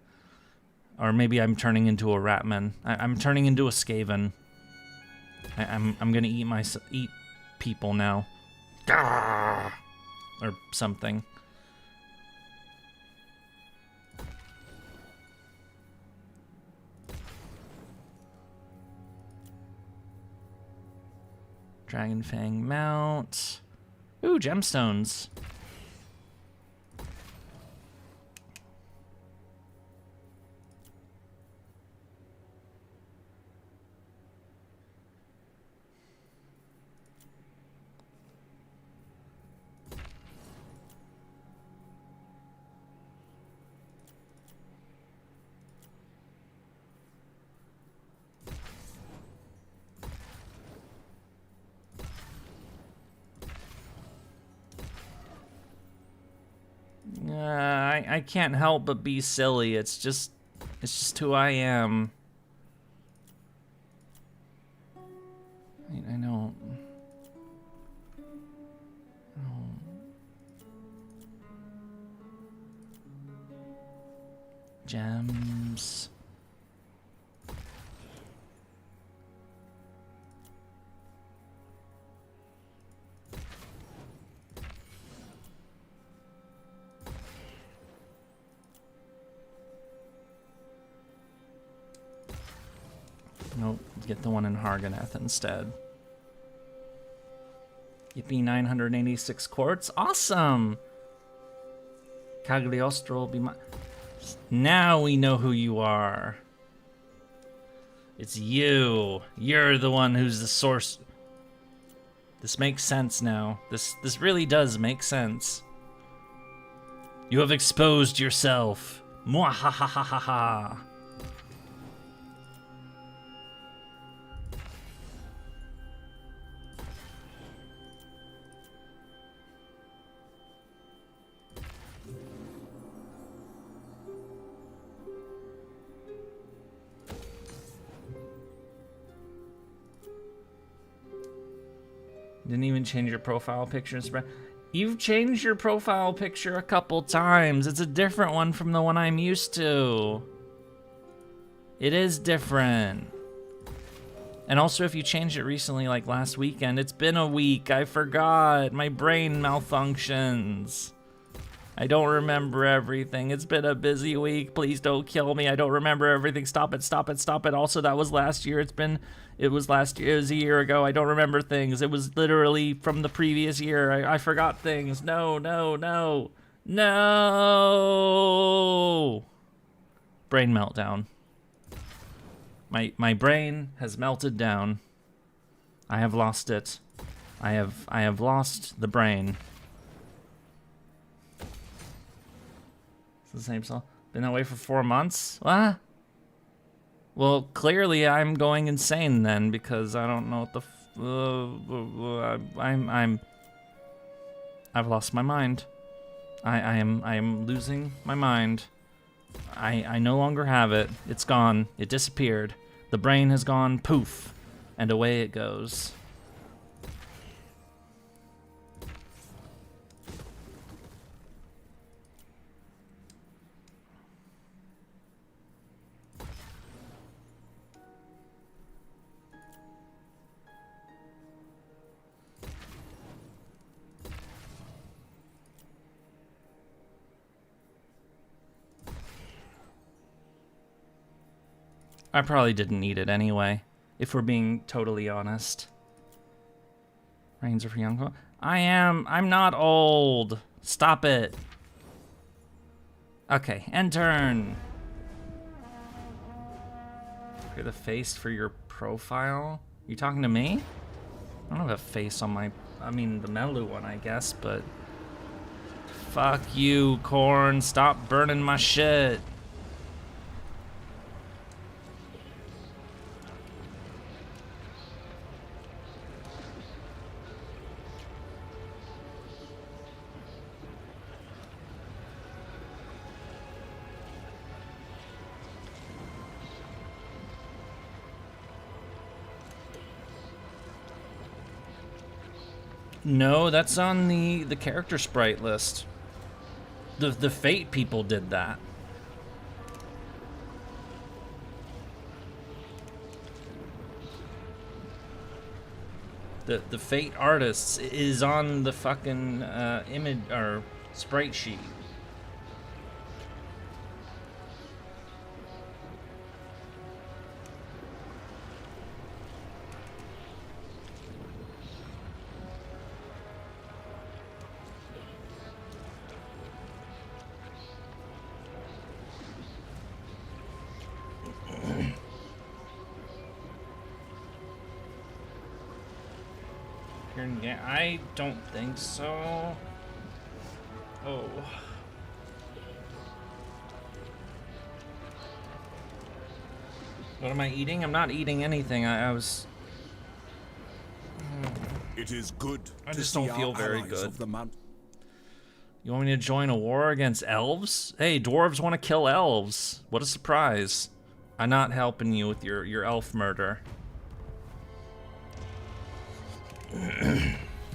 Speaker 1: Or maybe I'm turning into a ratman. I'm turning into a Skaven. I'm gonna eat people now. Gah! Or something. Dragon Fang mount. Ooh, gemstones. I can't help but be silly. It's just who I am. I know. Gems. Nope, get the one in Harganeth instead. Yippee, 986 quartz. Awesome! Cagliostro will be my... Now we know who you are. It's you. You're the one who's the source. This makes sense now. This really does make sense. You have exposed yourself. Mwahahahaha. Didn't even change your profile picture. You've changed your profile picture a couple times. It's a different one from the one I'm used to. It is different. And also, if you changed it recently, like last weekend, it's been a week. I forgot. My brain malfunctions. I don't remember everything. It's been a busy week. Please don't kill me. I don't remember everything. Stop it, stop it, stop it. Also, that was last year. It was last year. It was a year ago. I don't remember things. It was literally from the previous year. I forgot things. No, no, no. No! Brain meltdown. My brain has melted down. I have lost it. I have lost the brain. It's the same song. Been that way for 4 months? What? Well, clearly I'm going insane then, because I don't know what the I've lost my mind. I am losing my mind. I no longer have it. It's gone. It disappeared. The brain has gone poof, and away it goes. I probably didn't need it anyway, if we're being totally honest. Reins are for young. I'm not old. Stop it. Okay, end turn. Clear the face for your profile. You talking to me? I don't have a face on my, I mean the Melu one, I guess, but fuck you, Corn. Stop burning my shit. No, that's on the character sprite list. The Fate people did that. The Fate artists is on the fucking image or sprite sheet. I don't think so. Oh. What am I eating? I'm not eating anything. I was...
Speaker 7: It is good.
Speaker 1: I just don't feel very good. You want me to join a war against elves? Hey, dwarves want to kill elves. What a surprise. I'm not helping you with your elf murder.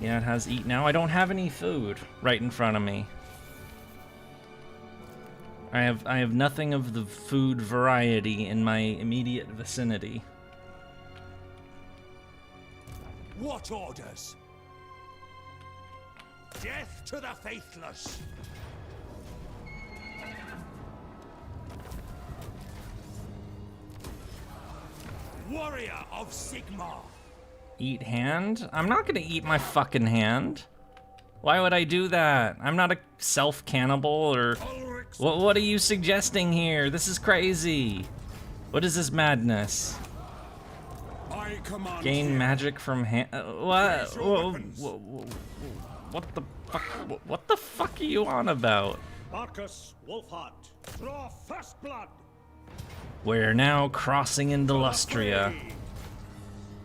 Speaker 1: Yeah, it has eat now. I don't have any food right in front of me. I have nothing of the food variety in my immediate vicinity.
Speaker 3: What orders? Death to the faithless! Warrior of Sigmar!
Speaker 1: Eat hand? I'm not gonna eat my fucking hand. Why would I do that? I'm not a self-cannibal or... What are you suggesting here? This is crazy. What is this madness?
Speaker 3: I command
Speaker 1: Gain magic from hand... what? What the fuck? What the fuck are you on about?
Speaker 4: Marcus Wolfheart, draw first blood.
Speaker 1: We're now crossing into Lustria.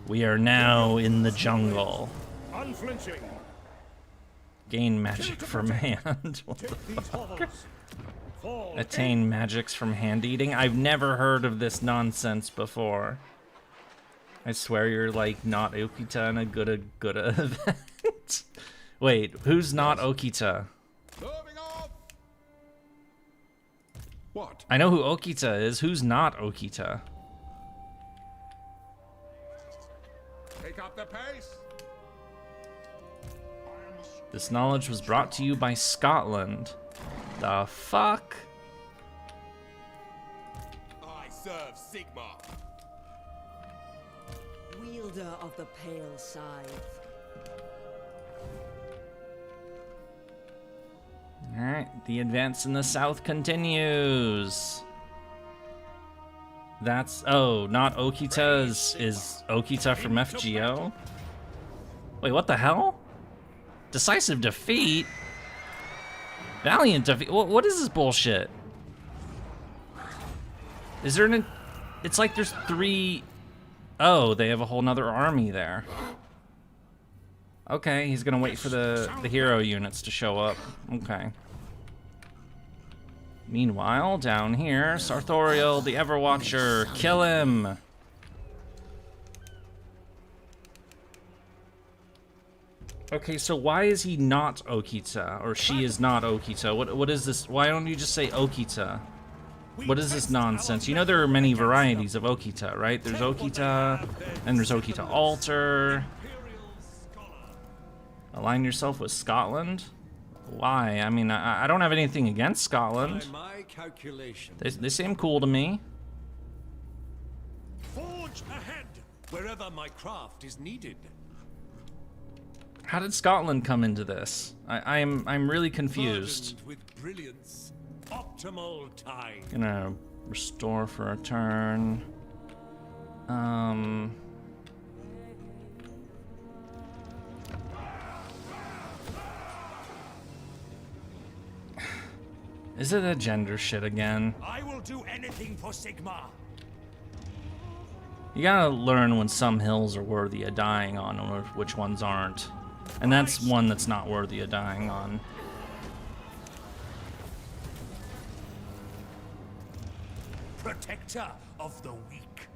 Speaker 1: We are now in the jungle.
Speaker 4: Unflinching.
Speaker 1: Gain magic from hand. What the fuck? Attain magics from hand eating? I've never heard of this nonsense before. I swear you're like not Okita in a good event. Wait, who's not Okita?
Speaker 2: What?
Speaker 1: I know who Okita is. Who's not Okita?
Speaker 3: Take up the pace.
Speaker 1: This knowledge was brought to you by Scotland. The fuck?
Speaker 10: I serve Sigmar.
Speaker 6: Wielder of the pale scythe.
Speaker 1: Alright, the advance in the south continues. That's, oh, not Okita's, is Okita from FGO? Wait, what the hell? Decisive defeat? Valiant defeat? What is this bullshit? Is there an, it's like there's 3, oh, they have a whole nother army there. Okay, he's gonna wait for the hero units to show up. Okay. Meanwhile, down here, Sartorial, the Everwatcher, kill him! Okay, so why is he not Okita? Or she is not Okita? What is this? Why don't you just say Okita? What is this nonsense? You know there are many varieties of Okita, right? There's Okita, and there's Okita Alter. Align yourself with Scotland? Why? I mean, I don't have anything against Scotland. They seem cool to me.
Speaker 4: Forge ahead wherever my craft is needed.
Speaker 1: How did Scotland come into this? I'm really confused.
Speaker 4: With brilliance, optimal time.
Speaker 1: Gonna restore for a turn. Is it a gender shit again?
Speaker 4: I will do anything for Sigma.
Speaker 1: You gotta learn when some hills are worthy of dying on and which ones aren't. And that's one that's not worthy of dying on.
Speaker 4: Protector of the weak.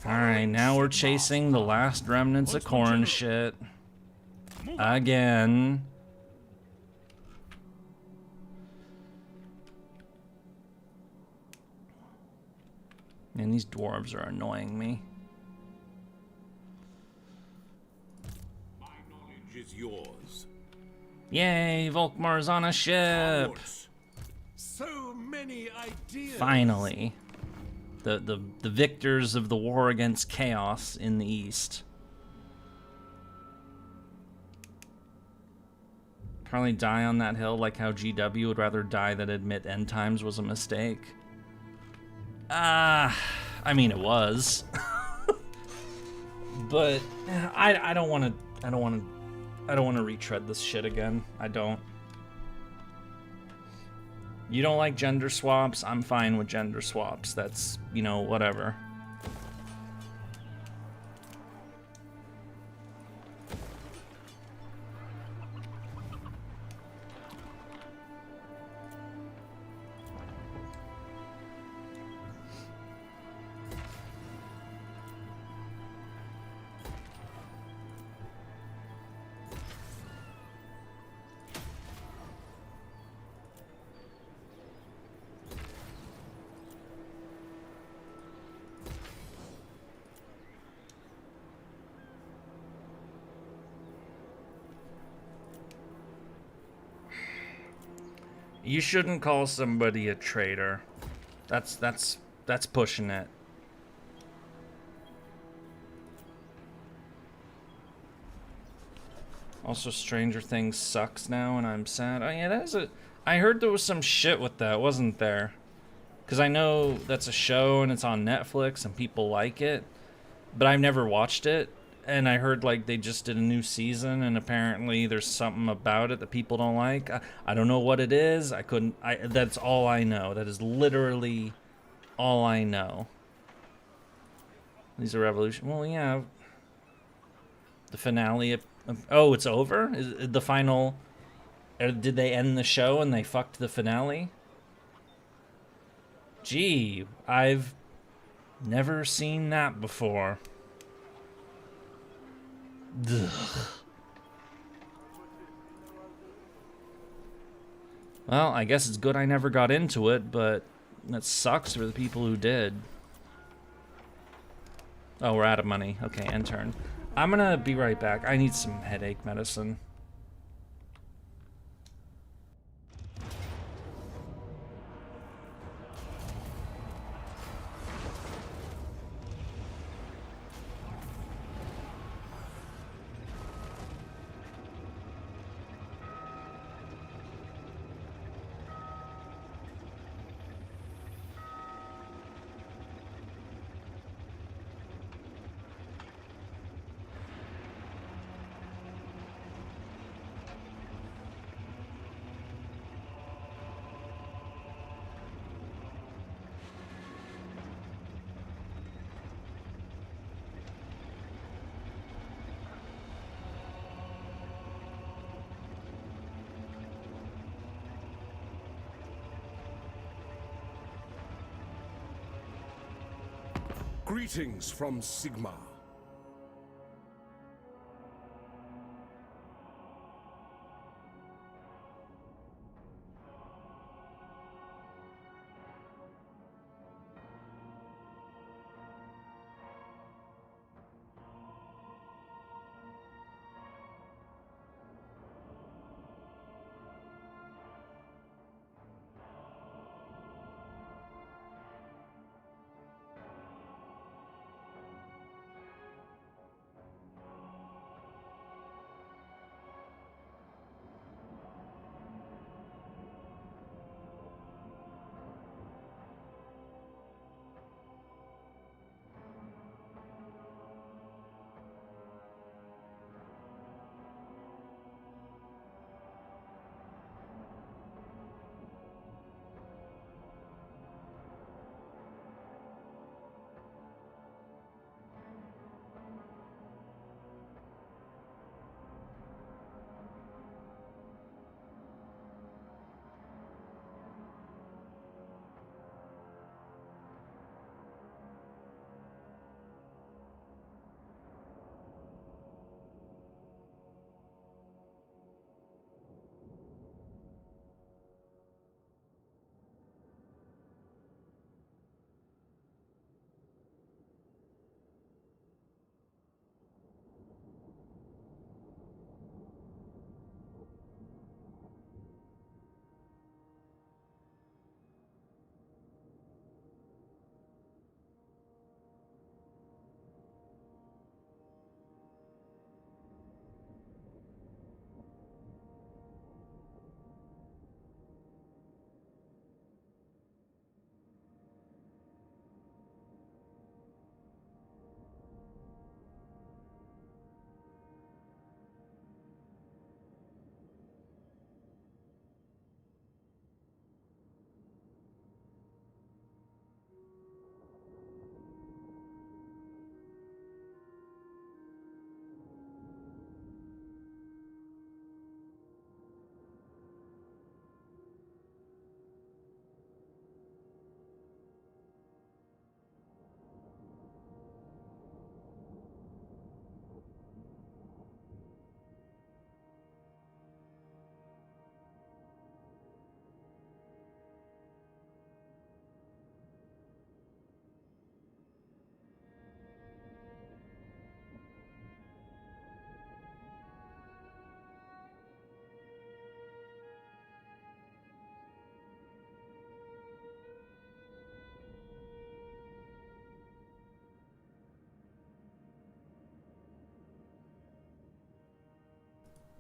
Speaker 1: Alright, now we're chasing the last remnants of corn shit. Again. Man, these dwarves are annoying me.
Speaker 7: My knowledge is yours.
Speaker 1: Yay, Volkmar's on a ship!
Speaker 4: So many ideas.
Speaker 1: Finally. The victors of the war against chaos in the east. Probably die on that hill like how GW would rather die than admit end times was a mistake. I mean it was. But I don't want to retread this shit again. I don't. You don't like gender swaps? I'm fine with gender swaps. That's, you know, whatever. You shouldn't call somebody a traitor. That's pushing it. Also, Stranger Things sucks now, and I'm sad. Oh yeah, that is a. I heard there was some shit with that, wasn't there? Because I know that's a show and it's on Netflix and people like it, but I've never watched it. And I heard like they just did a new season, and apparently there's something about it that people don't like. I don't know what it is. That's all I know. That is literally all I know. These are Revolution. Well, yeah. The finale. Oh, it's over? Is the final? Did they end the show and they fucked the finale? Gee, I've never seen that before. Ugh. Well, I guess it's good I never got into it, but that sucks for the people who did. Oh, we're out of money. Okay, end turn. I'm gonna be right back. I need some headache medicine.
Speaker 7: Greetings from Sigmar.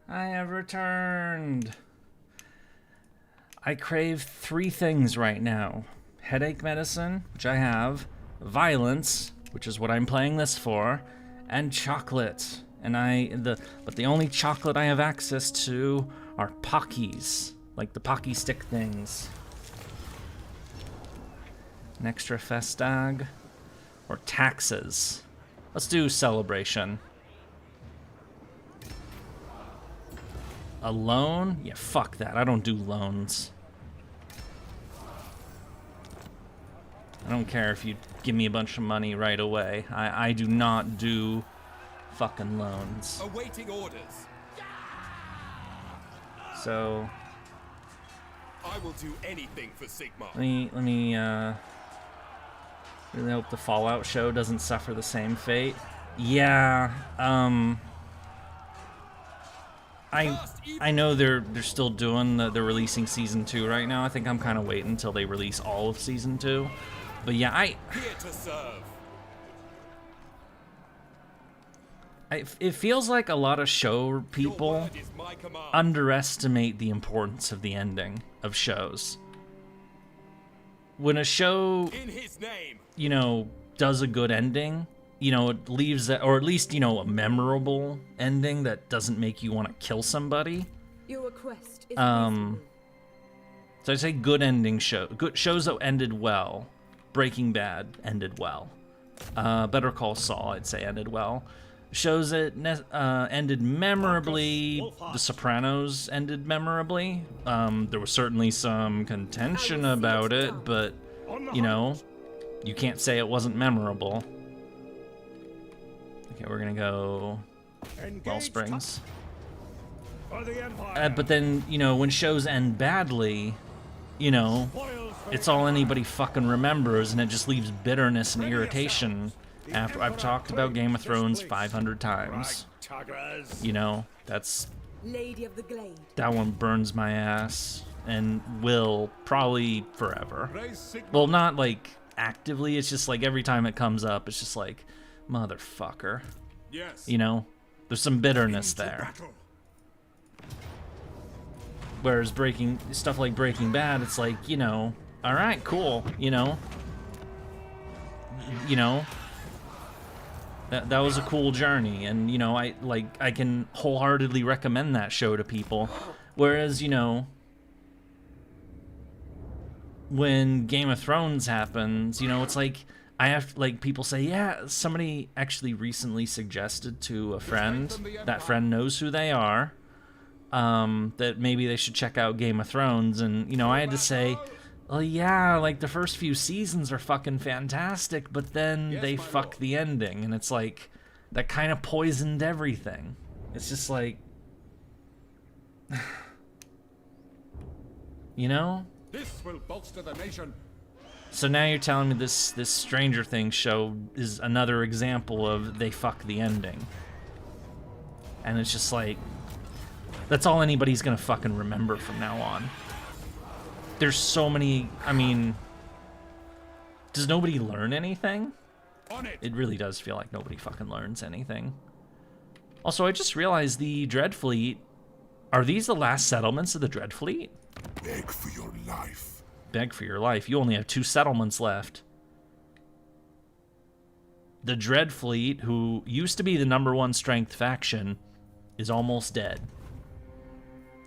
Speaker 1: I have returned. I crave 3 things right now. Headache medicine, which I have, violence, which is what I'm playing this for, and chocolate. But the only chocolate I have access to are Pockies, like the Pocky stick things. An extra Festag, or taxes. Let's do celebration. A loan? Yeah, fuck that. I don't do loans. I don't care if you give me a bunch of money right away. I do not do fucking loans.
Speaker 10: Awaiting orders.
Speaker 1: So
Speaker 10: I will do anything for Sigmar.
Speaker 1: let me really hope the Fallout show doesn't suffer the same fate. Yeah, I know they're still doing they're releasing season 2 right now. I think I'm kind of waiting until they release all of season 2. But yeah,
Speaker 10: Here to serve.
Speaker 1: It feels like a lot of show people underestimate the importance of the ending of shows. When a show,
Speaker 10: In his name.
Speaker 1: you know, does a good ending, you know, it leaves that, or at least, you know, a memorable ending that doesn't make you want to kill somebody.
Speaker 5: Your request is
Speaker 1: So I say good ending good shows that ended well. Breaking Bad ended well. Better Call Saul, I'd say, ended well. Shows that ended memorably. The Sopranos ended memorably. There was certainly some contention about it, but, you know, you can't say it wasn't memorable. Okay, we're gonna go
Speaker 4: Engage
Speaker 1: Wellsprings.
Speaker 4: for the Empire.
Speaker 1: But then, you know, when shows end badly, you know,
Speaker 4: Spoils for
Speaker 1: it's
Speaker 4: the
Speaker 1: all
Speaker 4: Empire.
Speaker 1: anybody fucking remembers, and it just leaves bitterness and irritation after I've talked about Game of Thrones 500 times.
Speaker 4: Tuggers.
Speaker 1: You know, that's...
Speaker 5: Lady of the Glade.
Speaker 1: That one burns my ass, and will probably forever. Well, not like actively, it's just like every time it comes up, it's just like, motherfucker.
Speaker 7: Yes.
Speaker 1: You know, there's some bitterness
Speaker 2: Into
Speaker 1: there.
Speaker 2: battle.
Speaker 1: Whereas stuff like Breaking Bad, it's like, you know, all right, cool, you know, that was a cool journey, and you know, I can wholeheartedly recommend that show to people. Whereas, you know, when Game of Thrones happens, you know, it's like I have like people say, yeah, somebody actually recently suggested to a friend, that friend knows who they are, that maybe they should check out Game of Thrones, and you know, I had to say, well, yeah, like the first few seasons are fucking fantastic, but then they fuck the ending, and it's like that kind of poisoned everything. It's just like, you know.
Speaker 3: This will bolster the nation.
Speaker 1: So now you're telling me this Stranger Things show is another example of they fuck the ending, and it's just like, that's all anybody's gonna fucking remember from now on. There's so many, I mean, does nobody learn anything? It really does feel like nobody fucking learns anything. Also, I just realized the Dreadfleet, are these the last settlements of the Dreadfleet?
Speaker 2: Beg for your life.
Speaker 1: Beg for your life. You only have 2 settlements left. The Dreadfleet, who used to be the #1 strength faction, is almost dead.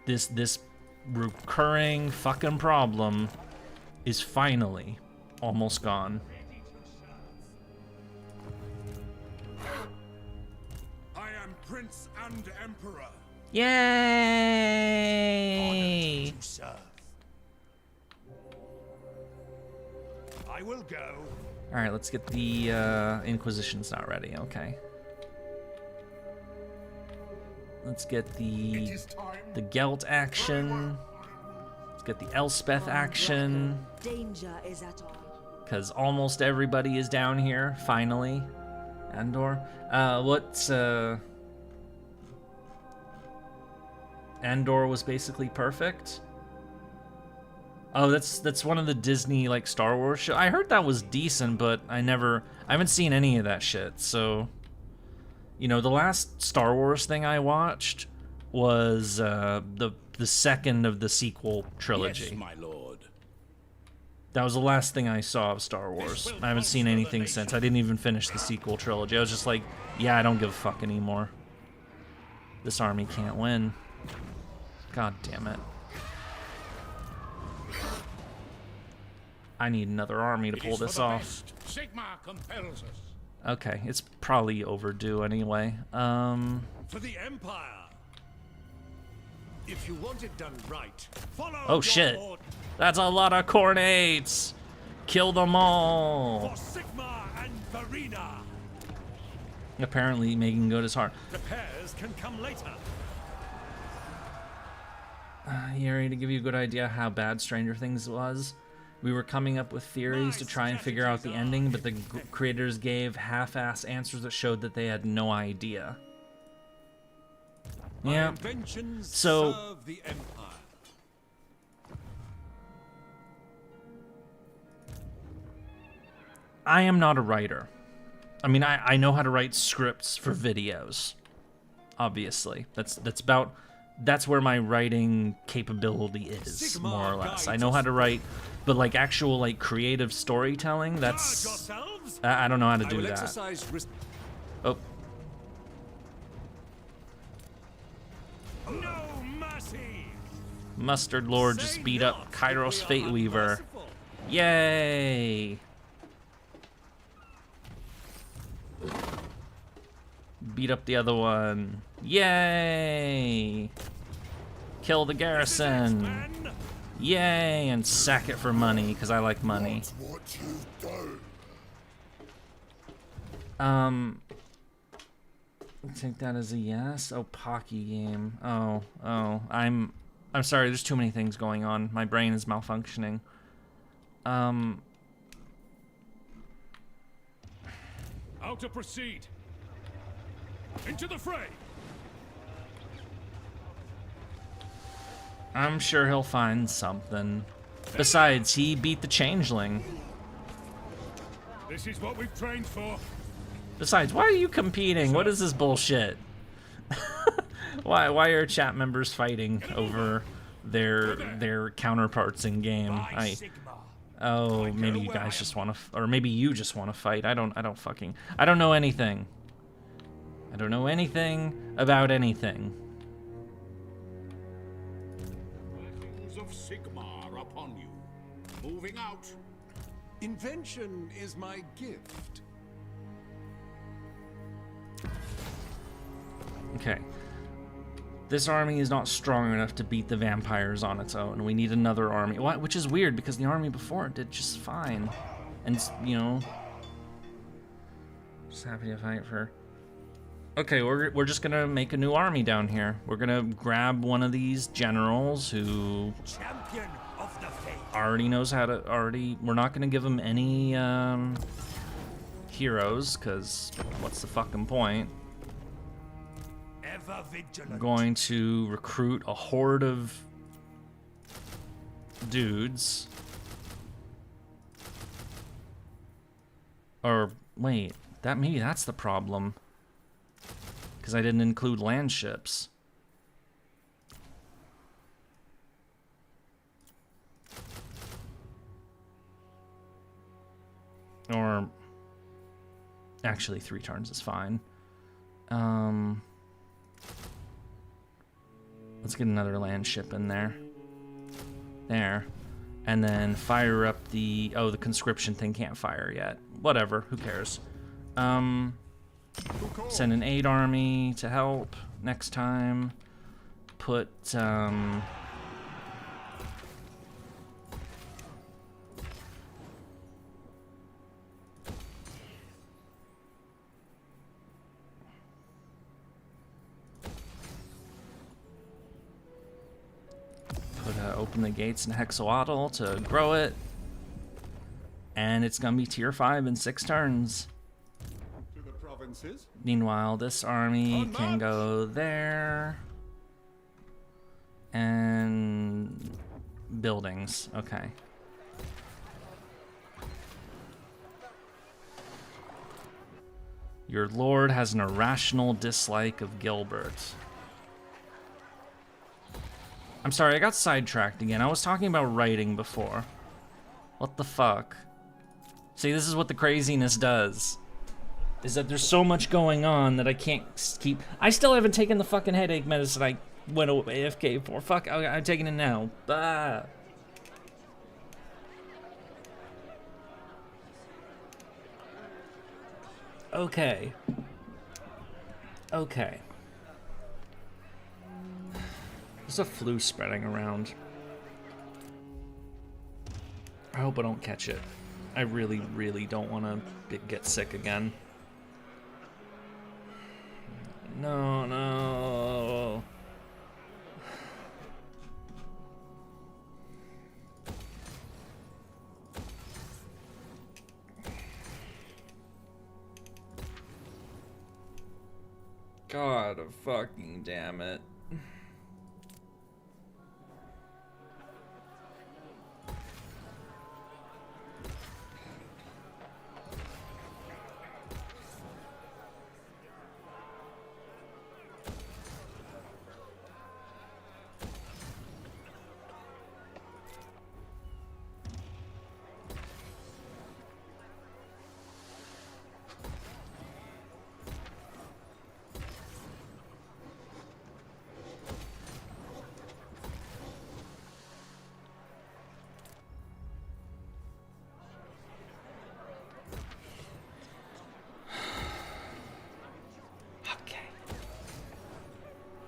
Speaker 1: This recurring fucking problem is finally almost gone.
Speaker 7: I am Prince and Emperor.
Speaker 1: Yay!
Speaker 4: I will go.
Speaker 1: All right, let's get the Inquisition's not ready. Okay. Let's get the Gelt action. Let's get the Elspeth action.
Speaker 6: Danger is at all.
Speaker 1: Because almost everybody is down here, finally. Andor. Andor was basically perfect. Oh, that's one of the Disney, like, Star Wars shows. I heard that was decent, but I haven't seen any of that shit, so... You know, the last Star Wars thing I watched was the second of the sequel trilogy.
Speaker 9: Yes, my lord.
Speaker 1: That was the last thing I saw of Star Wars. I haven't seen anything since. I didn't even finish the sequel trilogy. I was just like, yeah, I don't give a fuck anymore. This army can't win. God damn it. I need another army to pull this off.
Speaker 9: Sigmar compels us.
Speaker 1: Okay, it's probably overdue anyway.
Speaker 4: For the Empire. If you want it done right, follow
Speaker 1: Oh
Speaker 4: your
Speaker 1: shit.
Speaker 4: order.
Speaker 1: That's a lot of Cornates! Kill them all!
Speaker 4: For Sigmar and Verena.
Speaker 1: Apparently making good is hard.
Speaker 4: Repairs can come later.
Speaker 1: Yurie, to give you a good idea how bad Stranger Things was, we were coming up with theories to try and figure out the ending, but the creators gave half-ass answers that showed that they had no idea. Yeah.
Speaker 4: Inventions
Speaker 1: So
Speaker 4: serve the Empire.
Speaker 1: I am not a writer. I mean, I know how to write scripts for videos. Obviously, that's where my writing capability is, more or less. I know how to write, but like actual like creative storytelling, that's I don't know how to do that. Oh.
Speaker 4: No mercy.
Speaker 1: Mustard Lord just beat up Kairos Fate Weaver. Yay! Beat up the other one. Yay! Kill the garrison. Yay! And sack it for money, because I like money. Take that as a yes. Oh, Pocky game. Oh. I'm sorry. There's too many things going on. My brain is malfunctioning.
Speaker 4: How to proceed? Into the fray.
Speaker 1: I'm sure he'll find something. Besides, he beat the changeling.
Speaker 4: This is what we've trained for.
Speaker 1: Besides, why are you competing? What is this bullshit? Why are chat members fighting over their counterparts in game? Oh, maybe you guys just want to, or maybe you just want to fight. I don't know anything. I don't know anything about anything.
Speaker 3: Blessings of Sigmar upon you. Moving out.
Speaker 8: Invention is my gift.
Speaker 1: Okay. This army is not strong enough to beat the vampires on its own. We need another army. Which is weird because the army before it did just fine. And, you know, just happy to fight for... Okay, we're just gonna make a new army down here. We're gonna grab one of these generals who already knows how to... We're not gonna give him any heroes, because what's the fucking point? I'm going to recruit a horde of dudes. Or wait, maybe that's the problem. Because I didn't include land ships. Or actually 3 turns is fine. Let's get another land ship in there. There. And then fire up the... Oh, the conscription thing can't fire yet. Whatever, who cares? Send an 8 army to help next time. Put, open the gates in Hexawatl to grow it. And it's gonna be tier 5 in 6 turns.
Speaker 3: To the provinces.
Speaker 1: Meanwhile, this army can go there. And buildings, okay. Your lord has an irrational dislike of Gilbert. I'm sorry, I got sidetracked again. I was talking about writing before. What the fuck? See, this is what the craziness does. Is that there's so much going on that I can't keep... I still haven't taken the fucking headache medicine I went AFK for. Fuck, I'm taking it now. Ah. Okay. Okay. There's a flu spreading around. I hope I don't catch it. I really, really don't want to get sick again. No, no. God fucking damn it.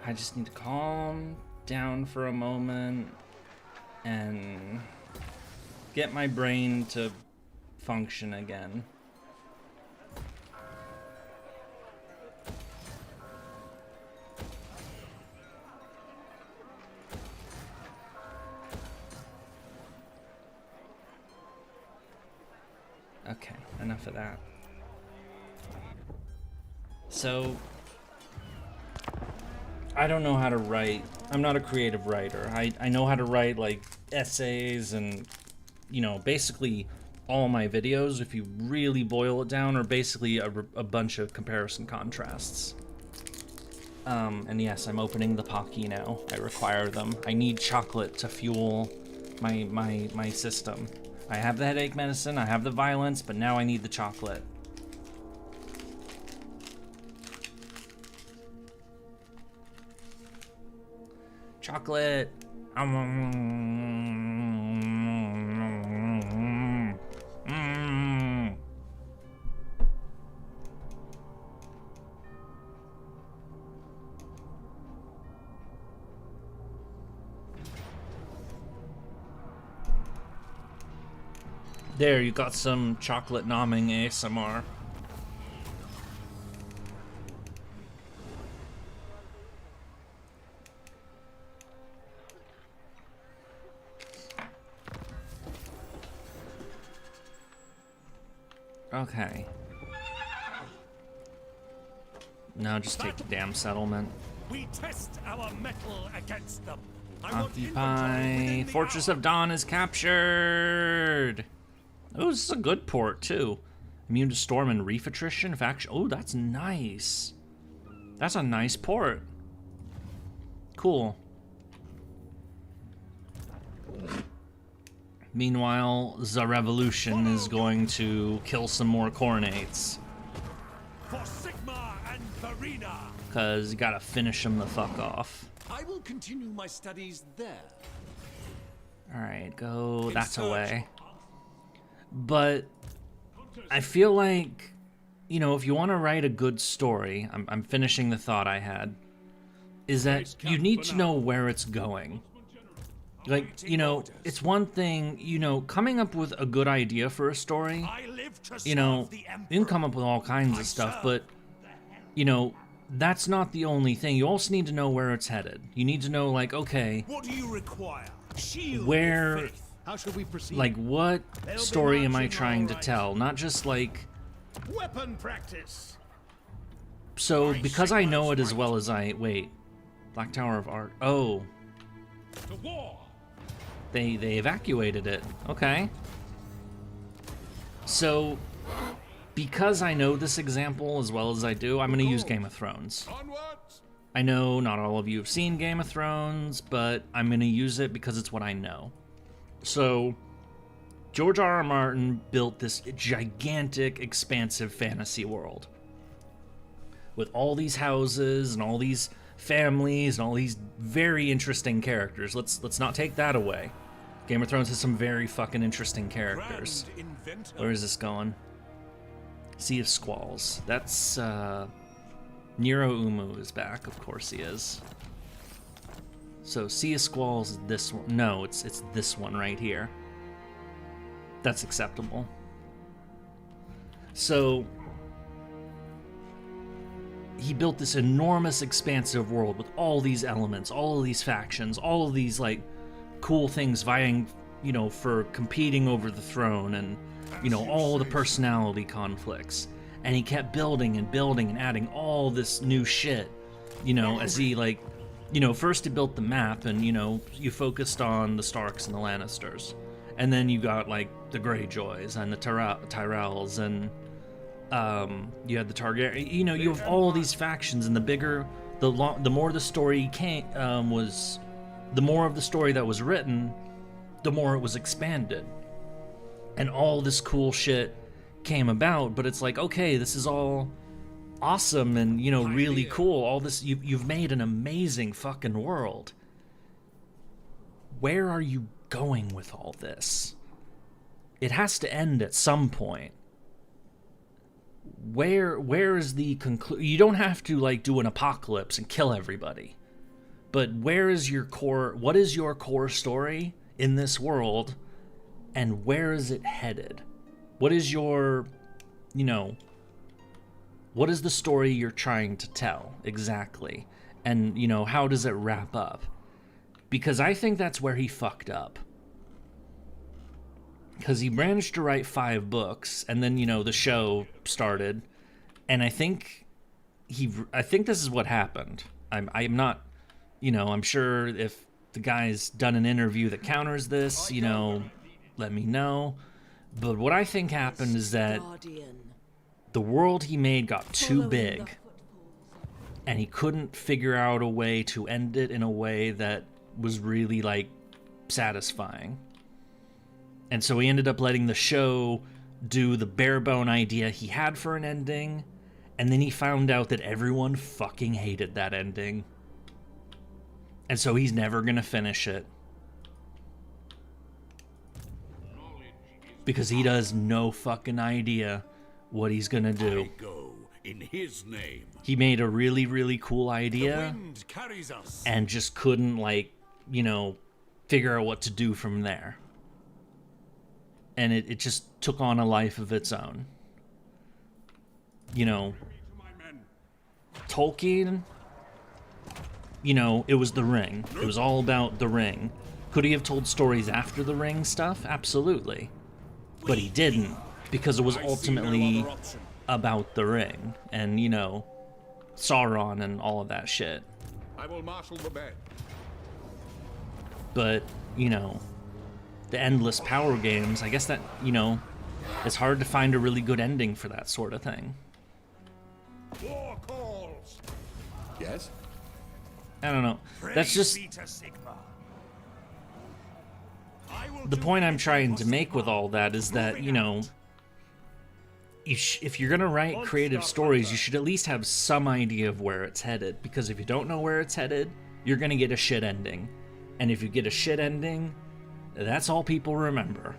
Speaker 1: I just need to calm down for a moment and get my brain to function again. Okay, enough of that. So, I don't know how to write. I'm not a creative writer. I know how to write, like, essays and, you know, basically all my videos, if you really boil it down, are basically a bunch of comparison contrasts. And yes, I'm opening the Pocky now. I require them. I need chocolate to fuel my system. I have the headache medicine, I have the violence, but now I need the chocolate. Chocolate. There, you got some chocolate nomming ASMR. Okay. Now just take the damn settlement.
Speaker 4: We test our metal against them. I want infantry
Speaker 1: Occupy.
Speaker 4: within the
Speaker 1: Fortress
Speaker 4: hour.
Speaker 1: of Dawn is captured. Oh, this is a good port too. Immune to storm and reef attrition. Faction. Oh, that's nice. That's a nice port. Cool. Meanwhile, the revolution is going to kill some more coronates.
Speaker 4: For Sigma and Verena.
Speaker 1: Because you gotta finish them the fuck off.
Speaker 8: I will continue my studies there.
Speaker 1: Alright, go that away. But I feel like, you know, if you want to write a good story, I'm finishing the thought I had, is that you need to know where it's going. Like, you know, it's one thing, you know, coming up with a good idea for a story, you know, you can come up with all kinds of stuff, but, you know, that's not the only thing. You also need to know where it's headed. You need to know, like, okay,
Speaker 4: What do you require? Shield
Speaker 1: where,
Speaker 4: with faith. How should we proceed?
Speaker 1: like, what story am I trying to tell? Not just, like,
Speaker 4: Weapon practice.
Speaker 1: so, because I know it as well as wait, Black Tower of Art, oh,
Speaker 3: To war!
Speaker 1: they evacuated it, okay. So, because I know this example as well as I do, I'm gonna use Game of Thrones.
Speaker 2: Onwards!
Speaker 1: I know not all of you have seen Game of Thrones, but I'm gonna use it because it's what I know. So, George R.R. Martin built this gigantic, expansive fantasy world. With all these houses and all these families and all these very interesting characters. Let's not take that away. Game of Thrones has some very fucking interesting characters.
Speaker 4: Grand inventor.
Speaker 1: Where is this going? Sea of Squalls. That's, Nero Umu is back. Of course he is. So, Sea of Squalls is this one. No, it's this one right here. That's acceptable. So, he built this enormous, expansive world with all these elements, all of these factions, all of these, like, cool things vying, you know, for competing over the throne and, you know, all the personality conflicts. And he kept building and building and adding all this new shit, you know, as he, like, you know, first he built the map and, you know, you focused on the Starks and the Lannisters. And then you got, like, the Greyjoys and the Tyrells and, you had the Targaryen. You know, you have all these factions, and the bigger, the more the story was, the more of the story that was written, the more it was expanded. And all this cool shit came about, but it's like, okay, this is all awesome and, you know, really cool. All this, you've made an amazing fucking world. Where are you going with all this? It has to end at some point. Where is the conclusion? You don't have to, like, do an apocalypse and kill everybody. But where is your core, what is your core story in this world, and where is it headed? What is your, you know, what is the story you're trying to tell exactly? And, you know, how does it wrap up? Because I think that's where he fucked up. because he managed to write 5 books, and then, you know, the show started, and I think this is what happened. I'm not, you know, I'm sure if the guy's done an interview that counters this, you know, let me know. But what I think happened is that the world he made got too big, and he couldn't figure out a way to end it in a way that was really, like, satisfying. And so he ended up letting the show do the bare bone idea he had for an ending, and then he found out that everyone fucking hated that ending. And so he's never gonna finish it. Because he does no fucking idea what he's gonna do.
Speaker 2: Go in his name.
Speaker 1: He made a really, really cool idea and just couldn't, like, you know, figure out what to do from there. And it just took on a life of its own. You know, Tolkien, you know, it was the ring. It was all about the ring. Could he have told stories after the ring stuff? Absolutely. But he didn't, because it was ultimately about the ring and, you know, Sauron and all of that shit.
Speaker 3: I will marshal the men.
Speaker 1: But, you know, the endless power games, I guess that, you know, it's hard to find a really good ending for that sort of thing.
Speaker 3: War calls.
Speaker 2: Yes?
Speaker 1: I don't know. That's just the point I'm trying to make with all that is that, you know, if you're going to write creative stories, you should at least have some idea of where it's headed. Because if you don't know where it's headed, you're going to get a shit ending. And if you get a shit ending, that's all people remember.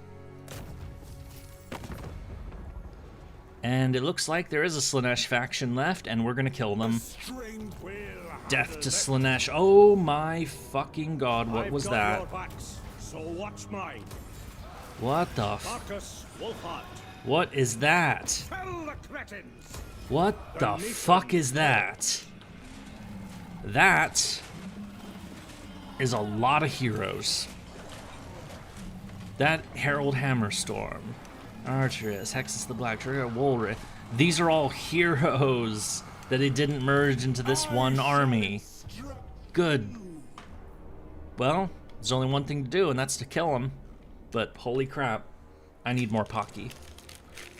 Speaker 1: And it looks like there is a Slaanesh faction left, and we're gonna kill them. Death to Slaanesh. Oh my fucking god, what was that?
Speaker 4: So watch mine.
Speaker 1: What the What is that? What the fuck is that? That is a lot of heroes. That Herald Hammerstorm, Archeress, Hexus the Black Trigger, Wolrith. These are all heroes that it didn't merge into this one army. Good. Well, there's only one thing to do, and that's to kill them. But holy crap, I need more Pocky.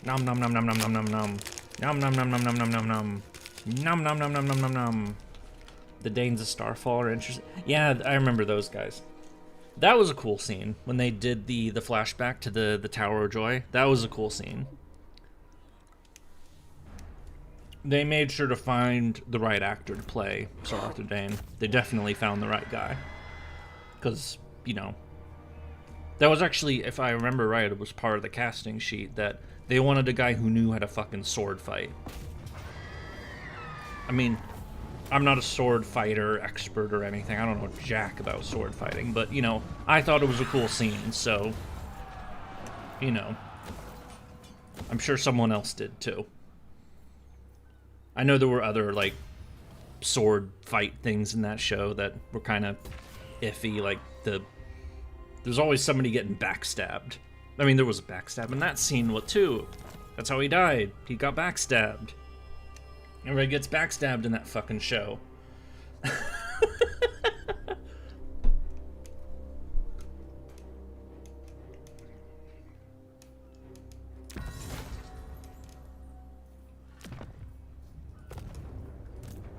Speaker 1: Nom nom nom nom nom nom nom nom. Nom nom nom nom nom nom nom nom. Nom nom nom nom nom nom nom. The Danes of Starfall are interesting. Yeah, I remember those guys. That was a cool scene when they did the flashback to the Tower of Joy. That was a cool scene. They made sure to find the right actor to play Sir Arthur Dane. They definitely found the right guy. Because, you know, that was actually, if I remember right, it was part of the casting sheet that they wanted a guy who knew how to fucking sword fight. I mean, I'm not a sword fighter expert or anything. I don't know jack about sword fighting, but, you know, I thought it was a cool scene, so, you know, I'm sure someone else did too. I know there were other, like, sword fight things in that show that were kind of iffy, like there's always somebody getting backstabbed. I mean, there was a backstab in that scene, too. That's how he died. He got backstabbed. Everybody gets backstabbed in that fucking show.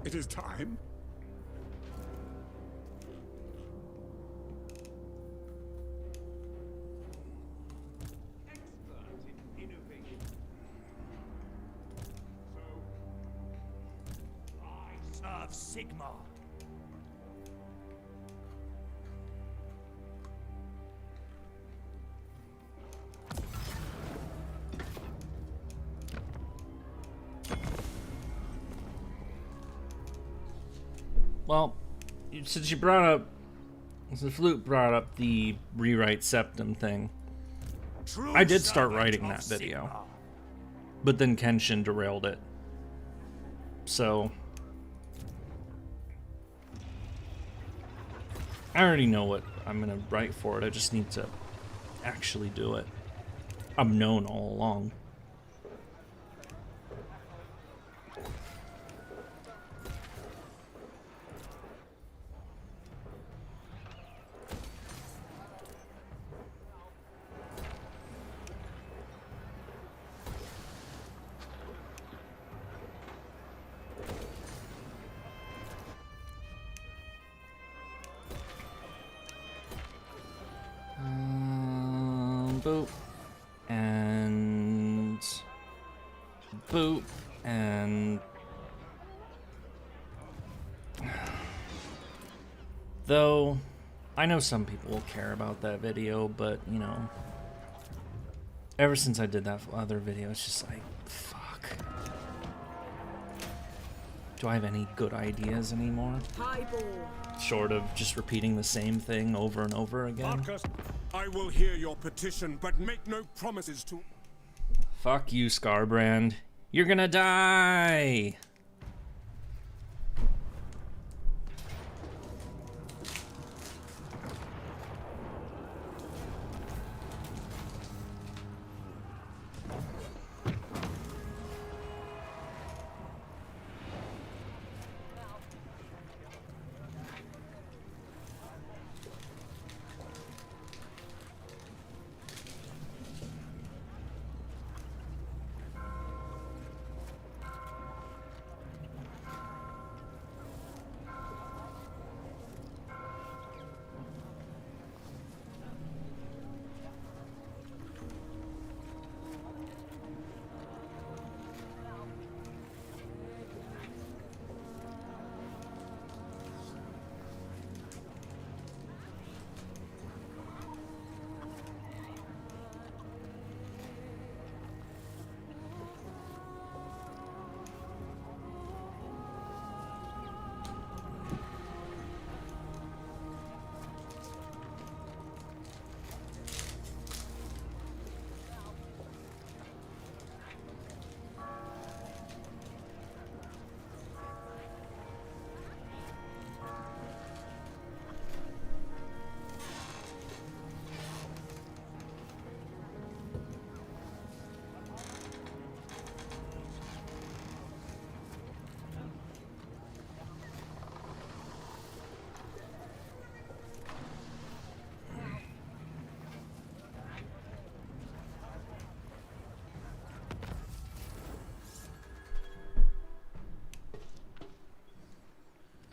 Speaker 3: It is time.
Speaker 4: Sigma.
Speaker 1: Well, since the flute brought up the rewrite septum thing, I did start writing that video, but then Kenshin derailed it. So I already know what I'm gonna write for it. I just need to actually do it. I've known all along. Boop. And boop. And though I know some people will care about that video, but you know, ever since I did that other video, it's just like, fuck. Do I have any good ideas anymore? Short of just repeating the same thing over and over again?
Speaker 7: Marcus, I will hear your petition, but make no promises to...
Speaker 1: Fuck you, Scarbrand. You're gonna die!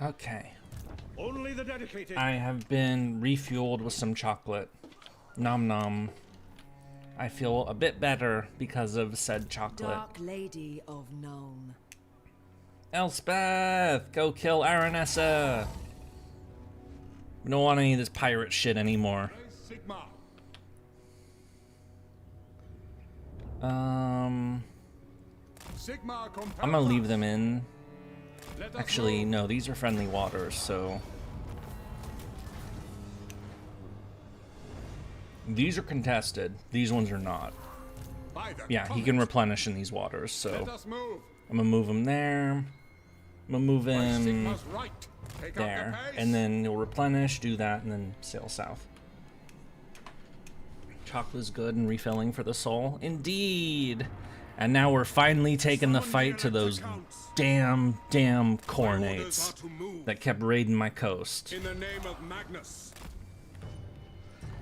Speaker 1: Okay.
Speaker 4: Only the dedicated.
Speaker 1: I have been refueled with some chocolate. Nom nom. I feel a bit better because of said chocolate.
Speaker 6: Dark Lady of Nome.
Speaker 1: Elspeth! Go kill Aranessa! We don't want any of this pirate shit anymore.
Speaker 3: Sigmar. Sigmar
Speaker 1: I'm gonna leave them in. Actually, no, these are friendly waters, so... These are contested. These ones are not. Yeah, he can replenish in these waters, so... I'm gonna move him there. I'm gonna move him there. And then he'll replenish, do that, and then sail south. Chocolate's good and refilling for the soul. Indeed! And now we're finally taking the fight to those damn cornates that kept raiding my coast.
Speaker 7: In the name of Magnus.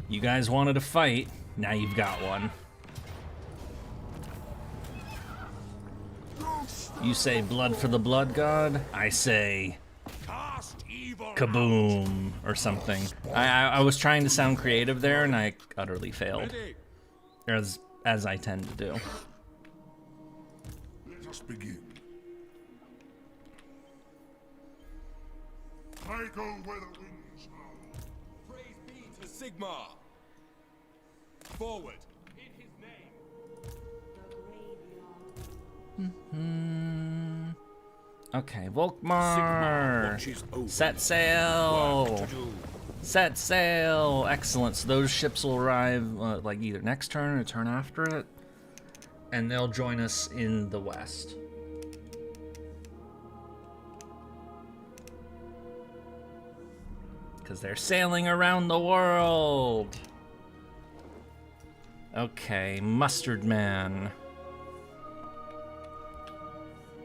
Speaker 1: You guys wanted a fight, now you've got one. You say blood for the blood god, I say kaboom or something. I was trying to sound creative there and I utterly failed. As I tend to do.
Speaker 2: Let us begin. I go where the winds are.
Speaker 10: Praise be to Sigmar. Forward. In his name.
Speaker 1: Okay, Volkmar. Set sail. Set sail. Excellent. So those ships will arrive like either next turn or turn after it. And they'll join us in the west. Because they're sailing around the world. Okay, Mustard Man.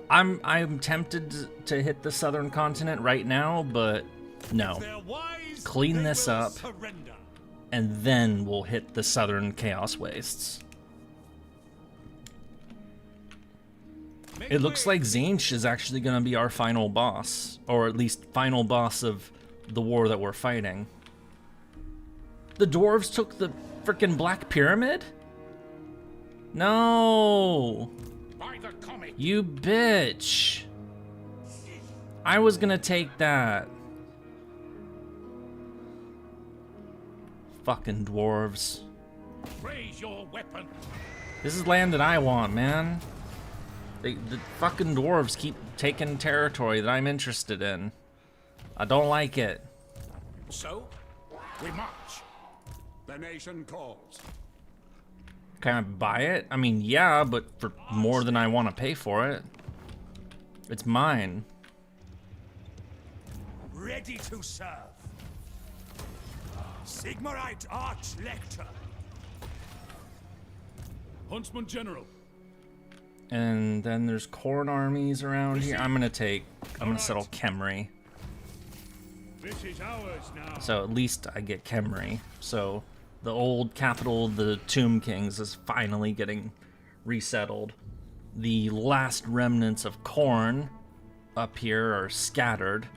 Speaker 1: I'm tempted to hit the southern continent right now, but no. Clean this up, and then we'll hit the southern Chaos Wastes. It looks like Tzeentch is actually going to be our final boss, or at least final boss of the war that we're fighting. The dwarves took the frickin' Black Pyramid? No!
Speaker 9: By the comet.
Speaker 1: You bitch! I was gonna take that. Fucking dwarves.
Speaker 9: Raise your weapon.
Speaker 1: This is land that I want, man. The fucking dwarves keep taking territory that I'm interested in. I don't like it.
Speaker 9: So, we march.
Speaker 3: The nation calls.
Speaker 1: Can I buy it? I mean, yeah, but for more than I want to pay for it. It's mine.
Speaker 8: Ready to serve. Sigmarite Arch-Lector.
Speaker 3: Huntsman General.
Speaker 1: And then there's corn armies around here. I'm gonna settle Khemri.
Speaker 4: This is ours now.
Speaker 1: So at least I get Khemri. So the old capital of the Tomb Kings is finally getting resettled. The last remnants of corn up here are scattered.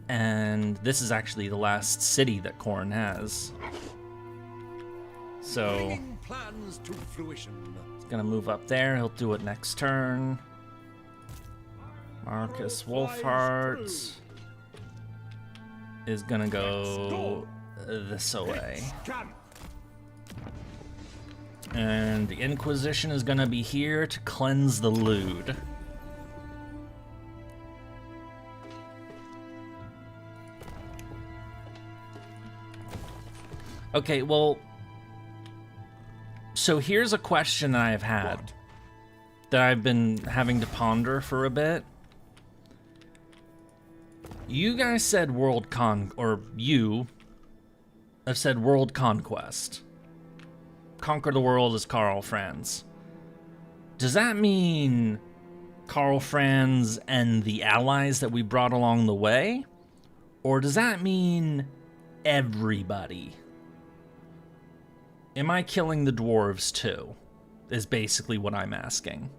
Speaker 1: And this is actually the last city that Corn has. So
Speaker 8: Bringing plans to fruition.
Speaker 1: he's gonna move up there. He'll do it next turn. Marcus Wolfheart is gonna go this way. And the Inquisition is gonna be here to cleanse the lewd. Okay, well, so here's a question that I've had that I've been having to ponder for a bit. You guys said you have said world conquest. Conquer the world as Karl Franz. Does that mean Karl Franz and the allies that we brought along the way? Or does that mean everybody? Am I killing the dwarves too? Is basically what I'm asking.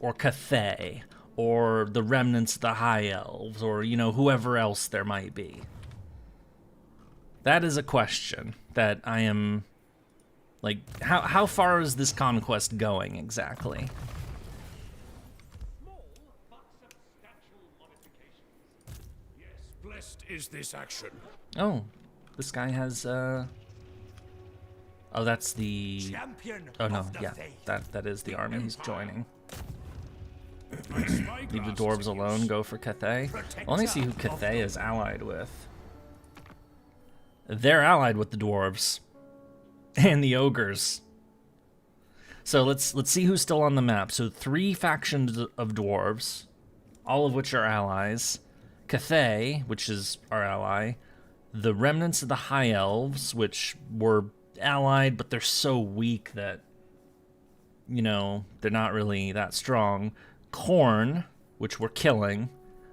Speaker 1: Or Cathay, or the remnants of the High Elves, or, you know, whoever else there might be. That is a question that I am, like, how far is this conquest going exactly?
Speaker 3: Yes, blessed is this action.
Speaker 1: Oh, this guy has, oh, that's the...
Speaker 8: Champion
Speaker 1: Oh no,
Speaker 8: of the
Speaker 1: yeah,
Speaker 8: faith.
Speaker 1: that is the army he's joining.
Speaker 3: My
Speaker 1: Leave the
Speaker 3: spyglass
Speaker 1: dwarves
Speaker 3: is in
Speaker 1: alone,
Speaker 3: use.
Speaker 1: go for Cathay. I want to see who Cathay is allied with. They're allied with the dwarves. And the ogres. So let's see who's still on the map. So 3 factions of dwarves, all of which are allies. Cathay, which is our ally. The remnants of the High Elves, which were allied, but they're so weak that, you know, they're not really that strong. Khorne, which we're killing.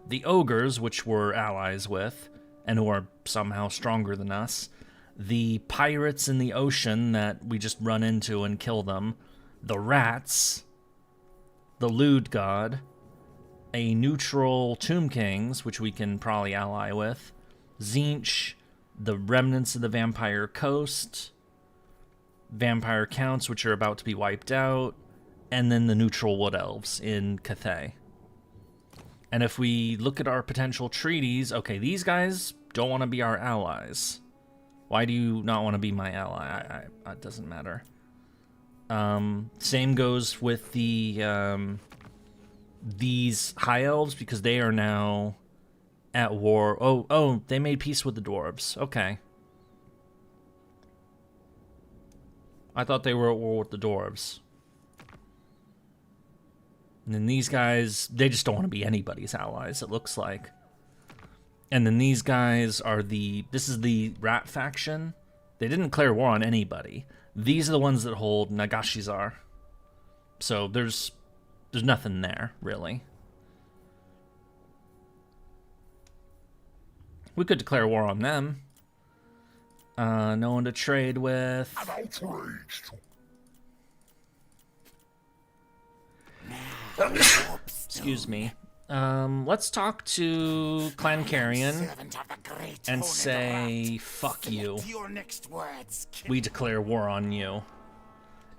Speaker 1: The ogres, which we're allies with, and who are somehow stronger than us. The pirates in the ocean that we just run into and kill them. The rats. The lewd god. A neutral Tomb Kings, which we can probably ally with. Tzeentch. The remnants of the Vampire Coast. Vampire Counts, which are about to be wiped out. And then the neutral Wood Elves in Cathay. And if we look at our potential treaties, okay, these guys don't want to be our allies. Why do you not want to be my ally? It doesn't matter. Same goes with the these High Elves, because they are now at war. Oh, they made peace with the dwarves. Okay. I thought they were at war with the dwarves. And then these guys, they just don't want to be anybody's allies, it looks like. And then these guys are this is the rat faction. They didn't declare war on anybody. These are the ones that hold Nagashizar. So there's nothing there, really. We could declare war on them. No one to trade with.
Speaker 2: I'm outraged.
Speaker 1: Excuse me. Let's talk to Clan Carrion and say, fuck you. We declare war on you.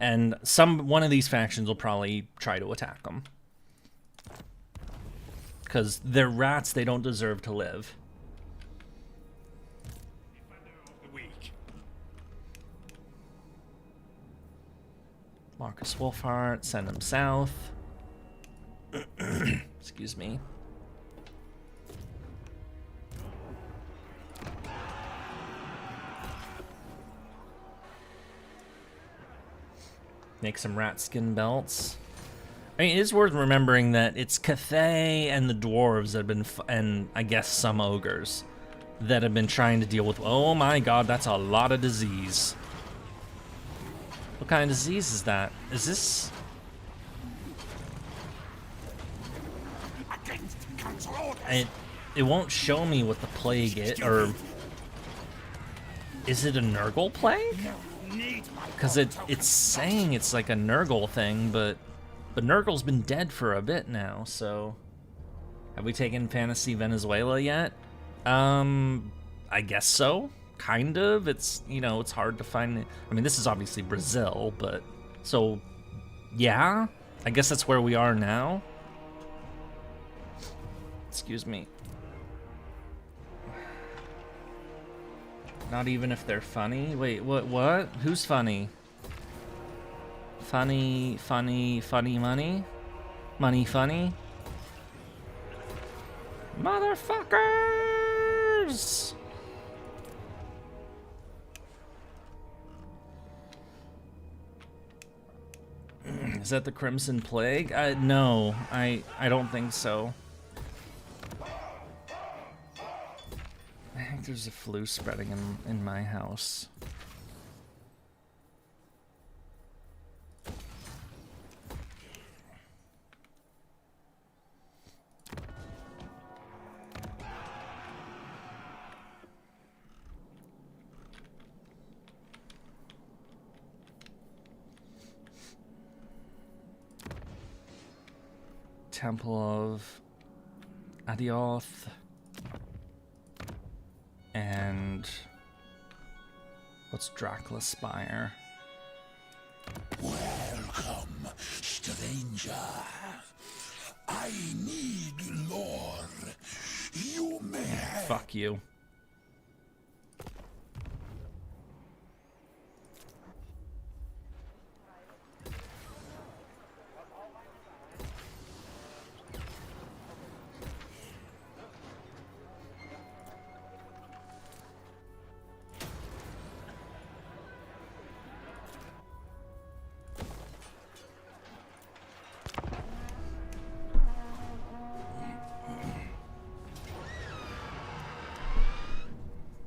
Speaker 1: And one of these factions will probably try to attack them. Because they're rats, they don't deserve to live. Marcus Wolfheart, send him south. Excuse me. Make some rat skin belts. I mean, it is worth remembering that it's Cathay and the dwarves that have been, and I guess some ogres, that have been trying to deal with. Oh my god, that's a lot of disease. What kind of disease is that? Is this? It won't show me what the plague is, or is it a Nurgle plague? Because it's saying it's like a Nurgle thing, but Nurgle's been dead for a bit now. So have we taken Fantasy Venezuela yet? I guess so. Kind of. It's, you know, it's hard to find. I mean, this is obviously Brazil, but so yeah, I guess that's where we are now. Excuse me. Not even if they're funny? Wait, what? Who's funny? Funny money? Money funny? Motherfuckers! Is that the Crimson Plague? No, I don't think so. I think there's a flu spreading in my house. Temple of Adioth. And what's Dracula's Spire?
Speaker 2: Welcome, stranger. I need lore. You may have.
Speaker 1: Fuck you.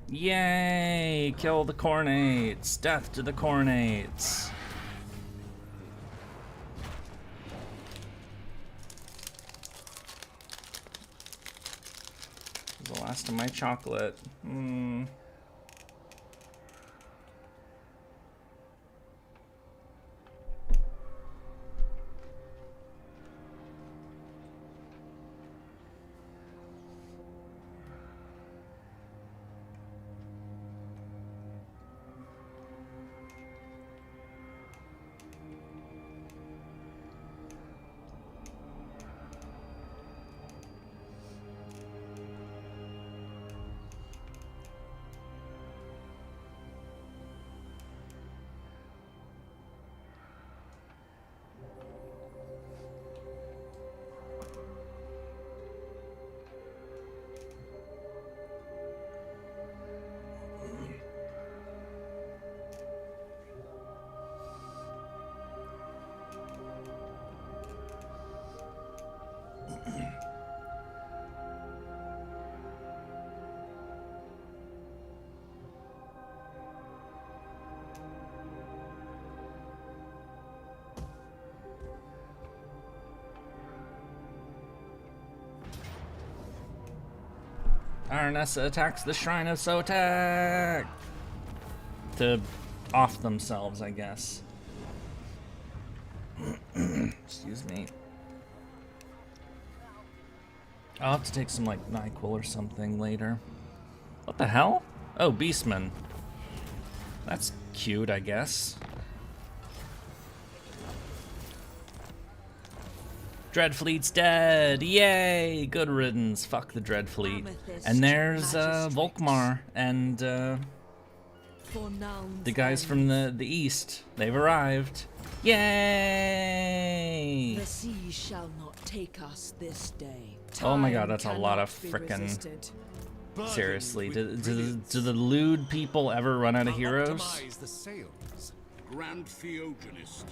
Speaker 1: Yay! Kill the Cornates! Death to the Cornates! The last of my chocolate. Arnessa attacks the Shrine of Sotak! To off themselves, I guess. Excuse me. I'll have to take some, like, NyQuil or something later. What the hell? Oh, Beastman. That's cute, I guess. Dreadfleet's dead! Yay! Good riddance. Fuck the Dreadfleet. And there's Volkmar and the guys from the east. They've arrived. Yay!
Speaker 6: The sea shall not take us this day.
Speaker 1: Oh my god,
Speaker 6: Time
Speaker 1: that's a lot of
Speaker 6: cannot be
Speaker 1: frickin'...
Speaker 6: resisted.
Speaker 1: Seriously, do the lewd people ever run out of heroes?
Speaker 8: Optimize the sails.
Speaker 3: Grand Theogenist.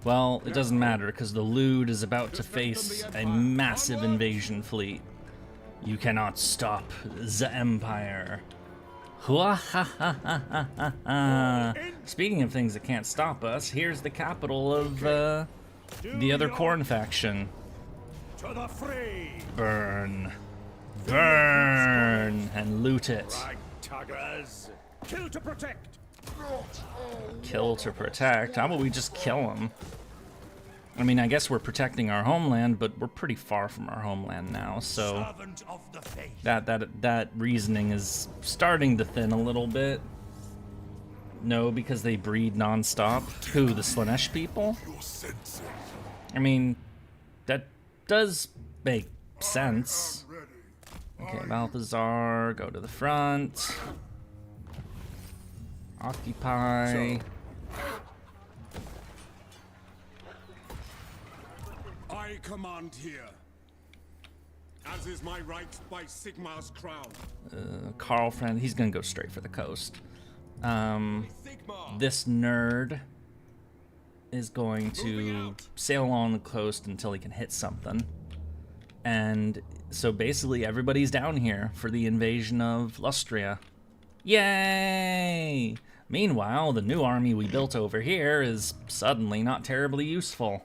Speaker 1: Well, it doesn't matter, because the lewd is about to face a massive invasion fleet. You cannot stop the Empire. Speaking of things that can't stop us, here's the capital of the other Khorne faction.
Speaker 4: To the fray!
Speaker 1: Burn. Burn! And loot it.
Speaker 4: Tuggers! Kill to protect!
Speaker 1: Kill to protect? How about we just kill them? I mean, I guess we're protecting our homeland, but we're pretty far from our homeland now, so
Speaker 4: Servant of the faith.
Speaker 1: that reasoning is starting to thin a little bit. No, because they breed non-stop. Who, the Slanesh people? I mean, that does make sense. Okay, Balthazar, go to the front. Occupy.
Speaker 7: I command here, as is my right by Sigmar's crown.
Speaker 1: Carl friend, he's gonna go straight for the coast. This nerd is going to sail along the coast until he can hit something. And so basically everybody's down here for the invasion of Lustria. Yay! Meanwhile, the new army we built over here is suddenly not terribly useful.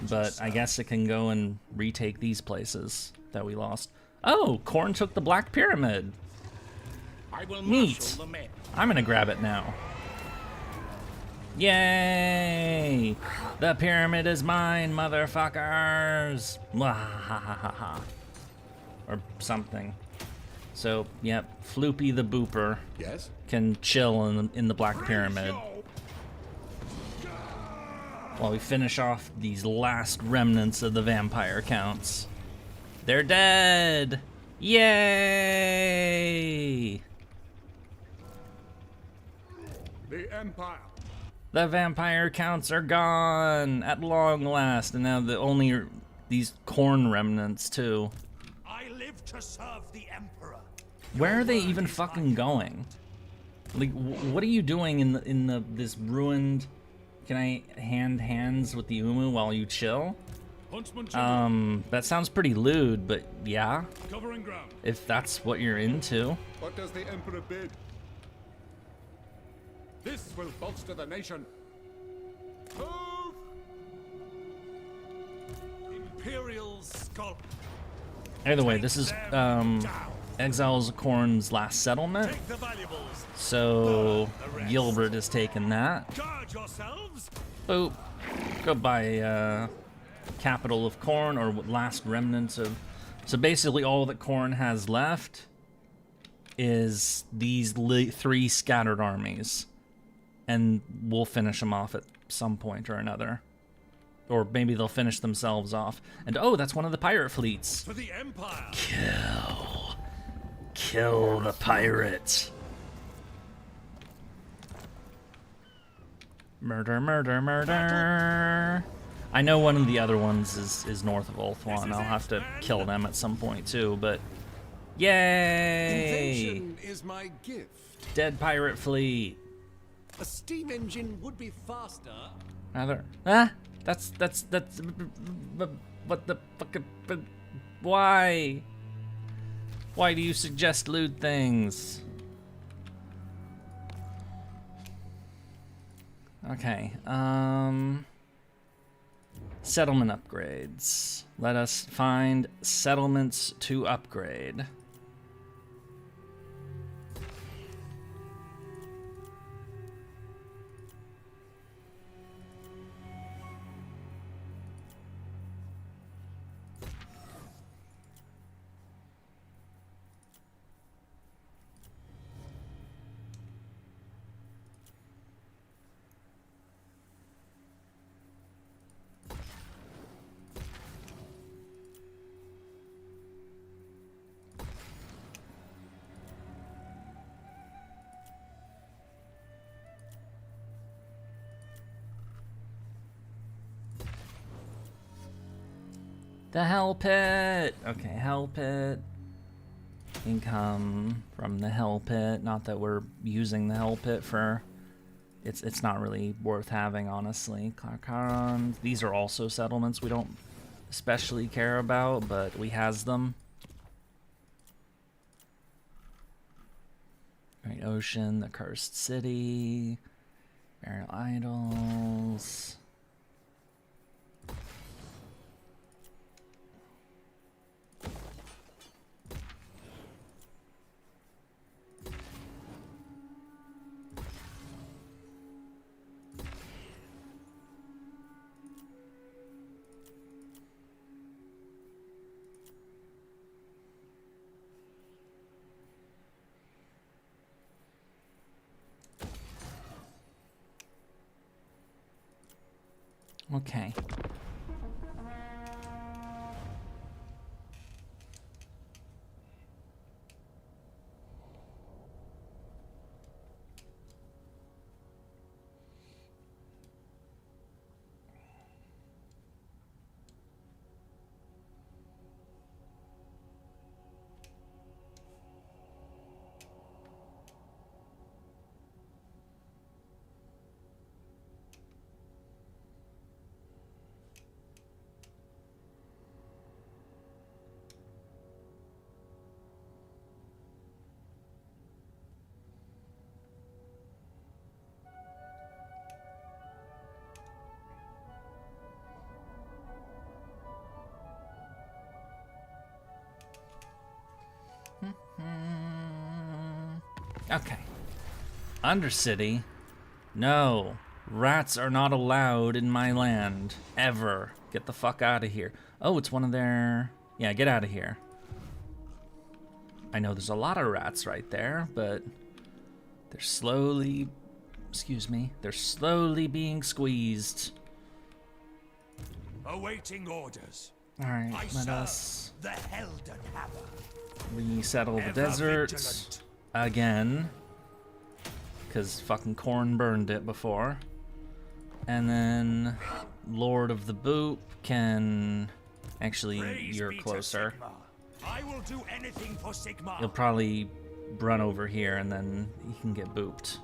Speaker 1: But I guess it can go and retake these places that we lost. Oh, Khorne took the Black Pyramid.
Speaker 9: I will
Speaker 1: Neat.
Speaker 9: marshal the men.
Speaker 1: I'm gonna grab it now. Yay! The pyramid is mine, motherfuckers! Mwahahaha. Or something. So, yep, Floopy the Booper
Speaker 3: Yes?
Speaker 1: can chill in the Black Pyramid while we finish off these last remnants of the vampire counts. They're dead! Yay!
Speaker 7: The Empire.
Speaker 1: The vampire counts are gone at long last, and now these Khorne remnants too.
Speaker 4: I live to serve the Emperor.
Speaker 1: Where are they even fucking going? Like, what are you doing in this ruined? Can I hand hands with the Umu while you chill? That sounds pretty lewd, but yeah.
Speaker 4: Covering ground.
Speaker 1: If that's what you're into.
Speaker 3: What does the Emperor bid?
Speaker 7: This will bolster the nation. Move!
Speaker 4: Imperial skull.
Speaker 1: Either way, this is Exiles of Khorne's last settlement.
Speaker 4: Take the valuables.
Speaker 1: So Gilbert has taken that.
Speaker 4: Guard yourselves.
Speaker 1: Boop. Goodbye, capital of Khorne, or last remnants of. So basically, all that Khorne has left is these 3 scattered armies, and we'll finish them off at some point or another, or maybe they'll finish themselves off. And oh, that's one of the pirate fleets.
Speaker 4: For the Empire.
Speaker 1: Kill the pirates. Murder, murder, murder. I know one of the other ones is north of Ulthuan. I'll have to kill them at some point too, but yay!
Speaker 8: Invention is my gift.
Speaker 1: Dead pirate fleet.
Speaker 8: A steam engine would be faster.
Speaker 1: That's what the fuck? Why? Why do you suggest lewd things? Okay, Settlement upgrades. Let us find settlements to upgrade. The Hell Pit! Okay, Hell Pit. Income from the Hell Pit. Not that we're using the Hell Pit for... It's not really worth having, honestly. Karkaron. These are also settlements we don't especially care about, but we has them. Great Ocean, the Cursed City. Burial Idols. Okay. Okay. Undercity. No. Rats are not allowed in my land. Ever. Get the fuck out of here. Oh, it's one of their... Yeah, get out of here. I know there's a lot of rats right there, but... They're slowly... Excuse me. They're slowly being squeezed.
Speaker 4: Awaiting orders.
Speaker 1: Alright, let us...
Speaker 4: The Helden Hammer.
Speaker 1: Resettle the desert. Again. Because fucking Corn burned it before. And then Lord of the Boop can... Actually, you're closer.
Speaker 4: I will do anything for Sigmar.
Speaker 1: He'll probably run over here and then he can get booped.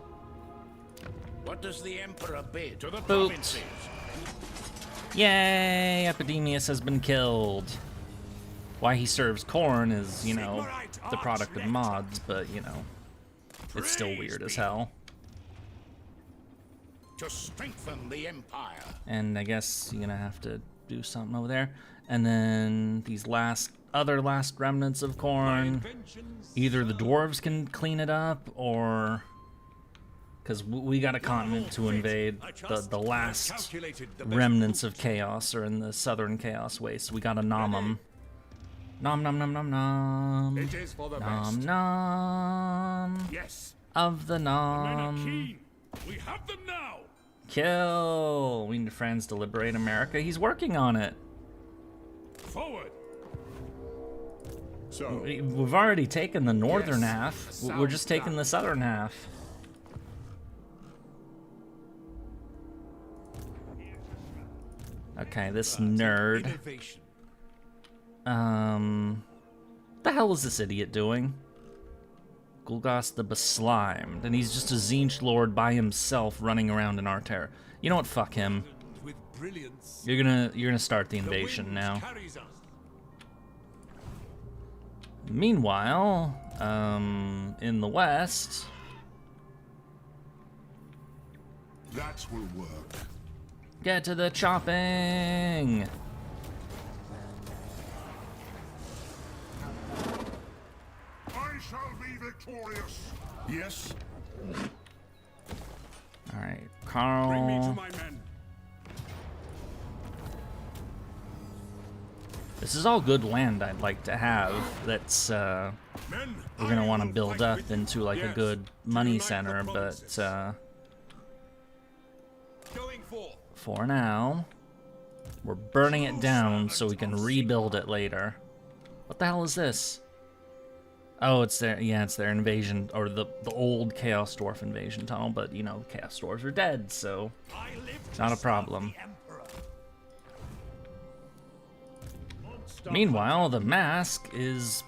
Speaker 9: What does the Emperor bid to the
Speaker 1: Booped.
Speaker 9: provinces?
Speaker 1: Yay! Epidemius has been killed. Why he serves corn is, you know, the product of mods, but, you know, it's still weird as hell.
Speaker 9: To strengthen the Empire.
Speaker 1: And I guess you're gonna have to do something over there. And then these other last remnants of corn, either the dwarves can clean it up, or... Because we got a continent to invade. The last remnants of chaos are in the southern chaos waste. We gotta nom them. Nom nom nom nom nom.
Speaker 3: It is for the
Speaker 1: Nom
Speaker 3: best.
Speaker 1: nom.
Speaker 3: Yes.
Speaker 1: Of the
Speaker 3: Men are
Speaker 1: nom.
Speaker 3: keen. We have them now.
Speaker 1: Kill. We need friends to liberate America. He's working on it.
Speaker 3: Forward.
Speaker 2: So,
Speaker 1: We've already taken the northern
Speaker 3: Yes,
Speaker 1: half.
Speaker 3: the
Speaker 1: We're just
Speaker 3: south
Speaker 1: taking
Speaker 3: side.
Speaker 1: the southern half. Okay, this nerd.
Speaker 8: Innovation.
Speaker 1: The hell is this idiot doing? Gulgas the Beslimed, and he's just a Tzeentch lord by himself running around in our terror. You know what? Fuck him.
Speaker 8: With brilliance.
Speaker 1: You're gonna start the
Speaker 8: The
Speaker 1: invasion
Speaker 8: wind
Speaker 1: now.
Speaker 8: carries us.
Speaker 1: Meanwhile, in the west,
Speaker 2: that will work.
Speaker 1: Get to the chopping!
Speaker 2: I shall be victorious.
Speaker 3: Yes.
Speaker 1: Alright,
Speaker 3: Bring me to
Speaker 1: Carl.
Speaker 3: my men.
Speaker 1: This is all good land I'd like to have. That's,
Speaker 3: Men,
Speaker 1: we're gonna
Speaker 3: I
Speaker 1: want to
Speaker 3: will
Speaker 1: build
Speaker 3: fight
Speaker 1: up
Speaker 3: with you.
Speaker 1: into like a
Speaker 3: Yes,
Speaker 1: good
Speaker 3: to
Speaker 1: money
Speaker 3: unite the
Speaker 1: center,
Speaker 3: provinces.
Speaker 1: but,
Speaker 10: Going forth.
Speaker 1: for now, we're burning it down so we can rebuild it later. What the hell is this? Oh, it's their, yeah, it's their invasion, or the old Chaos Dwarf invasion tunnel, but, you know, Chaos Dwarves are dead, so it's not a problem. Meanwhile, the Mask is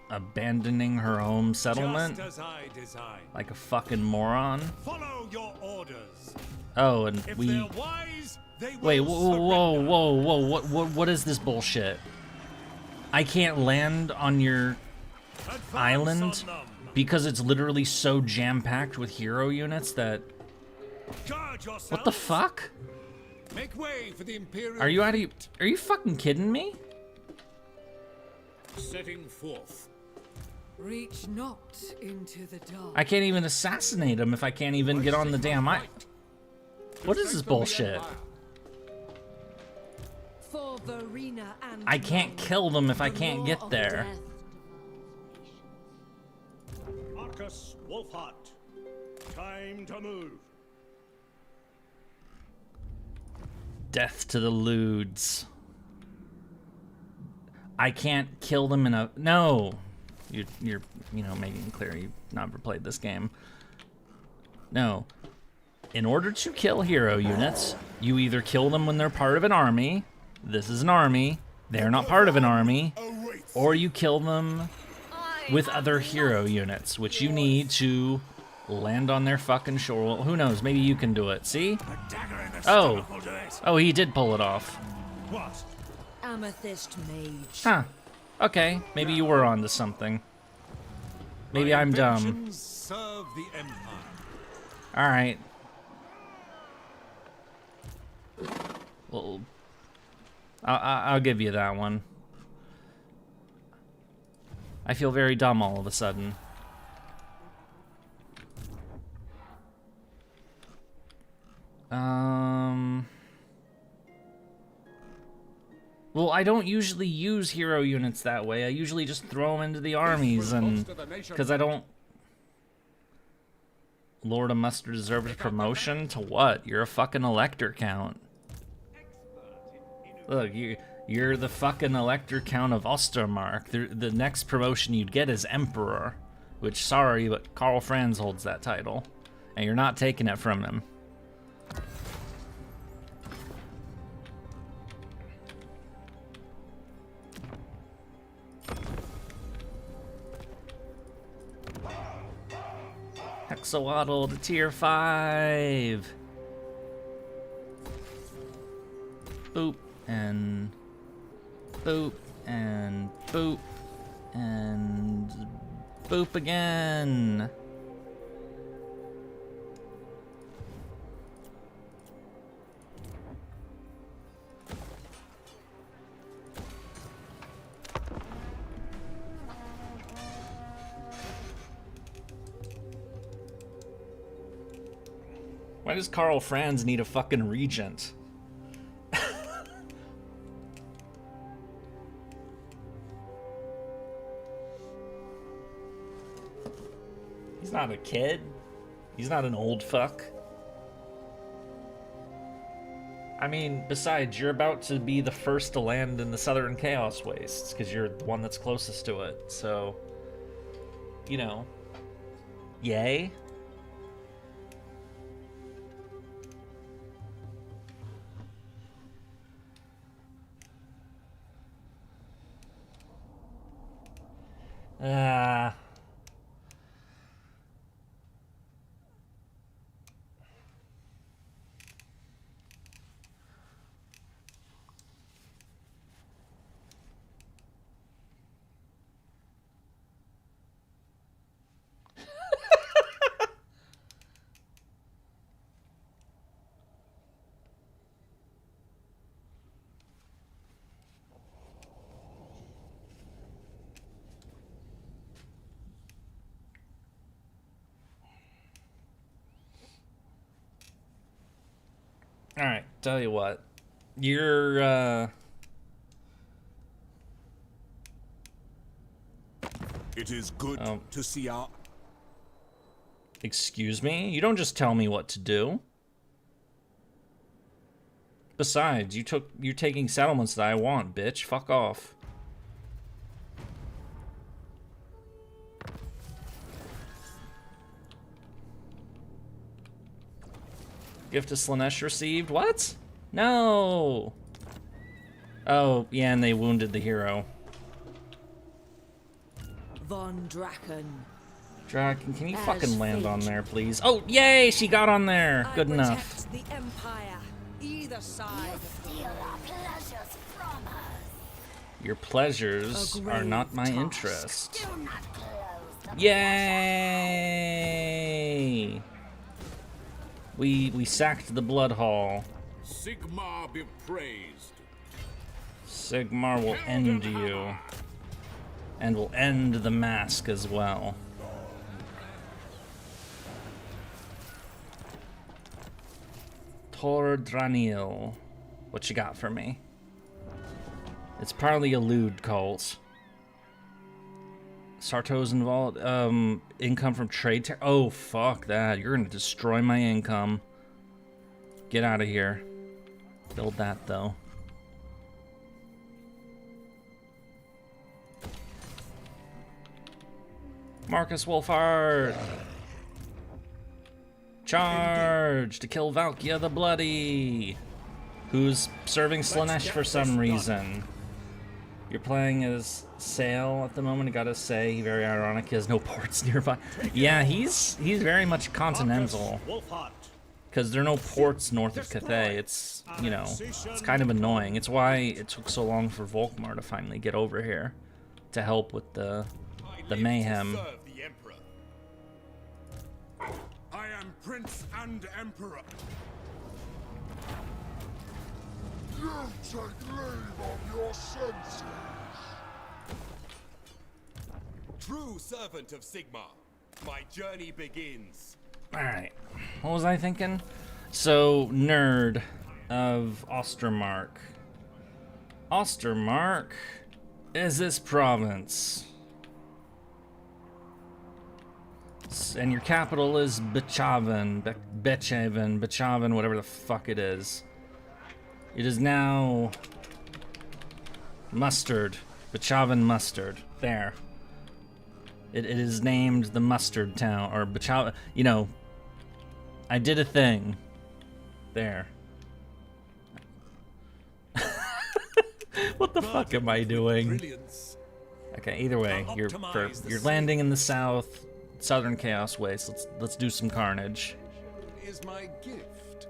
Speaker 1: abandoning her home settlement
Speaker 8: Just as I design.
Speaker 1: like a fucking moron.
Speaker 8: Follow your orders.
Speaker 1: Oh, and
Speaker 8: If
Speaker 1: we...
Speaker 8: they're wise, they will
Speaker 1: Wait, whoa,
Speaker 8: surrender.
Speaker 1: what is this bullshit? I can't land on your
Speaker 8: Advance
Speaker 1: island
Speaker 8: on them.
Speaker 1: because it's literally so jam-packed with hero units that...
Speaker 8: Guard yourselves.
Speaker 1: What the fuck?
Speaker 8: Make way for the Imperial.
Speaker 1: Are you fucking kidding me?
Speaker 3: Setting forth.
Speaker 6: Reach not into the dark.
Speaker 1: I can't even assassinate him if I can't even get on the damn island. What is this bullshit?
Speaker 6: For Verena and
Speaker 1: I can't
Speaker 6: mine,
Speaker 1: kill them if I
Speaker 6: the
Speaker 1: can't
Speaker 6: law
Speaker 1: get
Speaker 6: of
Speaker 1: there.
Speaker 6: death.
Speaker 4: Marcus Wolfhart. Time to move.
Speaker 1: Death to the lewds. I can't kill them in a... No! You're you know, making it clear you've never played this game. No. In order to kill hero units, you either kill them when they're part of an army. This is an army. They're not part of an army. Or you kill them with other hero units, which you need to land on their fucking shore. Well, who knows? Maybe you can do it. See? Oh. Oh, he did pull it off.
Speaker 4: What?
Speaker 6: Amethyst Mage.
Speaker 1: Huh. Okay, maybe you were onto something. Maybe I'm dumb.
Speaker 8: Inventions serve the Empire.
Speaker 1: Alright. Well, I'll give you that one. I feel very dumb all of a sudden. Well, I don't usually use hero units that way. I usually just throw them into the armies, and because I don't. Lord of Mustard deserves promotion to what? You're a fucking elector count. Look, you're the fucking elector count of Ostermark. The next promotion you'd get is Emperor, which, sorry, but Karl Franz holds that title, and you're not taking it from him. Hexawaddle to tier 5. Boop and boop and boop and boop again. Why does Karl Franz need a fucking regent? He's not a kid. He's not an old fuck. I mean, besides, you're about to be the first to land in the Southern Chaos Wastes, because you're the one that's closest to it, so... You know. Yay? Alright, tell you what. You're,
Speaker 7: It is good to see our...
Speaker 1: Excuse me? You don't just tell me what to do. Besides, you're taking settlements that I want, bitch. Fuck off. Gift to Slanesh received? What? No! Oh, yeah, and they wounded the hero.
Speaker 6: Von Draken.
Speaker 1: Draken, can you fucking land on there, please? Oh, yay! She got on there! Good enough.
Speaker 6: The Empire. Either side.
Speaker 1: Your pleasures are not my interest. Yay! We sacked the Blood Hall.
Speaker 3: Sigmar be praised.
Speaker 1: Sigmar will end you. And will end the mask as well. Tor Dranil. What you got for me? It's partly a lewd cult. Sartos involved. Income from trade. Oh, fuck that. You're gonna destroy my income. Get out of here. Build that, though. Marcus Wolfhard! Charge to kill Valkia the Bloody, who's serving Slanesh for some reason. You're playing as Sail at the moment, I gotta say, very ironic, he has no ports nearby. Yeah, he's very much continental. Because there are no ports north of Cathay. It's, you know, it's kind of annoying. It's why it took so long for Volkmar to finally get over here to help with the mayhem.
Speaker 7: I am Prince and Emperor.
Speaker 2: You take leave of your senses.
Speaker 10: True servant of Sigmar, my journey begins.
Speaker 1: Alright, what was I thinking? So, Nerd of Ostermark. Ostermark is this province. And your capital is Bechaven, Bechaven, whatever the fuck it is. It is now Mustard, Bechaven Mustard. There. It is named the Mustard Town, or Bechaven, you know, I did a thing. There. What the fuck am I doing? Okay, either way, you're landing in the southern Chaos Waste. Let's do some carnage.
Speaker 8: Is my gift.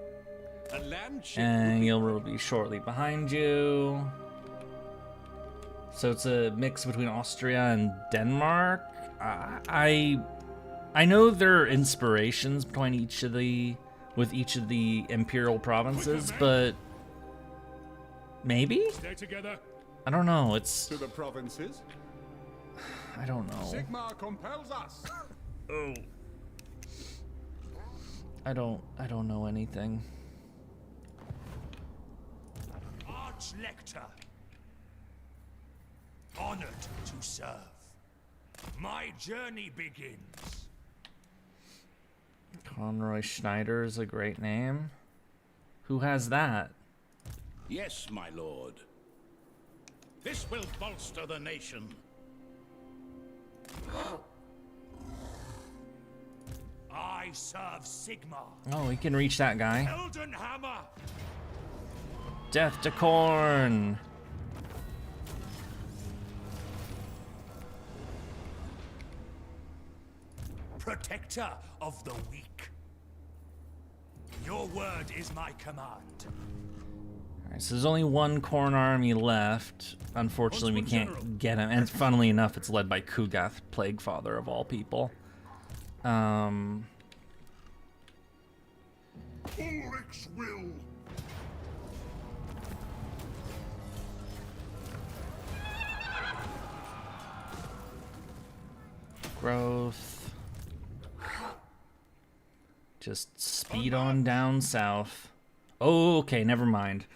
Speaker 8: A land ship
Speaker 1: and you'll be shortly behind you. So it's a mix between Austria and Denmark. I know there are inspirations between each of the imperial provinces, but maybe?
Speaker 3: Stay together.
Speaker 1: I don't know. It's
Speaker 3: To the provinces.
Speaker 1: I don't know.
Speaker 3: Sigmar compels us.
Speaker 1: Oh. I don't know anything.
Speaker 11: Arch-Lector. Honored to serve. My journey begins.
Speaker 1: Conroy Schneider is a great name. Who has that?
Speaker 9: Yes, my lord. This will bolster the nation.
Speaker 11: I serve Sigmar.
Speaker 1: Oh, we can reach that guy.
Speaker 11: Elden Hammer.
Speaker 1: Death to Khorne.
Speaker 11: Protector of the weak. Your word is my command.
Speaker 1: Alright, so there's only one Khorne army left. Unfortunately, we can't get him. And funnily enough, it's led by Kugath, Plaguefather of all people.
Speaker 2: Ulrich's will.
Speaker 1: Growth. Just speed on down south. Oh, okay, never mind.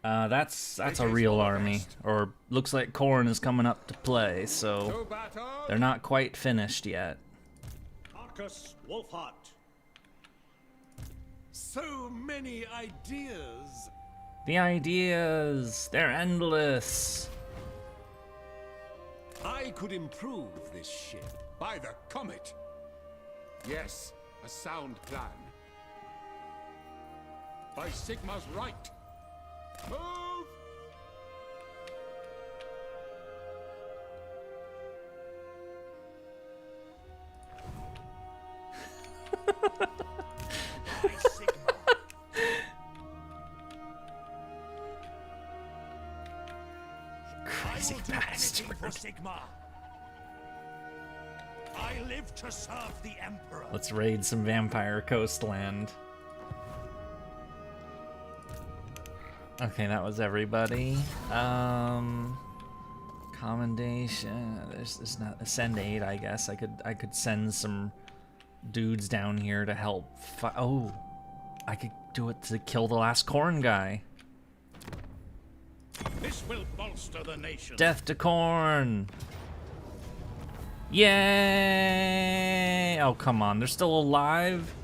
Speaker 1: That's a real army. Or looks like Khorne is coming up to play, so they're not quite finished yet.
Speaker 4: Marcus Wolfheart.
Speaker 8: So many ideas.
Speaker 1: The ideas, they're endless.
Speaker 8: I could improve this ship.
Speaker 3: By the comet! Yes, a sound plan. By Sigmar's right. Move!
Speaker 1: Crazy bastard.
Speaker 11: For Sigmar. I live to serve the Emperor.
Speaker 1: Let's raid some vampire coastland. Okay, that was everybody. Commendation. There's not Ascend 8, I guess. I could send some dudes down here to help oh, I could do it to kill the last Khorne guy.
Speaker 9: This will bolster the nation.
Speaker 1: Death to Khorne. Yay! Oh, come on. They're still alive?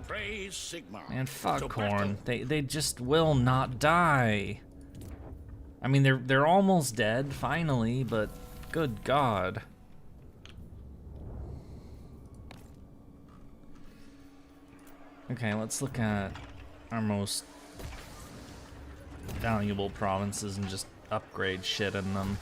Speaker 9: Praise Sigmar.
Speaker 1: Man, fuck
Speaker 9: To
Speaker 1: Khorne.
Speaker 9: battle.
Speaker 1: They just will not die. I mean, they're almost dead, finally, but good God. Okay, let's look at our most valuable provinces and just upgrade shit in them.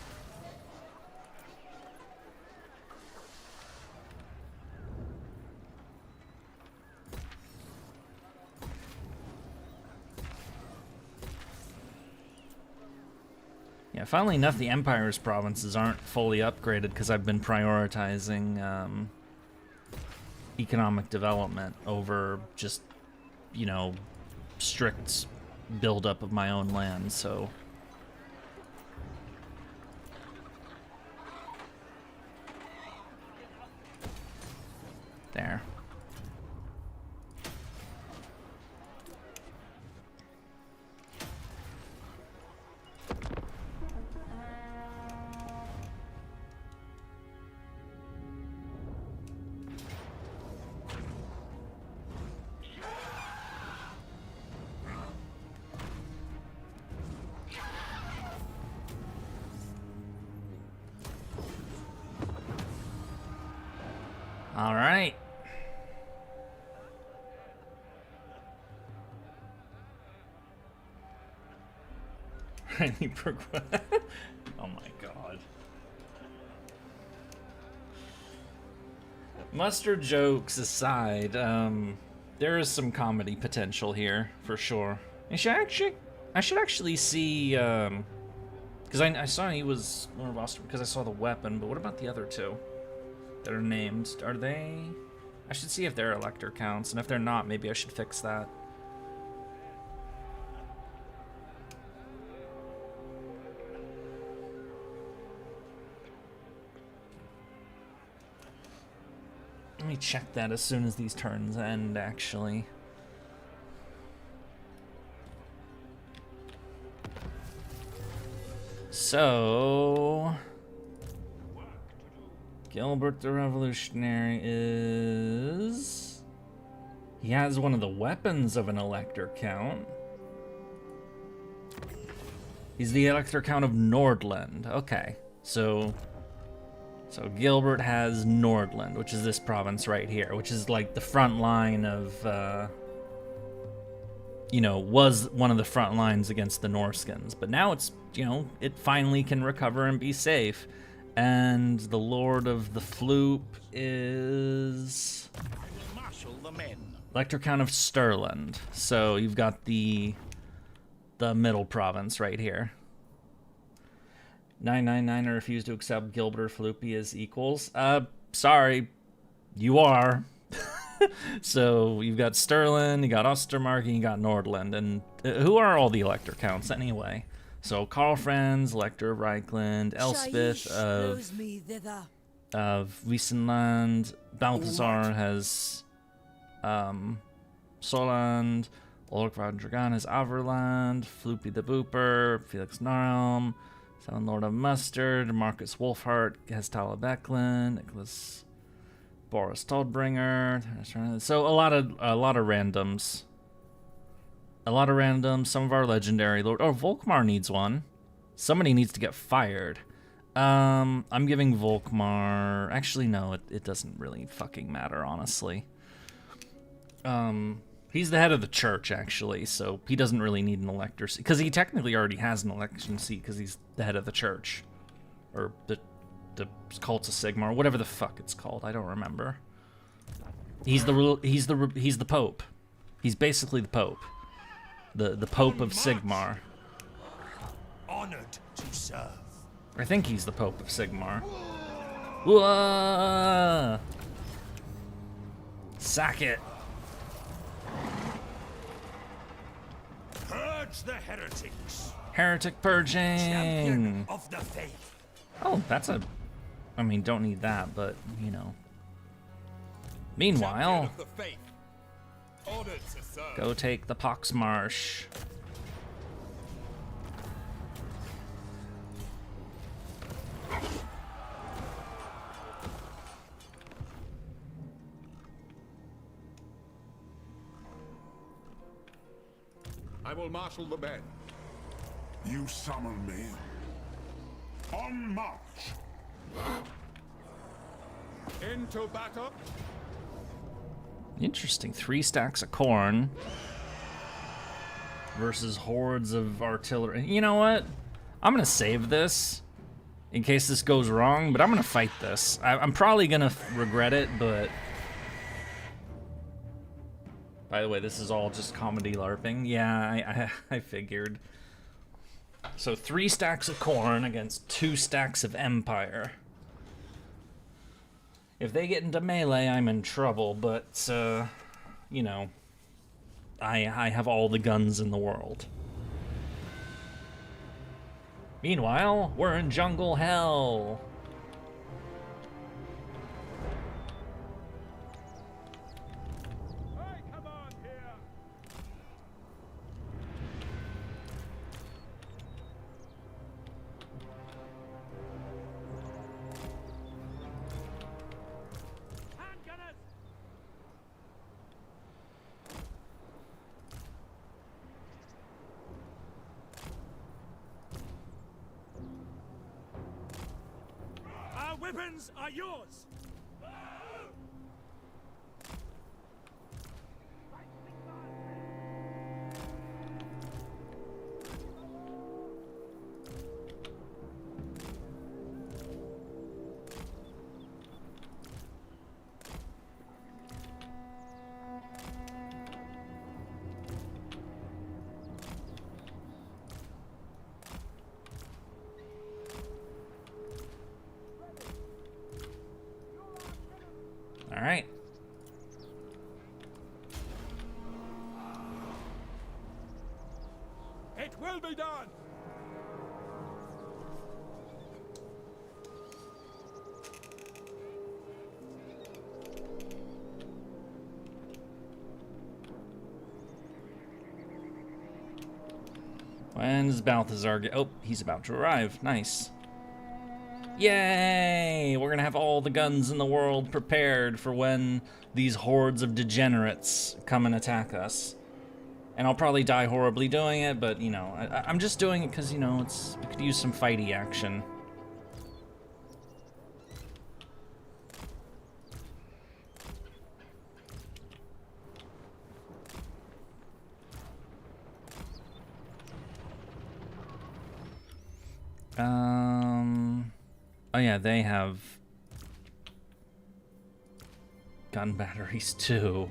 Speaker 1: Yeah, funnily enough, the Empire's provinces aren't fully upgraded because I've been prioritizing economic development over just, you know, strict buildup of my own land, so... There. All right. Highly progress. Oh my God. Mustard jokes aside, there is some comedy potential here for sure. I should actually see, because I saw he was more Boston because I saw the weapon, but what about the other two that are named? Are they? I should see if their elector counts, and if they're not, maybe I should fix that. Let me check that as soon as these turns end, actually. So... Gilbert the Revolutionary is... He has one of the weapons of an Elector Count. He's the Elector Count of Nordland. Okay, so Gilbert has Nordland, which is this province right here, which is like the front line of, you know, was one of the front lines against the Norskins. But now it's, you know, it finally can recover and be safe. And the Lord of the Floop is...
Speaker 9: I will marshal the men.
Speaker 1: Elector Count of Stirland. So you've got the middle province right here. 999 refuse to accept Gilbert or Floopy as equals. Sorry, you are. So you've got Stirland, you got Ostermark, and you got Nordland. And who are all the Elector Counts anyway? So Karl Franz, Elector of Reikland, Elspeth of Wiesenland, Balthazar has Soland, Ulrich von Dragan is Averland, Floopy the Booper, Felix Narhelm, Sound Lord of Mustard, Marcus Wolfhart, Hestala Becklin, Nicholas Boris Toldbringer. So a lot of randoms. A lot of randoms. Some of our legendary lord. Oh, Volkmar needs one. Somebody needs to get fired. I'm giving Volkmar. Actually, no, it doesn't really fucking matter, honestly. He's the head of the church, actually, so he doesn't really need an elector seat. Because he technically already has an election seat because he's the head of the church. Or the Cult of Sigmar, whatever the fuck it's called. I don't remember. He's the Pope. He's basically the Pope. The Pope of Sigmar.
Speaker 11: Honored to serve.
Speaker 1: I think he's the Pope of Sigmar. Whoa! Sack it.
Speaker 11: Purge the heretics.
Speaker 1: Heretic purging.
Speaker 11: Champion of the faith.
Speaker 1: Oh, that's a... I mean, don't need that, but, you know. Meanwhile,
Speaker 10: Champion of the faith. Honored to serve.
Speaker 1: go take the Poxmarsh.
Speaker 3: I will marshal the men.
Speaker 2: You summon me. On march.
Speaker 3: Into battle.
Speaker 1: Interesting. 3 stacks of corn versus hordes of artillery. You know what? I'm gonna save this in case this goes wrong, but I'm gonna fight this. I'm probably gonna regret it, but... By the way, this is all just comedy LARPing. Yeah, I figured. So 3 stacks of corn against 2 stacks of Empire. If they get into melee, I'm in trouble, but, you know, I have all the guns in the world. Meanwhile, we're in jungle hell.
Speaker 11: Our weapons are yours.
Speaker 1: All right.
Speaker 3: It will be done.
Speaker 1: When does Balthazar get... Oh, he's about to arrive. Nice. Yay! We're gonna have all the guns in the world prepared for when these hordes of degenerates come and attack us. And I'll probably die horribly doing it, but, you know, I'm just doing it because, you know, we could use some fighty action. Oh yeah, they have gun batteries too.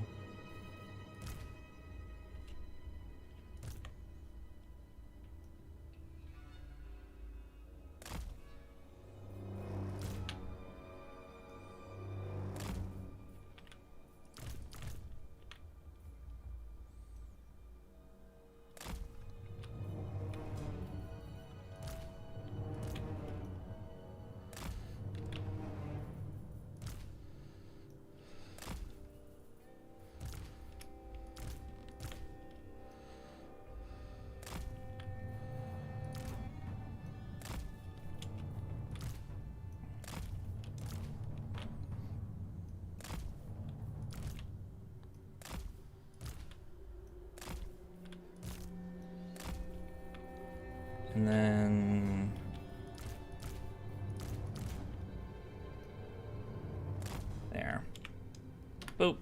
Speaker 1: And then... there. Boop.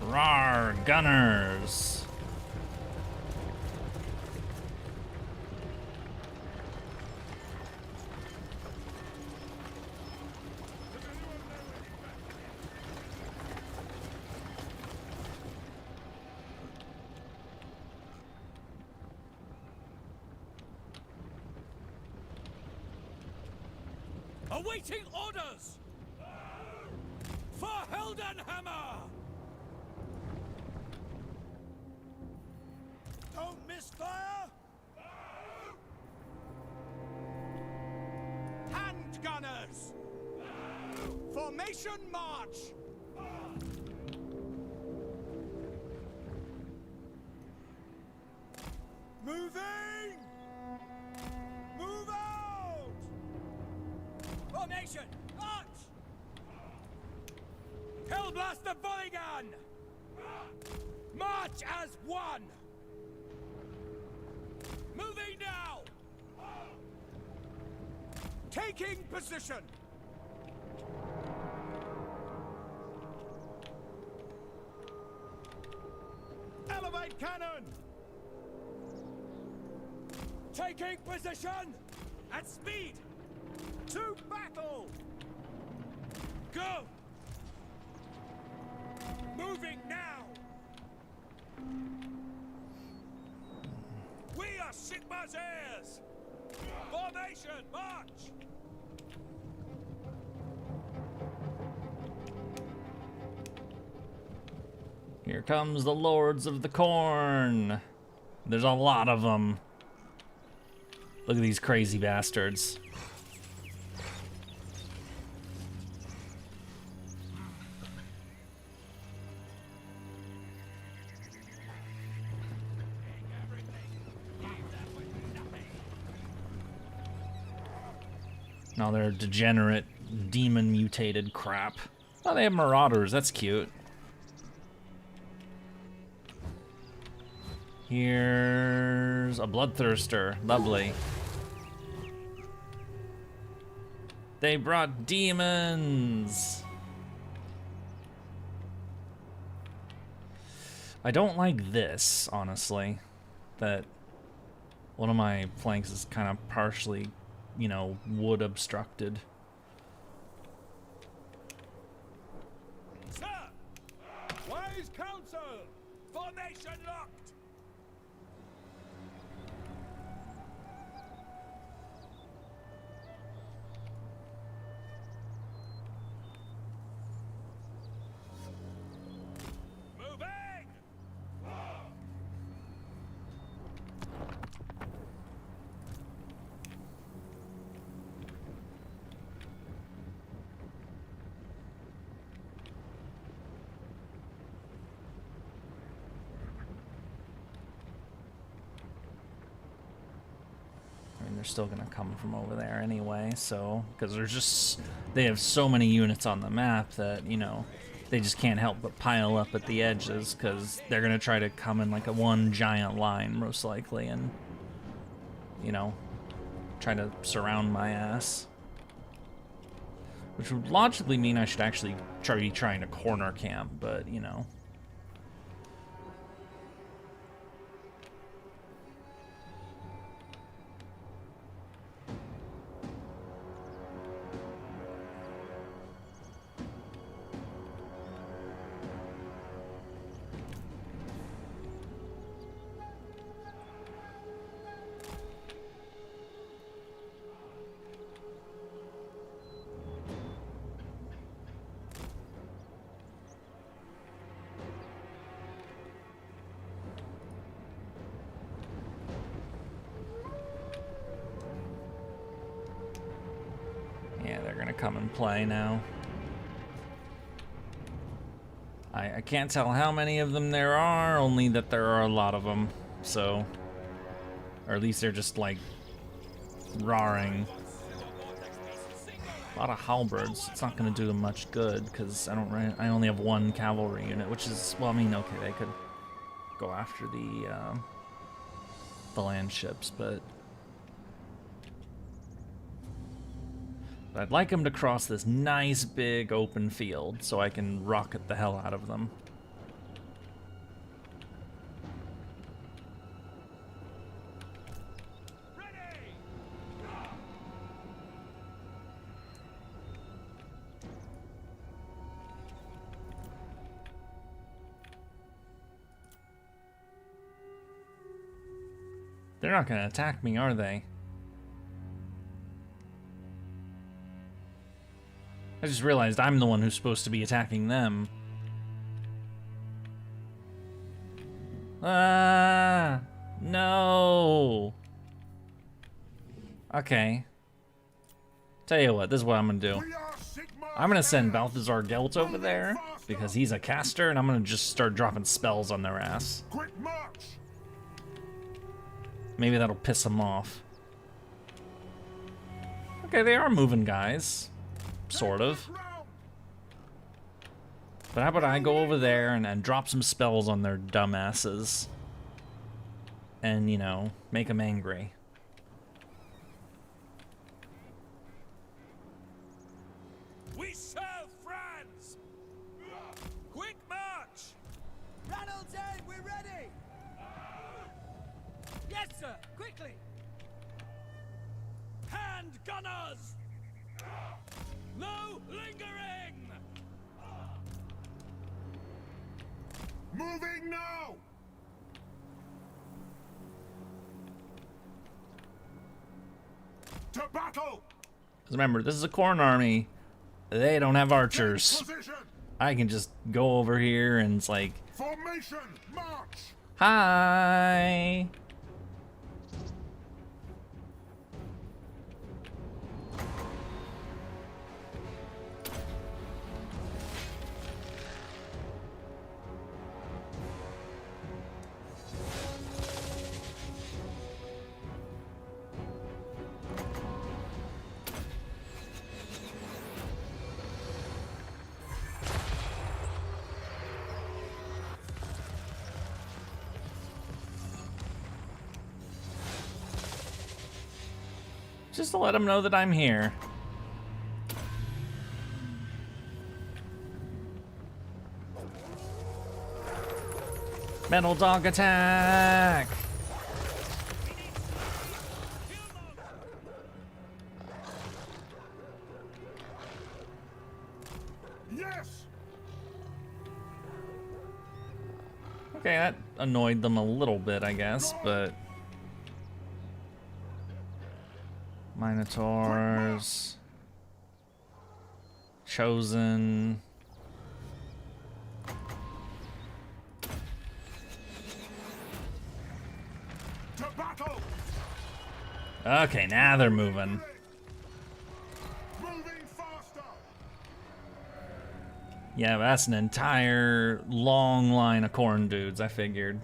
Speaker 1: Rawr, gunners!
Speaker 11: Awaiting orders! For Heldenhammer! Don't miss fire! Hand gunners! Formation march! Moving! Move out! Formation march! Hellblast the volley gun! March as one! Moving now! Taking position! Elevate cannon! Taking position! At speed! To battle! Go! Moving now! We are Sigma's heirs! Formation, march!
Speaker 1: Here comes the Lords of the Corn. There's a lot of them. Look at these crazy bastards. Now they're degenerate, demon-mutated crap. Oh, they have marauders. That's cute. Here's a bloodthirster. Lovely. They brought demons. I don't like this, honestly. That one of my flanks is kind of partially, you know, wood obstructed.
Speaker 11: Sir! Wise counsel! Formation locked!
Speaker 1: They're still gonna come from over there anyway, so because there's just they have so many units on the map that, you know, they just can't help but pile up at the edges because they're gonna try to come in like a one giant line most likely and, you know, try to surround my ass, which would logically mean I should actually be trying to corner camp, but you know. Come and play now. I can't tell how many of them there are, only that there are a lot of them. So, or at least they're just like roaring. A lot of halberds. It's not going to do them much good because I only have one cavalry unit, which is, well, I mean, okay, they could go after the land ships, but I'd like them to cross this nice big open field so I can rocket the hell out of them. They're not going to attack me, are they? I just realized I'm the one who's supposed to be attacking them. Ah, no. Okay. Tell you what, this is what I'm going to do. I'm going to send Balthazar Gelt over there because he's a caster, and I'm going to just start dropping spells on their ass.
Speaker 2: Quick march!
Speaker 1: Maybe that'll piss them off. Okay, they are moving guys. Sort of. But how about I go over there and drop some spells on their dumbasses? And, you know, make them angry.
Speaker 11: We serve France! Quick march!
Speaker 12: Ranald's aid, we're ready! Yes, sir! Quickly!
Speaker 11: Hand gunners! No lingering!
Speaker 2: Moving now! To battle!
Speaker 1: Remember, this is a corn army. They don't have archers. I can just go over here and it's like,
Speaker 2: formation, march!
Speaker 1: hi! Just to let them know that I'm here. Metal dog attack!
Speaker 2: Yes!
Speaker 1: Okay, that annoyed them a little bit, I guess, but Minotaurs, Chosen.
Speaker 2: To battle!
Speaker 1: Okay, now they're moving.
Speaker 2: Moving faster!
Speaker 1: Yeah, but that's an entire long line of corn dudes, I figured.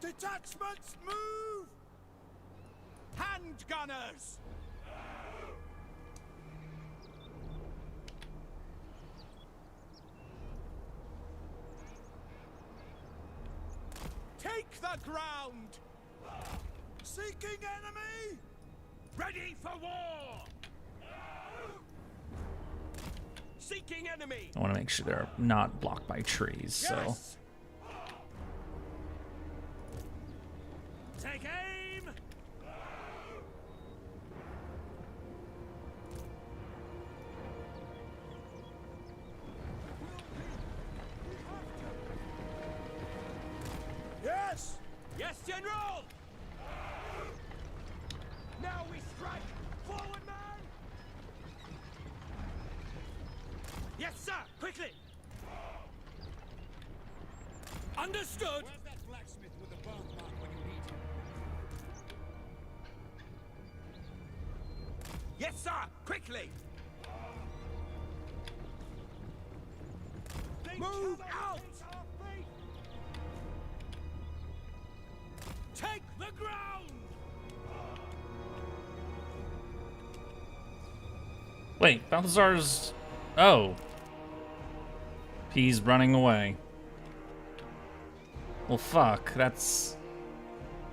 Speaker 11: Detachments move! Hand gunners! Take the ground! Seeking enemy! Ready for war! Seeking enemy!
Speaker 1: I want to make sure they're not blocked by trees, so.
Speaker 11: Yes. Take aim! Yes! Yes, General! Now we strike! Forward, man! Yes, sir! Quickly! Understood.
Speaker 3: Where's that blacksmith with the birthmark when you need him?
Speaker 11: Yes, sir. Quickly. Move out. Take the ground.
Speaker 1: Wait, Balthazar's... Oh. He's running away. Well, fuck. That's...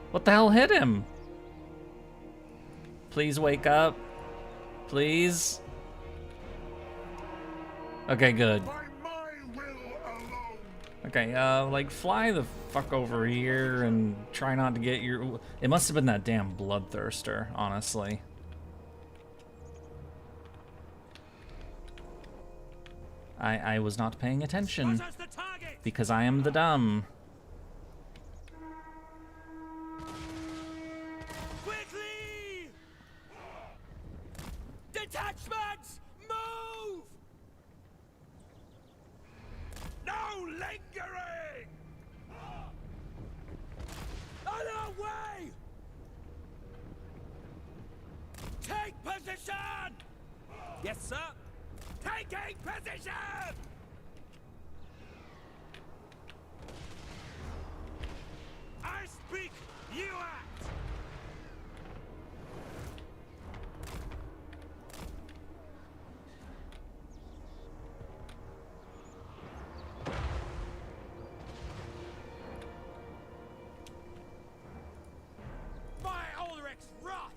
Speaker 1: What the hell hit him? Please wake up. Please. Okay, good.
Speaker 2: By my will alone.
Speaker 1: Okay, like, fly the fuck over here and try not to get your... It must have been that damn bloodthirster, honestly. I was not paying attention because I am the dumb.
Speaker 11: Quickly! Detachments, move! No lingering! On our way! Take position! Yes, sir. Taking position! I speak, you act! By Ulrich's wrath!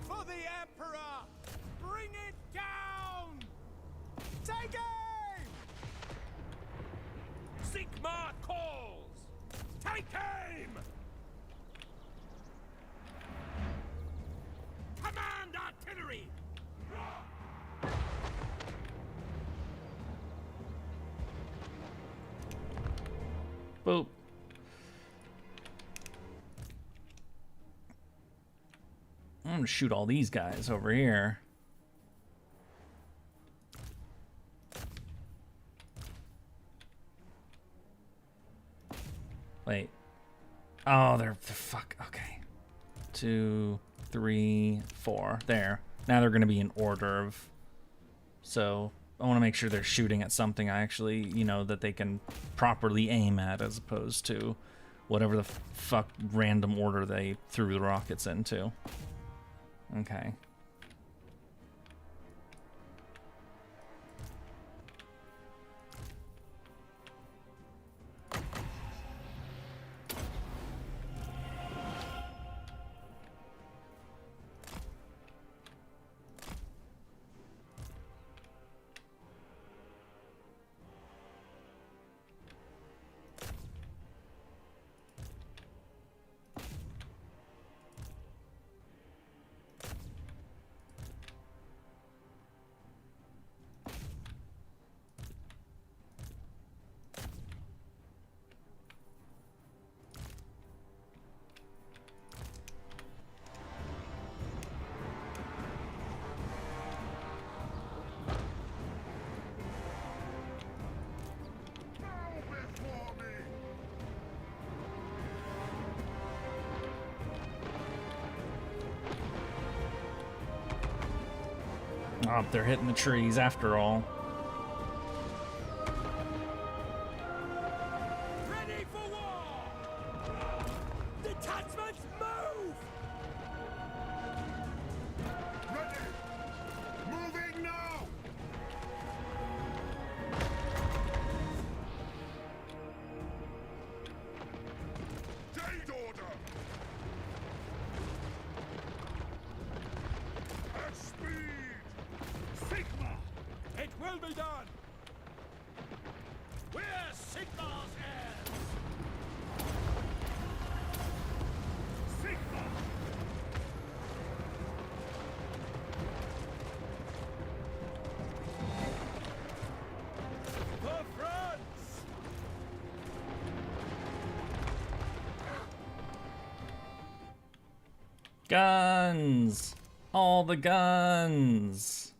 Speaker 11: For the Emperor! Bring it down! Take aim! Sigmar calls! Take aim! Command artillery!
Speaker 1: Boop. I'm gonna shoot all these guys over here. Wait. Oh, they're fuck. Okay. 2, 3, 4. There. Now they're gonna be in order of. So I want to make sure they're shooting at something I actually, you know, that they can properly aim at, as opposed to whatever the fuck random order they threw the rockets into. Okay. Oh, they're hitting the trees after all.
Speaker 11: Ready for war! Detachments move!
Speaker 2: Ready. Moving now. Date order. At speed.
Speaker 11: Sigma! It will be done! We're Sigma's heirs! Sigma! For France!
Speaker 1: Guns! All the guns!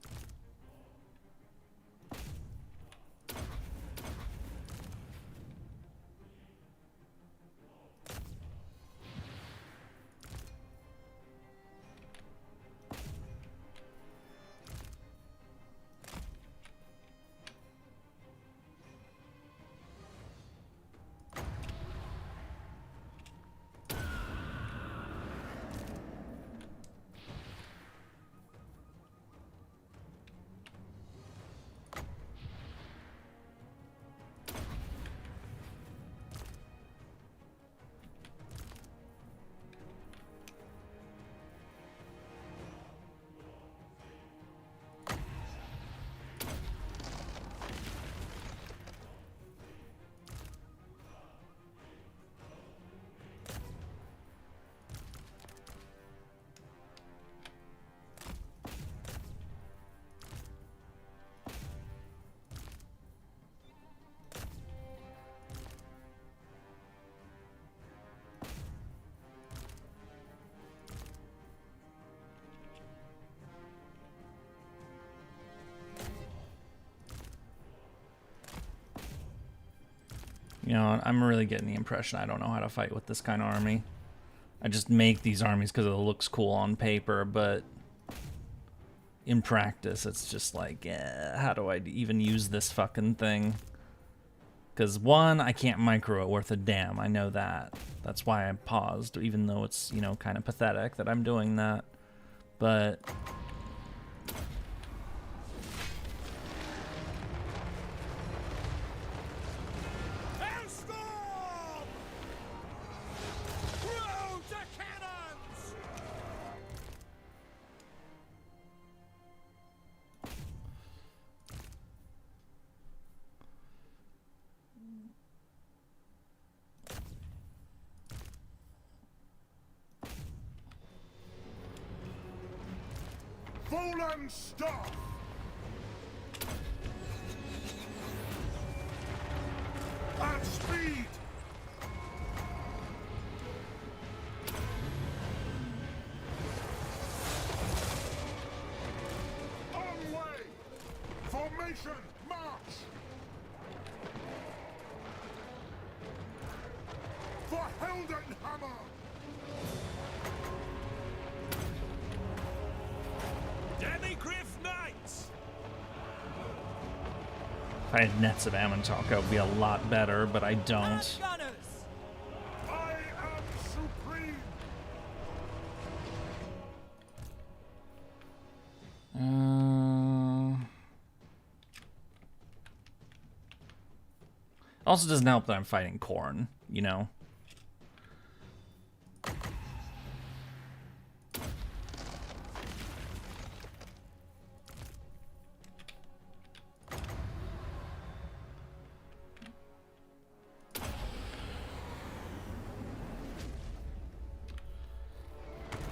Speaker 1: You know, I'm really getting the impression I don't know how to fight with this kind of army. I just make these armies because it looks cool on paper, but in practice, it's just like, how do I even use this fucking thing? Because one, I can't micro it worth a damn. I know that. That's why I paused, even though it's, you know, kind of pathetic that I'm doing that. But
Speaker 2: Fallen staff! At speed! On way! Formation, march! For Heldenhammer!
Speaker 11: Demigriff Knights!
Speaker 1: if I had nets of Ammontalk, I would be a lot better, but I don't.
Speaker 12: Gunners!
Speaker 2: I am supreme!
Speaker 1: Also doesn't help that I'm fighting Khorne, you know?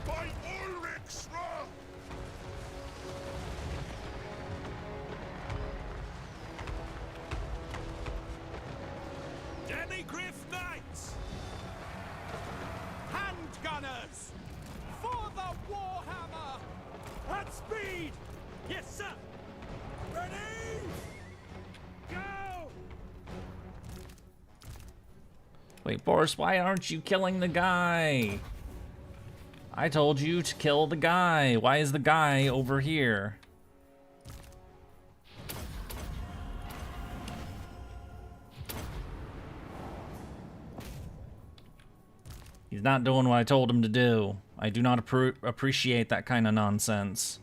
Speaker 2: By Ulrich's wrath!
Speaker 11: Demigriff Knights! Handgunners! For the Warhammer! At speed! Yes, sir! Ready? Go!
Speaker 1: Wait, Boris, why aren't you killing the guy? I told you to kill the guy. Why is the guy over here? He's not doing what I told him to do. I do not appreciate that kind of nonsense.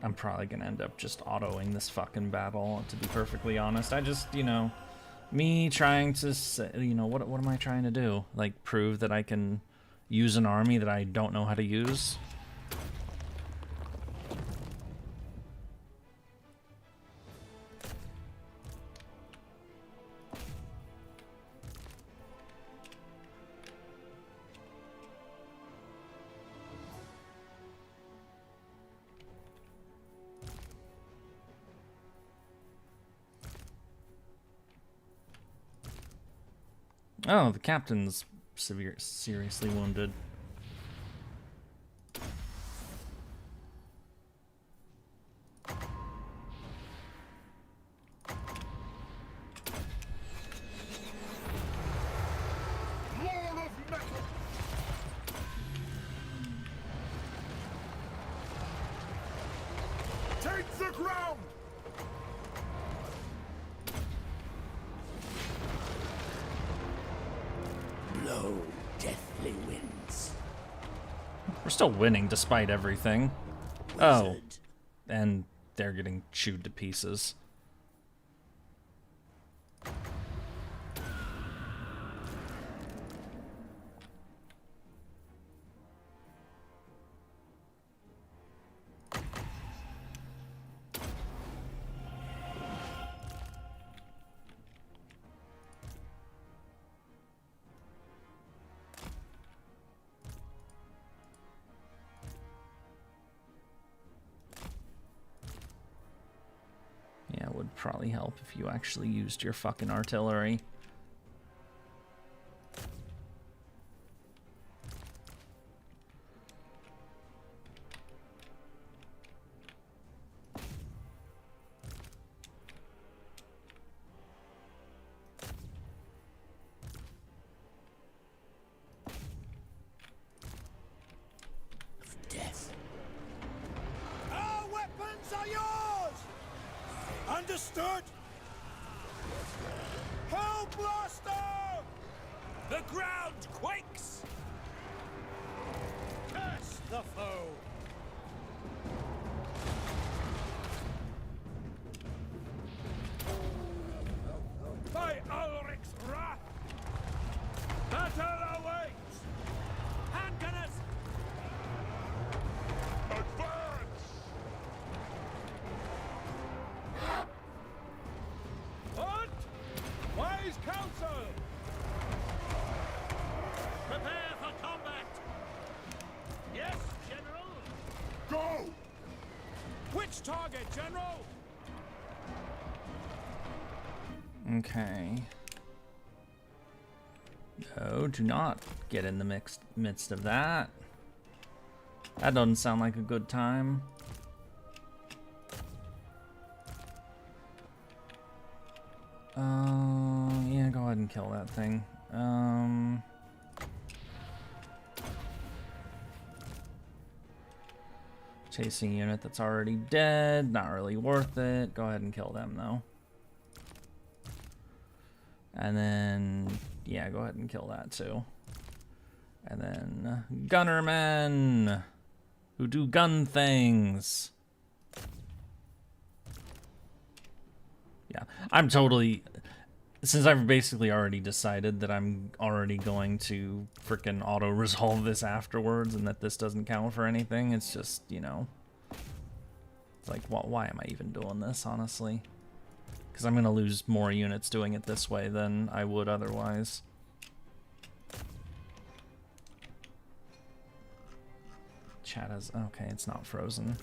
Speaker 1: I'm probably gonna end up just autoing this fucking battle, to be perfectly honest. I just, you know, me trying to say, you know, what am I trying to do? Like, prove that I can use an army that I don't know how to use? Oh, the captain's seriously wounded.
Speaker 2: Lord of metal! Take the ground!
Speaker 9: Blow deathly winds.
Speaker 1: We're still winning despite everything. Oh, and they're getting chewed to pieces. Yeah, it would probably help if you actually used your fucking artillery.
Speaker 12: Understood! Hell blaster!
Speaker 11: The ground quakes!
Speaker 4: Curse the foe!
Speaker 11: By Ulrich's wrath! Battle awaits!
Speaker 12: Hand gunners!
Speaker 2: Advance!
Speaker 11: What? Wise counsel!
Speaker 4: Prepare for combat!
Speaker 11: Yes, General!
Speaker 2: Go!
Speaker 11: Which target, General?
Speaker 1: Okay. No, do not get in the midst of that. That doesn't sound like a good time. Yeah, go ahead and kill that thing. Chasing unit that's already dead, not really worth it. Go ahead and kill them though. And then, yeah, go ahead and kill that too. And then gunnermen who do gun things. Yeah, I'm totally, since I've basically already decided that I'm already going to frickin' auto-resolve this afterwards and that this doesn't count for anything, it's just, you know, it's like, why am I even doing this, honestly? Because I'm going to lose more units doing it this way than I would otherwise. Chat is, okay, it's not frozen.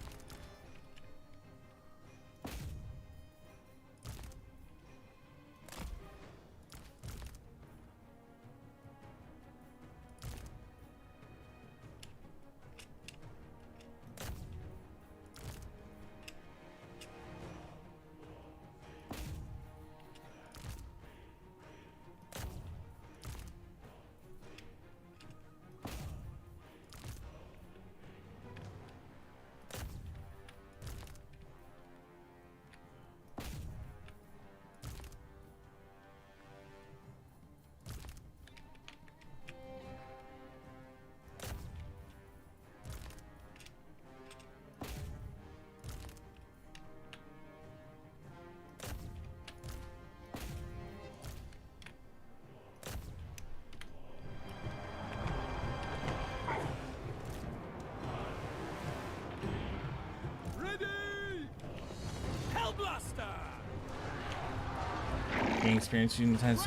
Speaker 1: Gain experience using times.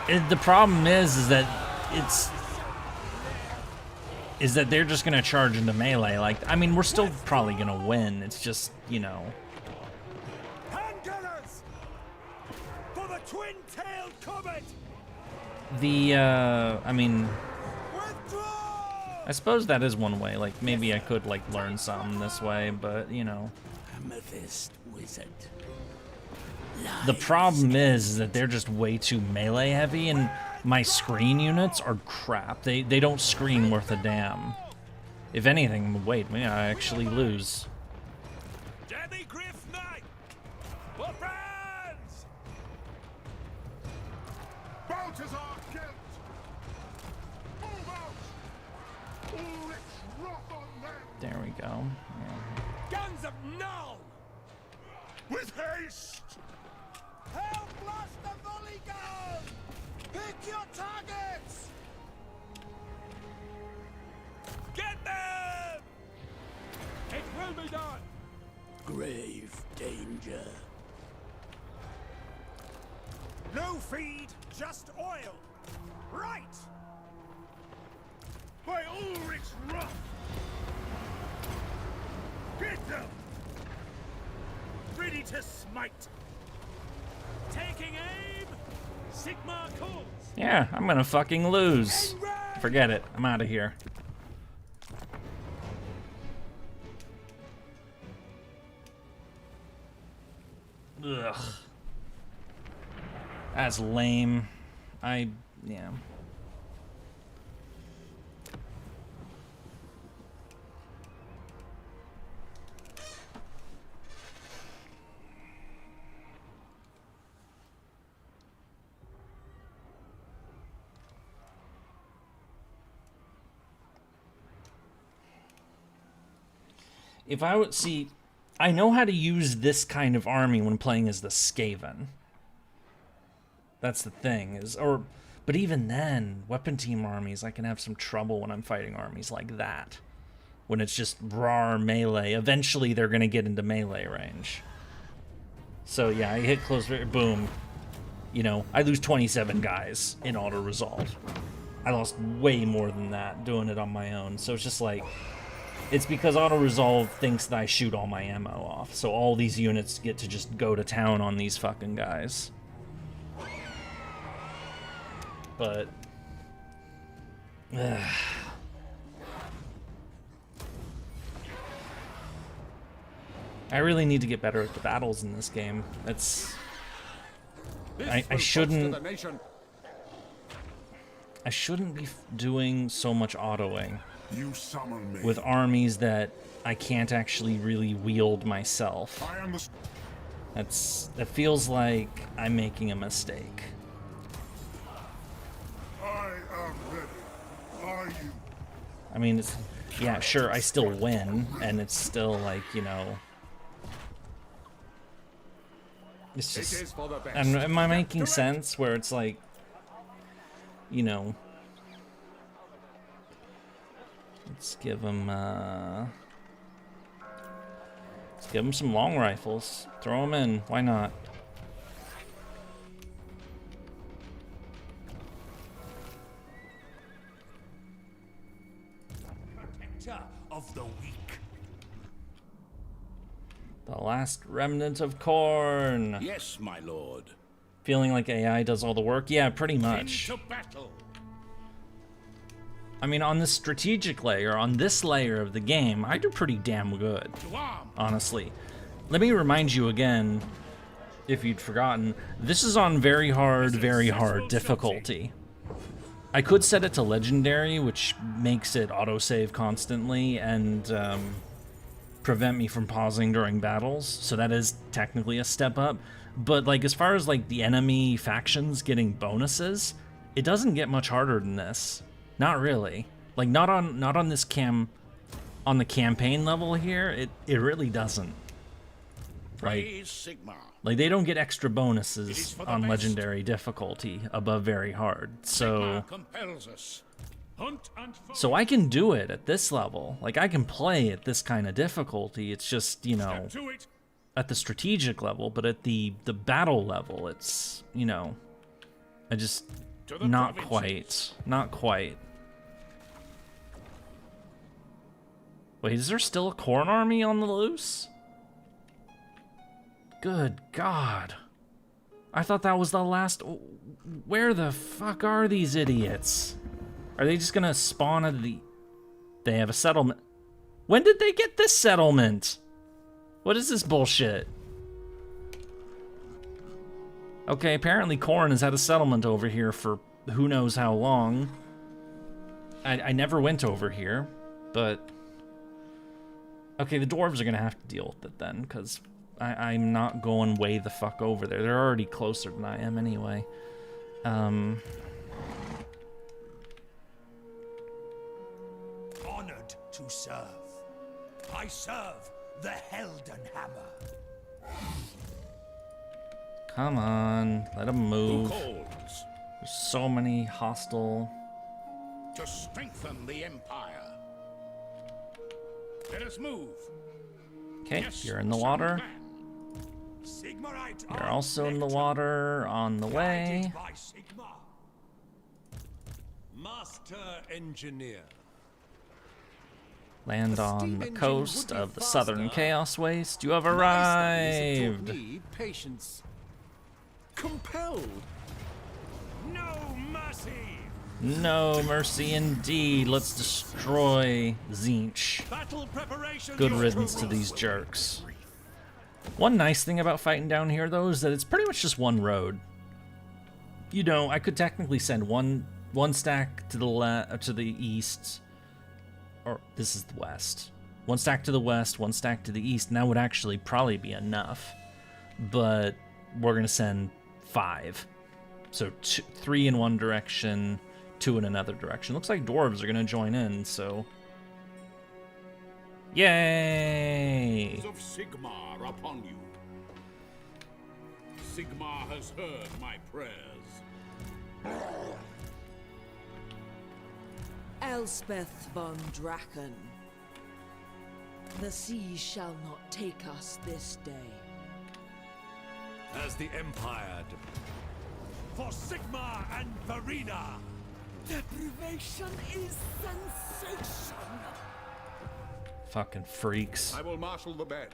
Speaker 1: The problem is that they're just gonna charge into melee. Like, I mean, we're still probably gonna win. It's just, you know.
Speaker 12: Handgunners! For the twin-tailed comet!
Speaker 1: I mean, I suppose that is one way. Like, maybe I could like learn something this way, but you know.
Speaker 12: Amethyst wizard.
Speaker 1: The problem is that they're just way too melee heavy, and my screen units are crap. They don't screen worth a damn. If anything, wait, I actually lose.
Speaker 11: Deadly Griff Knight! For France!
Speaker 2: Balthazar Gelt! Move out! Ulrich's wrath on them!
Speaker 1: There we go. Yeah.
Speaker 11: Guns of Null!
Speaker 2: With haste!
Speaker 12: Hell blaster volley gun! Pick your targets!
Speaker 11: Get them! It will be done!
Speaker 12: Grave danger. No feed, just oil. Right!
Speaker 2: By Ulrich's wrath! Get them!
Speaker 12: Ready to smite. Taking aim. Sigma calls.
Speaker 1: Yeah, I'm gonna fucking lose. Forget it. I'm out of here. Ugh. That's lame. Yeah. If I would see, I know how to use this kind of army when playing as the Skaven. That's the thing, but even then, weapon team armies, I can have some trouble when I'm fighting armies like that. When it's just raw melee, eventually they're gonna get into melee range. So yeah, I hit close, boom. You know, I lose 27 guys in auto-resolve. I lost way more than that doing it on my own. So it's just like, it's because auto-resolve thinks that I shoot all my ammo off. So all these units get to just go to town on these fucking guys. But... I really need to get better at the battles in this game. It's... I shouldn't be doing so much autoing with armies that I can't actually really wield myself. That feels like I'm making a mistake. I mean, it's, yeah, sure, I still win, and it's still like, you know, it's just, am I making sense where it's like, you know, let's give them some long rifles, throw them in, why not?
Speaker 12: Of the weak.
Speaker 1: The last remnant of corn.
Speaker 9: Yes, my lord.
Speaker 1: Feeling like AI does all the work? Yeah, pretty much.
Speaker 9: Into battle.
Speaker 1: I mean, on this strategic layer, on this layer of the game, I do pretty damn good, honestly. Let me remind you again, if you'd forgotten, this is on very hard difficulty. I could set it to legendary, which makes it autosave constantly and prevent me from pausing during battles, so that is technically a step up. But like, as far as like the enemy factions getting bonuses, it doesn't get much harder than this. Not really. Like, not on this on the campaign level here, it really doesn't. Right? Like, they don't get extra bonuses on legendary difficulty above very hard. So I can do it at this level. Like, I can play at this kind of difficulty. It's just, you know, at the strategic level, but at the battle level, it's, you know, I just, not quite. Wait, is there still a corn army on the loose? Good God. I thought that was the last... Where the fuck are these idiots? Are they just gonna spawn at the... They have a settlement. When did they get this settlement? What is this bullshit? Okay, apparently Khorne has had a settlement over here for who knows how long. I never went over here, but... Okay, the dwarves are gonna have to deal with it then, because... I'm not going way the fuck over there. They're already closer than I am anyway.
Speaker 12: Honored to serve. I serve the Heldenhammer.
Speaker 1: Come on, let them move. There's so many hostile...
Speaker 9: To strengthen the Empire. Let us move.
Speaker 1: Okay, you're in the water. You're also in the water, on the way.
Speaker 8: Master Engineer.
Speaker 1: Land on the coast of the southern Chaos Waste. You have arrived.
Speaker 8: Patience. Compelled.
Speaker 12: No mercy.
Speaker 1: No mercy indeed. Let's destroy Tzeentch. Good riddance to these jerks. One nice thing about fighting down here, though, is that it's pretty much just one road. You know, I could technically send one stack to the east, or this is the west. One stack to the west, one stack to the east, and that would actually probably be enough. But we're gonna send 5, so 3 in one direction, 2 in another direction. Looks like dwarves are gonna join in, so Yay!
Speaker 3: Of Sigmar upon you. Sigmar has heard my prayers.
Speaker 6: Elspeth von Draken. The sea shall not take us this day.
Speaker 4: As the Empire for Sigmar and Verena.
Speaker 12: Deprivation is sensation.
Speaker 1: Fucking freaks.
Speaker 3: I will marshal the men.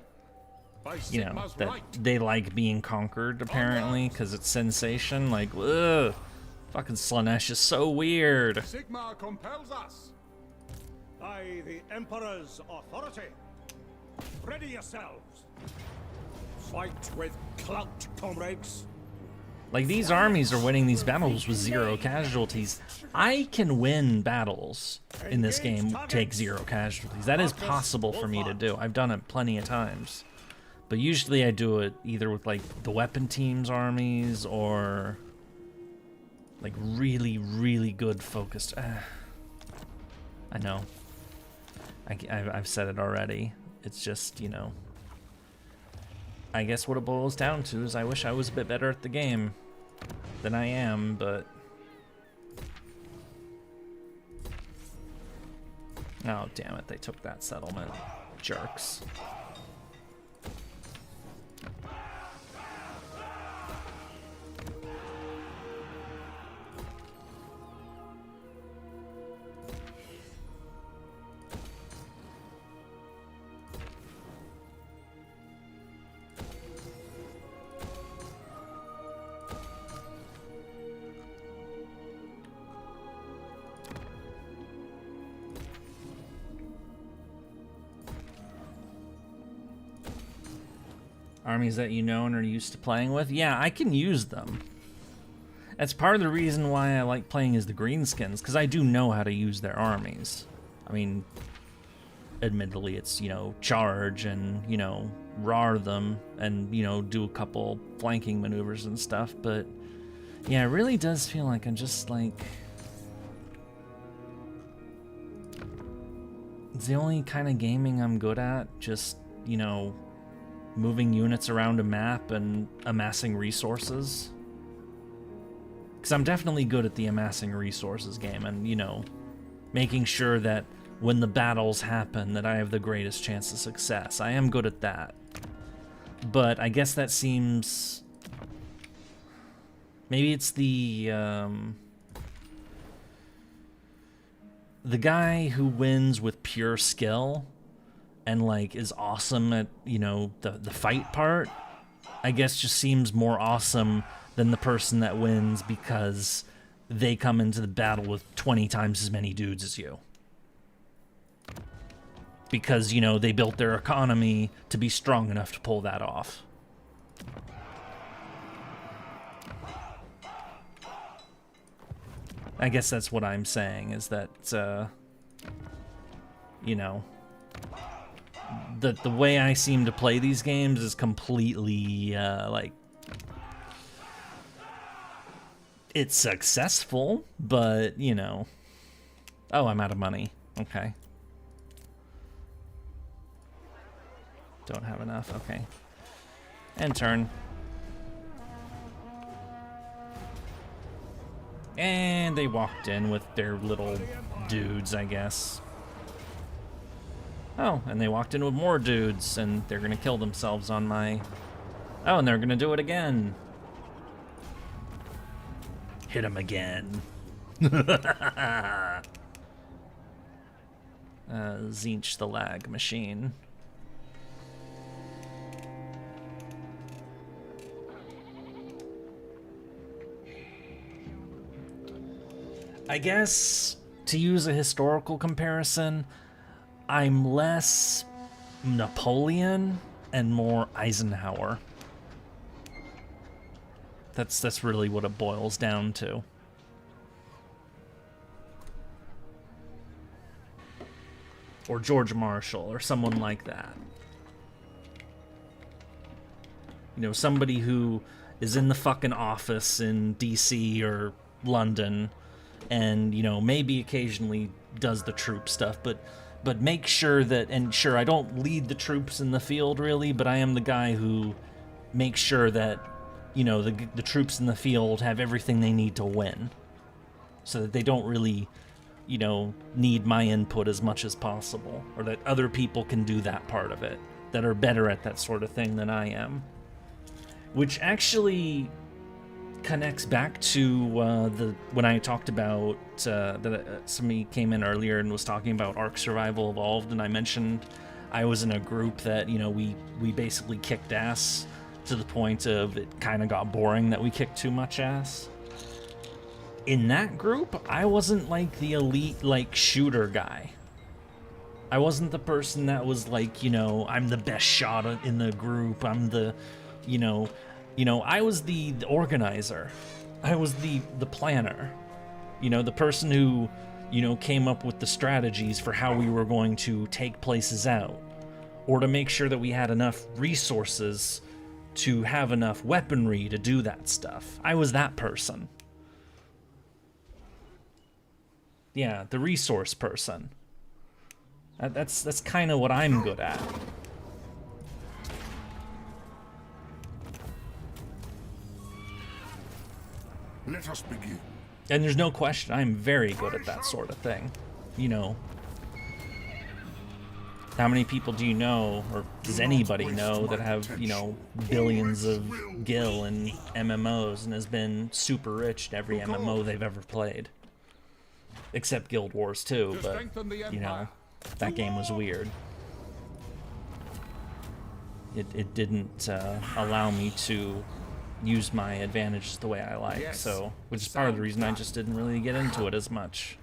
Speaker 3: By
Speaker 1: You know,
Speaker 3: Sigmar's
Speaker 1: that
Speaker 3: right.
Speaker 1: they like being conquered, apparently, because it's sensation. Like, ugh. Fucking Slanesh is so weird.
Speaker 3: Sigmar compels us.
Speaker 4: By the Emperor's authority. Ready yourselves. Fight with clout, comrades.
Speaker 1: Like, these armies are winning these battles with 0 casualties. I can win battles in this game, take 0 casualties. That is possible for me to do. I've done it plenty of times. But usually I do it either with, like, the weapon team's armies or, like, really, really good focused... I know. I've said it already. It's just, you know... I guess what it boils down to is I wish I was a bit better at the game than I am, but... Oh, damn it, they took that settlement. Jerks. Armies that you know and are used to playing with? Yeah, I can use them. That's part of the reason why I like playing as the Greenskins, because I do know how to use their armies. I mean, admittedly, it's, you know, charge and, you know, rar them and, you know, do a couple flanking maneuvers and stuff, but yeah, it really does feel like I'm just, like... It's the only kind of gaming I'm good at, just, you know... moving units around a map and amassing resources. Because I'm definitely good at the amassing resources game and, you know, making sure that when the battles happen that I have the greatest chance of success. I am good at that. But I guess that seems... Maybe it's the guy who wins with pure skill and, like, is awesome at, you know, the fight part, I guess just seems more awesome than the person that wins because they come into the battle with 20 times as many dudes as you. Because, you know, they built their economy to be strong enough to pull that off. I guess that's what I'm saying, is that, you know... The way I seem to play these games is completely, like... It's successful, but, you know... Oh, I'm out of money. Okay. Don't have enough. Okay. And turn. And they walked in with their little dudes, I guess. Oh, and they walked in with more dudes, and they're gonna kill themselves on my... Oh, and they're gonna do it again. Hit him again. Zinch the lag machine. I guess, to use a historical comparison, I'm less Napoleon and more Eisenhower. That's really what it boils down to. Or George Marshall, or someone like that. You know, somebody who is in the fucking office in DC or London and, you know, maybe occasionally does the troop stuff, but but make sure that, and sure, I don't lead the troops in the field really, but I am the guy who makes sure that, you know, the troops in the field have everything they need to win, so that they don't really, you know, need my input as much as possible, or that other people can do that part of it, that are better at that sort of thing than I am. Which actually connects back to when I talked about that somebody came in earlier and was talking about Ark Survival Evolved, and I mentioned I was in a group that, you know, we basically kicked ass to the point of it kind of got boring that we kicked too much ass. In that group, I wasn't like the elite like shooter guy. I wasn't the person that was like, you know, I'm the best shot in the group. I'm the, you know, I was the organizer. I was the planner. You know, the person who, you know, came up with the strategies for how we were going to take places out, or to make sure that we had enough resources to have enough weaponry to do that stuff. I was that person. Yeah, the resource person. That's kind of what I'm good at.
Speaker 2: Let us begin.
Speaker 1: And there's no question, I'm very good at that sort of thing. You know, how many people do you know, or does anybody know, that have, you know, billions of gil in MMOs and has been super rich at every MMO they've ever played? Except Guild Wars 2, but, you know, that game was weird. It didn't allow me to use my advantages the way I like, so, which is part of the reason I just didn't really get into it as much.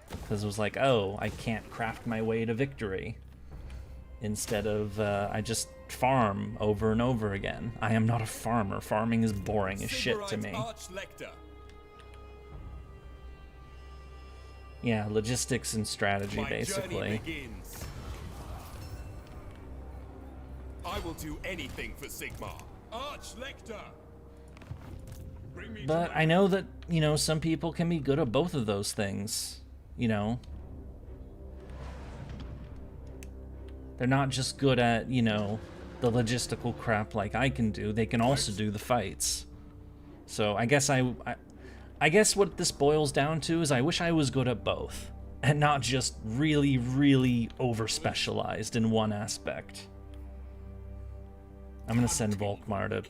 Speaker 1: Because it was like, oh, I can't craft my way to victory. Instead of, I just farm over and over again. I am not a farmer. Farming is boring as shit to me. Yeah, logistics and strategy, basically.
Speaker 10: I will do anything for Sigmar. Arch-Lector!
Speaker 1: But I know that, you know, some people can be good at both of those things, you know. They're not just good at, you know, the logistical crap like I can do. They can also do the fights. So I guess I guess what this boils down to is I wish I was good at both, and not just really, really over-specialized in one aspect. I'm gonna send Volkmar to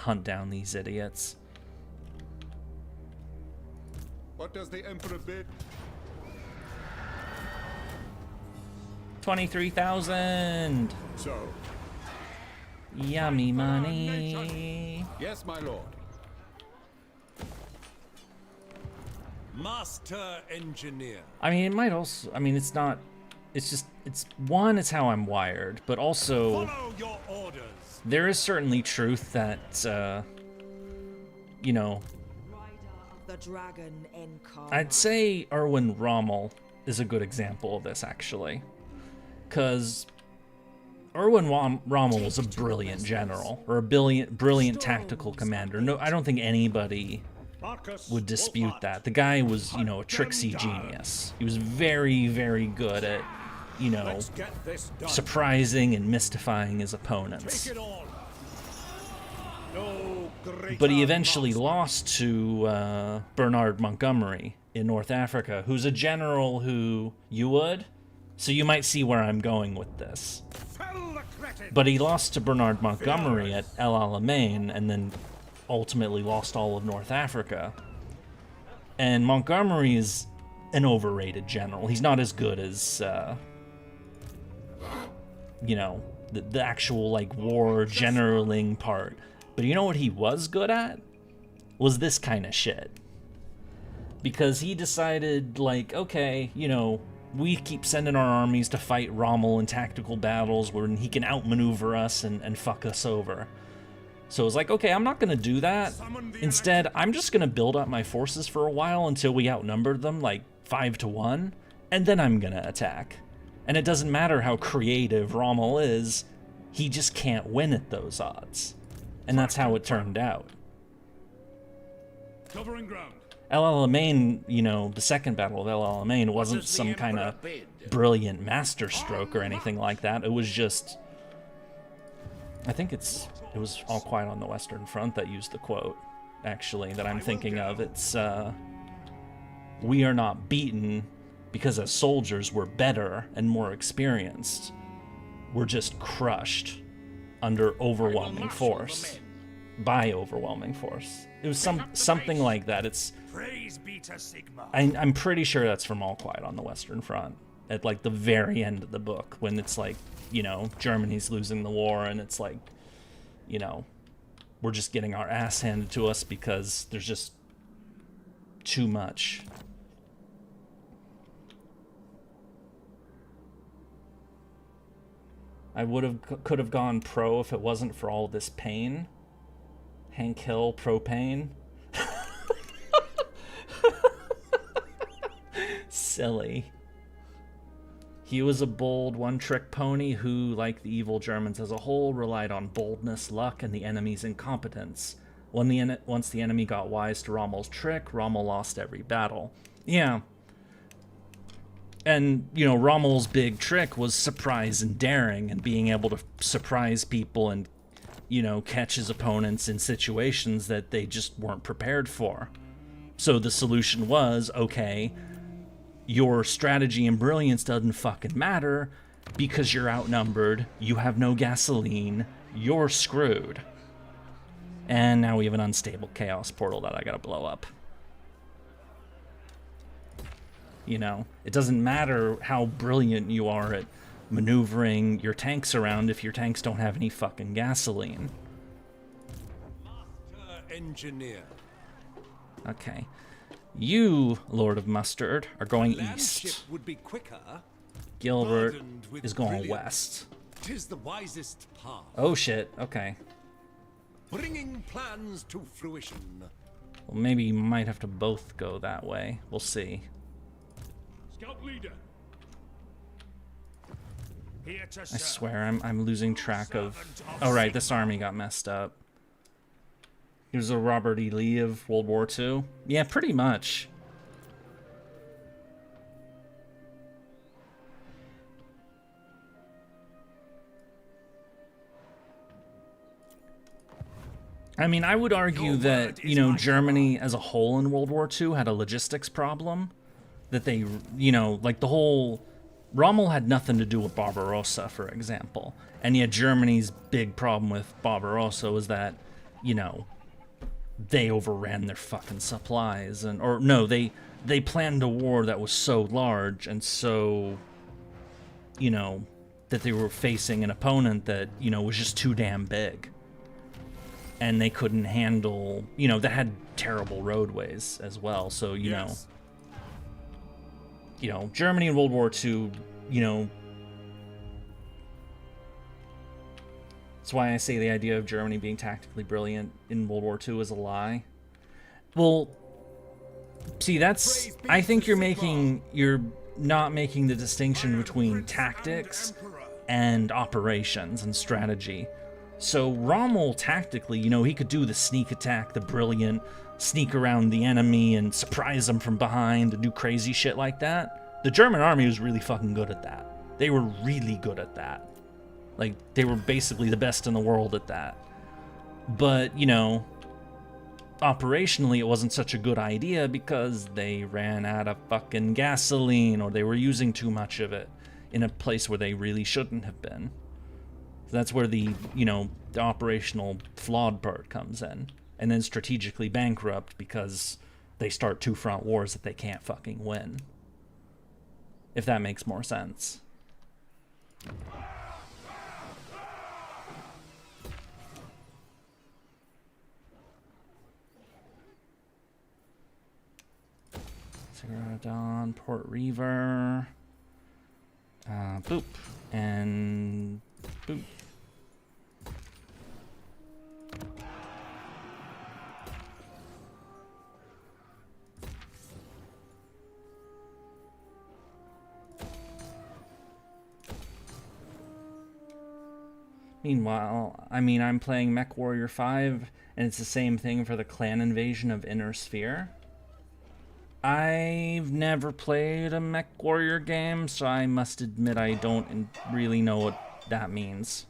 Speaker 1: hunt down these idiots.
Speaker 3: What does the Emperor bid?
Speaker 1: 23,000!
Speaker 3: So?
Speaker 1: Yummy money!
Speaker 3: Yes, my lord.
Speaker 8: Master Engineer.
Speaker 1: I mean, it might also, I mean, it's not, it's just, it's how I'm wired, but also,
Speaker 8: Follow your orders.
Speaker 1: There is certainly truth that, you know,
Speaker 12: The dragon incarnate.
Speaker 1: I'd say Erwin Rommel is a good example of this, actually. Because Erwin Rommel was a brilliant general, or a brilliant tactical commander. No, I don't think anybody would dispute that. The guy was, you know, a tricksy genius. He was very, very good at, you know, surprising and mystifying his opponents. But he eventually lost to Bernard Montgomery in North Africa, who's a general who you would. So you might see where I'm going with this. But he lost to Bernard Montgomery at El Alamein, and then ultimately lost all of North Africa. And Montgomery is an overrated general. He's not as good as, you know, the actual, like, war generaling part. But you know what he was good at? Was this kind of shit. Because he decided, like, okay, you know, we keep sending our armies to fight Rommel in tactical battles where he can outmaneuver us and fuck us over. So it was like, okay, I'm not going to do that. Instead, I'm just going to build up my forces for a while until we outnumbered them, like 5-1, and then I'm going to attack. And it doesn't matter how creative Rommel is, he just can't win at those odds. And that's how it turned out.
Speaker 3: Covering ground.
Speaker 1: El Alamein, you know, the second battle of El Alamein wasn't some kind of brilliant masterstroke or anything like that. It was just, I think it was All Quiet on the Western Front that used the quote, actually, that I'm thinking of. It's, we are not beaten because as soldiers we're better and more experienced. We're just crushed under overwhelming force. By overwhelming force. It was something like that. It's
Speaker 11: Praise be to Sigmar.
Speaker 1: I'm pretty sure that's from All Quiet on the Western Front. At like the very end of the book, when it's like, you know, Germany's losing the war and it's like, you know, we're just getting our ass handed to us because there's just too much. I could have gone pro if it wasn't for all this pain. Hank Hill, propane. Silly. He was a bold, one-trick pony who, like the evil Germans as a whole, relied on boldness, luck, and the enemy's incompetence. Once the enemy got wise to Rommel's trick, Rommel lost every battle. Yeah. And, you know, Rommel's big trick was surprise and daring, and being able to surprise people and, you know, catch his opponents in situations that they just weren't prepared for. So the solution was, okay, your strategy and brilliance doesn't fucking matter because you're outnumbered, you have no gasoline, you're screwed. And now we have an unstable chaos portal that I gotta blow up. You know, it doesn't matter how brilliant you are at maneuvering your tanks around if your tanks don't have any fucking gasoline.
Speaker 8: Master Engineer.
Speaker 1: Okay. You, Lord of Mustard, are going east.
Speaker 8: Would be quicker.
Speaker 1: Gilbert is going west.
Speaker 8: 'Tis the wisest path.
Speaker 1: Oh shit, okay.
Speaker 8: Bringing plans to fruition.
Speaker 1: Well, maybe you might have to both go that way. We'll see.
Speaker 11: Scout leader. Here to
Speaker 1: I
Speaker 11: serve.
Speaker 1: swear, I'm losing track of... Oh right, this army got messed up. He was a Robert E. Lee of World War II. Yeah, pretty much. I mean, I would argue that, you know, Germany as a whole in World War II had a logistics problem. That they, you know, like the whole... Rommel had nothing to do with Barbarossa, for example. And yet Germany's big problem with Barbarossa was that, you know, they overran their fucking supplies. And or no, they planned a war that was so large and so, you know, that they were facing an opponent that, you know, was just too damn big. And they couldn't handle, you know, that had terrible roadways as well. So, you know, Germany in World War II, you know, that's why I say the idea of Germany being tactically brilliant in World War II is a lie. Well, see, that's, I think you're not making the distinction between tactics and operations and strategy. So Rommel tactically, you know, he could do the sneak attack, the brilliant sneak around the enemy and surprise them from behind and do crazy shit like that. The German army was really fucking good at that. They were really good at that. Like, they were basically the best in the world at that. But, you know, operationally it wasn't such a good idea because they ran out of fucking gasoline or they were using too much of it in a place where they really shouldn't have been. So that's where the, you know, the operational flawed part comes in. And then strategically bankrupt because they start two front wars that they can't fucking win. If that makes more sense. Dawn, Port Reaver. Boop. And boop. Meanwhile, I mean, I'm playing Mech Warrior 5, and it's the same thing for the clan invasion of Inner Sphere. I've never played a mech warrior game, so I must admit I don't really know what that means.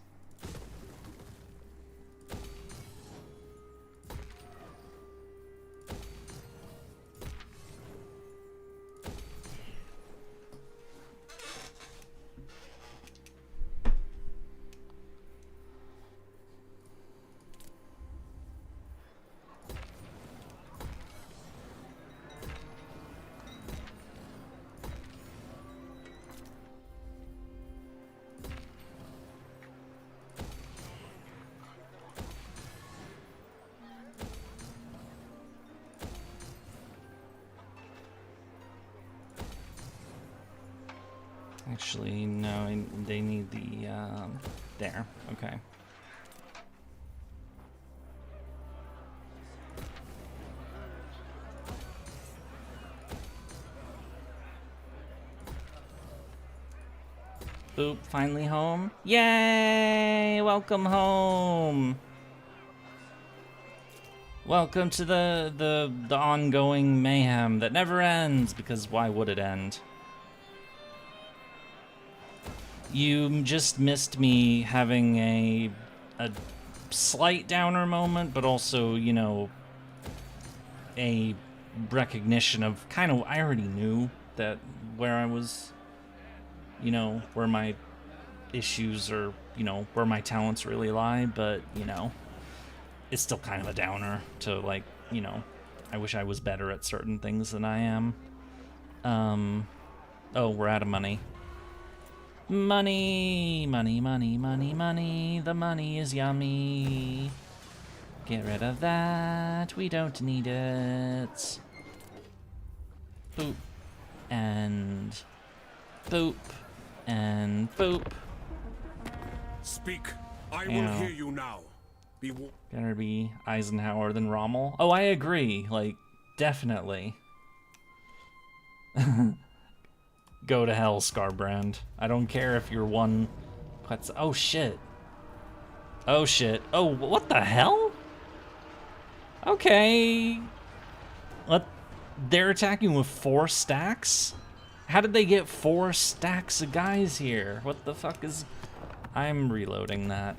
Speaker 1: Actually, no, they need the, there, okay. Oop, finally home. Yay! Welcome home! Welcome to the ongoing mayhem that never ends, because why would it end? You just missed me having a slight downer moment, but also, you know, a recognition of kind of, I already knew that where I was, you know, where my issues or, you know, where my talents really lie, but, you know, it's still kind of a downer to, like, you know, I wish I was better at certain things than I am. Oh, we're out of money. Money, money, money, money, money. The money is yummy. Get rid of that. We don't need it. Boop. And boop. And boop.
Speaker 7: Speak. I will hear you now.
Speaker 1: Better be Eisenhower than Rommel. Oh, I agree. Like, definitely. Go to hell, Scarbrand. I don't care if you're one... Oh, shit. Oh, shit. Oh, what the hell? Okay. They're attacking with 4 stacks? How did they get 4 stacks of guys here? What the fuck is... I'm reloading that.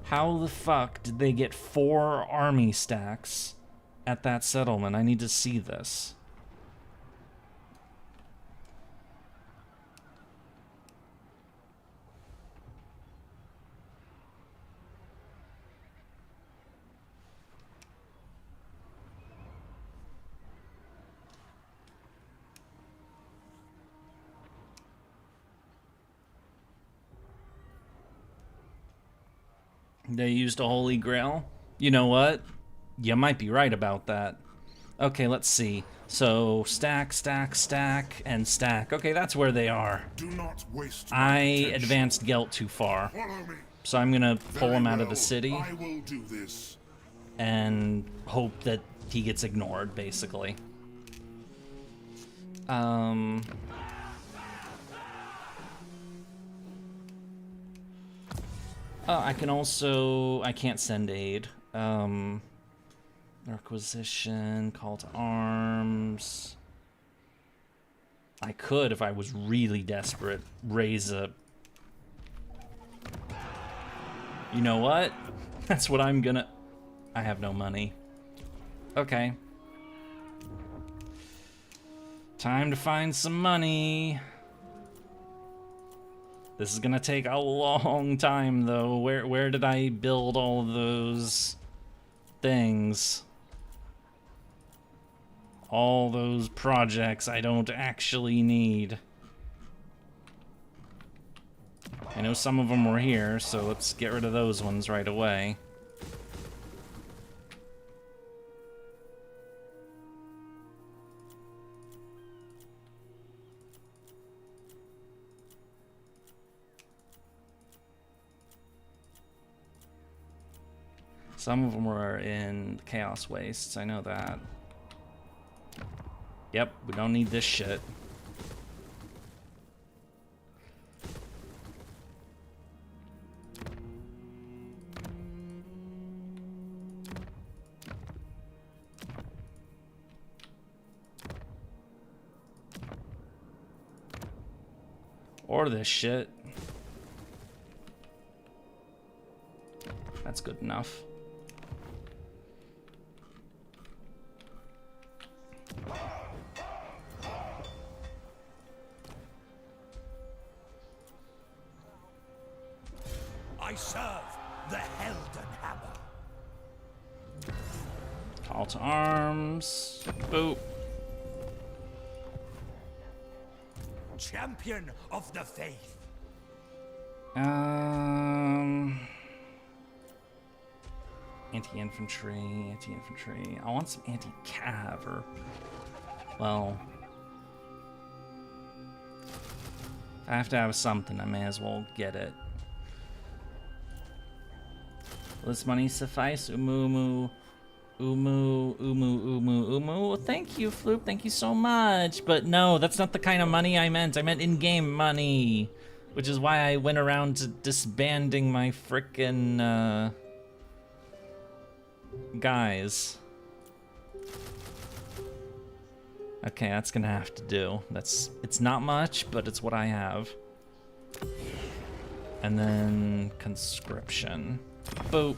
Speaker 1: How the fuck did they get 4 army stacks at that settlement? I need to see this. They used a holy grail? You know what? You might be right about that. Okay, let's see. So, stack, stack, stack, and stack. Okay, that's where they are.
Speaker 2: Do not waste
Speaker 1: I advanced Gelt too far. So I'm gonna pull him out of the city.
Speaker 2: I will do this.
Speaker 1: And hope that he gets ignored, basically. I can also... I can't send aid. Requisition, call to arms. I could, if I was really desperate, raise a... You know what? That's what I'm gonna... I have no money. Okay. Time to find some money. This is gonna take a long time, though. Where did I build all of those things? All those projects I don't actually need. I know some of them were here, so let's get rid of those ones right away. Some of them were in Chaos Wastes, I know that. Yep, we don't need this shit. Or this shit. That's good enough.
Speaker 11: I serve the Helden Hammer.
Speaker 1: Call to arms. Boop.
Speaker 11: Champion of the Faith.
Speaker 1: Anti-infantry, anti-infantry. I want some anti-cav or... Well... If I have to have something, I may as well get it. Will this money suffice? Umu. Well, thank you, Floop. Thank you so much. But no, that's not the kind of money I meant. I meant in-game money. Which is why I went around to disbanding my frickin', guys. Okay, that's gonna have to do. It's not much, but it's what I have. And then conscription. Boop.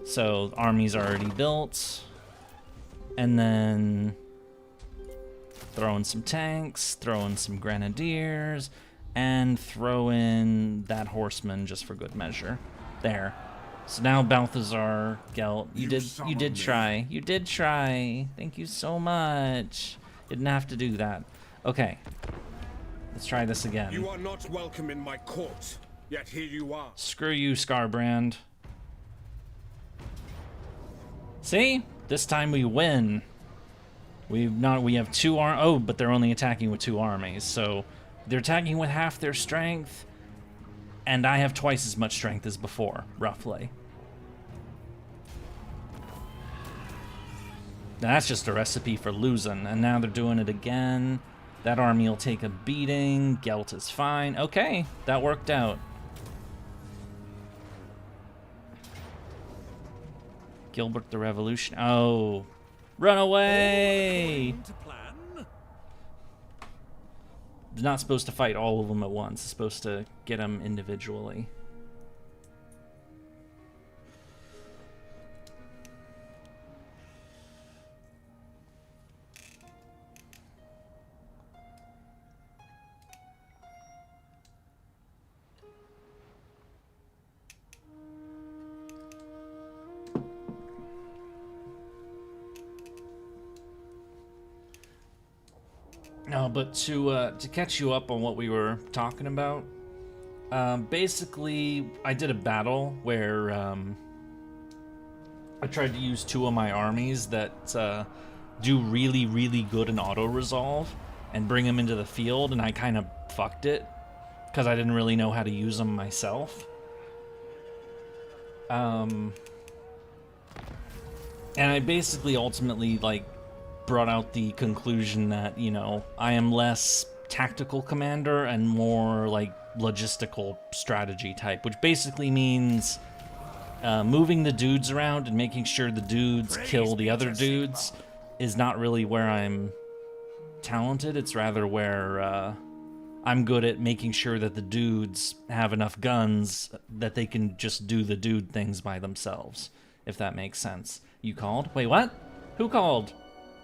Speaker 1: So army's already built. And then throw in some tanks, throw in some grenadiers, and throw in that horseman just for good measure. There. So now Balthazar, Gelt, you did try. You did try. Thank you so much. Didn't have to do that. Okay. Let's try this again.
Speaker 7: You are not welcome in my court, yet here you are.
Speaker 1: Screw you, Scarbrand. See? This time we win. We have two oh, but they're only attacking with 2 armies, so they're attacking with half their strength, and I have twice as much strength as before, roughly. Now, that's just a recipe for losing, and now they're doing it again. That army will take a beating. Gelt is fine. Okay, that worked out. Gilbert the Revolution. Oh, run away! You're not supposed to fight all of them at once. It's supposed to get them individually. No, but to catch you up on what we were talking about, basically I did a battle where I tried to use 2 of my armies that do really, really good in auto-resolve and bring them into the field, and I kind of fucked it because I didn't really know how to use them myself. And I basically ultimately, like, brought out the conclusion that, you know, I am less tactical commander and more like logistical strategy type, which basically means moving the dudes around and making sure the dudes kill the other dudes is not really where I'm talented. It's rather where I'm good at making sure that the dudes have enough guns that they can just do the dude things by themselves, if that makes sense. You called? Wait, what? Who called?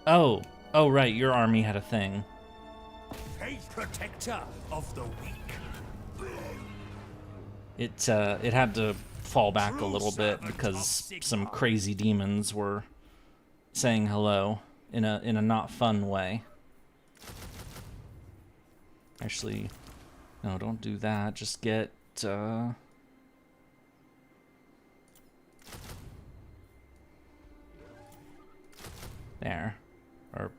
Speaker 1: Oh, right, your army had a thing.
Speaker 11: Faith protector of the weak.
Speaker 1: It had to fall back a little bit because some crazy demons were saying hello in a not fun way. Actually, no, don't do that. Just get there. Or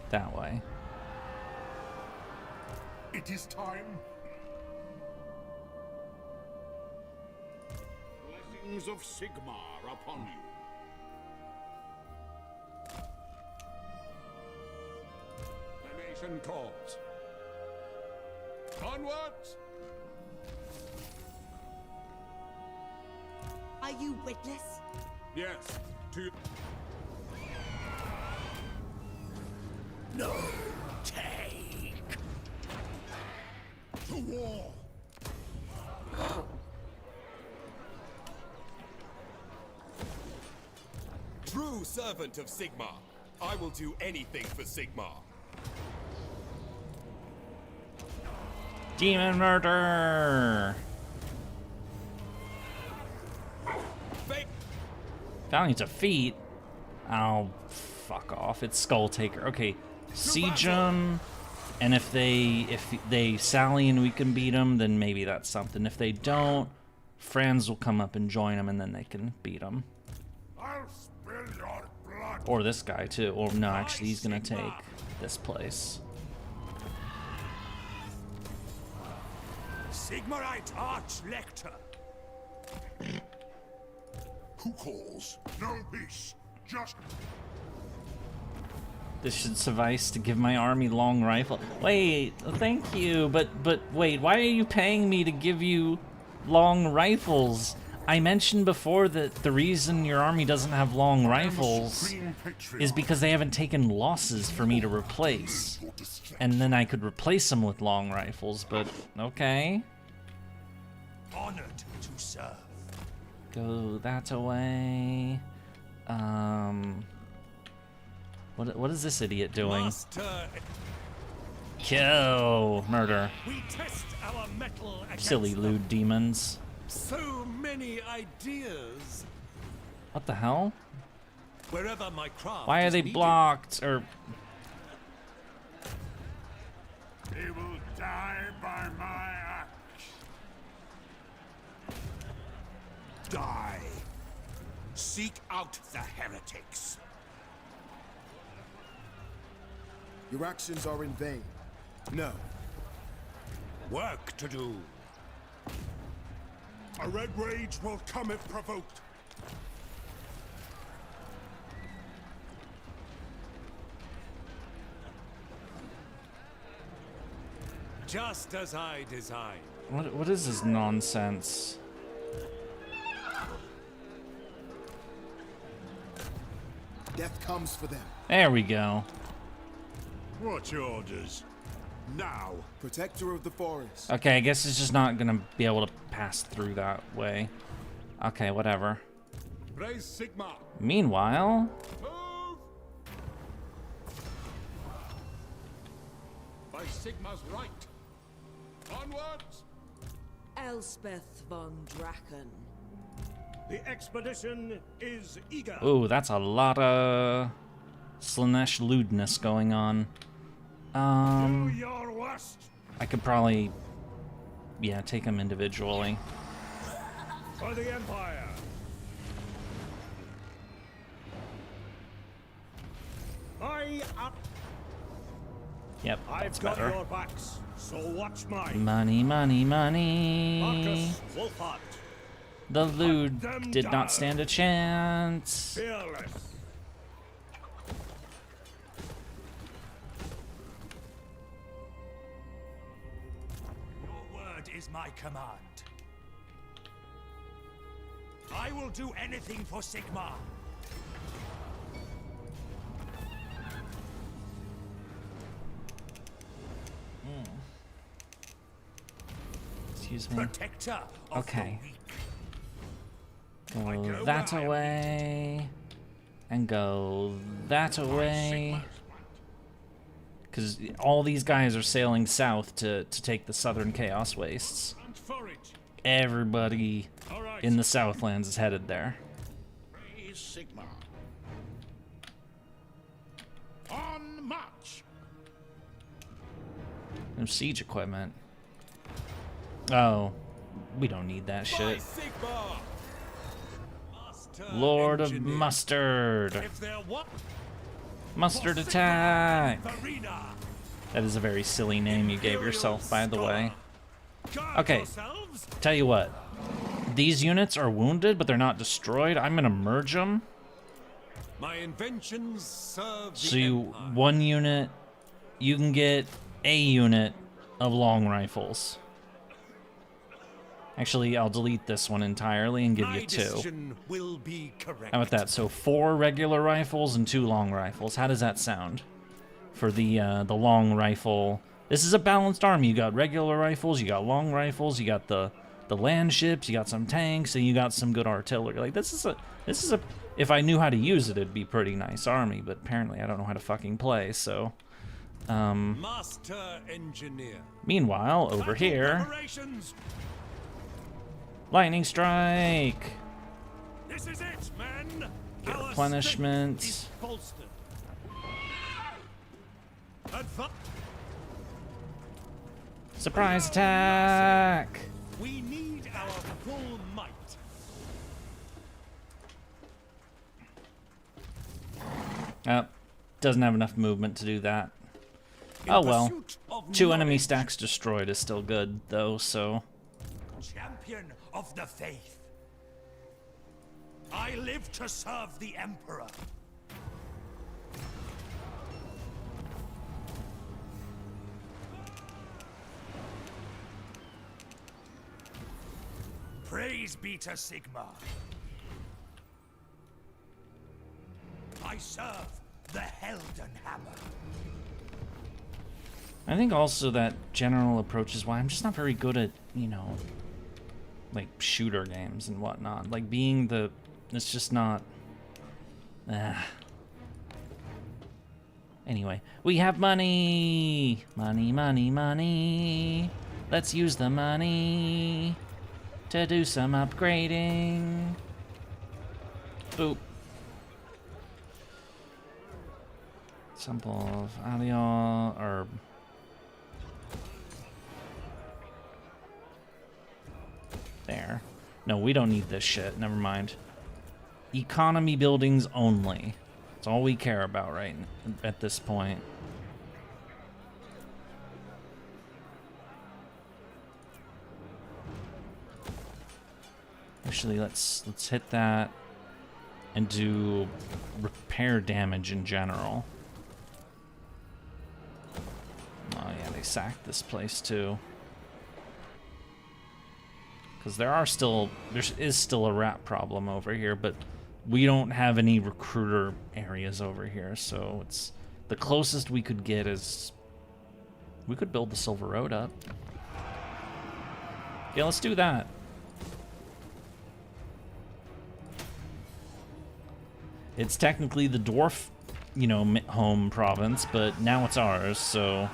Speaker 1: that way.
Speaker 2: It is time.
Speaker 3: Blessings of Sigmar upon you. The nation calls. Onwards!
Speaker 12: Are you witless?
Speaker 7: Yes, to...
Speaker 9: No, take. To war.
Speaker 10: True servant of Sigmar. I will do anything for Sigmar.
Speaker 1: Demon murder.
Speaker 10: Fake.
Speaker 1: Value needs a feat. Oh, fuck off. It's Skull Taker. Okay, siege them, and if they sally and we can beat them, then maybe that's something. If they don't, friends will come up and join them, and then they can beat them.
Speaker 2: I'll spill your blood.
Speaker 1: Or this guy too. Or no, actually, he's gonna take this place.
Speaker 4: Sigmarite Arch-Lector.
Speaker 2: Who calls? No peace. Just
Speaker 1: This should suffice to give my army long rifle. Wait, thank you, but wait, why are you paying me to give you long rifles? I mentioned before that the reason your army doesn't have long rifles is because they haven't taken losses for me to replace. And then I could replace them with long rifles, but okay.
Speaker 4: Honored to serve.
Speaker 1: Go that away. What is this idiot doing?
Speaker 4: Master,
Speaker 1: Kill! Murder.
Speaker 4: we test our metal against
Speaker 1: Silly
Speaker 4: them.
Speaker 1: lewd demons.
Speaker 4: So many ideas.
Speaker 1: What the hell?
Speaker 4: Wherever my craft
Speaker 1: Why are
Speaker 4: is
Speaker 1: they
Speaker 4: needed.
Speaker 1: blocked? Or
Speaker 2: he will die by my axe.
Speaker 9: Die. Seek out the heretics.
Speaker 13: Your actions are in vain. No.
Speaker 9: Work to do.
Speaker 2: A red rage will come if provoked.
Speaker 4: Just as I designed.
Speaker 1: what is this nonsense?
Speaker 13: Death comes for them.
Speaker 1: There we go.
Speaker 2: What orders? Now.
Speaker 13: Protector of the forest.
Speaker 1: Okay, I guess it's just not gonna be able to pass through that way. Okay, whatever.
Speaker 7: Praise Sigmar.
Speaker 1: Meanwhile,
Speaker 7: Move! By Sigmar's right. Onwards!
Speaker 12: Elspeth von Draken.
Speaker 4: The expedition is eager.
Speaker 1: ooh, that's a lot of Slanesh lewdness going on.
Speaker 4: Do your worst.
Speaker 1: I could probably, yeah, take them individually.
Speaker 4: For the Empire. I up.
Speaker 1: Yep,
Speaker 4: I've
Speaker 1: that's
Speaker 4: got
Speaker 1: better.
Speaker 4: your backs, so watch mine.
Speaker 1: Money, money, money.
Speaker 4: Marcus Wolfhart.
Speaker 1: The lewd
Speaker 4: them
Speaker 1: did
Speaker 4: down.
Speaker 1: not stand a chance.
Speaker 4: Fearless. Your word is my command. I will do anything for Sigmar.
Speaker 1: Excuse me.
Speaker 4: Protector of
Speaker 1: Okay.
Speaker 4: the weak.
Speaker 1: Go that away. And go that away. Because all these guys are sailing south to take the southern Chaos Wastes.
Speaker 4: And forage.
Speaker 1: Everybody
Speaker 4: All right.
Speaker 1: in the Southlands is headed there.
Speaker 9: Praise Sigmar. On march.
Speaker 1: There's siege equipment. Oh, we don't need that
Speaker 10: By
Speaker 1: shit.
Speaker 10: Sigmar.
Speaker 4: Master
Speaker 1: Lord of
Speaker 4: Engineer.
Speaker 1: Mustard.
Speaker 4: If there what?
Speaker 1: Mustard attack.
Speaker 4: Farina.
Speaker 1: That is a very silly name you gave yourself, by the way.
Speaker 4: Guard
Speaker 1: Okay.
Speaker 4: yourselves.
Speaker 1: Tell you what. These units are wounded, but they're not destroyed. I'm gonna merge them.
Speaker 4: My inventions serve the
Speaker 1: So you,
Speaker 4: Empire.
Speaker 1: one unit, you can get a unit of long rifles. Actually, I'll delete this one entirely and give
Speaker 4: My
Speaker 1: you 2.
Speaker 4: decision will be correct.
Speaker 1: How about that? So 4 regular rifles and 2 long rifles. How does that sound? for the long rifle. This is a balanced army. You got regular rifles, you got long rifles, you got the land ships, you got some tanks, and you got some good artillery. Like this is a if I knew how to use it, it'd be a pretty nice army, but apparently I don't know how to fucking play, so
Speaker 8: Master engineer.
Speaker 1: Meanwhile, over here, lightning strike.
Speaker 4: This is it, men.
Speaker 1: Get replenishment. Surprise attack.
Speaker 4: We need our full might.
Speaker 1: Doesn't have enough movement to do that. Oh well. 2 enemy stacks destroyed is still good though, so.
Speaker 4: Champion of the faith. I live to serve the Emperor. Praise be to Sigmar. I serve the Helden Hammer.
Speaker 1: I think also that general approach is why I'm just not very good at, you know, like shooter games and whatnot. Like being the, it's just not. Anyway, we have money, money, money, money. Let's use the money to do some upgrading. Boop. Sample of Alio, or there. No, we don't need this shit. Never mind. Economy buildings only. That's all we care about right at this point. Actually, let's hit that and do repair damage in general. Oh yeah, they sacked this place too. Because there is still a rat problem over here, but we don't have any recruiter areas over here, so it's the closest we could get is we could build the Silver Road up. Yeah, let's do that. It's technically the dwarf, you know, home province, but now it's ours, so.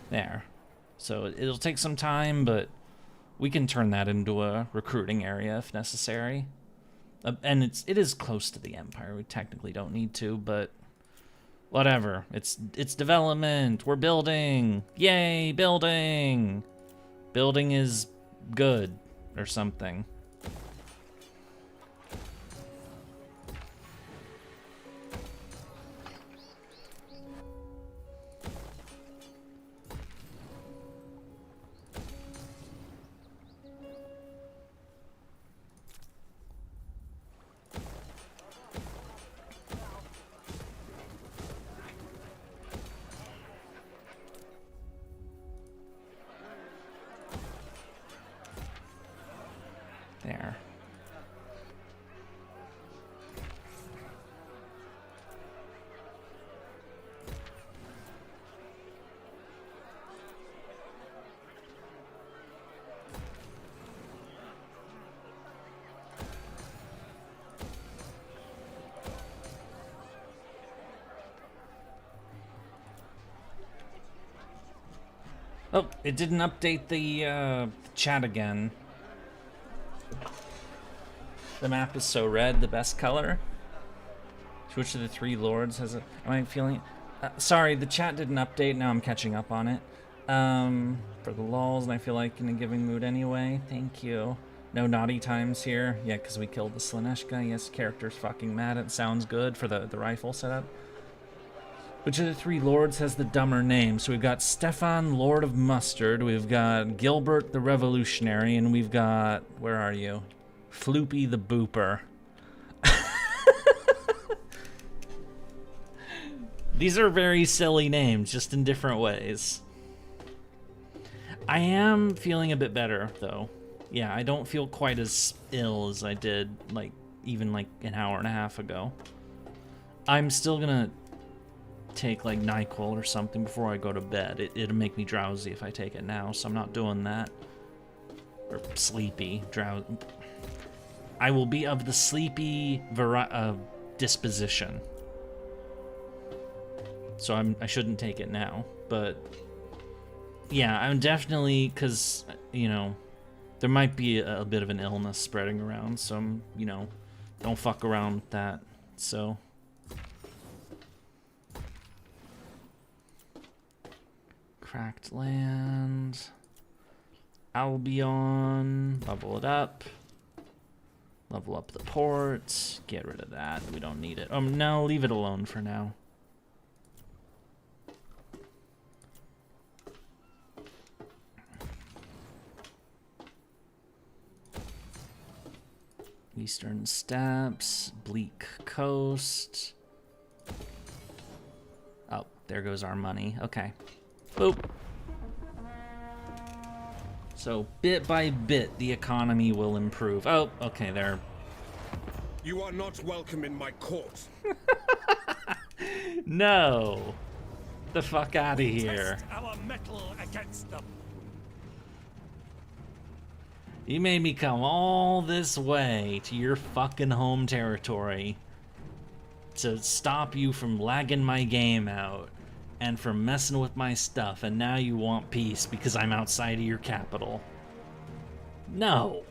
Speaker 1: There. So it'll take some time, but we can turn that into a recruiting area if necessary. And it is close to the Empire. We technically don't need to, but whatever. It's development. We're building. Yay, building. Building is good or something. There. Oh, it didn't update the chat again. The map is so red, the best color. Which of the 3 lords has a... Am I feeling... sorry, the chat didn't update. Now I'm catching up on it. For the lulz, and I feel like in a giving mood anyway. Thank you. No naughty times here. Yeah, because we killed the Slaneshka. Yes, character's fucking mad. It sounds good for the rifle setup. Which of the 3 lords has the dumber name? So we've got Stefan, Lord of Mustard. We've got Gilbert the Revolutionary. And we've got... Where are you? Floopy the Booper. These are very silly names, just in different ways. I am feeling a bit better, though. yeah, I don't feel quite as ill as I did, like, even like an hour and a half ago. I'm still gonna take like NyQuil or something before I go to bed. It'll make me drowsy if I take it now, so I'm not doing that. Or sleepy, I will be of the sleepy disposition. So I shouldn't take it now, but yeah, I'm definitely, because, you know, there might be a bit of an illness spreading around, so I'm, you know, don't fuck around with that, so. Cracked land. Albion. Level it up. Level up the port. Get rid of that. We don't need it. No, leave it alone for now. Eastern Steppes, Bleak Coast. Oh, there goes our money. Okay. Boop. So, bit by bit, the economy will improve. Oh, okay, there.
Speaker 7: You are not welcome in my court.
Speaker 1: No. The fuck out of here.
Speaker 11: Test our metal against them.
Speaker 1: You made me come all this way to your fucking home territory to stop you from lagging my game out and from messing with my stuff, and now you want peace because I'm outside of your capital. No.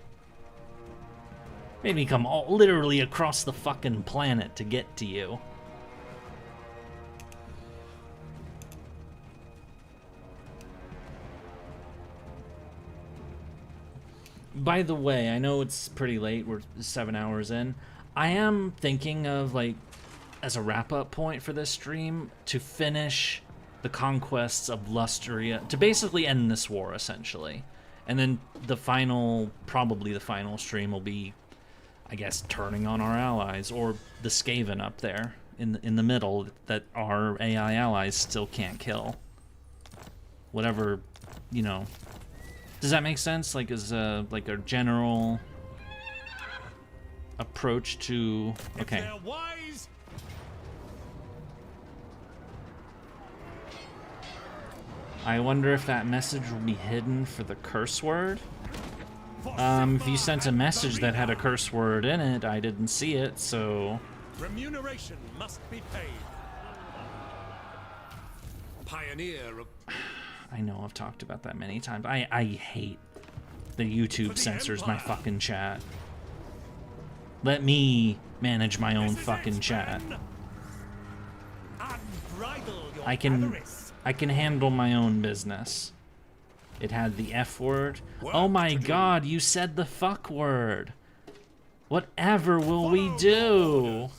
Speaker 1: Made me come literally across the fucking planet to get to you. By the way, I know it's pretty late, we're 7 hours in. I am thinking of, like, as a wrap-up point for this stream, to finish the conquests of Lustria, to basically end this war, essentially. And then the final, probably the final stream will be, I guess, turning on our allies, or the Skaven up there, in the middle, that our AI allies still can't kill. Whatever, you know. Does that make sense? Like, as a, like a general approach to... Okay. I wonder if that message will be hidden for the curse word. If you sent a message that had a curse word in it, I didn't see it, so...
Speaker 11: Remuneration must be paid.
Speaker 7: Pioneer of...
Speaker 1: I know I've talked about that many times. I hate the YouTube censors my fucking chat. Let me manage my own fucking chat. I can handle my own business. It had the F word. Oh my god, you said the fuck word. Whatever will we do?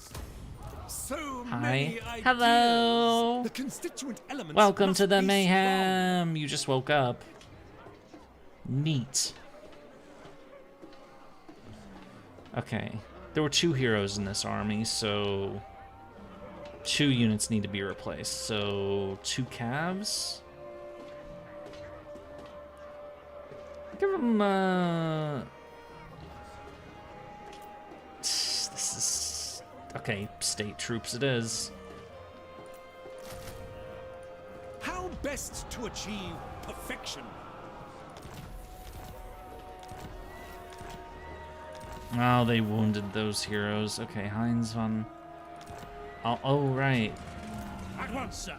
Speaker 1: Hi. Hello.
Speaker 11: The constituent elements
Speaker 1: Welcome to the
Speaker 11: must be
Speaker 1: mayhem. You just woke up. Neat. Okay. There were 2 heroes in this army, so 2 units need to be replaced. So 2 calves. Give them this is okay, state troops it is.
Speaker 11: How best to achieve perfection?
Speaker 1: Oh, they wounded those heroes. Okay, Heinz von... Oh, right.
Speaker 11: At once, sir.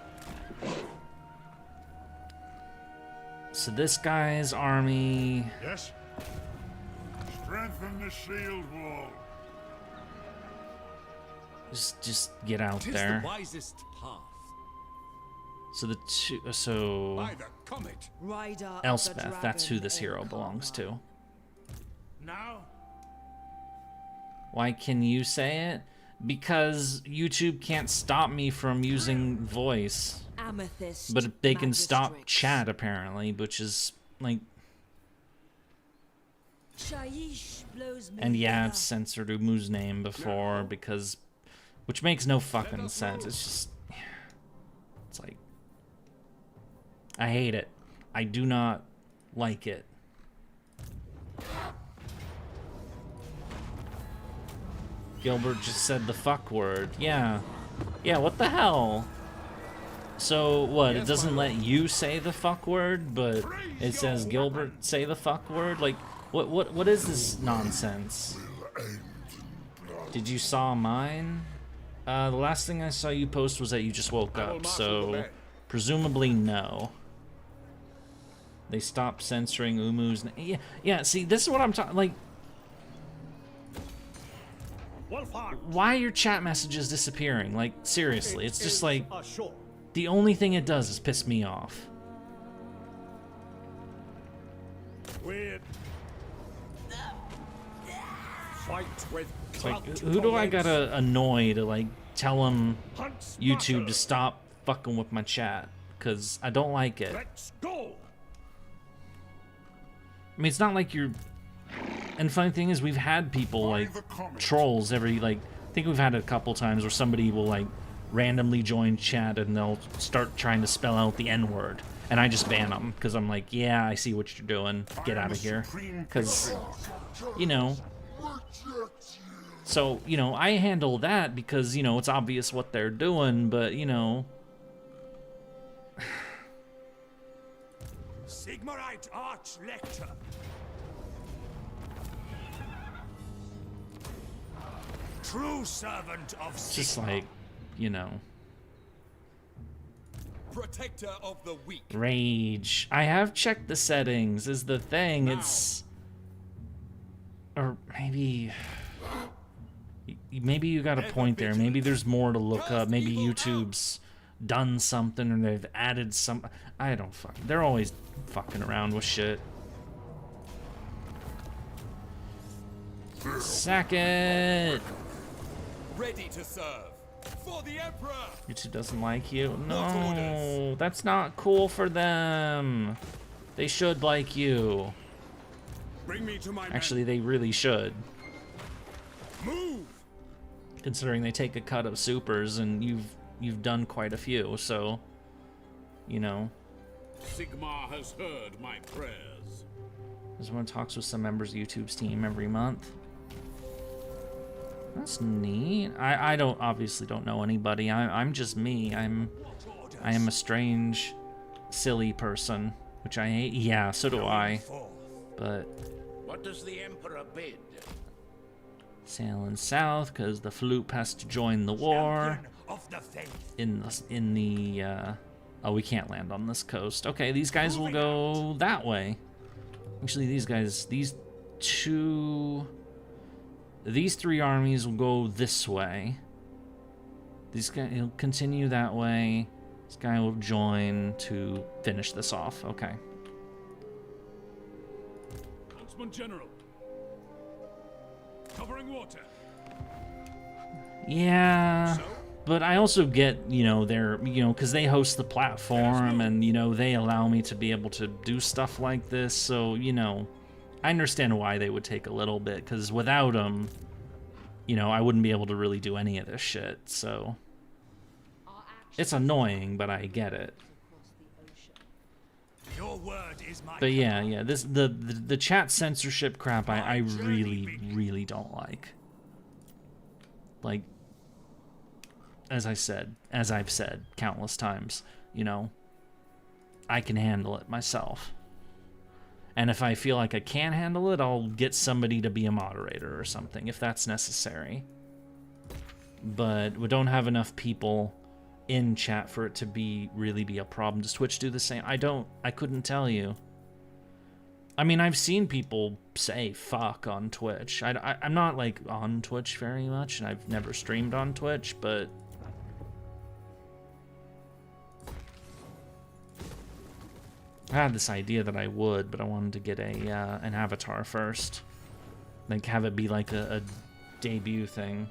Speaker 1: So this guy's army...
Speaker 2: Yes? Strengthen the shield wall.
Speaker 1: Just get out
Speaker 8: Tis
Speaker 1: there.
Speaker 8: the wisest path.
Speaker 1: So the 2... So...
Speaker 7: By the comet.
Speaker 12: Rider
Speaker 1: Elspeth, that's who this hero belongs to.
Speaker 11: Now?
Speaker 1: Why can you say it? Because YouTube can't stop me from using voice.
Speaker 12: Amethyst
Speaker 1: But they can stop
Speaker 12: Magistrix.
Speaker 1: chat, apparently, which is, like...
Speaker 12: Shaiish blows me
Speaker 1: And yeah, I've
Speaker 12: thither.
Speaker 1: censored Umu's name before, because... Which makes no fucking sense. It's just... It's like... I hate it. I do not like it. Gilbert just said the fuck word. Yeah. Yeah, what the hell? So, what, it doesn't let you say the fuck word, but it says Gilbert say the fuck word? Like, what is this nonsense? Did you saw mine? The last thing I saw you post was that you just woke up, so presumably no. They stopped censoring Umu's. Yeah, see, this is what I'm talking, like, why are your chat messages disappearing? Like, seriously, it's just like, the only thing it does is piss me off.
Speaker 4: Weird. Fight with.
Speaker 1: It's like, who do I gotta annoy to, like, tell them YouTube to stop fucking with my chat? Because I don't like it.
Speaker 4: Let's go.
Speaker 1: I mean, it's not like you're... And funny thing is, we've had people, like, trolls every, like... I think we've had it a couple times where somebody will, like, randomly join chat and they'll start trying to spell out the N-word. And I just ban them, because I'm like, yeah, I see what you're doing. Get out of here. Because, you know... So, you know, I handle that because, you know, it's obvious what they're doing, but, you know...
Speaker 4: Sigmarite Arch Lecture. True servant of Sigmar.
Speaker 1: Just like, you know...
Speaker 10: Protector of the weak.
Speaker 1: Rage. I have checked the settings, is the thing. Now. It's... Or maybe... Maybe you got a point there. Maybe there's more to look up. Maybe YouTube's done something or they've added some... I don't fuck... They're always fucking around with shit. Sack it!
Speaker 10: Ready to serve. For the Emperor!
Speaker 1: YouTube doesn't like you? No, that's not cool for them. They should like you.
Speaker 3: Bring me to my
Speaker 1: Actually, they really should.
Speaker 3: Move!
Speaker 1: Considering they take a cut of supers and you've done quite a few, so you know.
Speaker 3: Sigmar has heard my prayers.
Speaker 1: Someone talks with some members of YouTube's team every month. That's neat. I obviously don't know anybody. I'm just me. I am a strange, silly person, which I hate. Yeah, so do I. But
Speaker 9: what does the Emperor bid?
Speaker 1: Sailing south because the Floop has to join the war. In the oh, we can't land on this coast. Okay, these guys will go that way. Actually, these three armies will go this way. These guys, he'll continue that way. This guy will join to finish this off. Okay.
Speaker 4: Huntsman General. Covering water.
Speaker 1: Yeah. But I also get, you know, because they host the platform and, you know, they allow me to be able to do stuff like this. So, you know, I understand why they would take a little bit, because without them, you know, I wouldn't be able to really do any of this shit. So it's annoying, but I get it.
Speaker 4: Your word is my
Speaker 1: but yeah, the chat censorship crap I really don't like. Like, as I've said countless times, you know, I can handle it myself. And if I feel like I can't handle it, I'll get somebody to be a moderator or something, if that's necessary. But we don't have enough people in chat for it to really be a problem. Does Twitch do the same? I couldn't tell you. I mean, I've seen people say fuck on Twitch. I'm not, like, on Twitch very much, and I've never streamed on Twitch, but... I had this idea that I would, but I wanted to get an avatar first. Like, have it be like a debut thing.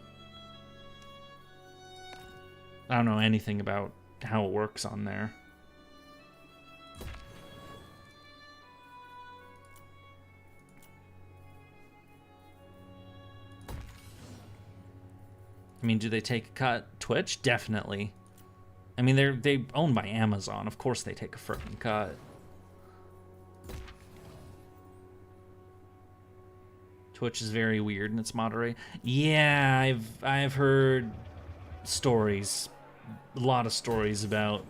Speaker 1: I don't know anything about how it works on there. I mean, do they take a cut? Twitch? Definitely. I mean, they're owned by Amazon. Of course they take a frickin' cut. Twitch is very weird and it's moderate. Yeah, I've heard stories, a lot of stories about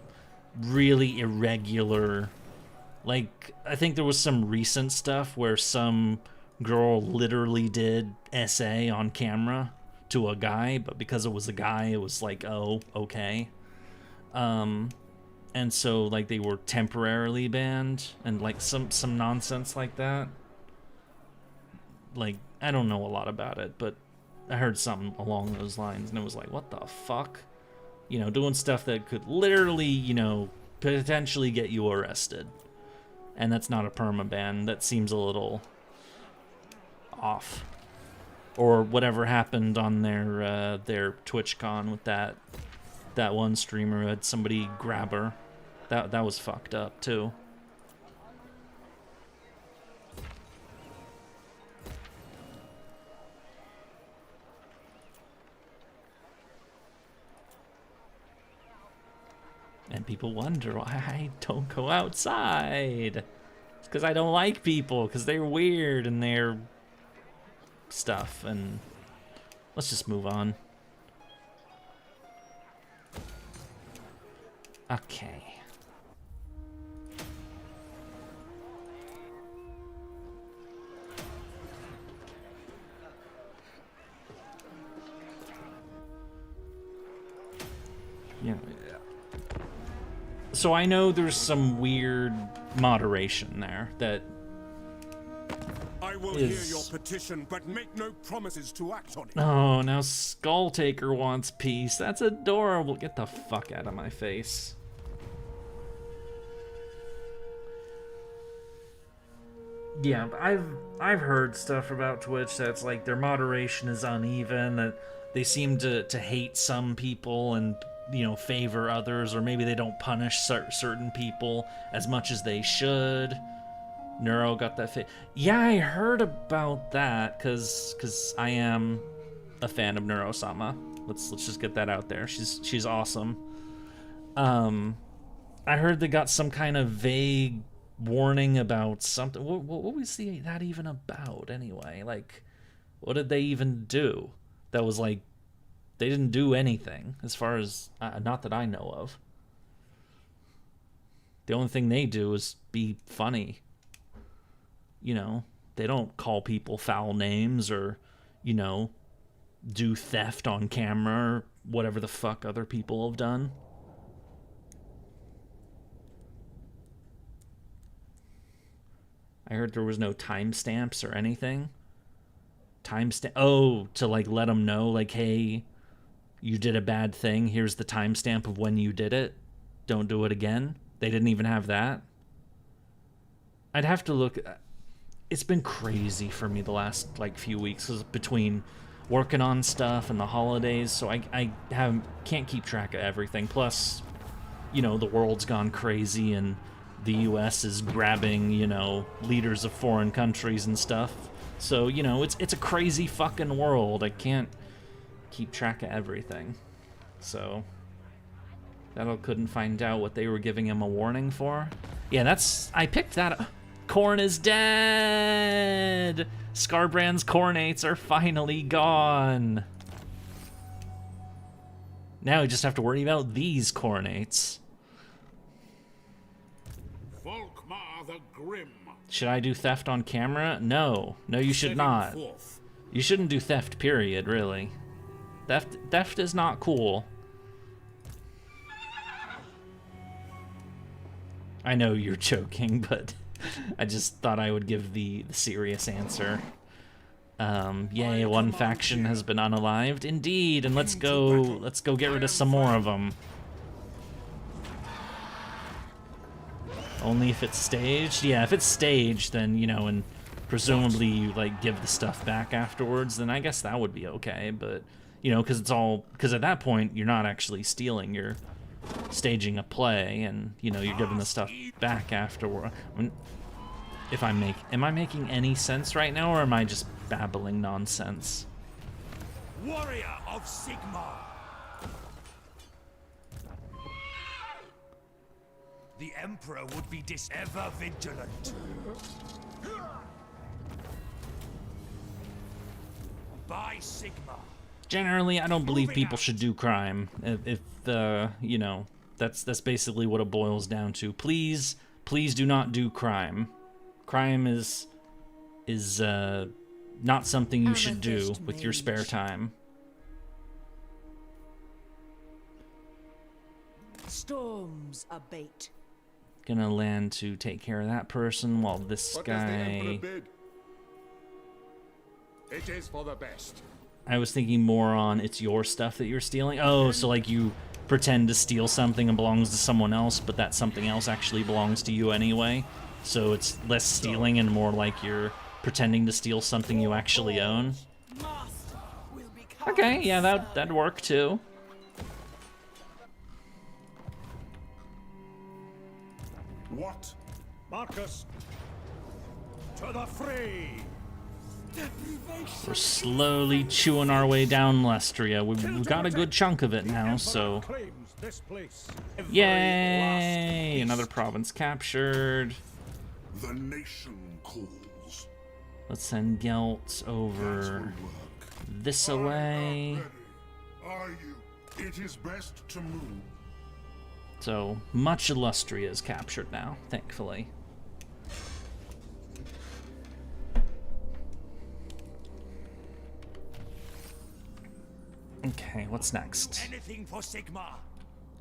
Speaker 1: really irregular. Like, I think there was some recent stuff where some girl literally did SA on camera to a guy, but because it was a guy, it was like, oh, okay. And so like they were temporarily banned and like some nonsense like that. Like, I don't know a lot about it, but I heard something along those lines, and it was like, what the fuck? You know, doing stuff that could literally, you know, potentially get you arrested. And that's not a permaban. That seems a little off. Or whatever happened on their TwitchCon with that one streamer who had somebody grab her. That was fucked up too. And people wonder why I don't go outside. It's because I don't like people, because they're weird and they're stuff. And let's just move on. Okay. Yeah. So I know there's some weird moderation there that
Speaker 7: I will hear your petition, but make no promises to act on it.
Speaker 1: Oh, now Skulltaker wants peace. That's adorable. Get the fuck out of my face. Yeah, but I've heard stuff about Twitch that's like their moderation is uneven, that they seem to hate some people and, you know, favor others, or maybe they don't punish certain people as much as they should. Neuro got that Yeah, I heard about that because I am a fan of Neuro-sama. Let's just get that out there. She's awesome. I heard they got some kind of vague warning about something. What was that even about anyway? Like, what did they even do? That was like, they didn't do anything as far as not that I know of. The only thing they do is be funny. You know, they don't call people foul names or, you know, do theft on camera or whatever the fuck other people have done. I heard there was no timestamps or anything. Oh, to like let them know, like, hey, you did a bad thing. Here's the timestamp of when you did it. Don't do it again. They didn't even have that. I'd have to look. It's been crazy for me the last like few weeks between working on stuff and the holidays, so I can't keep track of everything. Plus, you know, the world's gone crazy and the US is grabbing, you know, leaders of foreign countries and stuff. So, you know, it's a crazy fucking world. I can't keep track of everything. So that couldn't find out what they were giving him a warning for. Yeah, I picked that up. Corn is dead! Scarbrand's cornates are finally gone. Now we just have to worry about these cornates.
Speaker 9: Volkmar the Grim.
Speaker 1: Should I do theft on camera? No. No, you should not. You shouldn't do theft, period, really. Theft is not cool. I know you're joking, but I just thought I would give the serious answer. Yay, one faction has been unalived. Indeed, and let's go get rid of some more of them. Only if it's staged? Yeah, if it's staged, then, you know, and presumably you, like, give the stuff back afterwards, then I guess that would be okay, but, you know, because at that point, you're not actually stealing, you're staging a play, and, you know, you're giving the stuff back afterward. I mean, am I making any sense right now, or am I just babbling nonsense?
Speaker 11: Warrior of Sigmar. The Emperor would be ever vigilant. By Sigma.
Speaker 1: Generally, I don't believe people should do crime. If you know, that's basically what it boils down to. Please do not do crime. Crime is not something you should do with your spare time.
Speaker 12: Storms abate.
Speaker 1: Gonna land to take care of that person while this guy...
Speaker 3: It is for the best.
Speaker 1: I was thinking more on it's your stuff that you're stealing. Oh, so like you pretend to steal something and belongs to someone else, but that something else actually belongs to you anyway. So it's less stealing and more like you're pretending to steal something you actually own. Okay, yeah, that'd work too.
Speaker 2: What?
Speaker 4: Marcus, to the fray!
Speaker 1: We're slowly chewing our way down Lestria. We've got a good chunk of it now, so... Yay! Another province captured.
Speaker 2: The nation calls.
Speaker 1: Let's send Gelt over this away.
Speaker 2: Are you? It is best to move.
Speaker 1: So, much of Lustria is captured now, thankfully. Okay, what's next?
Speaker 11: Anything for Sigma.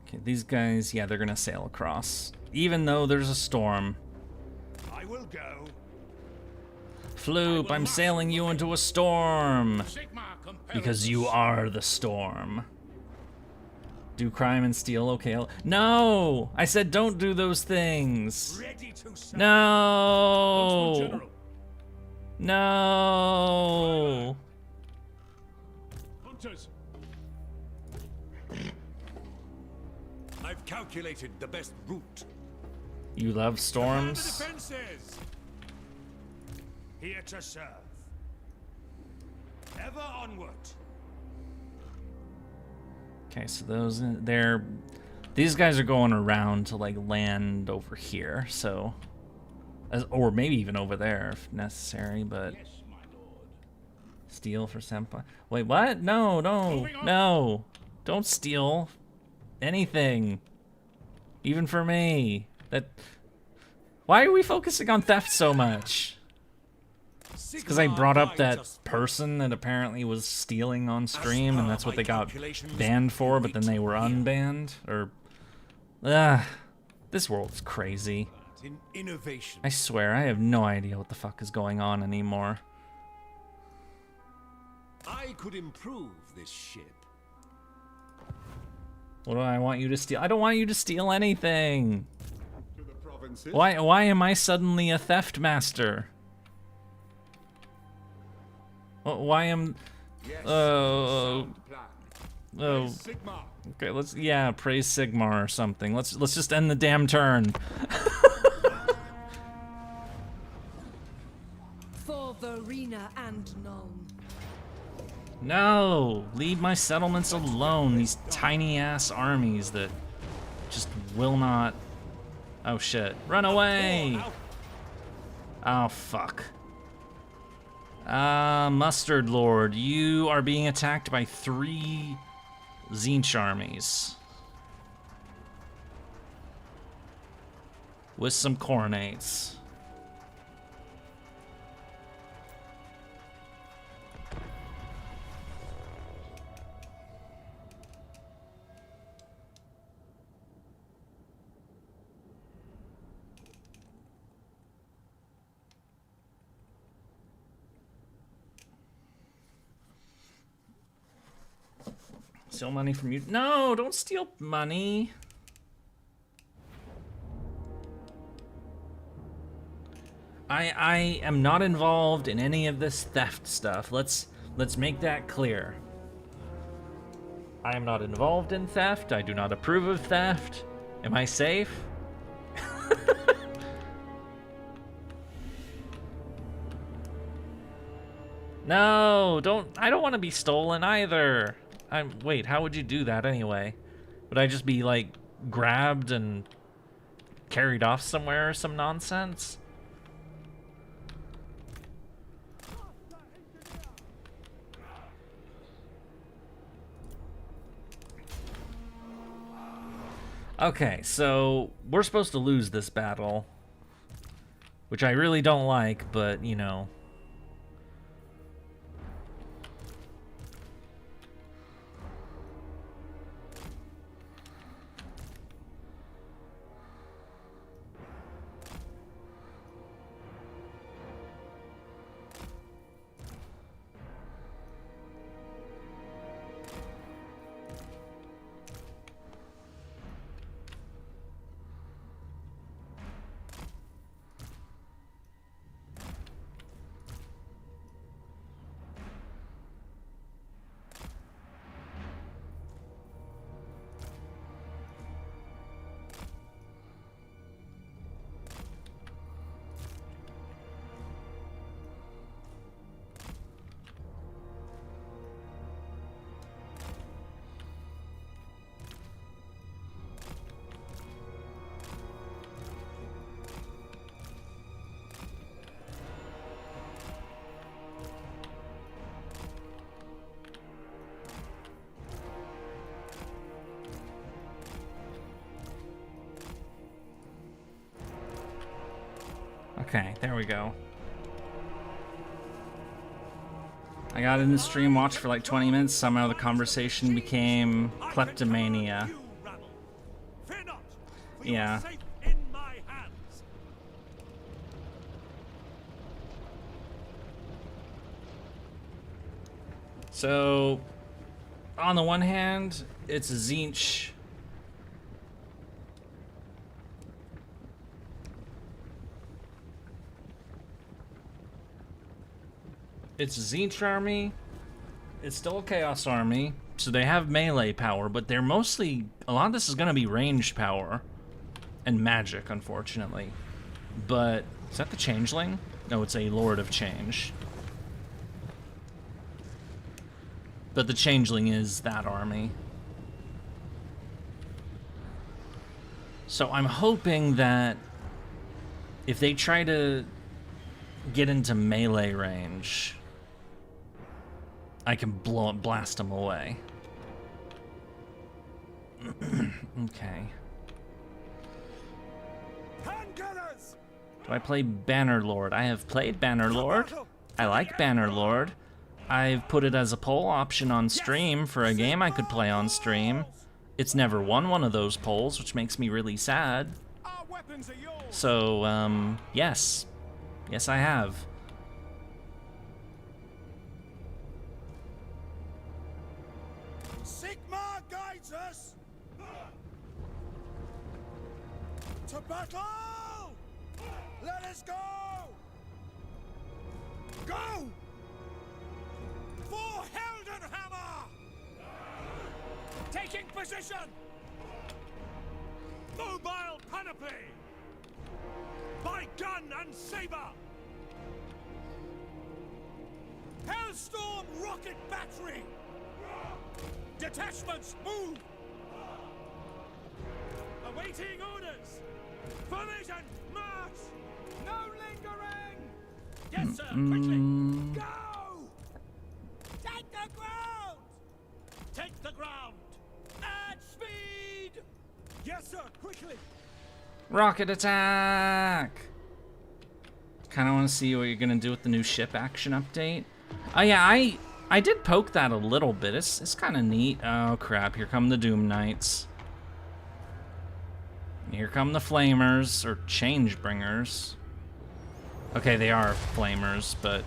Speaker 1: Okay, these guys, yeah, they're gonna sail across. Even though there's a storm.
Speaker 11: I will go.
Speaker 1: Floop, I'm sailing you into a storm. Because you are the storm. Do crime and steal, okay. No! I said don't do those things. No! No!
Speaker 4: Hunters.
Speaker 8: I've calculated the best route.
Speaker 1: You love storms?
Speaker 11: Here to serve. Ever onward.
Speaker 1: Okay, so these guys are going around to like land over here, so or maybe even over there if necessary, but
Speaker 9: Yes, my lord.
Speaker 1: steal for senpai. Wait, what? No, no, no. Don't steal anything. Even for me. Why are we focusing on theft so much? It's because I brought up that person that apparently was stealing on stream, and that's what they got banned for, but then they were unbanned? Or... this world's crazy.
Speaker 8: Innovation.
Speaker 1: I swear, I have no idea what the fuck is going on anymore.
Speaker 8: I could improve this ship.
Speaker 1: What do I want you to steal? I don't want you to steal anything!
Speaker 2: To the provinces.
Speaker 1: Why am I suddenly a theft master? Why am... Oh... Okay, praise Sigmar or something. Let's just end the damn turn.
Speaker 12: For Verena and Nuln.
Speaker 1: No! Leave my settlements alone, these tiny-ass armies that just will not... Oh shit. Run away! Oh fuck. Mustard Lord, you are being attacked by 3 Tzeentch armies. With some Coronates. Steal money from you. No, don't steal money. I am not involved in any of this theft stuff. Let's make that clear. I am not involved in theft. I do not approve of theft. Am I safe? No, I don't want to be stolen either. Wait, how would you do that anyway? Would I just be, like, grabbed and carried off somewhere or some nonsense? Okay, so we're supposed to lose this battle, which I really don't like, but, you know. Okay, there we go. I got in the stream, watched for like 20 minutes. Somehow the conversation became kleptomania. Yeah. So, on the one hand, it's a Tzeentch. It's a Tzeentch army. It's still a Chaos army. So they have melee power, but they're mostly... A lot of this is going to be ranged power. And magic, unfortunately. But... Is that the Changeling? No, it's a Lord of Change. But the Changeling is that army. So I'm hoping that... if they try to get into melee range, I can blast them away. Okay. Do I play Bannerlord? I have played Bannerlord. I like Bannerlord. I've put it as a poll option on stream for a game I could play on stream. It's never won one of those polls, which makes me really sad. So, yes. Yes, I have.
Speaker 7: Sigmar guides us to battle. Let us go. Go for Heldenhammer. Taking position. Mobile panoply. By gun and saber. Hellstorm rocket battery. Detachments move. Awaiting orders. Formation march. No lingering. Yes, sir. Quickly. Go. Take the ground. Take the ground. Add speed. Yes, sir. Quickly.
Speaker 1: Rocket attack! Kind of want to see what you're gonna do with the new ship action update. Oh yeah, I did poke that a little bit. It's kind of neat. Oh crap! Here come the Doom Knights. Here come the Flamers or Changebringers. Okay, they are Flamers, but.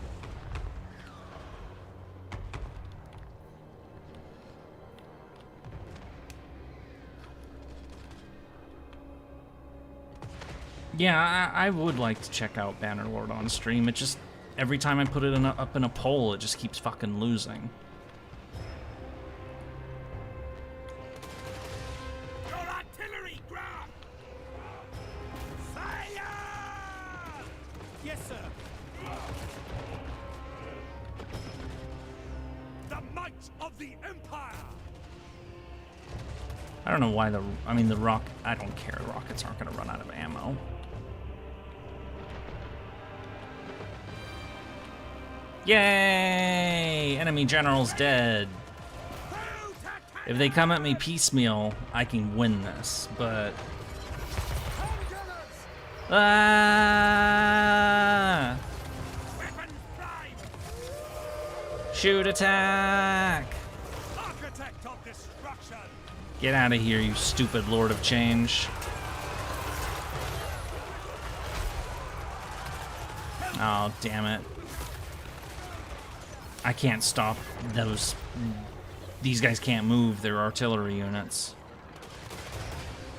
Speaker 1: Yeah, I would like to check out Bannerlord on stream. It just, every time I put it up in a poll, it just keeps fucking losing.
Speaker 7: Your artillery ground. Fire! Yes, sir. The might of the Empire.
Speaker 1: I don't know why the I don't care. The rockets aren't going to run out of ammo. Yay! Enemy general's dead. If they come at me piecemeal, I can win this, but... Ah! Shoot attack!
Speaker 11: Architect of destruction.
Speaker 1: Get out of here, you stupid Lord of Change. Oh, damn it. I can't stop those. These guys can't move. They're artillery units.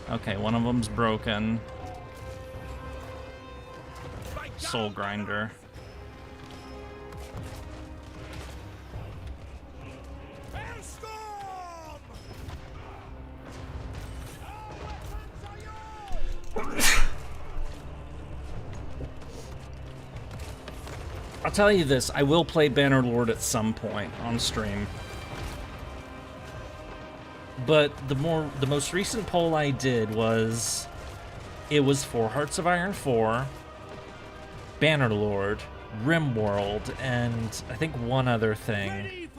Speaker 1: Okay, one of them's broken. Soul Grinder. I'll tell you this, I will play Bannerlord at some point on stream. But the most recent poll I did was, it was for Hearts of Iron 4, Bannerlord, Rimworld, and I think one other thing.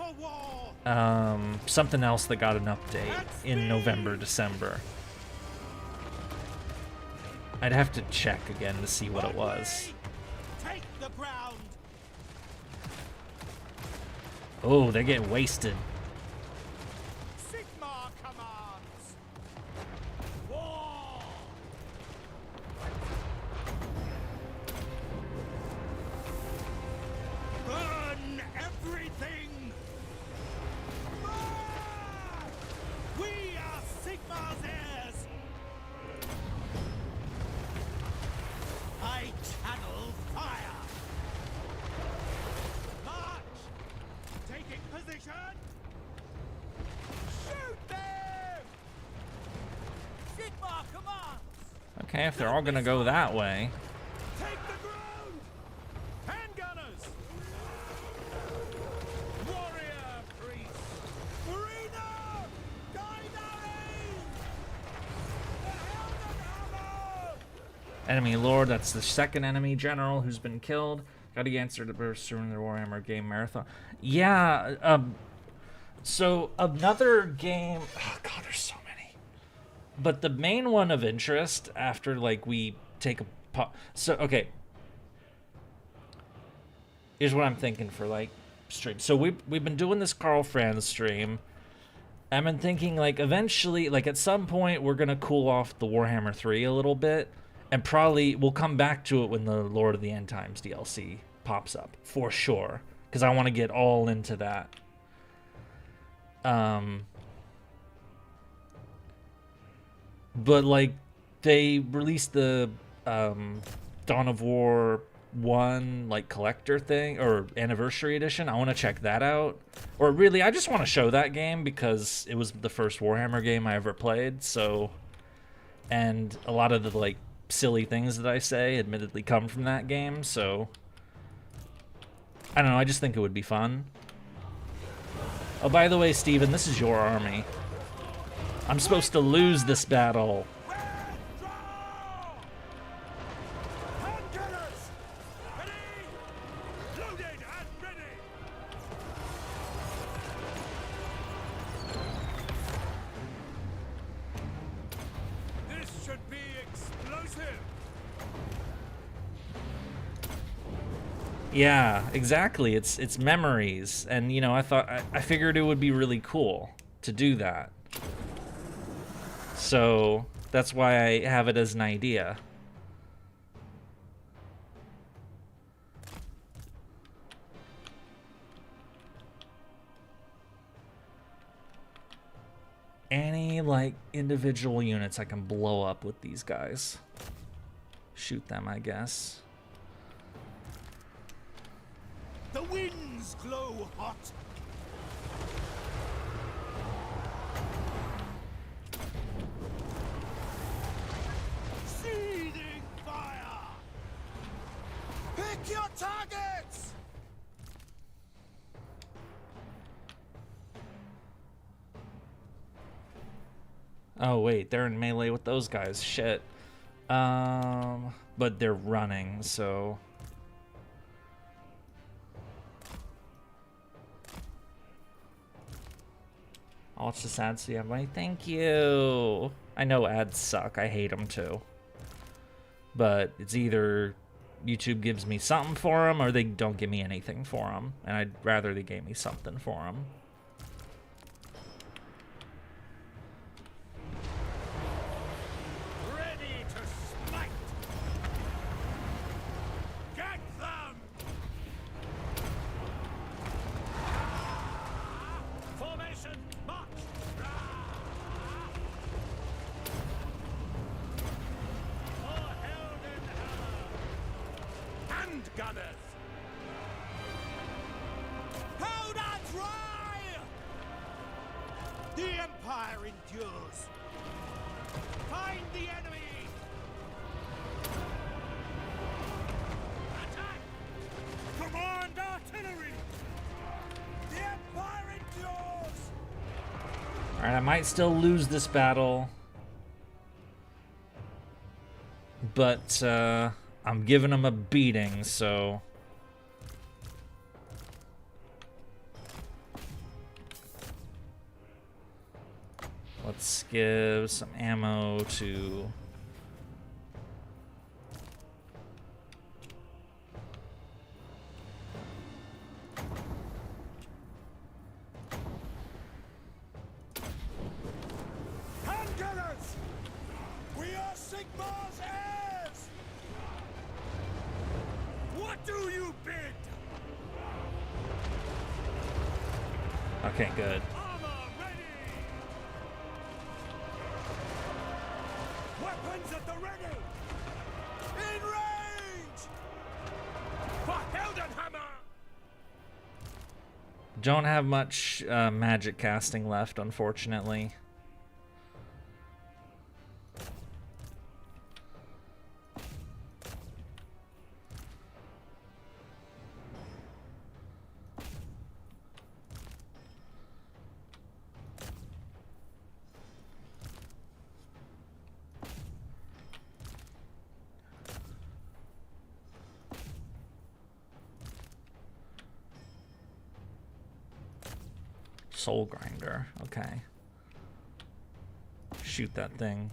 Speaker 1: Something else that got an update in November, December. I'd have to check again to see what it was.
Speaker 11: Take the ground.
Speaker 1: Oh, they get wasted.
Speaker 11: Sigmar commands. War. Burn everything. We are Sigmar's heirs. I channel fire. March. Taking position. Shoot them. Sigmar commands.
Speaker 1: Okay, if they're all gonna go that way.
Speaker 11: Take the ground. Handgunners. Warrior priest. Marina. Guide our aim. The helmet armor.
Speaker 1: Enemy Lord, that's the second enemy general who's been killed. Got to answer to burst during the Warhammer game marathon. Yeah, so another game, oh god, there's so many. But the main one of interest after like we take a so okay. Here's what I'm thinking for like stream. So we've been doing this Carl Franz stream. I've been thinking like eventually, like at some point we're gonna cool off the Warhammer 3 a little bit. And probably we'll come back to it when the Lord of the End Times DLC pops up, for sure. Because I want to get all into that. But, like, they released the Dawn of War 1, like, collector thing, or anniversary edition. I want to check that out. Or really, I just want to show that game because it was the first Warhammer game I ever played, so... And a lot of the, like, silly things that I say admittedly come from that game, so I don't know, I just think it would be fun. Oh, by the way, Steven, this is your army. I'm supposed to lose this battle.
Speaker 11: Handgunners. Ready. Loaded and ready. This should be explosive.
Speaker 1: Yeah, exactly. It's memories, and you know, I figured it would be really cool to do that. So that's why I have it as an idea. Any like individual units I can blow up with these guys. Shoot them, I guess.
Speaker 11: The winds glow hot. Seething fire. Pick your targets.
Speaker 1: Oh wait, they're in melee with those guys. Shit. But they're running, so I'll watch this ad so you have money. Thank you. I know ads suck. I hate them too. But it's either YouTube gives me something for them or they don't give me anything for them. And I'd rather they gave me something for them.
Speaker 11: Ready to smite. Get them. Formation, march. Hand gunners.
Speaker 3: Powder dry! The Empire endures. Find the enemy!
Speaker 11: Attack! Command artillery!
Speaker 3: The Empire endures!
Speaker 1: Alright, I might still lose this battle. But, I'm giving them a beating, so... Let's give some ammo to...
Speaker 3: Handgunners! We are Sigmar's heirs! What do you bid?
Speaker 1: Okay, good.
Speaker 3: Armor ready! Weapons at the ready! In range!
Speaker 11: For Heldenhammer!
Speaker 1: Don't have much magic casting left, unfortunately. Soul grinder, okay. Shoot that thing.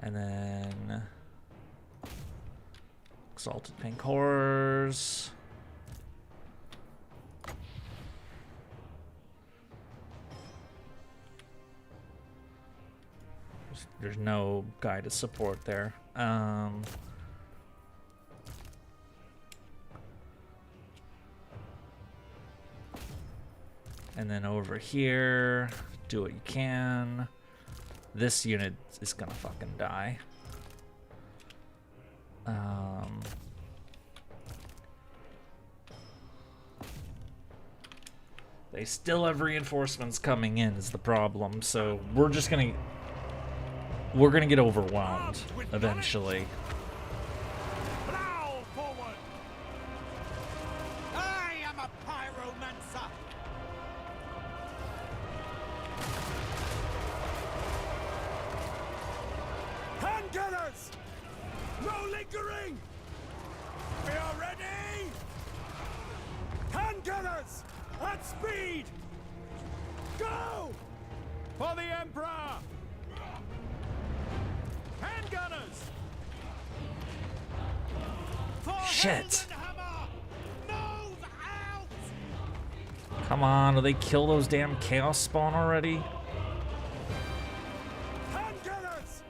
Speaker 1: And then Exalted Pink Horrors. There's no guy to support there. And then over here, do what you can. This unit is gonna fucking die. They still have reinforcements coming in is the problem, so we're gonna get overwhelmed eventually.
Speaker 3: Plow forward! I am a pyromancer! Handgunners! No lingering! We are ready! Handgunners! At speed! Go!
Speaker 11: For the Emperor! Handgunners!
Speaker 3: For
Speaker 1: Shit.
Speaker 3: Heldenhammer! Move out!
Speaker 1: Come on, will they kill those damn chaos spawn already?
Speaker 3: Handgunners!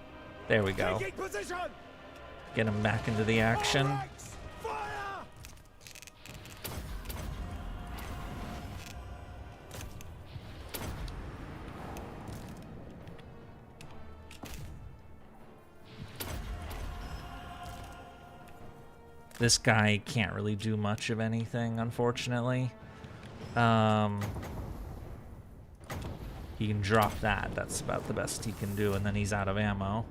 Speaker 1: There we go.
Speaker 3: Taking position!
Speaker 1: Get him back into the action.
Speaker 3: All right, fire!
Speaker 1: This guy can't really do much of anything, unfortunately. He can drop that. That's about the best he can do, and then he's out of ammo.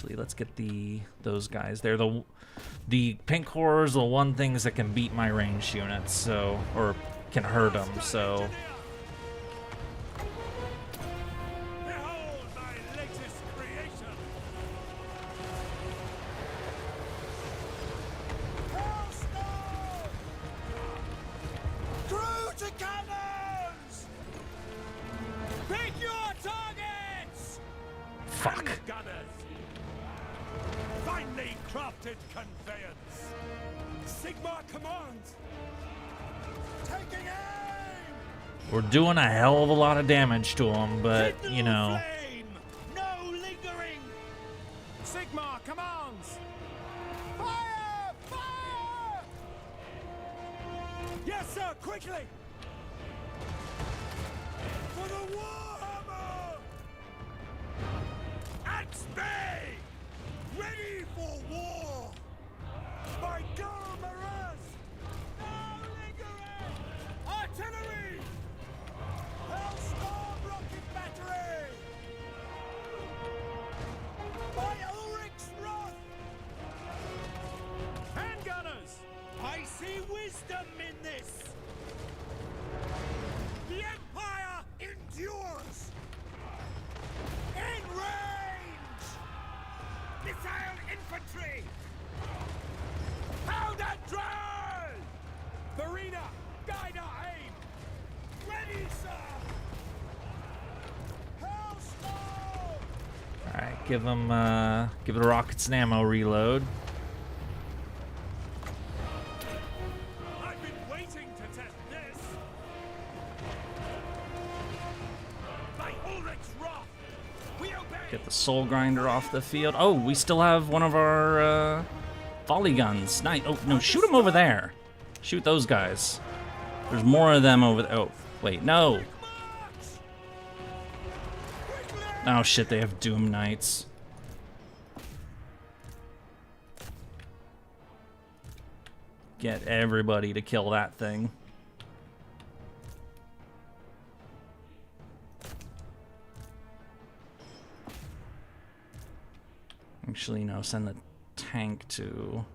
Speaker 14: Actually, let's get those guys. They're the pink horrors, the one things that can beat my ranged units, so, or can hurt them. So
Speaker 11: Behold my latest creation.
Speaker 3: Druuchii cannons! Pick your targets!
Speaker 14: fuck.
Speaker 11: Gunners. Finely crafted conveyance. Sigmar commands. Taking aim!
Speaker 14: We're doing a hell of a lot of damage to them, but you know.
Speaker 11: Flame! No lingering! Sigmar commands! Fire! Fire! Yes, sir, quickly! For the Warhammer! At bay! Ready for war! My Garmaras! No lingering! Artillery! Hellstorm rocket battery! By Ulrich's wrath! Handgunners! I see wisdom in this! The Empire endures! In range! Missile infantry! Pound and drill! Verena, guide our aim! Ready, sir! Hellstorm!
Speaker 14: All right, give the rockets and ammo reload.
Speaker 11: I've been waiting to test this! By Ulrich's wrath! We obey!
Speaker 14: Get the soul grinder off the field. Oh, we still have one of our volley guns. Nice. Oh no, shoot them over there. Shoot those guys. There's more of them over there. Oh, wait, no. Oh shit, they have Doom Knights. Get everybody to kill that thing. Actually, no, send the tank to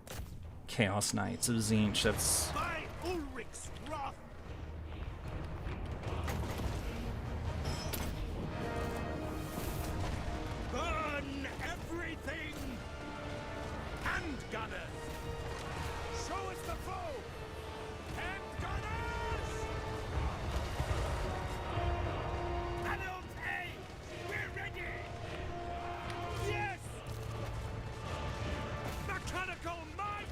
Speaker 14: Chaos Knights of Tzeentch. That's...
Speaker 11: By Ulrich's wrath! Burn everything! Handgunners! Show us the foe! Handgunners! Adult A! We're ready! Yes! Mechanical might!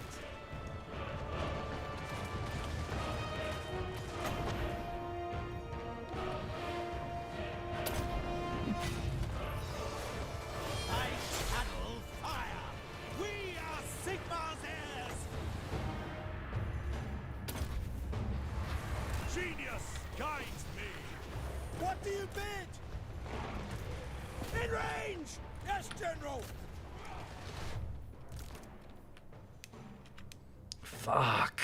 Speaker 11: I channel fire! We are Sigmar's heirs! Genius guides me! What do you bid? In range! Yes, General!
Speaker 14: Fuck.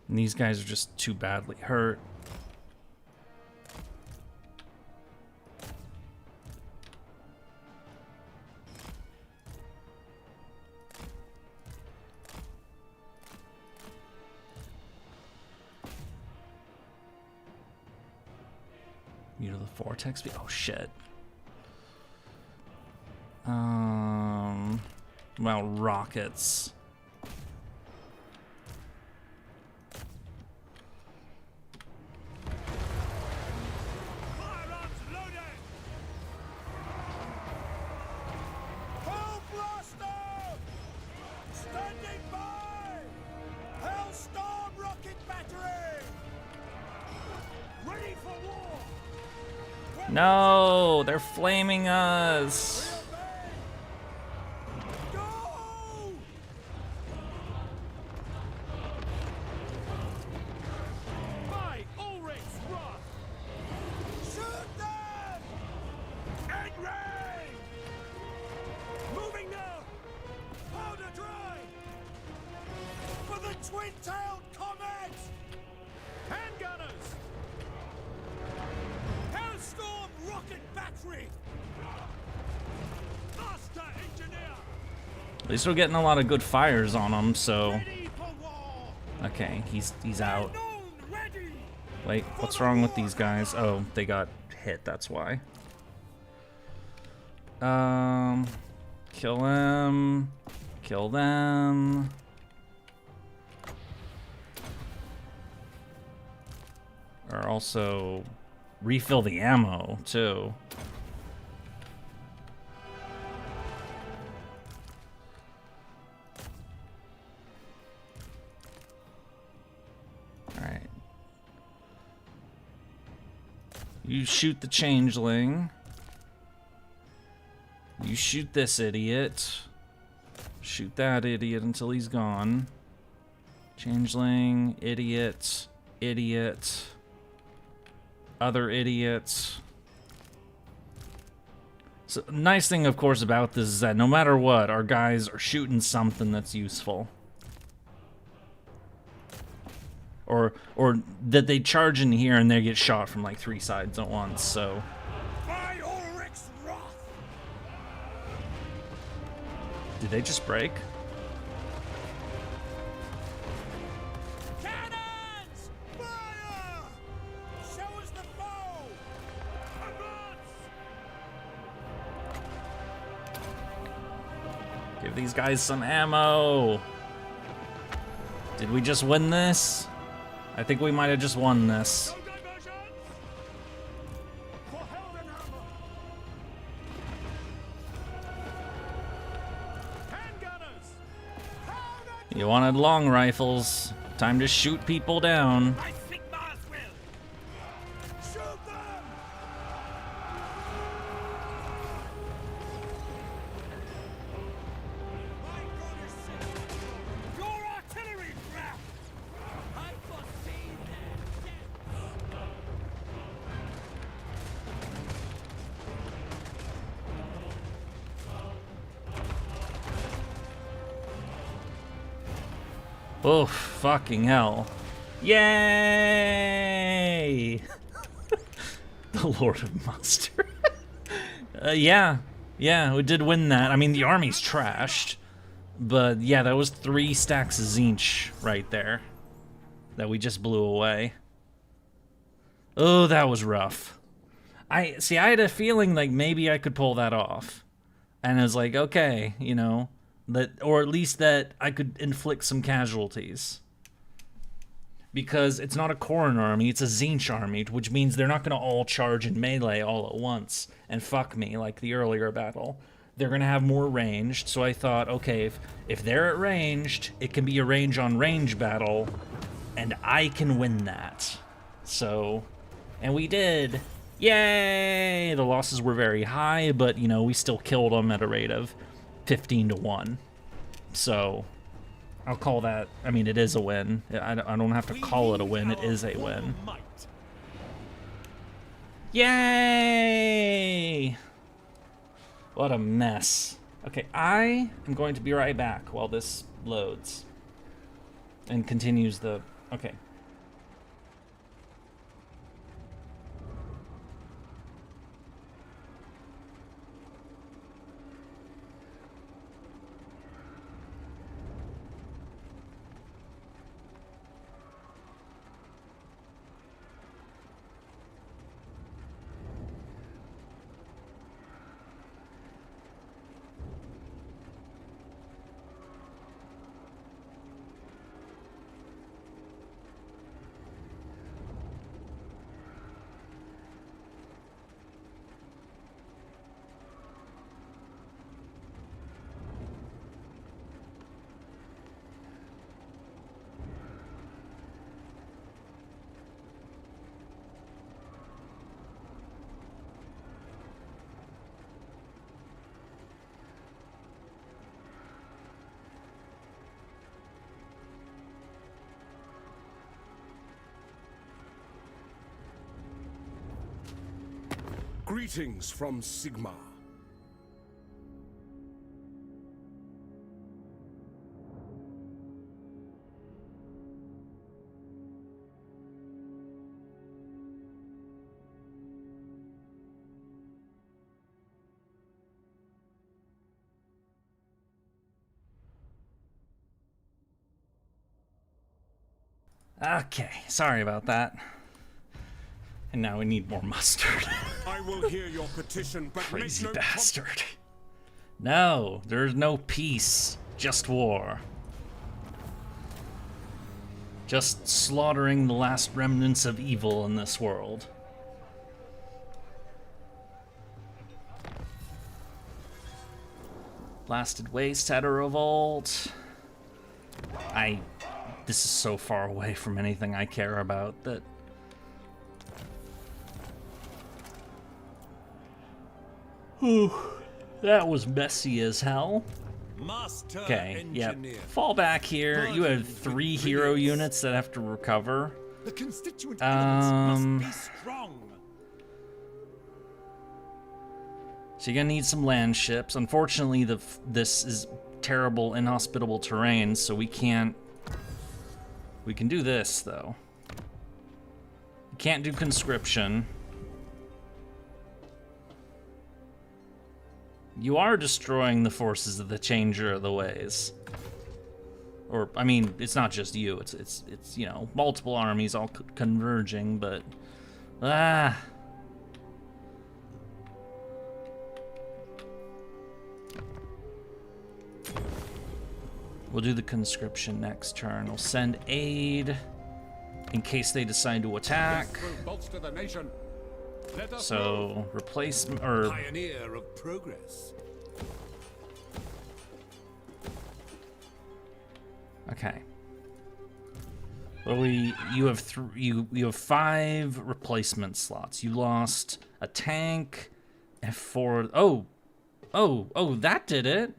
Speaker 14: And these guys are just too badly hurt. You know the vortex. Oh shit. Well, rockets.
Speaker 11: Firearms loaded! Hell blaster! Standing by! Hellstorm rocket battery! Ready for war!
Speaker 14: No, they're flaming us.
Speaker 11: Go! By Ulrich's wrath! Shoot them! Long-tailed comets! Handgunners! Hellstorm rocket battery! Master engineer!
Speaker 14: At least we're getting a lot of good fires on him, so... Okay, he's out. Wait, what's wrong with these guys? Oh, they got hit, that's why. Kill them. Kill them. Or also refill the ammo, too. Alright. You shoot the changeling. You shoot this idiot. Shoot that idiot until he's gone. Changeling, idiot, idiot, other idiots. So, nice thing, of course, about this is that no matter what, our guys are shooting something that's useful. Or that they charge in here and they get shot from like 3 sides at once, so... Did they just break?
Speaker 11: Cannons! Fire! Show us the foe! Advance!
Speaker 14: Give these guys some ammo! Did we just win this? I think we might have just won this. You wanted long rifles. Time to shoot people down. Oh, fucking hell. Yay! The Lord of Mustard. Yeah, we did win that. I mean, the army's trashed. But yeah, that was 3 stacks of Zinch right there. That we just blew away. Oh, that was rough. I had a feeling like maybe I could pull that off. And I was like, okay, you know. Or at least that I could inflict some casualties. Because it's not a Khorne army, it's a Zinch army, which means they're not going to all charge in melee all at once and fuck me like the earlier battle. They're going to have more ranged, so I thought, okay, if they're at ranged, it can be a range-on-range battle, and I can win that. So, and we did. Yay! The losses were very high, but, you know, we still killed them at a rate of 15-1. So, I'll call that, I mean, it is a win. I don't have to call it a win, it is a win. Yay! What a mess. Okay, I am going to be right back while this loads. And continues the, okay.
Speaker 7: Greetings from Sigmar.
Speaker 14: Okay, sorry about that. And now we need more mustard.
Speaker 7: I will hear your petition, but
Speaker 14: Crazy
Speaker 7: make no
Speaker 14: bastard. No, there's no peace, just war. Just slaughtering the last remnants of evil in this world. Blasted Waste had a revolt. This is so far away from anything I care about that... Whew, that was messy as hell. Okay, yep. Fall back here. You have 3 hero units that have to recover.
Speaker 3: The constituent elements must be strong.
Speaker 14: So you're gonna need some land ships. Unfortunately, this is terrible, inhospitable terrain, so we can't... We can do this, though. We can't do conscription. You are destroying the forces of the Changer of the Ways. Or, I mean, it's not just you. It's you know, multiple armies all converging, but... We'll do the conscription next turn. We'll send aid in case they decide to attack. So replace or
Speaker 8: pioneer of progress.
Speaker 14: Okay. Well, you have you have 5 replacement slots. You lost a tank, F4. Oh, that did it.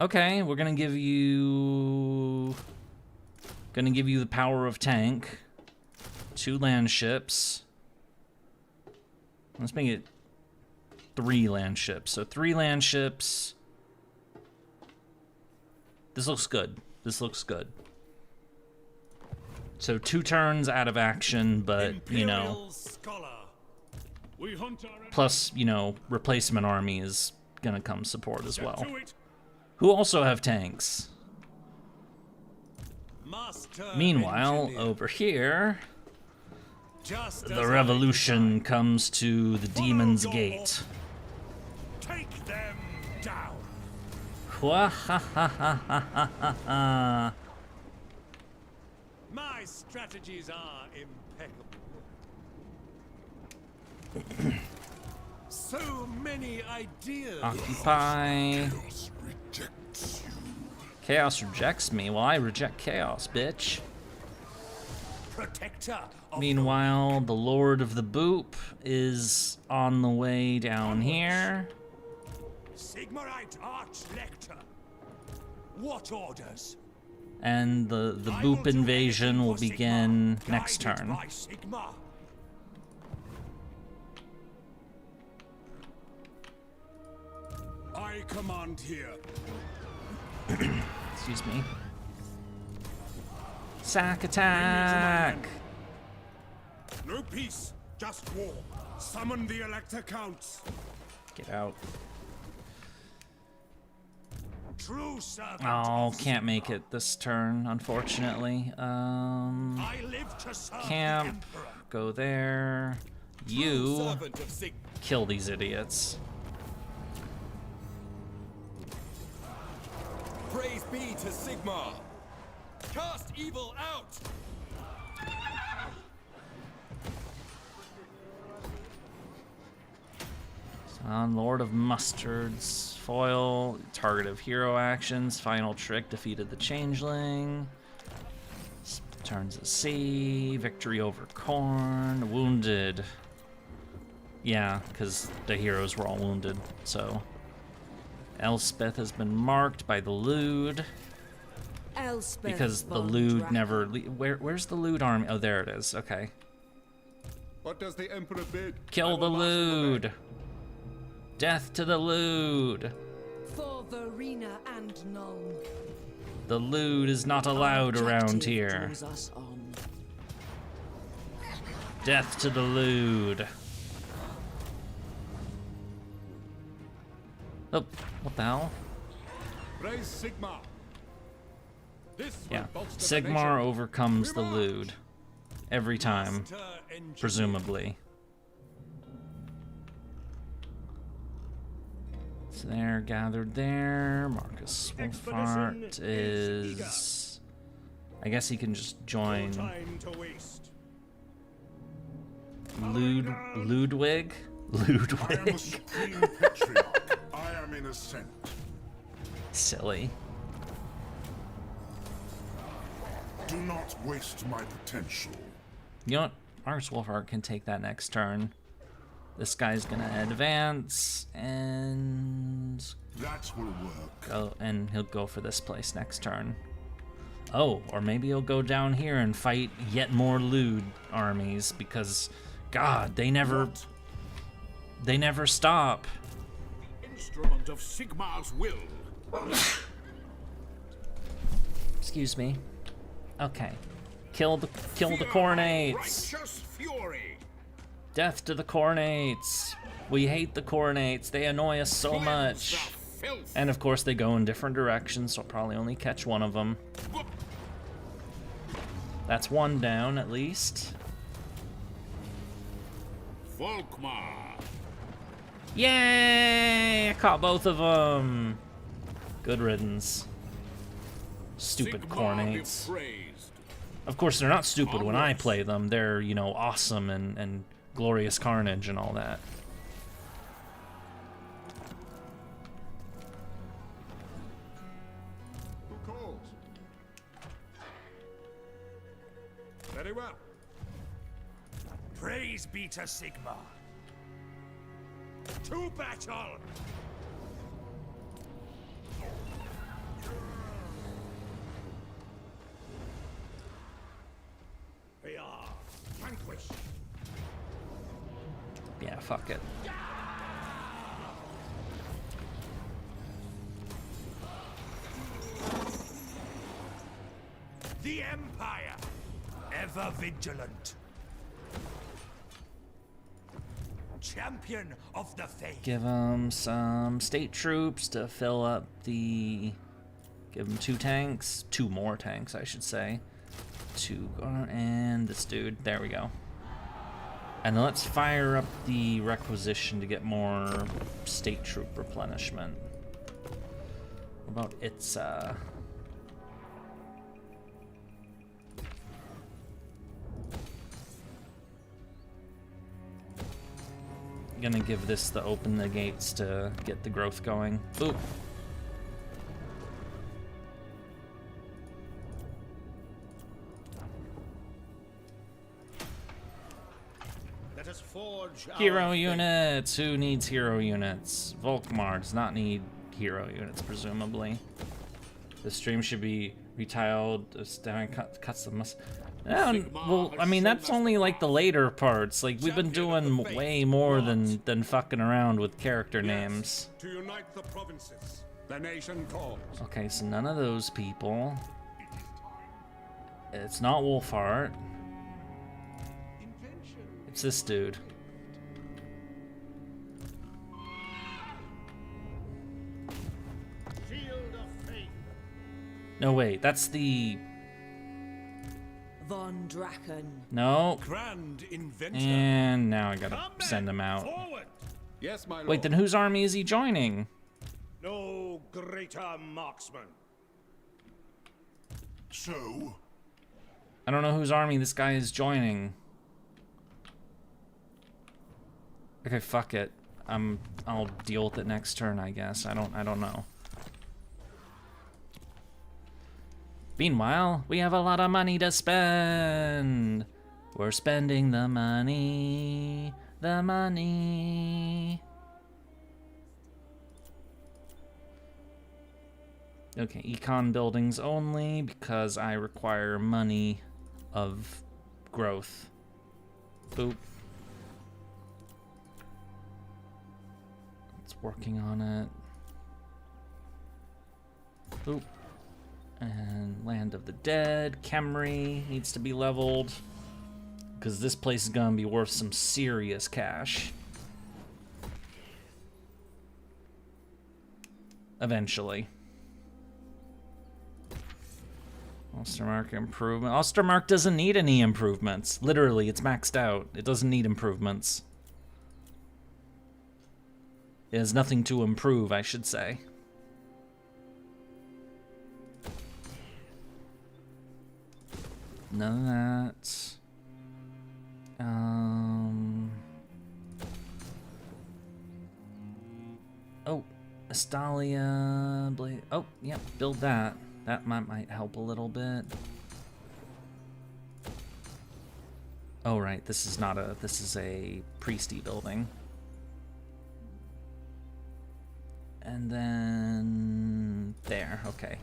Speaker 14: Okay, we're gonna give you the power of tank, 2 land ships. Let's make it 3 land ships. So 3 land ships. This looks good. This looks good. So 2 turns out of action, but you know, plus you know, replacement army is gonna come support as well. Who also have tanks. Meanwhile, over here, the revolution comes to the Demon's Gate.
Speaker 3: Take them down.
Speaker 8: My strategies are impeccable. So many ideas.
Speaker 14: Occupy. Chaos rejects me. Well, I reject chaos, bitch.
Speaker 3: Protector.
Speaker 14: Meanwhile, the Lord of the Boop is on the way down here.
Speaker 3: Sigmarite Archlector. What orders?
Speaker 14: And the Boop invasion will begin next turn.
Speaker 7: I command here.
Speaker 14: Excuse me. Sack attack!
Speaker 7: No peace, just war. Summon the Elector Counts.
Speaker 14: Get out.
Speaker 3: True servant.
Speaker 14: Oh, can't make it this turn, unfortunately.
Speaker 3: I live to serve
Speaker 14: Camp, go there. You kill these idiots.
Speaker 10: Praise be to Sigmar. Cast evil out.
Speaker 14: On Lord of Mustards, foil, target of hero actions, final trick, defeated the changeling. Turns at sea, victory over Khorne, wounded. Yeah, because the heroes were all wounded, so. Elspeth has been marked by the Lewd.
Speaker 12: Elspeth
Speaker 14: Because the Lewd never... Where's the Lewd army? Oh, there it is. Okay.
Speaker 7: What does the Emperor bid?
Speaker 14: Kill the Lewd! Death to the Lewd!
Speaker 12: For Verena and Nuln.
Speaker 14: The Lewd is not allowed around here. Death to the Lewd. Oh, what the hell?
Speaker 7: Praise Sigmar.
Speaker 1: Yeah, Sigmar overcomes the lewd every time, presumably. So they're gathered there. Marcus Wolfhart is... I guess he can just join... Ludwig? Ludwig.
Speaker 2: I am a supreme patriarch. I am in ascent.
Speaker 1: Silly.
Speaker 2: Do not waste my potential.
Speaker 1: You know what? Marcus Wolfhart can take that next turn. This guy's gonna advance, and...
Speaker 2: That will work.
Speaker 1: Go, and he'll go for this place next turn. Oh, or maybe he'll go down here and fight yet more lewd armies, because, God, they never stop.
Speaker 3: Instrument of Sigmar's will.
Speaker 1: Excuse me. Okay. Kill the Cornates.
Speaker 3: Righteous fury.
Speaker 1: Death to the Cornates. We hate the Cornates. They annoy us so much. And of course they go in different directions, so I'll probably only catch one of them. That's one down at least.
Speaker 3: Volkmar.
Speaker 1: Yay! I caught both of them. Good riddance. Stupid Cornates. Of course, they're not stupid when I play them. They're, you know, awesome and glorious carnage and all that.
Speaker 3: Who calls? Very well.
Speaker 11: Praise be to Sigmar. To battle! We are vanquished.
Speaker 1: Yeah, fuck it.
Speaker 11: The Empire, ever vigilant. Champion of the faith.
Speaker 1: Give them some state troops to fill up the... Give them 2 tanks. 2 more tanks, I should say. 2, and this dude. There we go. And then let's fire up the requisition to get more state troop replenishment. What about Itza? Gonna give this the open the gates to get the growth going. Boop.
Speaker 3: Let us forge
Speaker 1: Hero units! Who needs hero units? Volkmar does not need hero units, presumably. The stream should be retiled. Cuts the must. Well, I mean, that's only like the later parts. Like, we've been doing way more than fucking around with character names.
Speaker 3: To unite the provinces. The nation calls.
Speaker 1: Okay, so none of those people. It's not Wolfhart. It's this dude.
Speaker 3: Shield of faith.
Speaker 1: No, wait, that's the...
Speaker 12: Von Draken.
Speaker 1: No.
Speaker 11: Grand inventor.
Speaker 1: And now I gotta send him out.
Speaker 11: Forward.
Speaker 3: Yes, my lord.
Speaker 1: Wait, then whose army is he joining?
Speaker 11: No greater marksman.
Speaker 2: So?
Speaker 1: I don't know whose army this guy is joining. Okay, fuck it. I'll deal with it next turn, I guess. I don't know. Meanwhile, we have a lot of money to spend. We're spending the money. The money. Okay, econ buildings only because I require money of growth. Boop. It's working on it. Boop. And Land of the Dead, Khemri needs to be leveled. Because this place is gonna be worth some serious cash. Eventually.
Speaker 14: Ostermark improvement. Ostermark doesn't need any improvements. Literally, it's maxed out. It doesn't need improvements. It has nothing to improve, I should say. None of that. Oh, Estalia blade. Oh, yep, build that. That might help a little bit. Oh, right, this is not a, this is a priesty building. And then there, okay.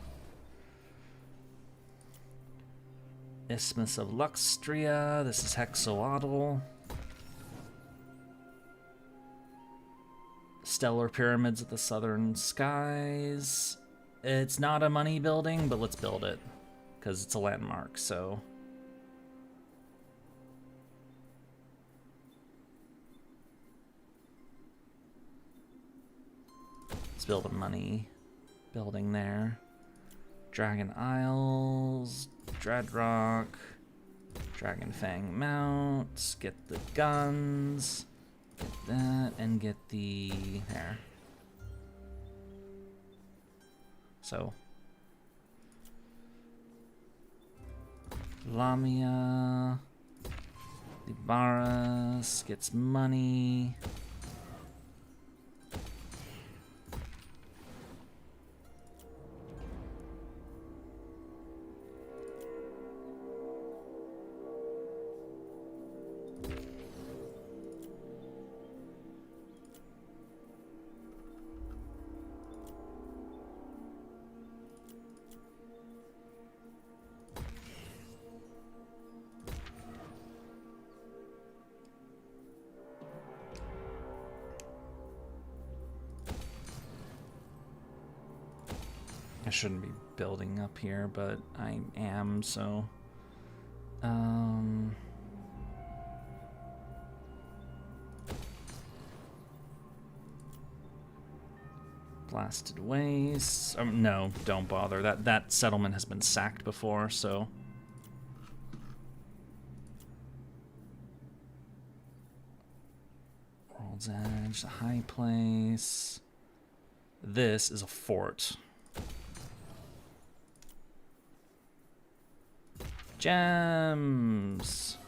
Speaker 14: Isthmus of Luxtria, this is Hexoatl. Stellar Pyramids of the Southern Skies. It's not a money building, but let's build it, because it's a landmark, so. Let's build a money building there. Dragon Isles, Dreadrock, Dragon Fang Mount, get the guns, get that, and get the there. So, Lamia, Libaras gets money. I shouldn't be building up here, but I am, so... Blasted Wastes... no, don't bother. That settlement has been sacked before, so... World's Edge, the High Place... This is a fort. Gems.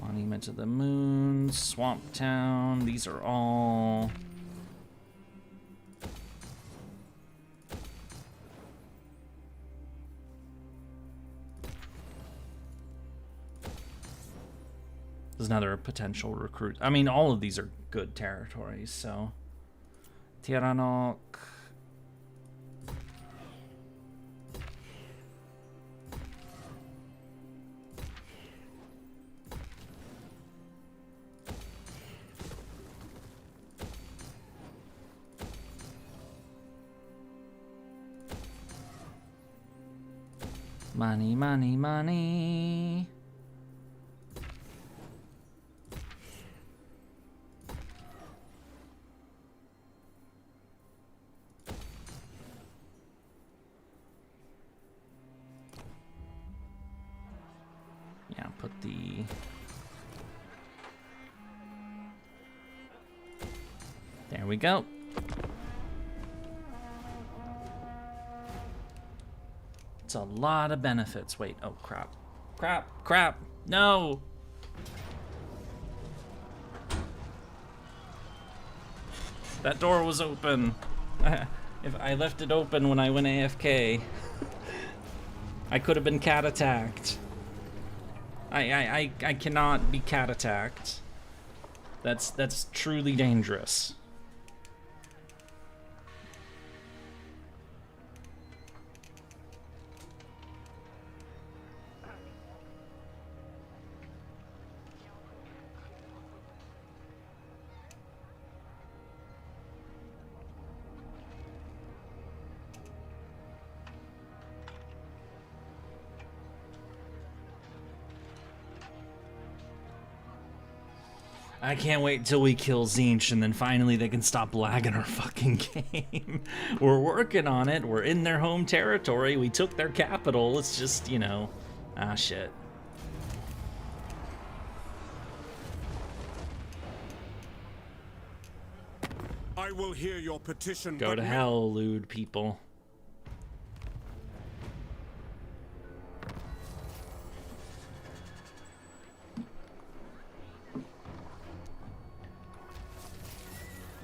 Speaker 14: Monument to the Moon, Swamp Town. These are all. There's another potential recruit. I mean, all of these are good territories, so. Tiranoc. Money, money, money. Yeah, put the... There we go. It's a lot of benefits. Wait, oh crap. Crap, crap, no! That door was open. If I left it open when I went AFK, I could have been cat attacked. I cannot be cat attacked. That's truly dangerous. I can't wait till we kill Tzeentch and then finally they can stop lagging our fucking game. We're working on it. We're in their home territory. We took their capital. It's just, you know, shit.
Speaker 7: I will hear your petition.
Speaker 14: Go to hell, lewd people.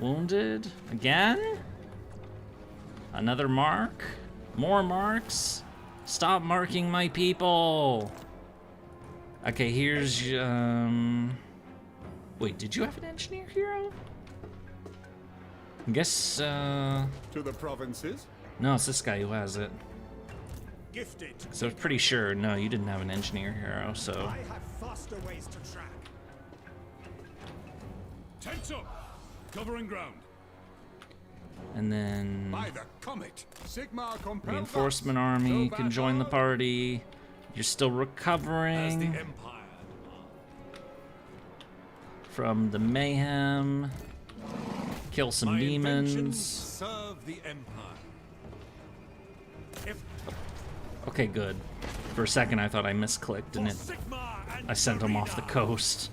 Speaker 14: Wounded? Again? Another mark? More marks? Stop marking my people! Okay, here's, Wait, did you have an engineer hero? I guess,
Speaker 7: To the provinces?
Speaker 14: No, it's this guy who has it.
Speaker 4: Gifted.
Speaker 14: So I'm pretty sure, no, you didn't have an engineer hero, so...
Speaker 4: I have faster ways to track.
Speaker 3: Tents up! Covering ground.
Speaker 14: And then...
Speaker 7: By the comet, Sigmar compels
Speaker 14: Reinforcement
Speaker 7: us
Speaker 14: army
Speaker 7: to
Speaker 14: can join the
Speaker 7: battle.
Speaker 14: party. You're still
Speaker 8: As the
Speaker 14: recovering
Speaker 8: Empire.
Speaker 14: from the mayhem. Kill some
Speaker 8: My inventions
Speaker 14: demons.
Speaker 8: serve the Empire.
Speaker 14: Okay, good. For a second I thought I misclicked and I sent him off the coast.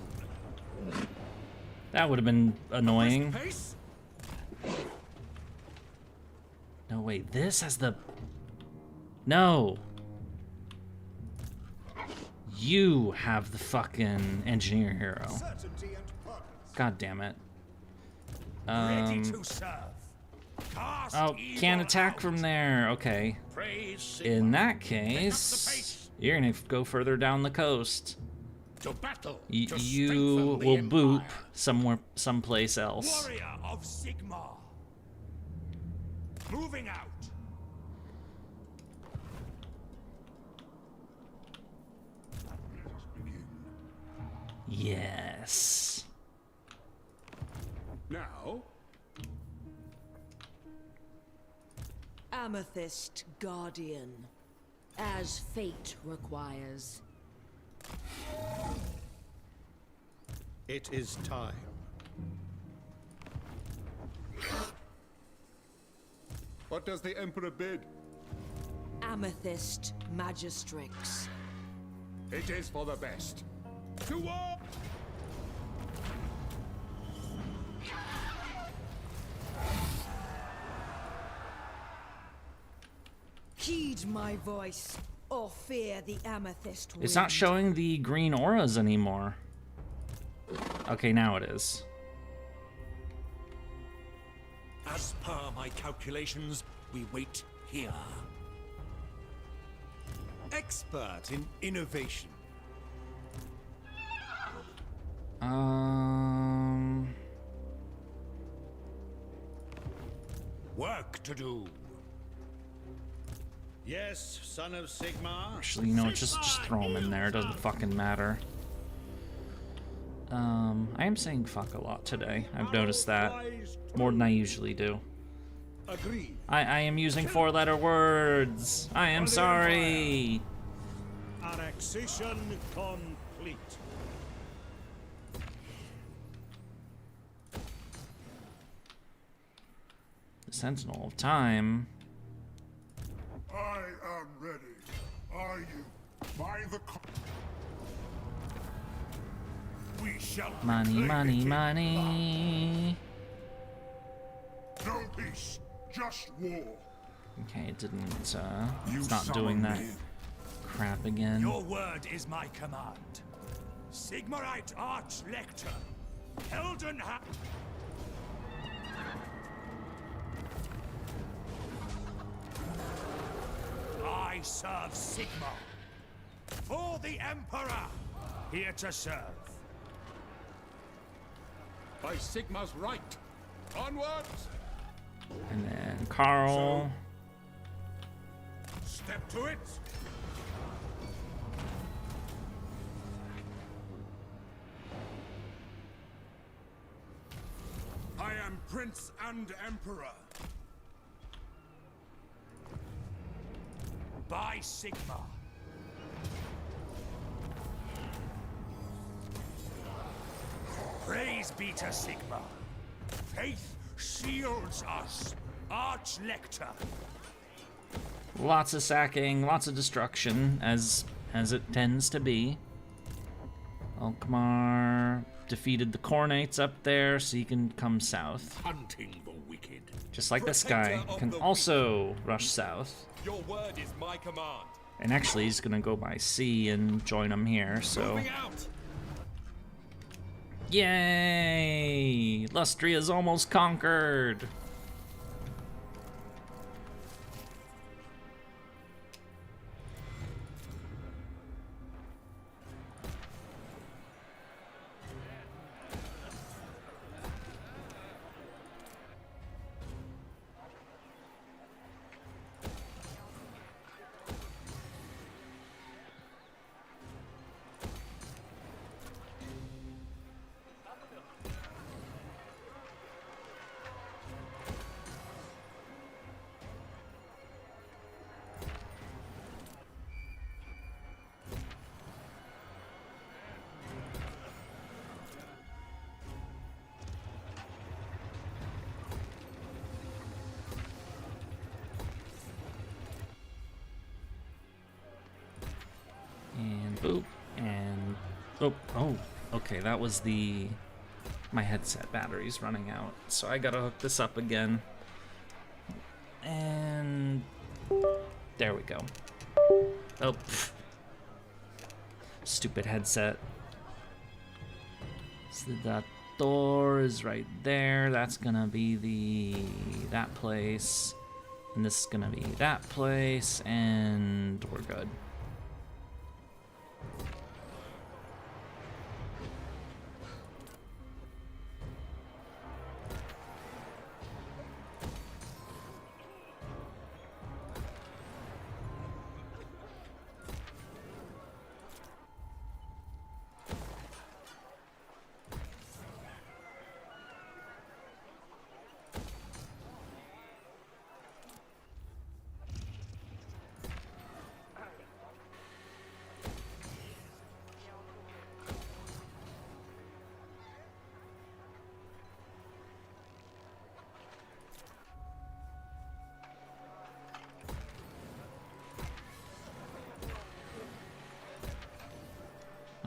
Speaker 14: That would have been annoying. No, wait, this has the... No! You have the fucking engineer hero. God damn it.
Speaker 11: Ready to serve. Cast
Speaker 14: Oh, can't
Speaker 11: evil
Speaker 14: attack
Speaker 11: out.
Speaker 14: from there. Okay.
Speaker 9: Praise
Speaker 14: In
Speaker 9: Sigmar.
Speaker 14: that case, you're gonna go further down the coast.
Speaker 9: To battle.
Speaker 14: You
Speaker 9: to strengthen the
Speaker 14: will
Speaker 9: Empire.
Speaker 14: boop someplace else.
Speaker 11: Warrior of Sigmar. Moving out.
Speaker 14: Yes.
Speaker 7: Now,
Speaker 12: Amethyst Guardian, as fate requires.
Speaker 4: It is time.
Speaker 7: what does the Emperor bid?
Speaker 12: Amethyst Magistrix.
Speaker 7: It is for the best. To war!
Speaker 12: Heed my voice, or fear the amethyst wind.
Speaker 14: It's not showing the green auras anymore. Okay, now it is.
Speaker 8: As per my calculations, we wait here. Expert in innovation.
Speaker 3: Work to do.
Speaker 11: Yes, son of Sigmar.
Speaker 14: Actually, you know what? Just throw them in there. It doesn't fucking matter. I am saying fuck a lot today. I've noticed that more than I usually do.
Speaker 4: Agreed.
Speaker 14: I am using four-letter words. I am sorry.
Speaker 4: Annexation complete.
Speaker 14: The Sentinel of Time.
Speaker 2: I am ready. Are you? By the we shall
Speaker 14: Money,
Speaker 2: reclaim
Speaker 14: money,
Speaker 2: it.
Speaker 14: money.
Speaker 2: No peace, just war.
Speaker 14: Okay, it didn't, it's not doing that crap again.
Speaker 11: Your word is my command. Sigmarite Archlector. Elden ha... I serve Sigmar. For the Emperor. Here to serve.
Speaker 7: By Sigmar's right. Onwards!
Speaker 14: And then Carl.
Speaker 7: Step to it! I am Prince and Emperor.
Speaker 11: By Sigmar. Praise be to Sigmar. Faith shields us. Arch-Lector.
Speaker 14: Lots of sacking, lots of destruction, as it tends to be. Alkmaar defeated the Khornates up there, so he can come south.
Speaker 11: Hunting the wicked.
Speaker 14: Just like this guy can also rush south.
Speaker 10: Your word is my command.
Speaker 14: And actually, he's gonna go by sea and join him here, so...
Speaker 10: Moving out.
Speaker 14: Yay! Lustria's almost conquered! And boop, and boop. Oh, okay, that was my headset battery's running out, so I gotta hook this up again. And there we go. Oh, pff. Stupid headset. So that door is right there. That's gonna be that place, and this is gonna be that place, and we're good.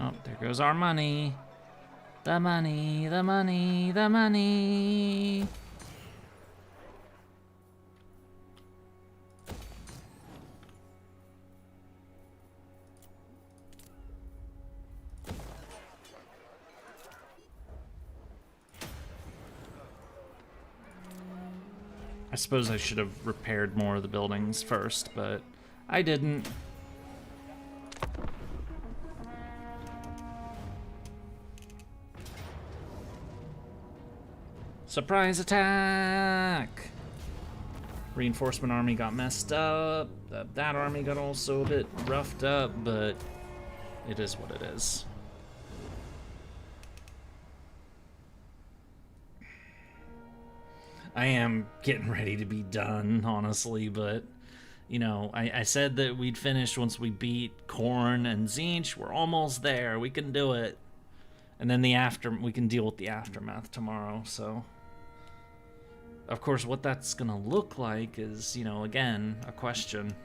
Speaker 14: Oh, there goes our money. The money, the money, the money. I suppose I should have repaired more of the buildings first, but I didn't. Surprise attack! Reinforcement army got messed up. That army got also a bit roughed up, but it is what it is. I am getting ready to be done, honestly, but you know, I said that we'd finish once we beat Khorne and Tzeentch. We're almost there. We can do it. And then we can deal with the aftermath tomorrow, so. Of course, what that's gonna look like is, you know, again, a question.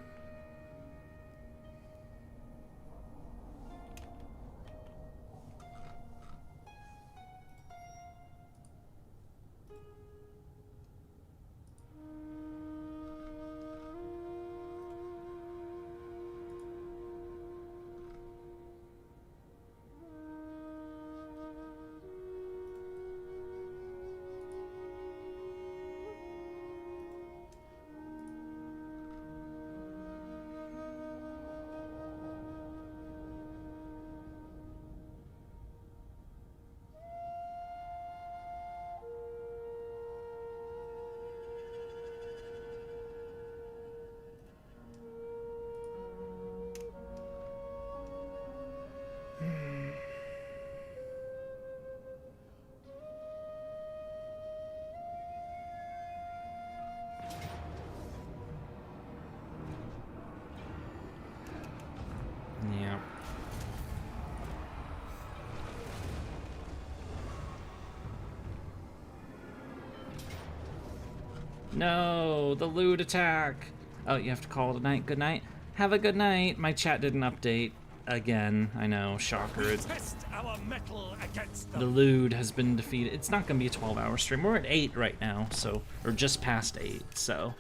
Speaker 14: No, the lewd attack. Oh, you have to call it a night. Good night. Have a good night. My chat didn't update again. I know, shocker.
Speaker 11: Test our mettle against
Speaker 14: The lewd has been defeated. It's not gonna be a 12-hour stream. We're at 8 right now, so or just past 8. So,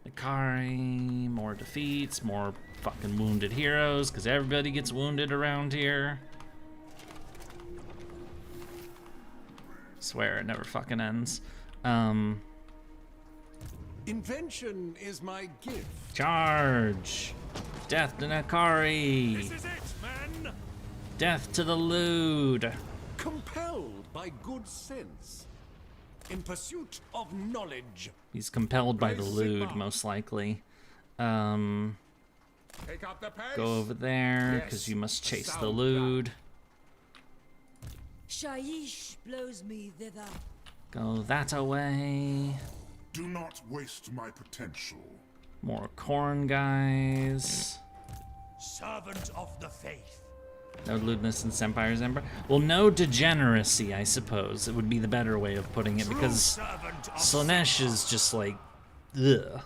Speaker 14: Ikari, more defeats, more fucking wounded heroes, because everybody gets wounded around here. Swear it never fucking ends.
Speaker 8: Invention is my gift.
Speaker 14: Charge! Death to Ikari!
Speaker 11: This is it, men!
Speaker 14: Death to the lewd!
Speaker 8: Compelled by good sense. In pursuit of knowledge.
Speaker 14: He's compelled by the lewd, most likely.
Speaker 3: Take up the pace.
Speaker 14: Go over there, because
Speaker 3: Yes,
Speaker 14: you must
Speaker 3: a
Speaker 14: chase the
Speaker 3: sound
Speaker 14: lewd.
Speaker 12: Shaiish blows me thither.
Speaker 14: Go that away.
Speaker 2: Do not waste my potential.
Speaker 14: More corn guys.
Speaker 11: Servant of the faith.
Speaker 14: No lewdness in Sempire's Emperor. Well, no degeneracy, I suppose. It would be the better way of putting it, because Slaanesh is just like, ugh.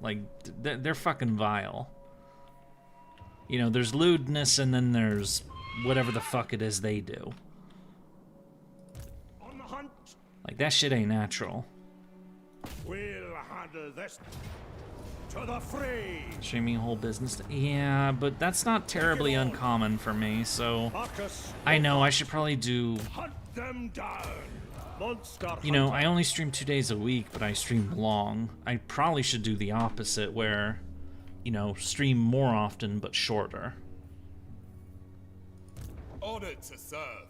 Speaker 14: Like, they're fucking vile. You know, there's lewdness and then there's whatever the fuck it is they do.
Speaker 11: On the hunt.
Speaker 14: Like, that shit ain't natural.
Speaker 11: We'll handle this. To the fray.
Speaker 14: Streaming whole business. Yeah, but that's not terribly uncommon for me, so I know I should probably do.
Speaker 11: Hunt them down. Monster
Speaker 14: You know, I only stream 2 days a week, but I stream long. I probably should do the opposite, where, you know, stream more often but shorter.
Speaker 10: Honored to serve.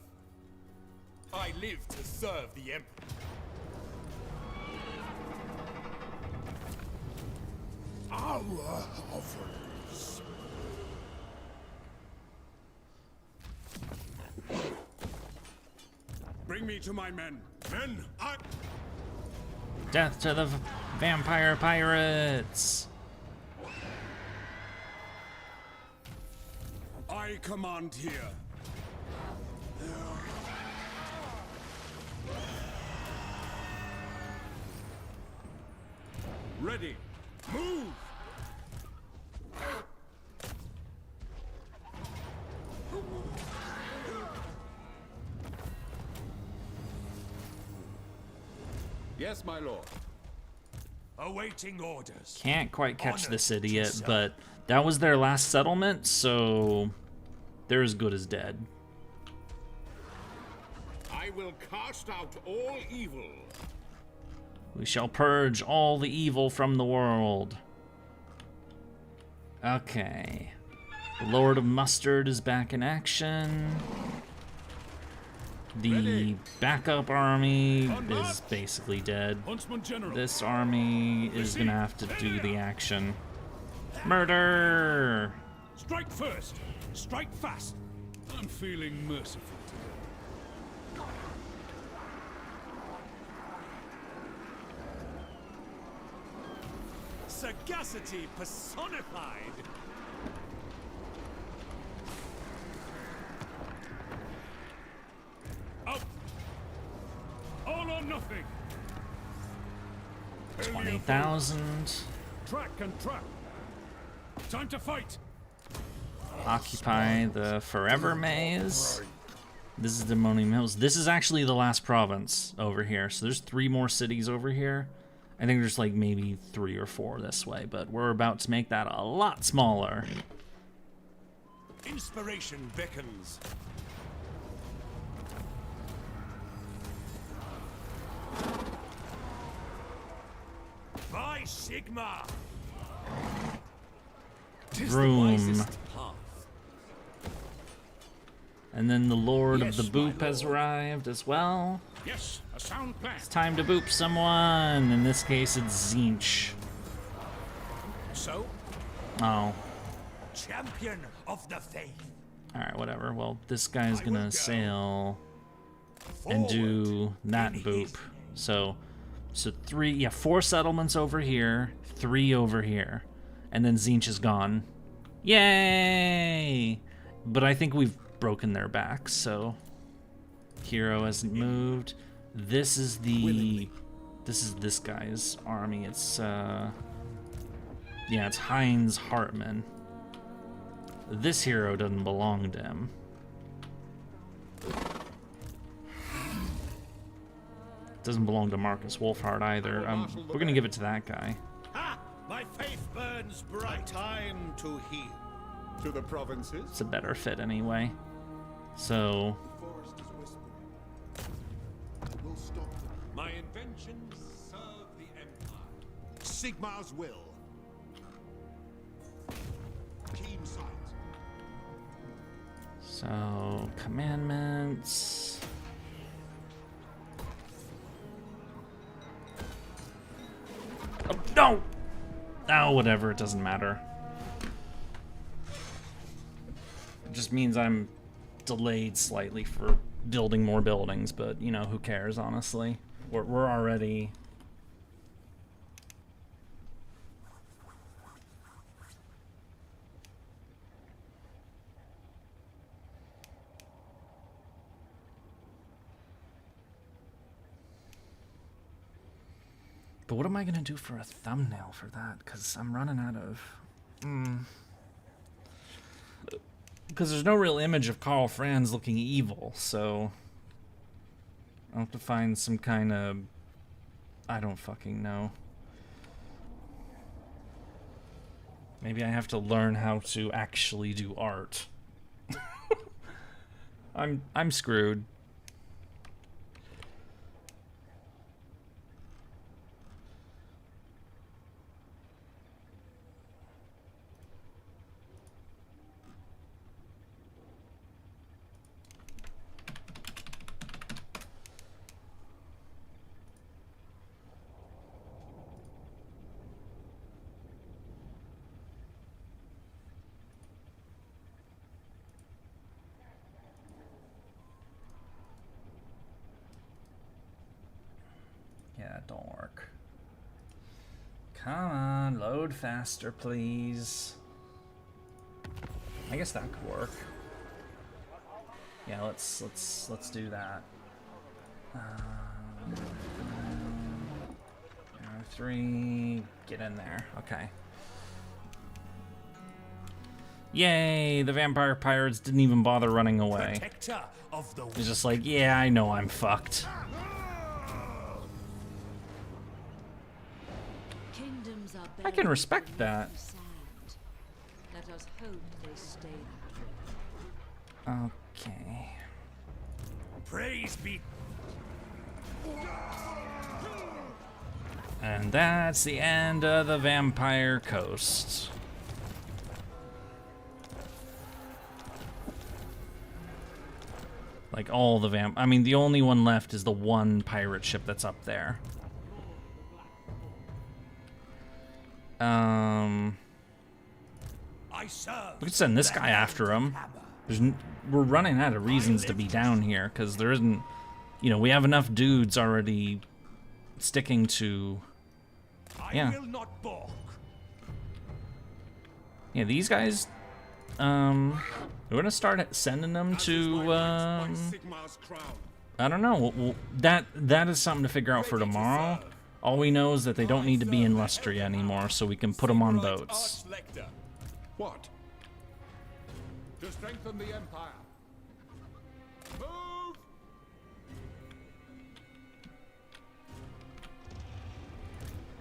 Speaker 10: I live to serve the Emperor.
Speaker 2: Our offers.
Speaker 3: Bring me to my men. Men,
Speaker 14: Death to the vampire pirates!
Speaker 3: I command here. Ready. Move! Yes, my lord.
Speaker 11: Awaiting orders.
Speaker 14: Can't quite catch this idiot, but that was their last settlement, so they're as good as dead.
Speaker 9: I will cast out all evil.
Speaker 14: We shall purge all the evil from the world. Okay. The Lord of Mustard is back in action. The backup army is basically dead. This army is gonna have to do the action. Murder!
Speaker 11: Strike first. Strike fast. I'm feeling merciful today. Sagacity personified. Out. All or nothing.
Speaker 14: 20,000.
Speaker 11: Track and trap. Time to fight.
Speaker 14: Occupy the Forever Maze. This is Demonium Hills. This is actually the last province over here. So there's 3 more cities over here. I think there's like maybe 3 or 4 this way, but we're about to make that a lot smaller.
Speaker 11: Inspiration beckons. By Sigma.
Speaker 14: Room. And then the Lord of the Boop has arrived as well.
Speaker 9: Yes, a sound plan.
Speaker 14: It's time to boop someone. In this case, it's Tzeentch.
Speaker 11: So?
Speaker 14: Oh.
Speaker 11: Champion of the faith.
Speaker 14: Alright, whatever. Well, this guy's gonna sail and do that boop. So 4 settlements over here, 3 over here. And then Tzeentch is gone. Yay! But I think we've broken their backs, so hero hasn't moved. This is the This is this guy's army. It's, yeah, it's Heinz Hartmann. This hero doesn't belong to him. Doesn't belong to Marcus Wolfhard either. We're gonna give it to that guy.
Speaker 11: Ha! My faith burns bright. Time to heal. To the provinces?
Speaker 14: It's a better fit anyway. So...
Speaker 7: My inventions serve the Empire. Sigmar's will. Keen sight.
Speaker 14: So, commandments... Oh, no! Oh, whatever, it doesn't matter. It just means I'm delayed slightly for building more buildings, but, you know, who cares, honestly? We're already... But what am I gonna do for a thumbnail for that? Because I'm running out of... Because there's no real image of Karl Franz looking evil, so... I'll have to find some kind of... I don't fucking know. Maybe I have to learn how to actually do art. I'm screwed. Yeah, it don't work. Come on, load faster, please. I guess that could work. Yeah, let's do that. R3, get in there. Okay. Yay! The vampire pirates didn't even bother running away. He's just like, yeah, I know I'm fucked. I can respect that.
Speaker 6: Let us hope they stay.
Speaker 14: Okay.
Speaker 11: Praise be.
Speaker 14: And that's the end of the Vampire Coast. Like all the I mean, the only one left is the one pirate ship that's up there. We could send this guy after him. We're running out of reasons to be down here, because there isn't... You know, we have enough dudes already sticking to... Yeah. Yeah, these guys... we're gonna start sending them to... I don't know. That is something to figure out for tomorrow. All we know is that they don't need to be in Lustria anymore, so we can put them on boats.
Speaker 3: What? To strengthen the Empire. Move!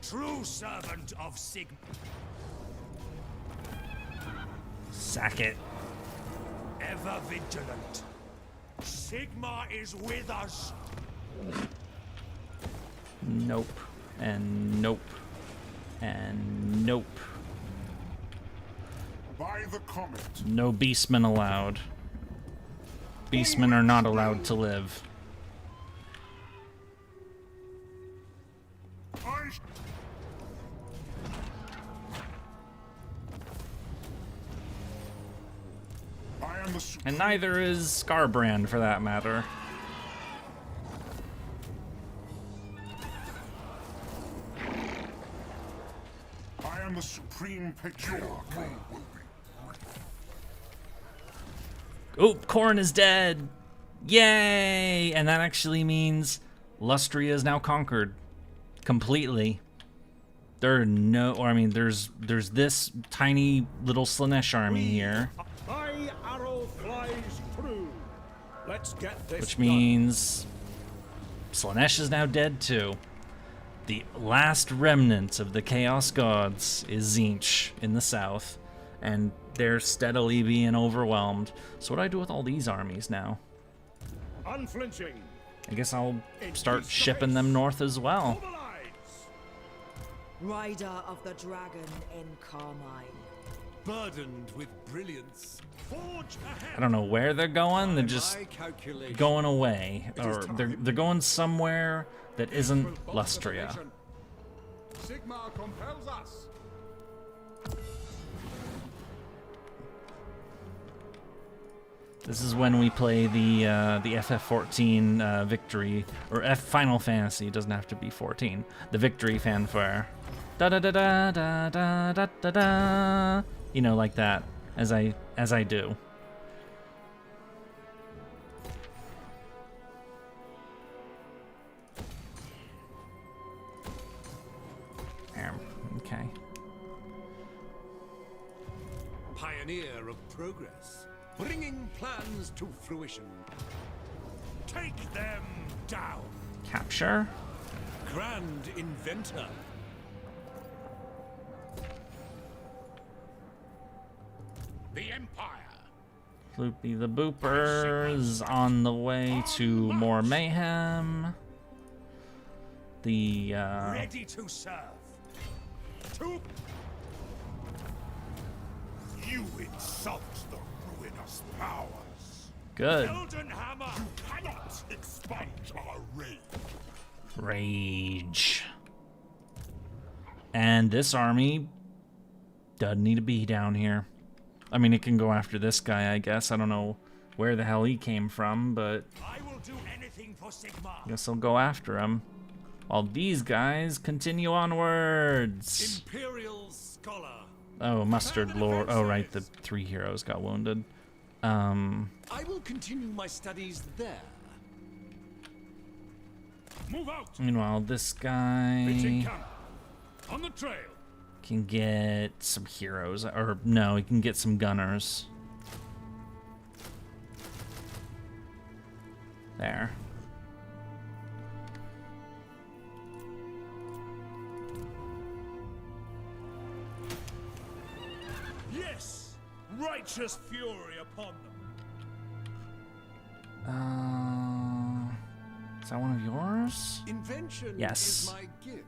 Speaker 11: True servant of Sigmar.
Speaker 14: Sack it.
Speaker 11: Ever vigilant. Sigmar is with us.
Speaker 14: Nope. And nope. And nope.
Speaker 2: By the comet.
Speaker 14: No beastmen allowed. Beastmen are not allowed to live. And neither is Scarbrand, for that matter.
Speaker 2: I am the supreme patriarch.
Speaker 14: Oh, Khorne is dead! Yay! And that actually means Lustria is now conquered. completely. There are no, or I mean, there's this tiny little Slaanesh army here,
Speaker 4: My arrow flies true. Let's get this
Speaker 14: which
Speaker 4: done.
Speaker 14: means Slaanesh is now dead too. The last remnant of the Chaos Gods is Tzeentch in the south, and they're steadily being overwhelmed. So what do I do with all these armies now?
Speaker 4: Unflinching.
Speaker 14: I guess I'll start shipping them north as well.
Speaker 12: Rider of the dragon in Carmine.
Speaker 8: Burdened with brilliance.
Speaker 4: Forge ahead.
Speaker 14: I don't know where they're going. They're just going away, or they're going somewhere that isn't Lustria.
Speaker 3: Sigmar compels us.
Speaker 14: This is when we play the FF14 victory, or Final Fantasy. It doesn't have to be 14. The victory fanfare. Da da da da da da da da da. You know, like that, as I do. Okay.
Speaker 8: Pioneer of progress, bringing plans to fruition.
Speaker 4: Take them down.
Speaker 14: Capture.
Speaker 8: Grand inventor.
Speaker 9: The Empire.
Speaker 14: Floopy the Boopers on the way to more mayhem. The
Speaker 4: Ready to serve. To
Speaker 2: You insult the ruinous powers.
Speaker 14: good.
Speaker 4: Golden Hammer.
Speaker 2: You cannot expunge our rage.
Speaker 14: Rage. And this army doesn't need to be down here. I mean, it can go after this guy, I guess. I don't know where the hell he came from, but
Speaker 4: I will do anything for Sigmar.
Speaker 14: I guess I'll go after him. While these guys continue onwards.
Speaker 8: Imperial scholar.
Speaker 14: Oh, Mustard Lord. Oh, right, the 3 heroes got wounded.
Speaker 8: I will continue my studies there.
Speaker 4: Move out.
Speaker 14: Meanwhile, this
Speaker 4: Pitching
Speaker 14: guy
Speaker 4: camp. On the trail.
Speaker 14: can get some heroes. Or, no, he can get some gunners. There.
Speaker 4: Yes. Righteous fury upon them.
Speaker 14: Is that one of yours?
Speaker 8: Invention
Speaker 14: Yes.
Speaker 8: is my gift.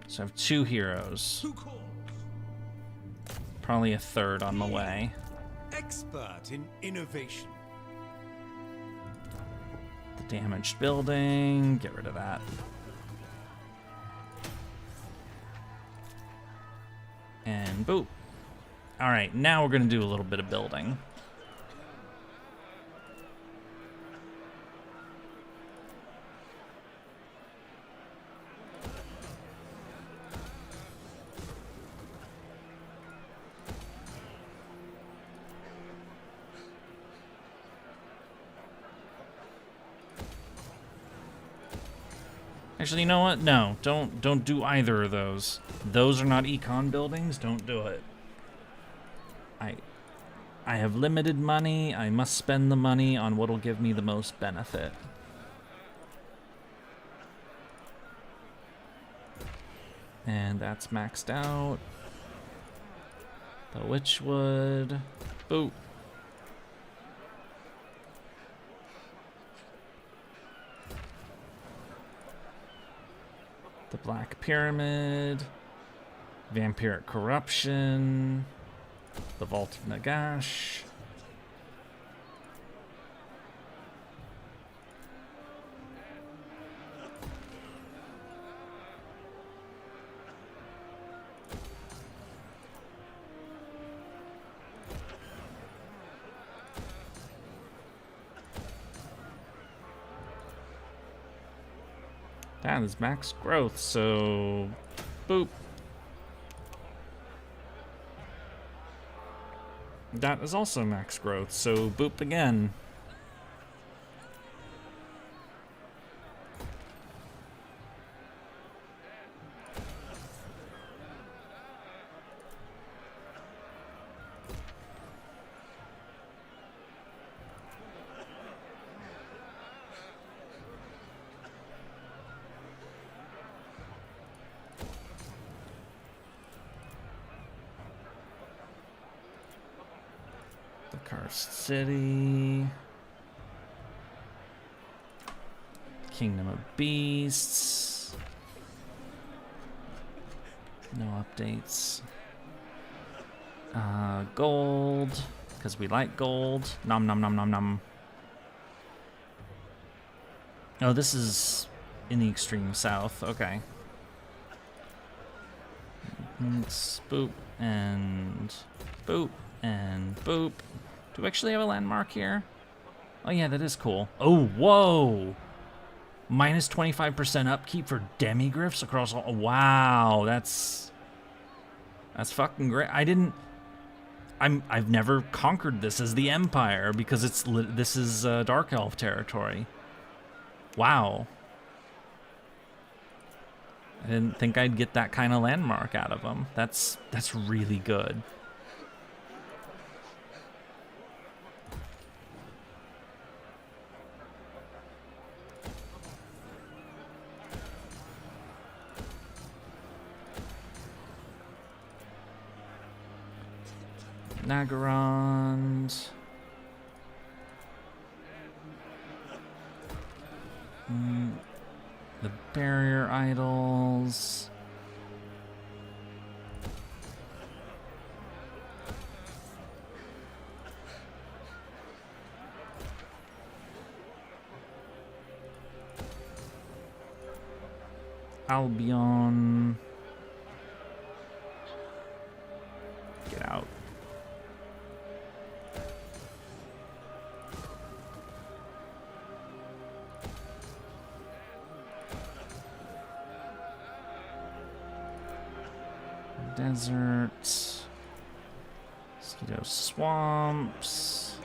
Speaker 14: So I have 2 heroes.
Speaker 8: Who calls?
Speaker 14: Probably a third on the way.
Speaker 8: Expert in innovation.
Speaker 14: The damaged building. Get rid of that. And boop. Alright, now we're going to do a little bit of building. Actually, you know what? No, don't do either of those. Those are not econ buildings. Don't do it. I have limited money. I must spend the money on what'll give me the most benefit. And that's maxed out. The Witchwood. Boop. The Black Pyramid, Vampiric Corruption, the Vault of Nagash. That is max growth, so boop. That is also max growth, so boop again. Cursed City. Kingdom of Beasts. No updates. Gold, because we like gold. Nom nom nom nom nom. Oh, this is in the extreme south. Okay. Boop and boop and boop. Do we actually have a landmark here? Oh yeah, that is cool. Oh, whoa! Minus 25% upkeep for demigryphs across all. Wow, that's fucking great. I've never conquered this as the Empire because this is Dark Elf territory. Wow. I didn't think I'd get that kind of landmark out of them. That's really good. Nagarond. The barrier idols. Albion. Get out. Desert. Mosquito swamps.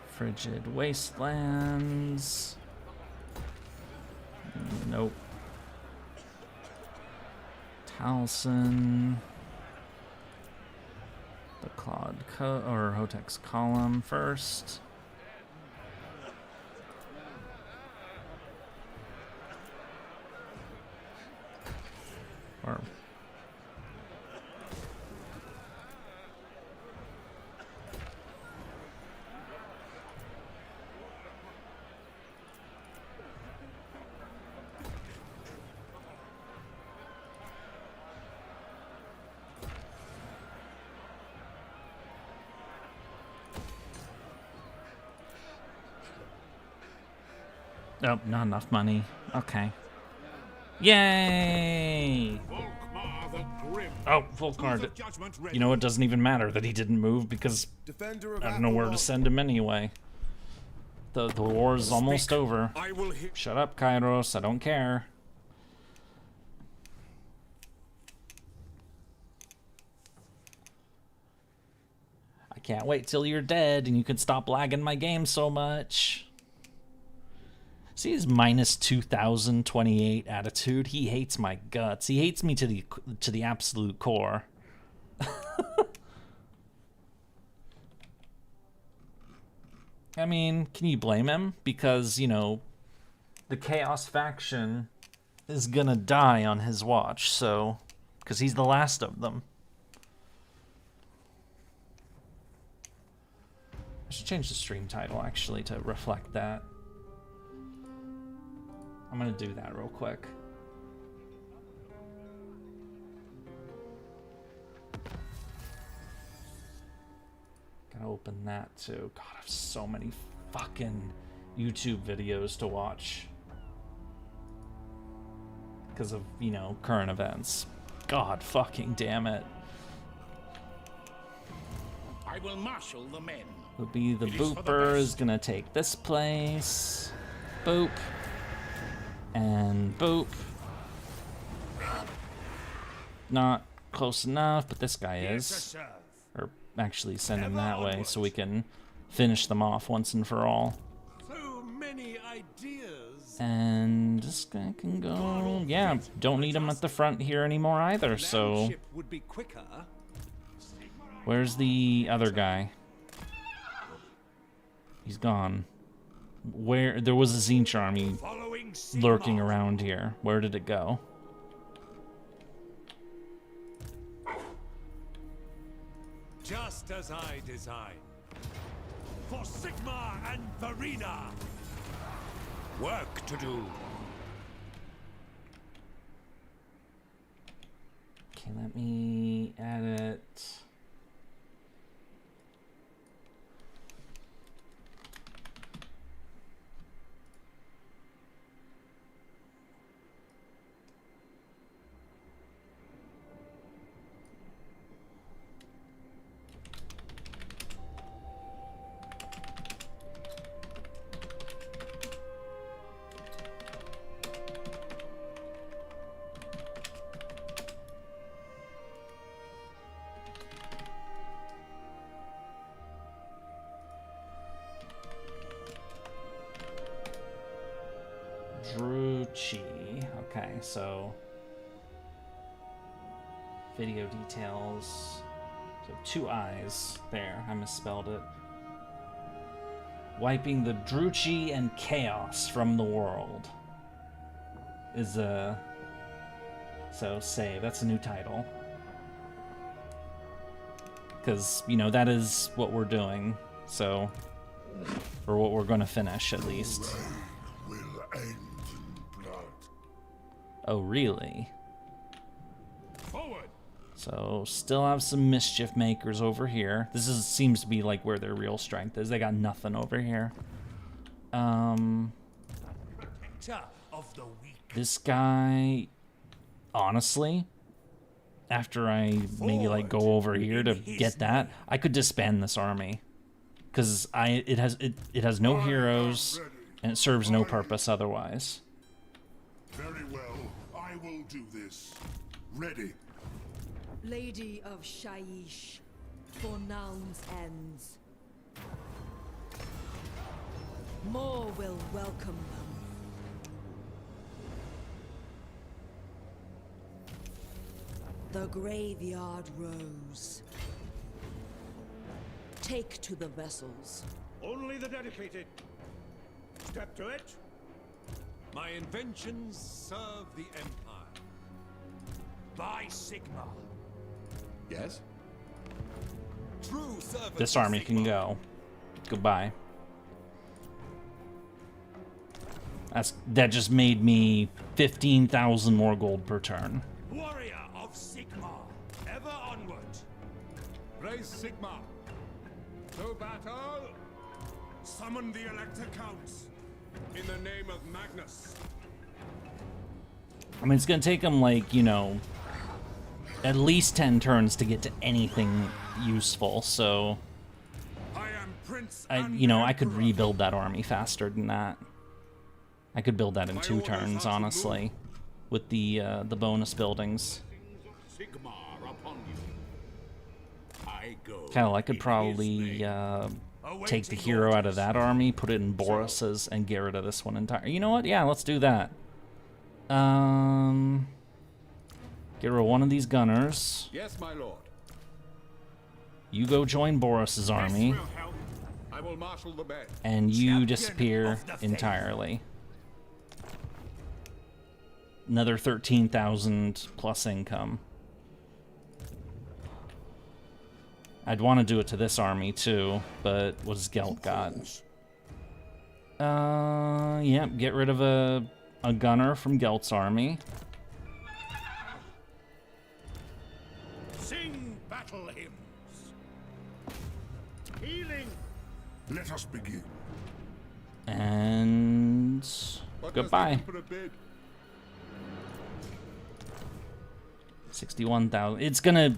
Speaker 14: Frigid wastelands. Nope. Talson. The Claude or Hotex column first. Or nope, not enough money. Okay. Yay! Oh, Volkmar. You know, it doesn't even matter that he didn't move because I don't know where to send him anyway. The war is almost over. Shut up, Kairos. I don't care. I can't wait till you're dead and you can stop lagging my game so much. See his minus 2028 attitude. He hates my guts. He hates me to the absolute core. I mean, can you blame him? Because, you know, the Chaos faction is gonna die on his watch, so because he's the last of them. I should change the stream title actually to reflect that. I'm gonna do that real quick. Gotta open that too. God, I have so many fucking YouTube videos to watch. Because of, you know, current events. God fucking damn it.
Speaker 9: I will marshal the men.
Speaker 14: Would be the Booper is gonna take this place. Boop. And boop. Not close enough, but this guy is. Or actually send him that way so we can finish them off once and for all.
Speaker 8: So many ideas.
Speaker 14: And this guy can go. Yeah, don't need him at the front here anymore either, so.
Speaker 8: Would be quicker.
Speaker 14: Where's the other guy? He's gone. Where there was a Zinch army lurking around here. Where did it go?
Speaker 8: Just as I designed.
Speaker 11: For Sigma and Verena!
Speaker 3: Work to do.
Speaker 14: Okay, let me add it. Druuchii. Okay, so video details. So 2 eyes there. I misspelled it. Wiping the Druuchii and chaos from the world is a so save. That's a new title. Because, you know, that is what we're doing. So, or what we're going to finish at least. Oh, really?
Speaker 3: Forward.
Speaker 14: So, still have some mischief makers over here. This seems to be like where their real strength is. They got nothing over here. This guy, honestly, after I maybe like go over here to get that, I could disband this army because it has no heroes and it serves no purpose otherwise.
Speaker 2: Very well. I will do this. Ready.
Speaker 12: Lady of Shaiish, for Naun's ends. More will welcome them. The graveyard rose. Take to the vessels.
Speaker 4: Only the dedicated. Step to it.
Speaker 8: My inventions serve the Empire.
Speaker 11: By Sigma.
Speaker 10: Yes?
Speaker 8: True servants
Speaker 14: This
Speaker 8: of
Speaker 14: army
Speaker 8: Sigma.
Speaker 14: can go. Goodbye. That just made me 15,000 more gold per turn.
Speaker 11: Warrior of Sigma. Ever onward.
Speaker 3: Raise Sigma. To battle.
Speaker 7: Summon the Elector Counts. In the name of Magnus.
Speaker 14: I mean, it's gonna take them like, you know, at least 10 turns to get to anything useful, so
Speaker 7: I am Prince
Speaker 14: I could rebuild that army faster than that. I could build that in 2 turns, honestly, with the bonus buildings.
Speaker 3: Sigma upon you. I go.
Speaker 14: Hell, I could probably take the hero out of that army, put it in Boris's, and get rid of this one entirely. You know what? Yeah, let's do that. Get rid of one of these gunners.
Speaker 3: Yes, my lord.
Speaker 14: You go join Boris's army,
Speaker 3: I will marshal the band.
Speaker 14: and you disappear entirely. Another 13,000 plus income. I'd want to do it to this army too, but what does Gelt got? Yeah, get rid of a gunner from Gelt's army.
Speaker 11: Sing battle hymns. Healing.
Speaker 2: Let us begin.
Speaker 14: And goodbye.
Speaker 3: Put a bid.
Speaker 14: 61,000. It's gonna,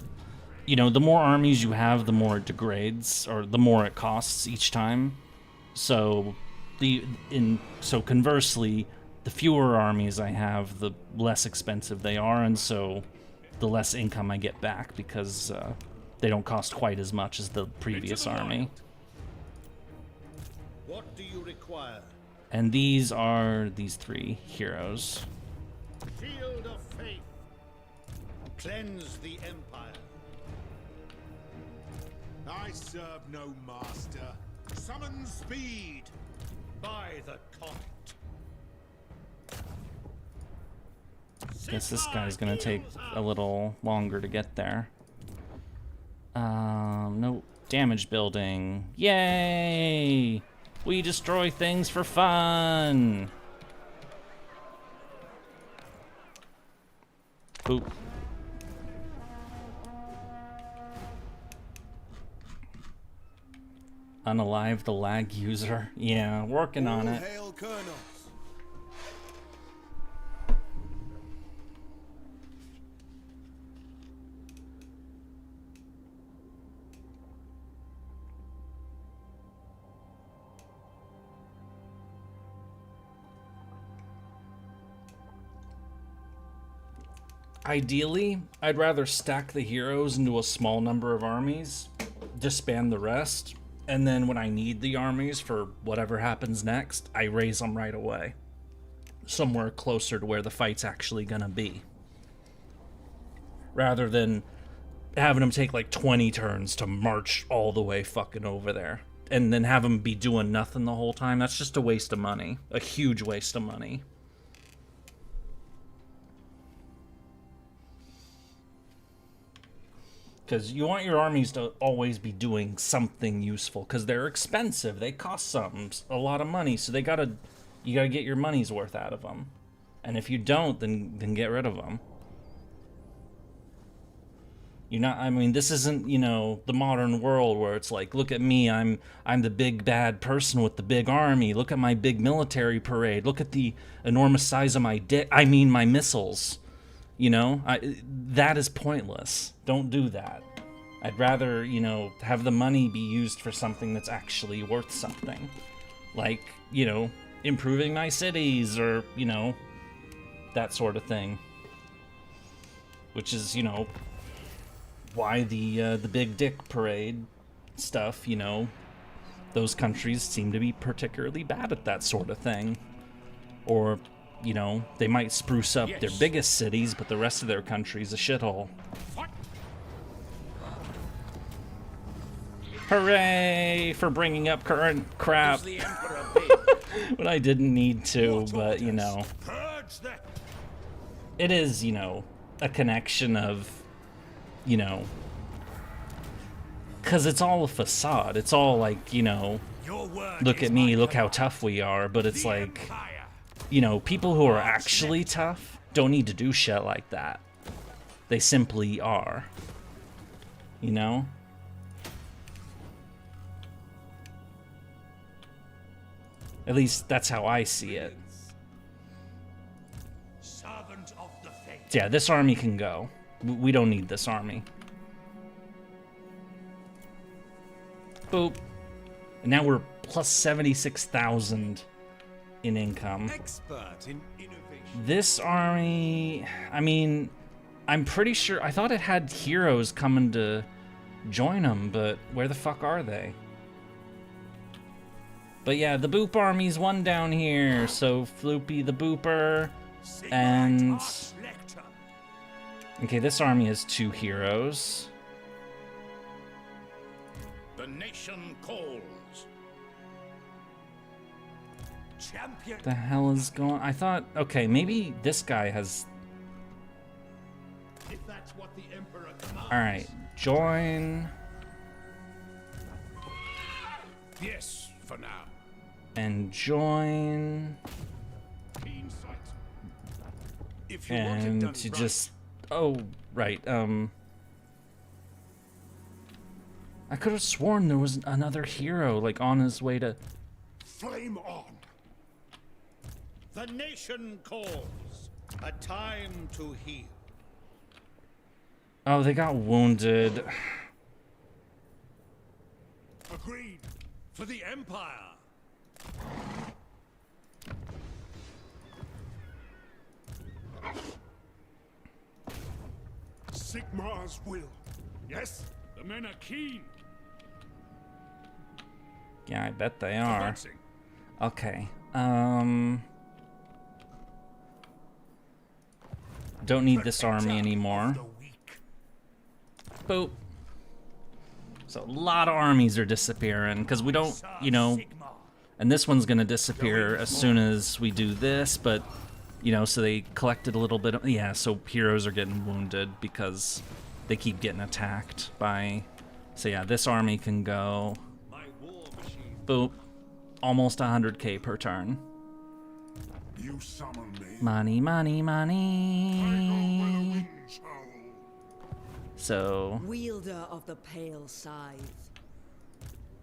Speaker 14: you know, the more armies you have, the more it degrades, or the more it costs each time. So, conversely, the fewer armies I have, the less expensive they are, and so the less income I get back because they don't cost quite as much as the previous army.
Speaker 11: What do you require?
Speaker 14: And these are these 3 heroes.
Speaker 11: Field of faith. Cleanse the Empire.
Speaker 7: I serve no master. Summon speed.
Speaker 11: By the comet.
Speaker 14: Guess this guy's gonna take a little longer to get there. No damage building. Yay! We destroy things for fun. Boop. Unalive the lag user. Yeah, working on it.
Speaker 11: Hail Colonels.
Speaker 14: Ideally, I'd rather stack the heroes into a small number of armies, disband the rest, and then when I need the armies for whatever happens next, I raise them right away. Somewhere closer to where the fight's actually gonna be. Rather than having them take like 20 turns to march all the way fucking over there. And then have them be doing nothing the whole time. That's just a waste of money. A huge waste of money. Because you want your armies to always be doing something useful, because they're expensive. They cost something, a lot of money, so you gotta get your money's worth out of them. And if you don't, then get rid of them. I mean, this isn't, you know, the modern world where it's like, look at me, I'm the big bad person with the big army. Look at my big military parade. Look at the enormous size of my my missiles. You know, that is pointless. Don't do that. I'd rather, you know, have the money be used for something that's actually worth something. Like, you know, improving my cities or, you know, that sort of thing. Which is, you know, why the big dick parade stuff, you know, those countries seem to be particularly bad at that sort of thing. Or, you know, they might spruce up their biggest cities, but the rest of their country's a shithole. Hooray for bringing up current crap. But I didn't need to, but, you know. It is, you know, a connection of, you know, because it's all a facade. It's all like, you know, look at me, look how tough we are, but it's like, you know, people who are actually tough don't need to do shit like that. They simply are. You know? At least that's how I see it. Yeah, this army can go. We don't need this army. Boop. And now we're plus 76,000 in income.
Speaker 8: Expert in innovation.
Speaker 14: This army, I mean, I'm pretty sure, I thought it had heroes coming to join them, but where the fuck are they? But yeah, the Boop army's one down here, so Floopy the Booper, and... Okay, this army has 2 heroes.
Speaker 9: The nation calls.
Speaker 11: Champion.
Speaker 14: The hell is going? I thought, okay, maybe this guy has.
Speaker 9: If that's what the Emperor commands.
Speaker 14: All right, join.
Speaker 3: Yes, for now.
Speaker 14: And join.
Speaker 9: Keen sight.
Speaker 8: If you want it done
Speaker 14: And to
Speaker 8: right.
Speaker 14: just. Oh, right. I could have sworn there was another hero, like, on his way to.
Speaker 3: Flame on. The nation calls. A time to heal.
Speaker 14: Oh, they got wounded.
Speaker 4: Agreed. For the Empire.
Speaker 2: Sigmar's will.
Speaker 3: Yes, the men are keen.
Speaker 14: Yeah, I bet they are.
Speaker 3: Advancing.
Speaker 14: Okay. Don't need this army anymore. Boop. So a lot of armies are disappearing because we don't, you know, and this one's gonna disappear as soon as we do this, but, you know, so they collected a little bit of, yeah, so heroes are getting wounded because they keep getting attacked by So yeah, this army can go. Boop. Almost 100k per turn.
Speaker 2: You summon me.
Speaker 14: Money, money, money. So.
Speaker 12: Wielder of the pale scythe.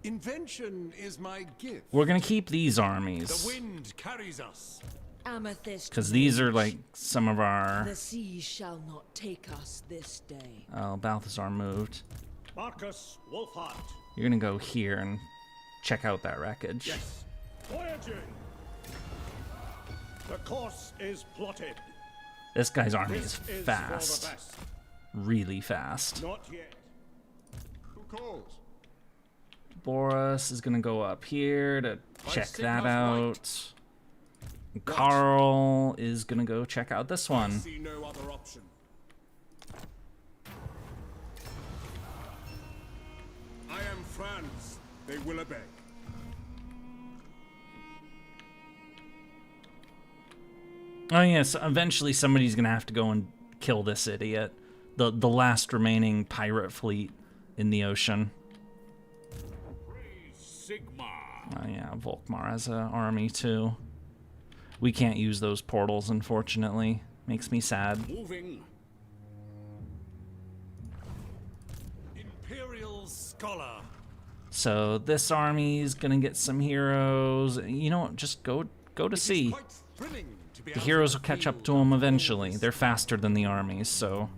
Speaker 8: Invention is my gift.
Speaker 14: We're gonna keep these
Speaker 8: The
Speaker 14: armies.
Speaker 8: wind carries us.
Speaker 12: Amethyst.
Speaker 14: Because these are like some of our.
Speaker 12: The sea shall not take us this day.
Speaker 14: Oh, Balthazar moved.
Speaker 4: Marcus Wolfheart.
Speaker 14: You're gonna go here and check out that wreckage.
Speaker 4: Yes. Voyaging. The course is plotted.
Speaker 14: This guy's army is
Speaker 4: This is
Speaker 14: fast.
Speaker 4: for the best.
Speaker 14: Really fast.
Speaker 4: Not yet.
Speaker 2: Who calls?
Speaker 14: Boris is gonna go up here to check that
Speaker 8: Sigma's
Speaker 14: out. Carl is gonna go check out this one.
Speaker 7: See no other option. I am France. They will obey.
Speaker 14: Oh yes, eventually somebody's gonna have to go and kill this idiot. The last remaining pirate fleet in the ocean. Oh yeah, Volkmar has an army too. We can't use those portals, unfortunately. Makes me sad.
Speaker 3: Moving.
Speaker 8: Imperial Scholar.
Speaker 14: So this army's gonna get some heroes. You know what? Just go to sea.
Speaker 8: Quite thrilling to be
Speaker 14: The
Speaker 8: out
Speaker 14: heroes
Speaker 8: in
Speaker 14: will catch up
Speaker 8: field
Speaker 14: to them
Speaker 8: after
Speaker 14: eventually.
Speaker 8: all this.
Speaker 14: They're faster than the armies, so.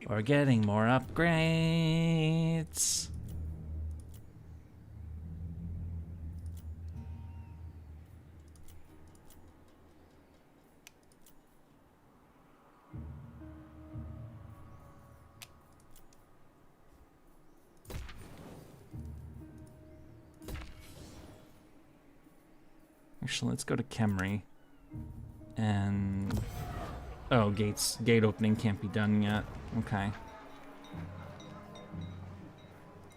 Speaker 14: We're getting more upgrades. Actually, let's go to Kemri. And oh, gate opening can't be done yet. Okay.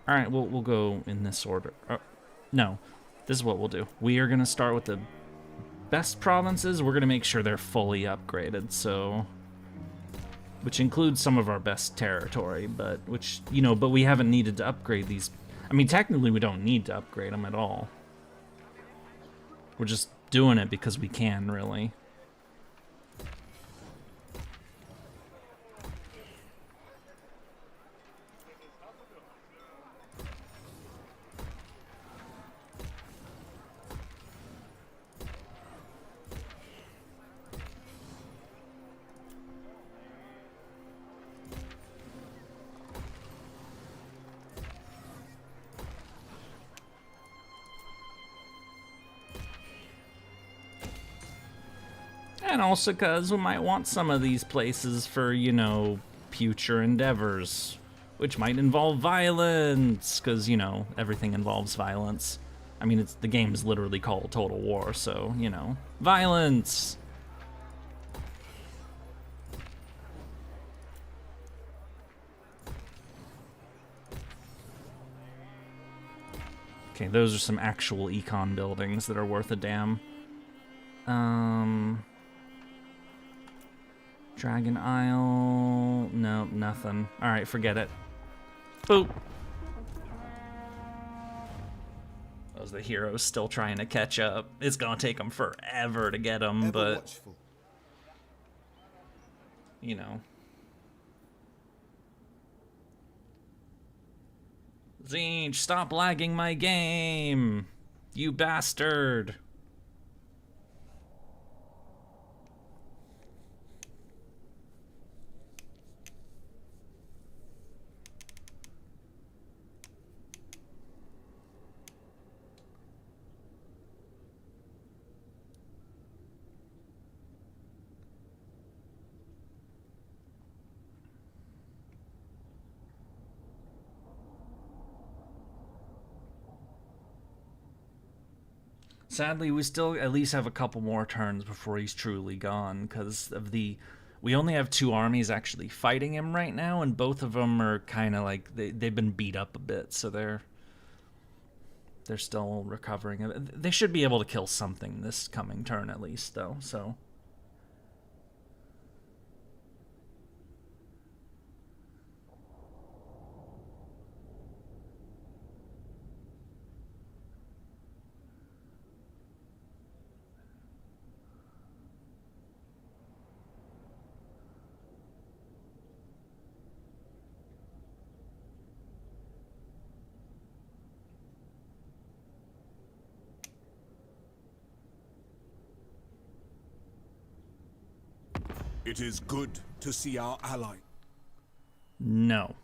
Speaker 14: All right, we'll go in this order. No, this is what we'll do. We are gonna start with the best provinces. We're gonna make sure they're fully upgraded. So, which includes some of our best territory, but but we haven't needed to upgrade these. I mean, technically, we don't need to upgrade them at all. We're just doing it because we can, really. And also because we might want some of these places for, future endeavors. Which might involve violence, because, everything involves violence. I mean, the game is literally called Total War, so, violence! Okay, those are some actual econ buildings that are worth a damn. Dragon Isle. No, nothing. Alright, forget it. Boop. Those the heroes still trying to catch up. It's gonna take them forever to get them, but.
Speaker 13: Watchful.
Speaker 14: Zinch, stop lagging my game! You bastard! Sadly, we still at least have a couple more turns before he's truly gone, because of we only have 2 armies actually fighting him right now, and both of them are kind of like, they've been beat up a bit, so they're still recovering. They should be able to kill something this coming turn at least, though, so.
Speaker 7: It is good to see our ally.
Speaker 14: No.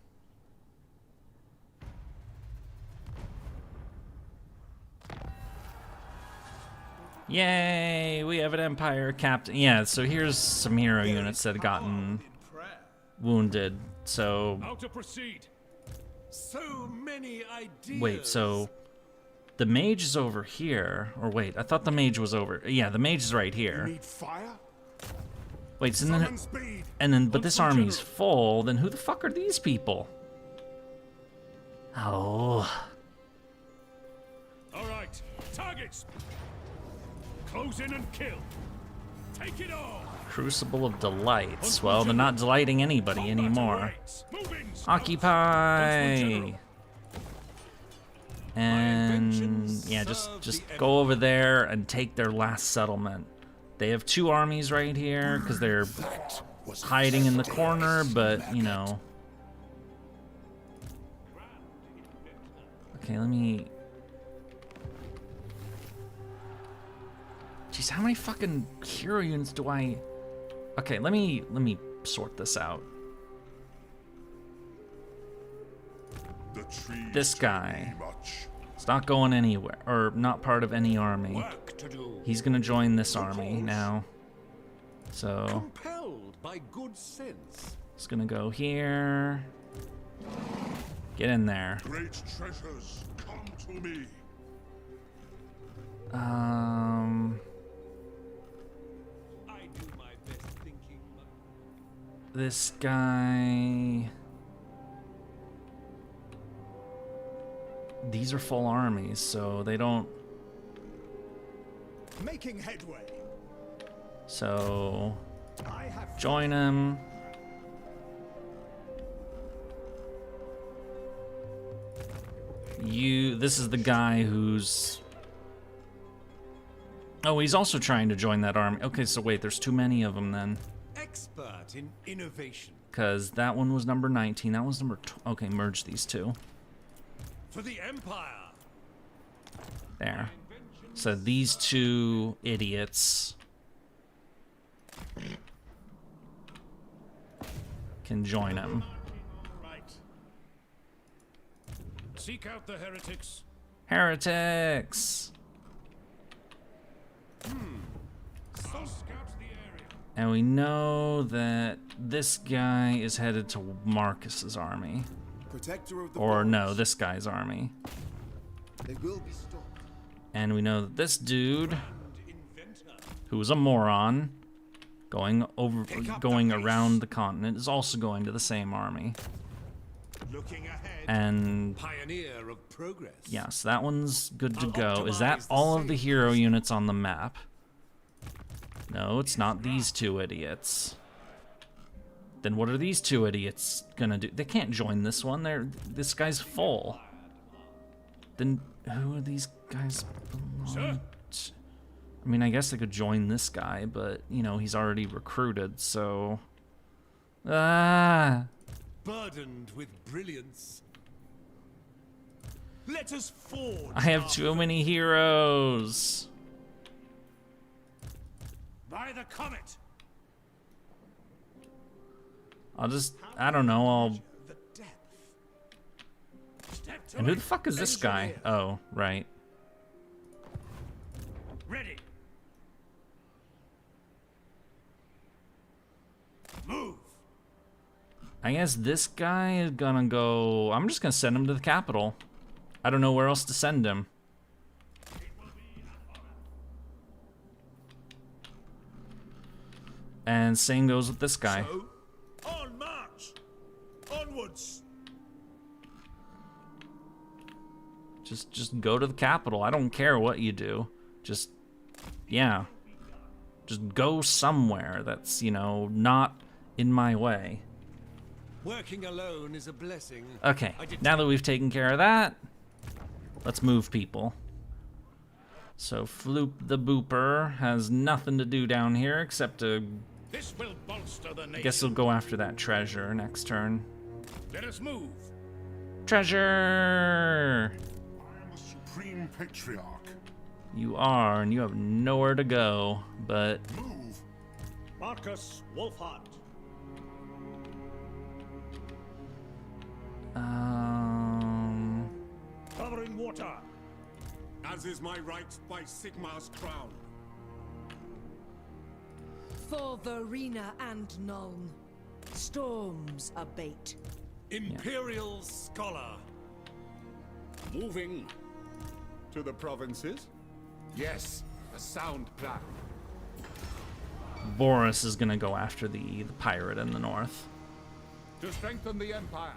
Speaker 14: Yay, we have an Empire captain. Yeah, so here's some hero units that have gotten wounded. So
Speaker 4: How to proceed?
Speaker 8: So many ideas.
Speaker 14: wait, so the mage is over here. Or wait, I thought the mage was over. Yeah, the mage is right here.
Speaker 2: Need fire?
Speaker 14: Wait, so then, but this army's full. Then who the fuck are these people? Oh.
Speaker 4: All right, targets. Close in and kill. Take it all.
Speaker 14: Crucible of Delights. Well, they're not delighting anybody anymore. Occupy! And yeah, just go over there and take their last settlement. They have 2 armies right here because they're hiding in the corner, but you know. Okay, let me. Jeez, how many fucking hero units do I? Okay, let me sort this out. This guy, it's not going anywhere, or not part of any army. He's gonna join this army now. So
Speaker 8: Compelled by good sense.
Speaker 14: it's gonna go here. Get in there.
Speaker 2: Great treasures come to me.
Speaker 14: This guy. These are full armies, so they don't.
Speaker 11: Making headway.
Speaker 14: So join him. This is the guy who's. Oh, he's also trying to join that army. Okay, so wait, there's too many of them then.
Speaker 8: Expert in innovation.
Speaker 14: Because that one was number 19, that was number okay, merge these two.
Speaker 8: For the Empire.
Speaker 14: There. So these 2 idiots can join him.
Speaker 4: Right. Seek out the heretics.
Speaker 14: Heretics! And we know that this guy is headed to Marcus's army.
Speaker 13: Protector of the
Speaker 14: Or no,
Speaker 13: bones.
Speaker 14: this guy's army.
Speaker 13: They will be stopped.
Speaker 14: And we know that this dude, who is a moron, going around the continent, is also going to the same army.
Speaker 8: Looking ahead.
Speaker 14: And
Speaker 8: Pioneer of progress.
Speaker 14: yes, that one's good to go. Is that all of the hero units on the map? No, it's not these 2 idiots. Then what are these 2 idiots gonna do? They can't join this one. This guy's full. Then who are these guys belong to? I mean, I guess they could join this guy, but you know, he's already recruited, so
Speaker 8: Burdened with brilliance. Let us forge.
Speaker 14: I have too many heroes.
Speaker 4: By the comet.
Speaker 14: I don't know, And who the fuck is this guy? Oh, right.
Speaker 4: Ready. Move.
Speaker 14: I guess this guy is gonna go. I'm just gonna send him to the capital. I don't know where else to send him. And same goes with this guy.
Speaker 11: So, on march. Onwards.
Speaker 14: Just go to the capital. I don't care what you do. Just, yeah. Just go somewhere that's, you know, not in my way.
Speaker 8: Working alone is a blessing.
Speaker 14: Okay, now that we've taken care of that, let's move people. So Floop the Booper has nothing to do down here except to...
Speaker 9: This will bolster the nation.
Speaker 14: I guess he'll go after that treasure next turn.
Speaker 9: Let us move.
Speaker 14: Treasure!
Speaker 2: I am the Supreme Patriarch.
Speaker 14: You are, and you have nowhere to go, but...
Speaker 2: Move.
Speaker 4: Marcus Wolfhard. Covering water.
Speaker 7: As is my right by Sigmar's crown.
Speaker 12: For Verena and Nuln, storms abate.
Speaker 8: Imperial Scholar.
Speaker 3: Moving.
Speaker 7: To the provinces?
Speaker 3: Yes, a sound plan.
Speaker 14: Boris is gonna go after the pirate in the north.
Speaker 3: To strengthen the Empire.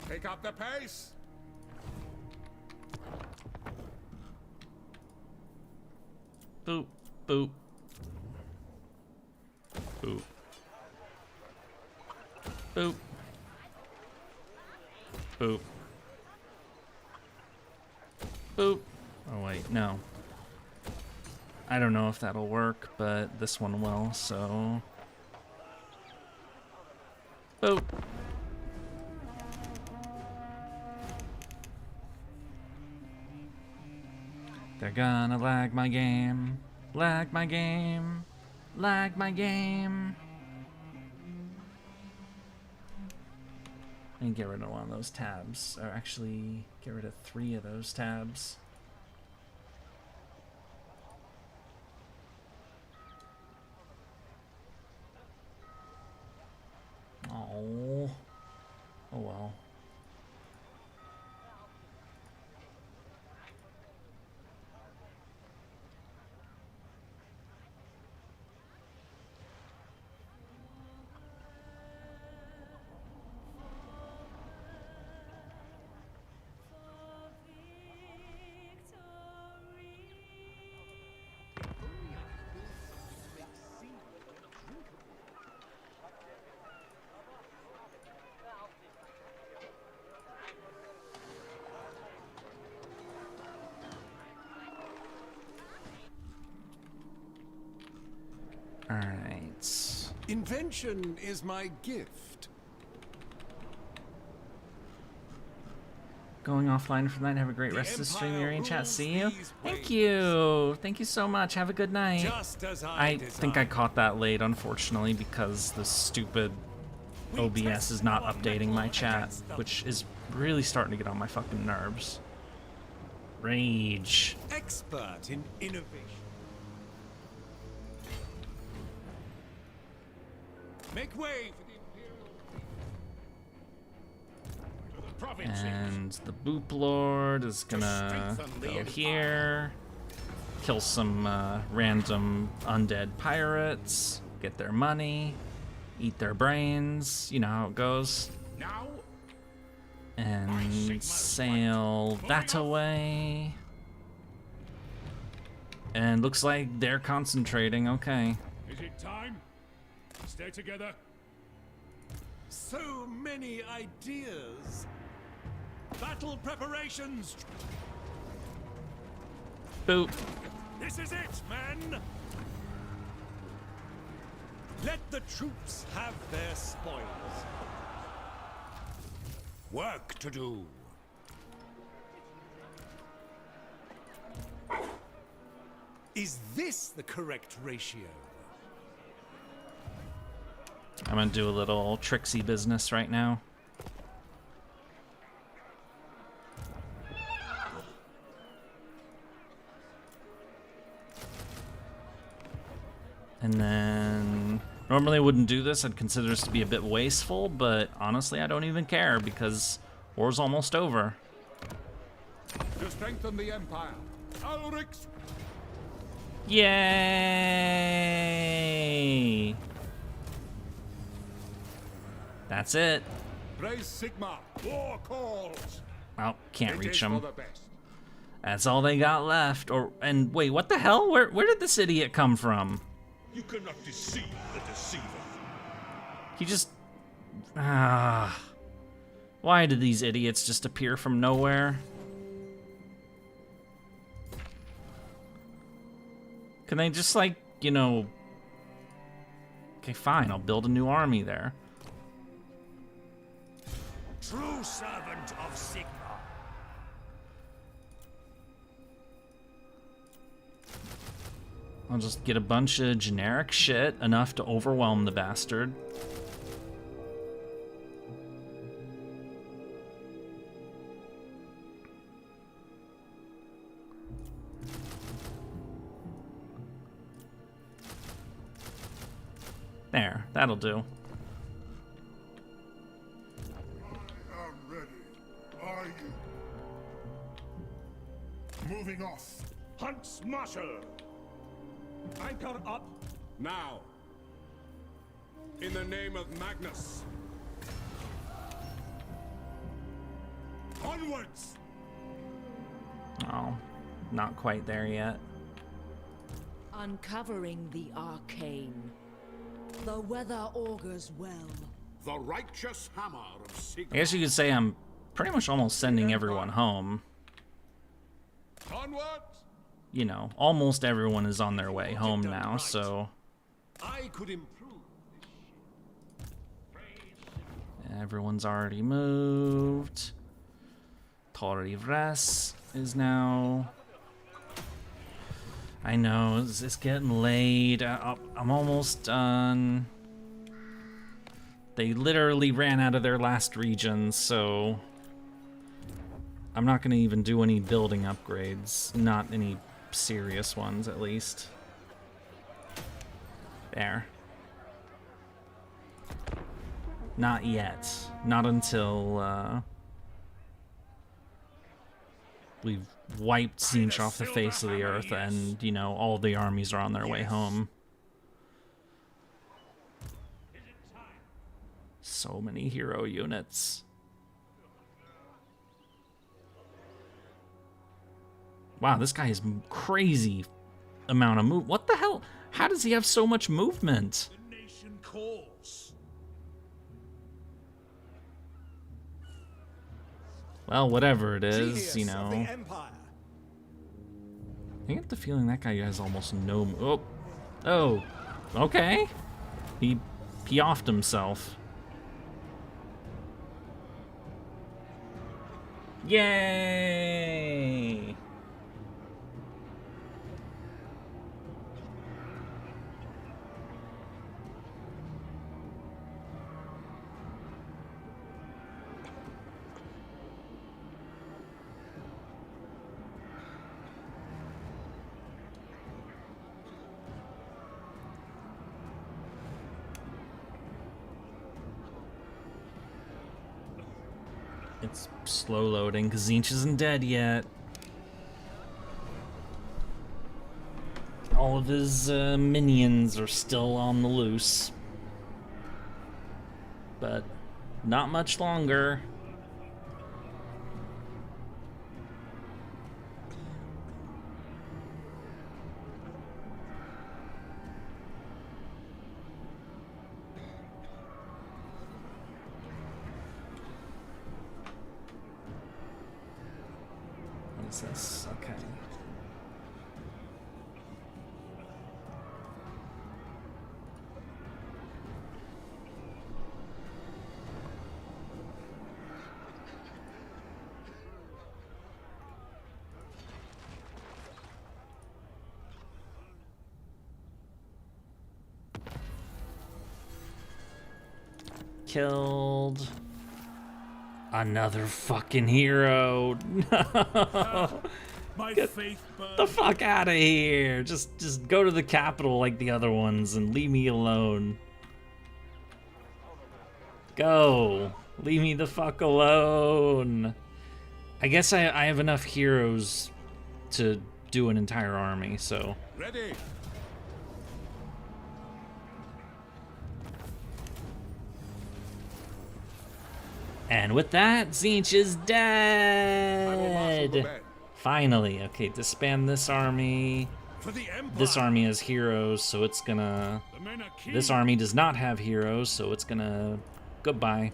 Speaker 3: Take up the pace.
Speaker 14: Boop, boop. Boop. Boop. Boop. Boop. Oh wait, no. I don't know if that'll work, but this one will, so... Boop. They're gonna lag my game. Lag my game. Lag my game. And get rid of one of those tabs. Or actually, get rid of 3 of those tabs. Oh. Oh well. Alright.
Speaker 8: Invention is my gift.
Speaker 14: Going offline for the night. Have a great rest of the stream, Yurie, and chat. See you. Thank you. Thank you so much. Have a good night.
Speaker 8: Just as
Speaker 14: I think I caught that late, unfortunately, because the stupid OBS is not updating my chat, which is really starting to get on my fucking nerves. Rage.
Speaker 8: Expert in innovation. Make way for the Imperial
Speaker 3: Provinces.
Speaker 14: And the Boop Lord is gonna go here, kill some random undead pirates, get their money, eat their brains, you know how it goes.
Speaker 3: Now,
Speaker 14: and sail that away. And looks like they're concentrating, okay.
Speaker 4: Is it time? Stay together.
Speaker 8: So many ideas.
Speaker 4: Battle preparations.
Speaker 14: Boop.
Speaker 4: This is it, men. Let the troops have their spoils.
Speaker 3: work to do.
Speaker 8: Is this the correct ratio?
Speaker 14: I'm gonna do a little tricksy business right now. And then, normally I wouldn't do this, I'd consider this to be a bit wasteful, but honestly I don't even care because war's almost over.
Speaker 3: To strengthen the Empire, Ulrich's.
Speaker 14: Yay! That's it.
Speaker 3: Praise Sigmar, war calls.
Speaker 14: Oh, can't reach
Speaker 3: It is
Speaker 14: them.
Speaker 3: for the best.
Speaker 14: That's all they got left. And wait, what the hell? Where did this idiot come from?
Speaker 11: You cannot deceive the deceiver.
Speaker 14: He just... Why did these idiots just appear from nowhere? Can they just, like, you know... Okay, fine, I'll build a new army there.
Speaker 11: True servant of Sigmar.
Speaker 14: I'll just get a bunch of generic shit, enough to overwhelm the bastard. There, that'll do.
Speaker 2: I'm ready. Are you? Moving off.
Speaker 4: Hunts marshal! Anchor up!
Speaker 3: Now, in the name of Magnus. Onwards!
Speaker 14: Oh, not quite there yet.
Speaker 6: Uncovering the arcane. The weather augurs well.
Speaker 9: The righteous hammer of Sigmar.
Speaker 14: I guess you could say I'm pretty much almost sending everyone home.
Speaker 3: Onwards!
Speaker 14: You know, almost everyone is on their way home now, so...
Speaker 8: I could improve this.
Speaker 14: Everyone's already moved. Torivres is now... I know, it's getting late. I'm almost done. They literally ran out of their last region, so... I'm not going to even do any building upgrades. Not any serious ones, at least. There. Not yet. Not until, we've wiped Tzeentch off the face of the earth and, you know, all the armies are on their way home. So many hero units. Wow, this guy has crazy amount of move. What the hell? How does he have so much movement?
Speaker 11: The nation calls.
Speaker 14: Well, whatever it is,
Speaker 4: Genius
Speaker 14: you
Speaker 4: of
Speaker 14: know.
Speaker 4: the Empire.
Speaker 14: I get the feeling that guy has almost no. Oh, okay. He offed himself. Yay! It's slow loading because Tzeentch isn't dead yet. All of his minions are still on the loose. But not much longer. This. Okay. Killed another fucking hero. No.
Speaker 11: My faith burns.
Speaker 14: The fuck out of here. Just go to the capital like the other ones and leave me alone. Go. Leave me the fuck alone. I guess I have enough heroes to do an entire army, so.
Speaker 3: Ready.
Speaker 14: And with that, Tzeentch is
Speaker 3: I will marshal the
Speaker 14: dead.
Speaker 3: men.
Speaker 14: Finally. Okay, disband this army.
Speaker 11: For the Empire.
Speaker 14: This army has heroes, so it's gonna...
Speaker 11: The men are keen.
Speaker 14: This army does not have heroes, so it's gonna... Goodbye.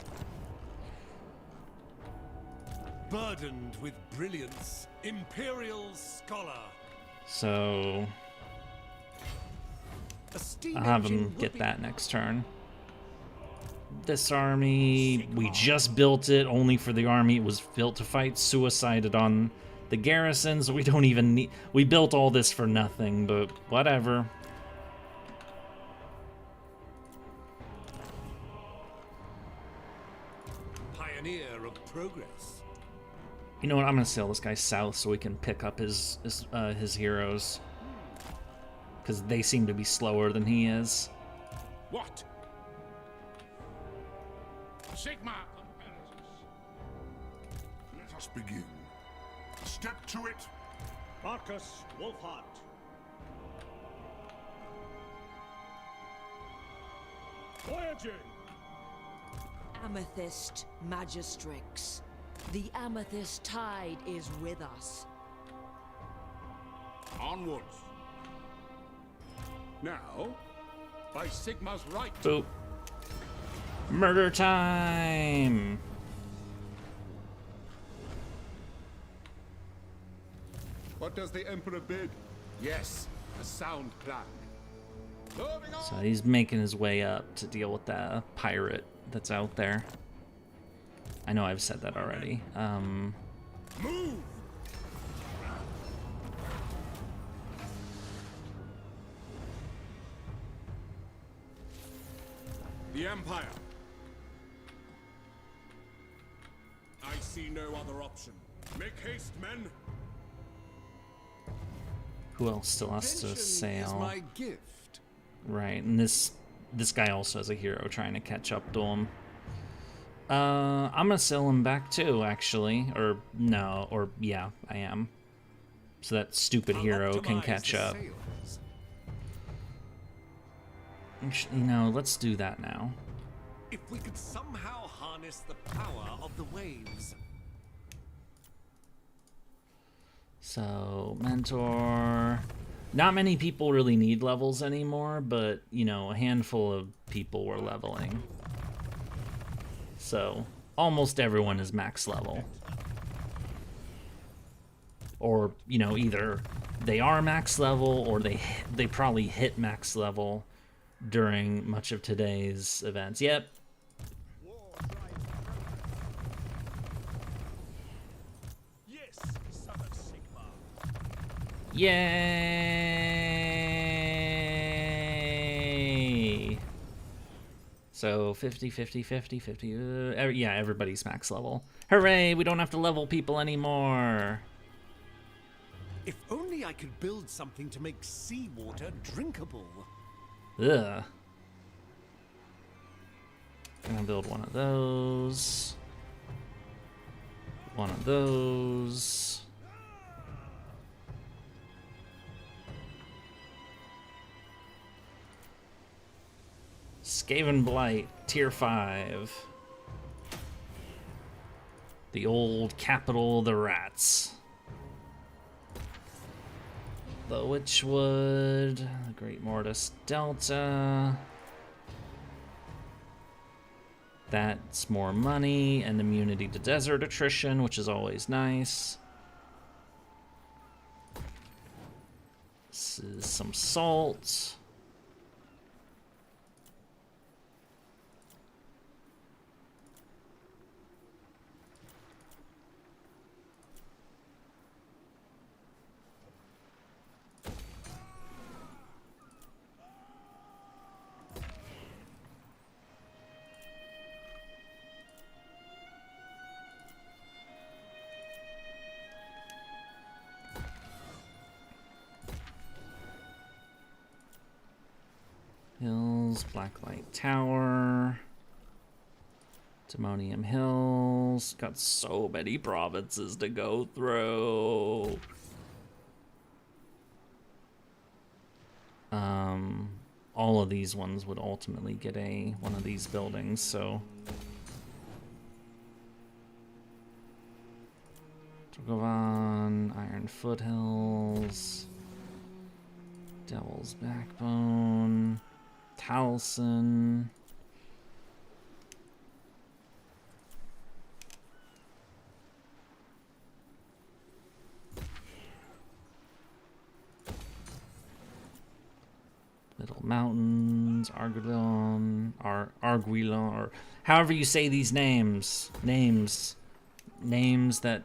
Speaker 8: Burdened with brilliance, Imperial Scholar.
Speaker 14: So...
Speaker 8: A steam
Speaker 14: I'll have
Speaker 8: engine
Speaker 14: him
Speaker 8: will
Speaker 14: get
Speaker 8: be-
Speaker 14: that next turn. This army, we just built it only for the army. It was built to fight, suicided on The garrisons, we don't even need... We built all this for nothing, but whatever.
Speaker 8: Pioneer of progress.
Speaker 14: You know what? I'm gonna sail this guy south so we can pick up his heroes. Because they seem to be slower than he is.
Speaker 9: What? Sigma.
Speaker 2: Let us begin. Step to it.
Speaker 4: Marcus Wolfhart. Voyaging.
Speaker 6: Amethyst Magistrix. The Amethyst Tide is with us.
Speaker 3: Onwards. Now, by Sigma's right.
Speaker 14: Boop. Murder time!
Speaker 3: What does the Emperor bid? Yes, a sound plan. Moving on.
Speaker 14: So he's making his way up to deal with that pirate that's out there. I know I've said that already.
Speaker 3: Move! The Empire. I see no other option. Make haste, men.
Speaker 14: Who else still has to
Speaker 8: Invention
Speaker 14: sail?
Speaker 8: is my gift.
Speaker 14: Right, and this guy also has a hero trying to catch up to him. I'm gonna sail him back too, actually. Or no, or yeah, I am. So that stupid hero can catch up. You know, let's do that now.
Speaker 8: If we could somehow harness the power of the waves.
Speaker 14: So, mentor. Not many people really need levels anymore, but, you know, a handful of people were leveling. So, almost everyone is max level. Or, you know, either they are max level or they probably hit max level during much of today's events. Yep.
Speaker 11: Yes, son of Sigma.
Speaker 14: Yay! So 50, 50, 50, 50. Yeah, everybody's max level. Hooray! We don't have to level people anymore.
Speaker 8: If only I could build something to make seawater drinkable.
Speaker 14: Ugh. Gonna build one of those. One of those. Skavenblight, tier 5. The old capital of the rats. The Witchwood, the Great Mortis Delta. That's more money and immunity to desert attrition, which is always nice. This is some salt. Hills, Blacklight Tower, Timonium Hills. Got so many provinces to go through. All of these ones would ultimately get one of these buildings, so. Drogovan, Iron Foothills, Devil's Backbone, Taliesin. Middle Mountains, Arguilon, or however you say these names. Names that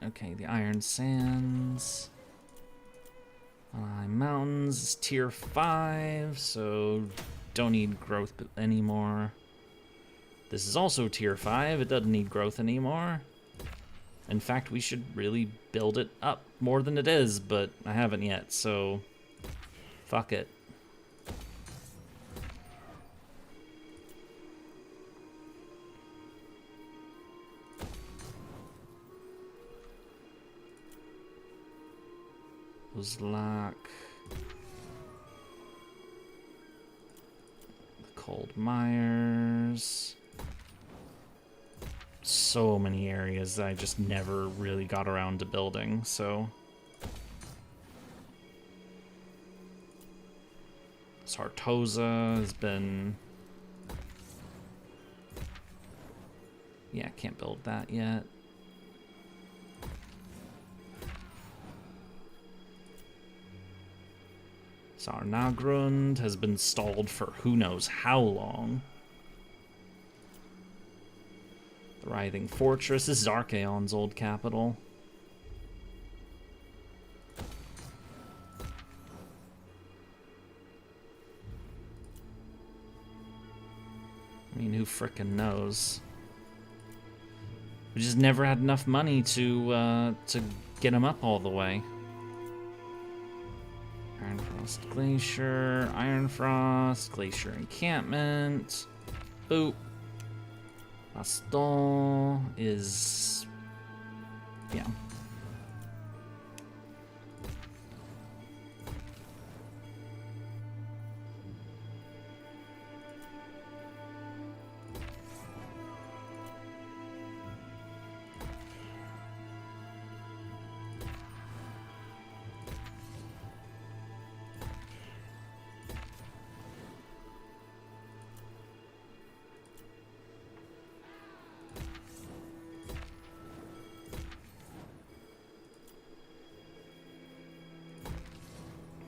Speaker 14: Okay, the Iron Sands. Mountains is tier 5, so don't need growth anymore. This is also tier 5, it doesn't need growth anymore. In fact, we should really build it up more than it is, but I haven't yet, so fuck it. Uzlak. Cold Mires. So many areas that I just never really got around to building, so. Sartosa has been. Yeah, can't build that yet. Sarnagrund has been stalled for who knows how long. The Writhing Fortress. This is Archaon's old capital. I mean, who frickin' knows? We just never had enough money to get him up all the way. Ironfrost Glacier, Ironfrost, Glacier Encampment. Boop. Baston is... yeah.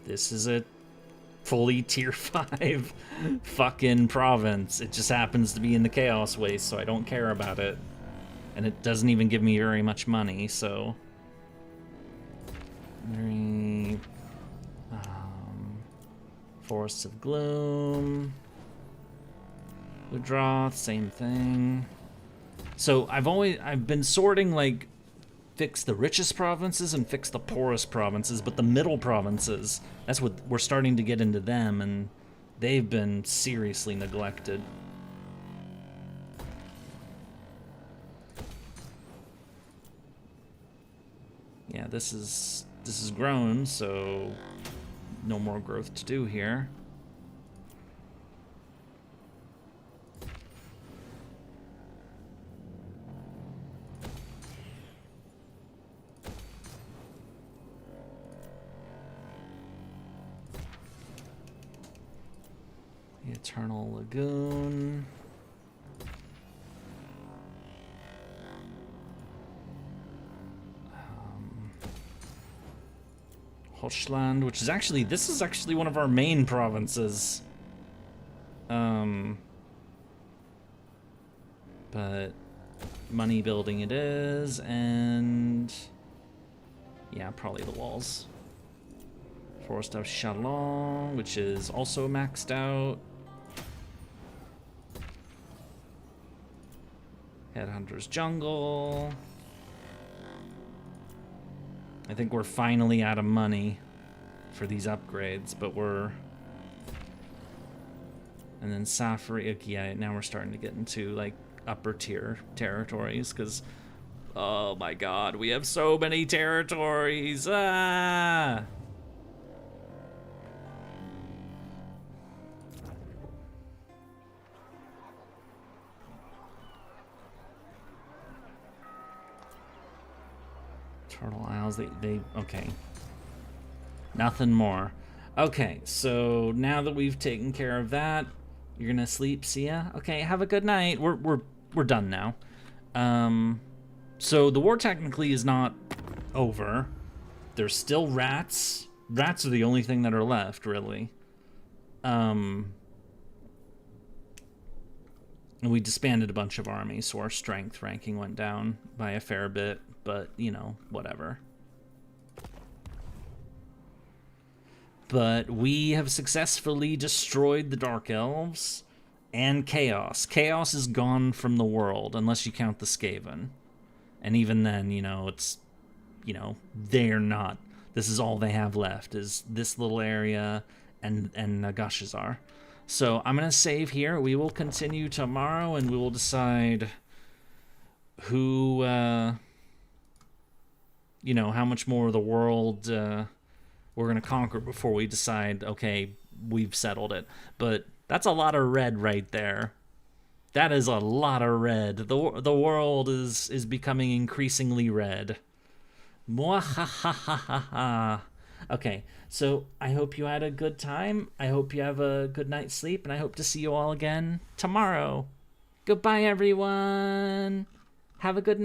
Speaker 14: This is a fully tier 5 fucking province. It just happens to be in the Chaos Waste, so I don't care about it. And it doesn't even give me very much money, so... Forests of Gloom. Woodroth, same thing. So I've been sorting, like, fix the richest provinces and fix the poorest provinces, but the middle provinces, that's what we're starting to get into them, and they've been seriously neglected. Yeah, this is grown, so no more growth to do here. Eternal Lagoon. Hochland, which is actually, this is actually one of our main provinces. But money building it is, and yeah, probably the walls. Forest of Chalon, which is also maxed out. Headhunter's Jungle. I think we're finally out of money for these upgrades, but we're... And then Safari, okay, yeah, now we're starting to get into, like, upper tier territories, because, oh my god, we have so many territories! Ah! Turtle Isles, they okay. Nothing more. Okay, so now that we've taken care of that, you're gonna sleep, see ya? Okay, have a good night. We're done now. So the war technically is not over. There's still rats. Rats are the only thing that are left, really. And we disbanded a bunch of armies, so our strength ranking went down by a fair bit, but, you know, whatever. But we have successfully destroyed the Dark Elves and Chaos. Chaos is gone from the world, unless you count the Skaven. And even then, you know, it's, you know, they're not. This is all they have left, is this little area and Nagashazar. So I'm going to save here. We will continue tomorrow, and we will decide who, you know, how much more of the world we're going to conquer before we decide, okay, we've settled it. But that's a lot of red right there. That is a lot of red. The world is becoming increasingly red. Mwahahahaha. Okay, so I hope you had a good time. I hope you have a good night's sleep, and I hope to see you all again tomorrow. Goodbye, everyone. Have a good night.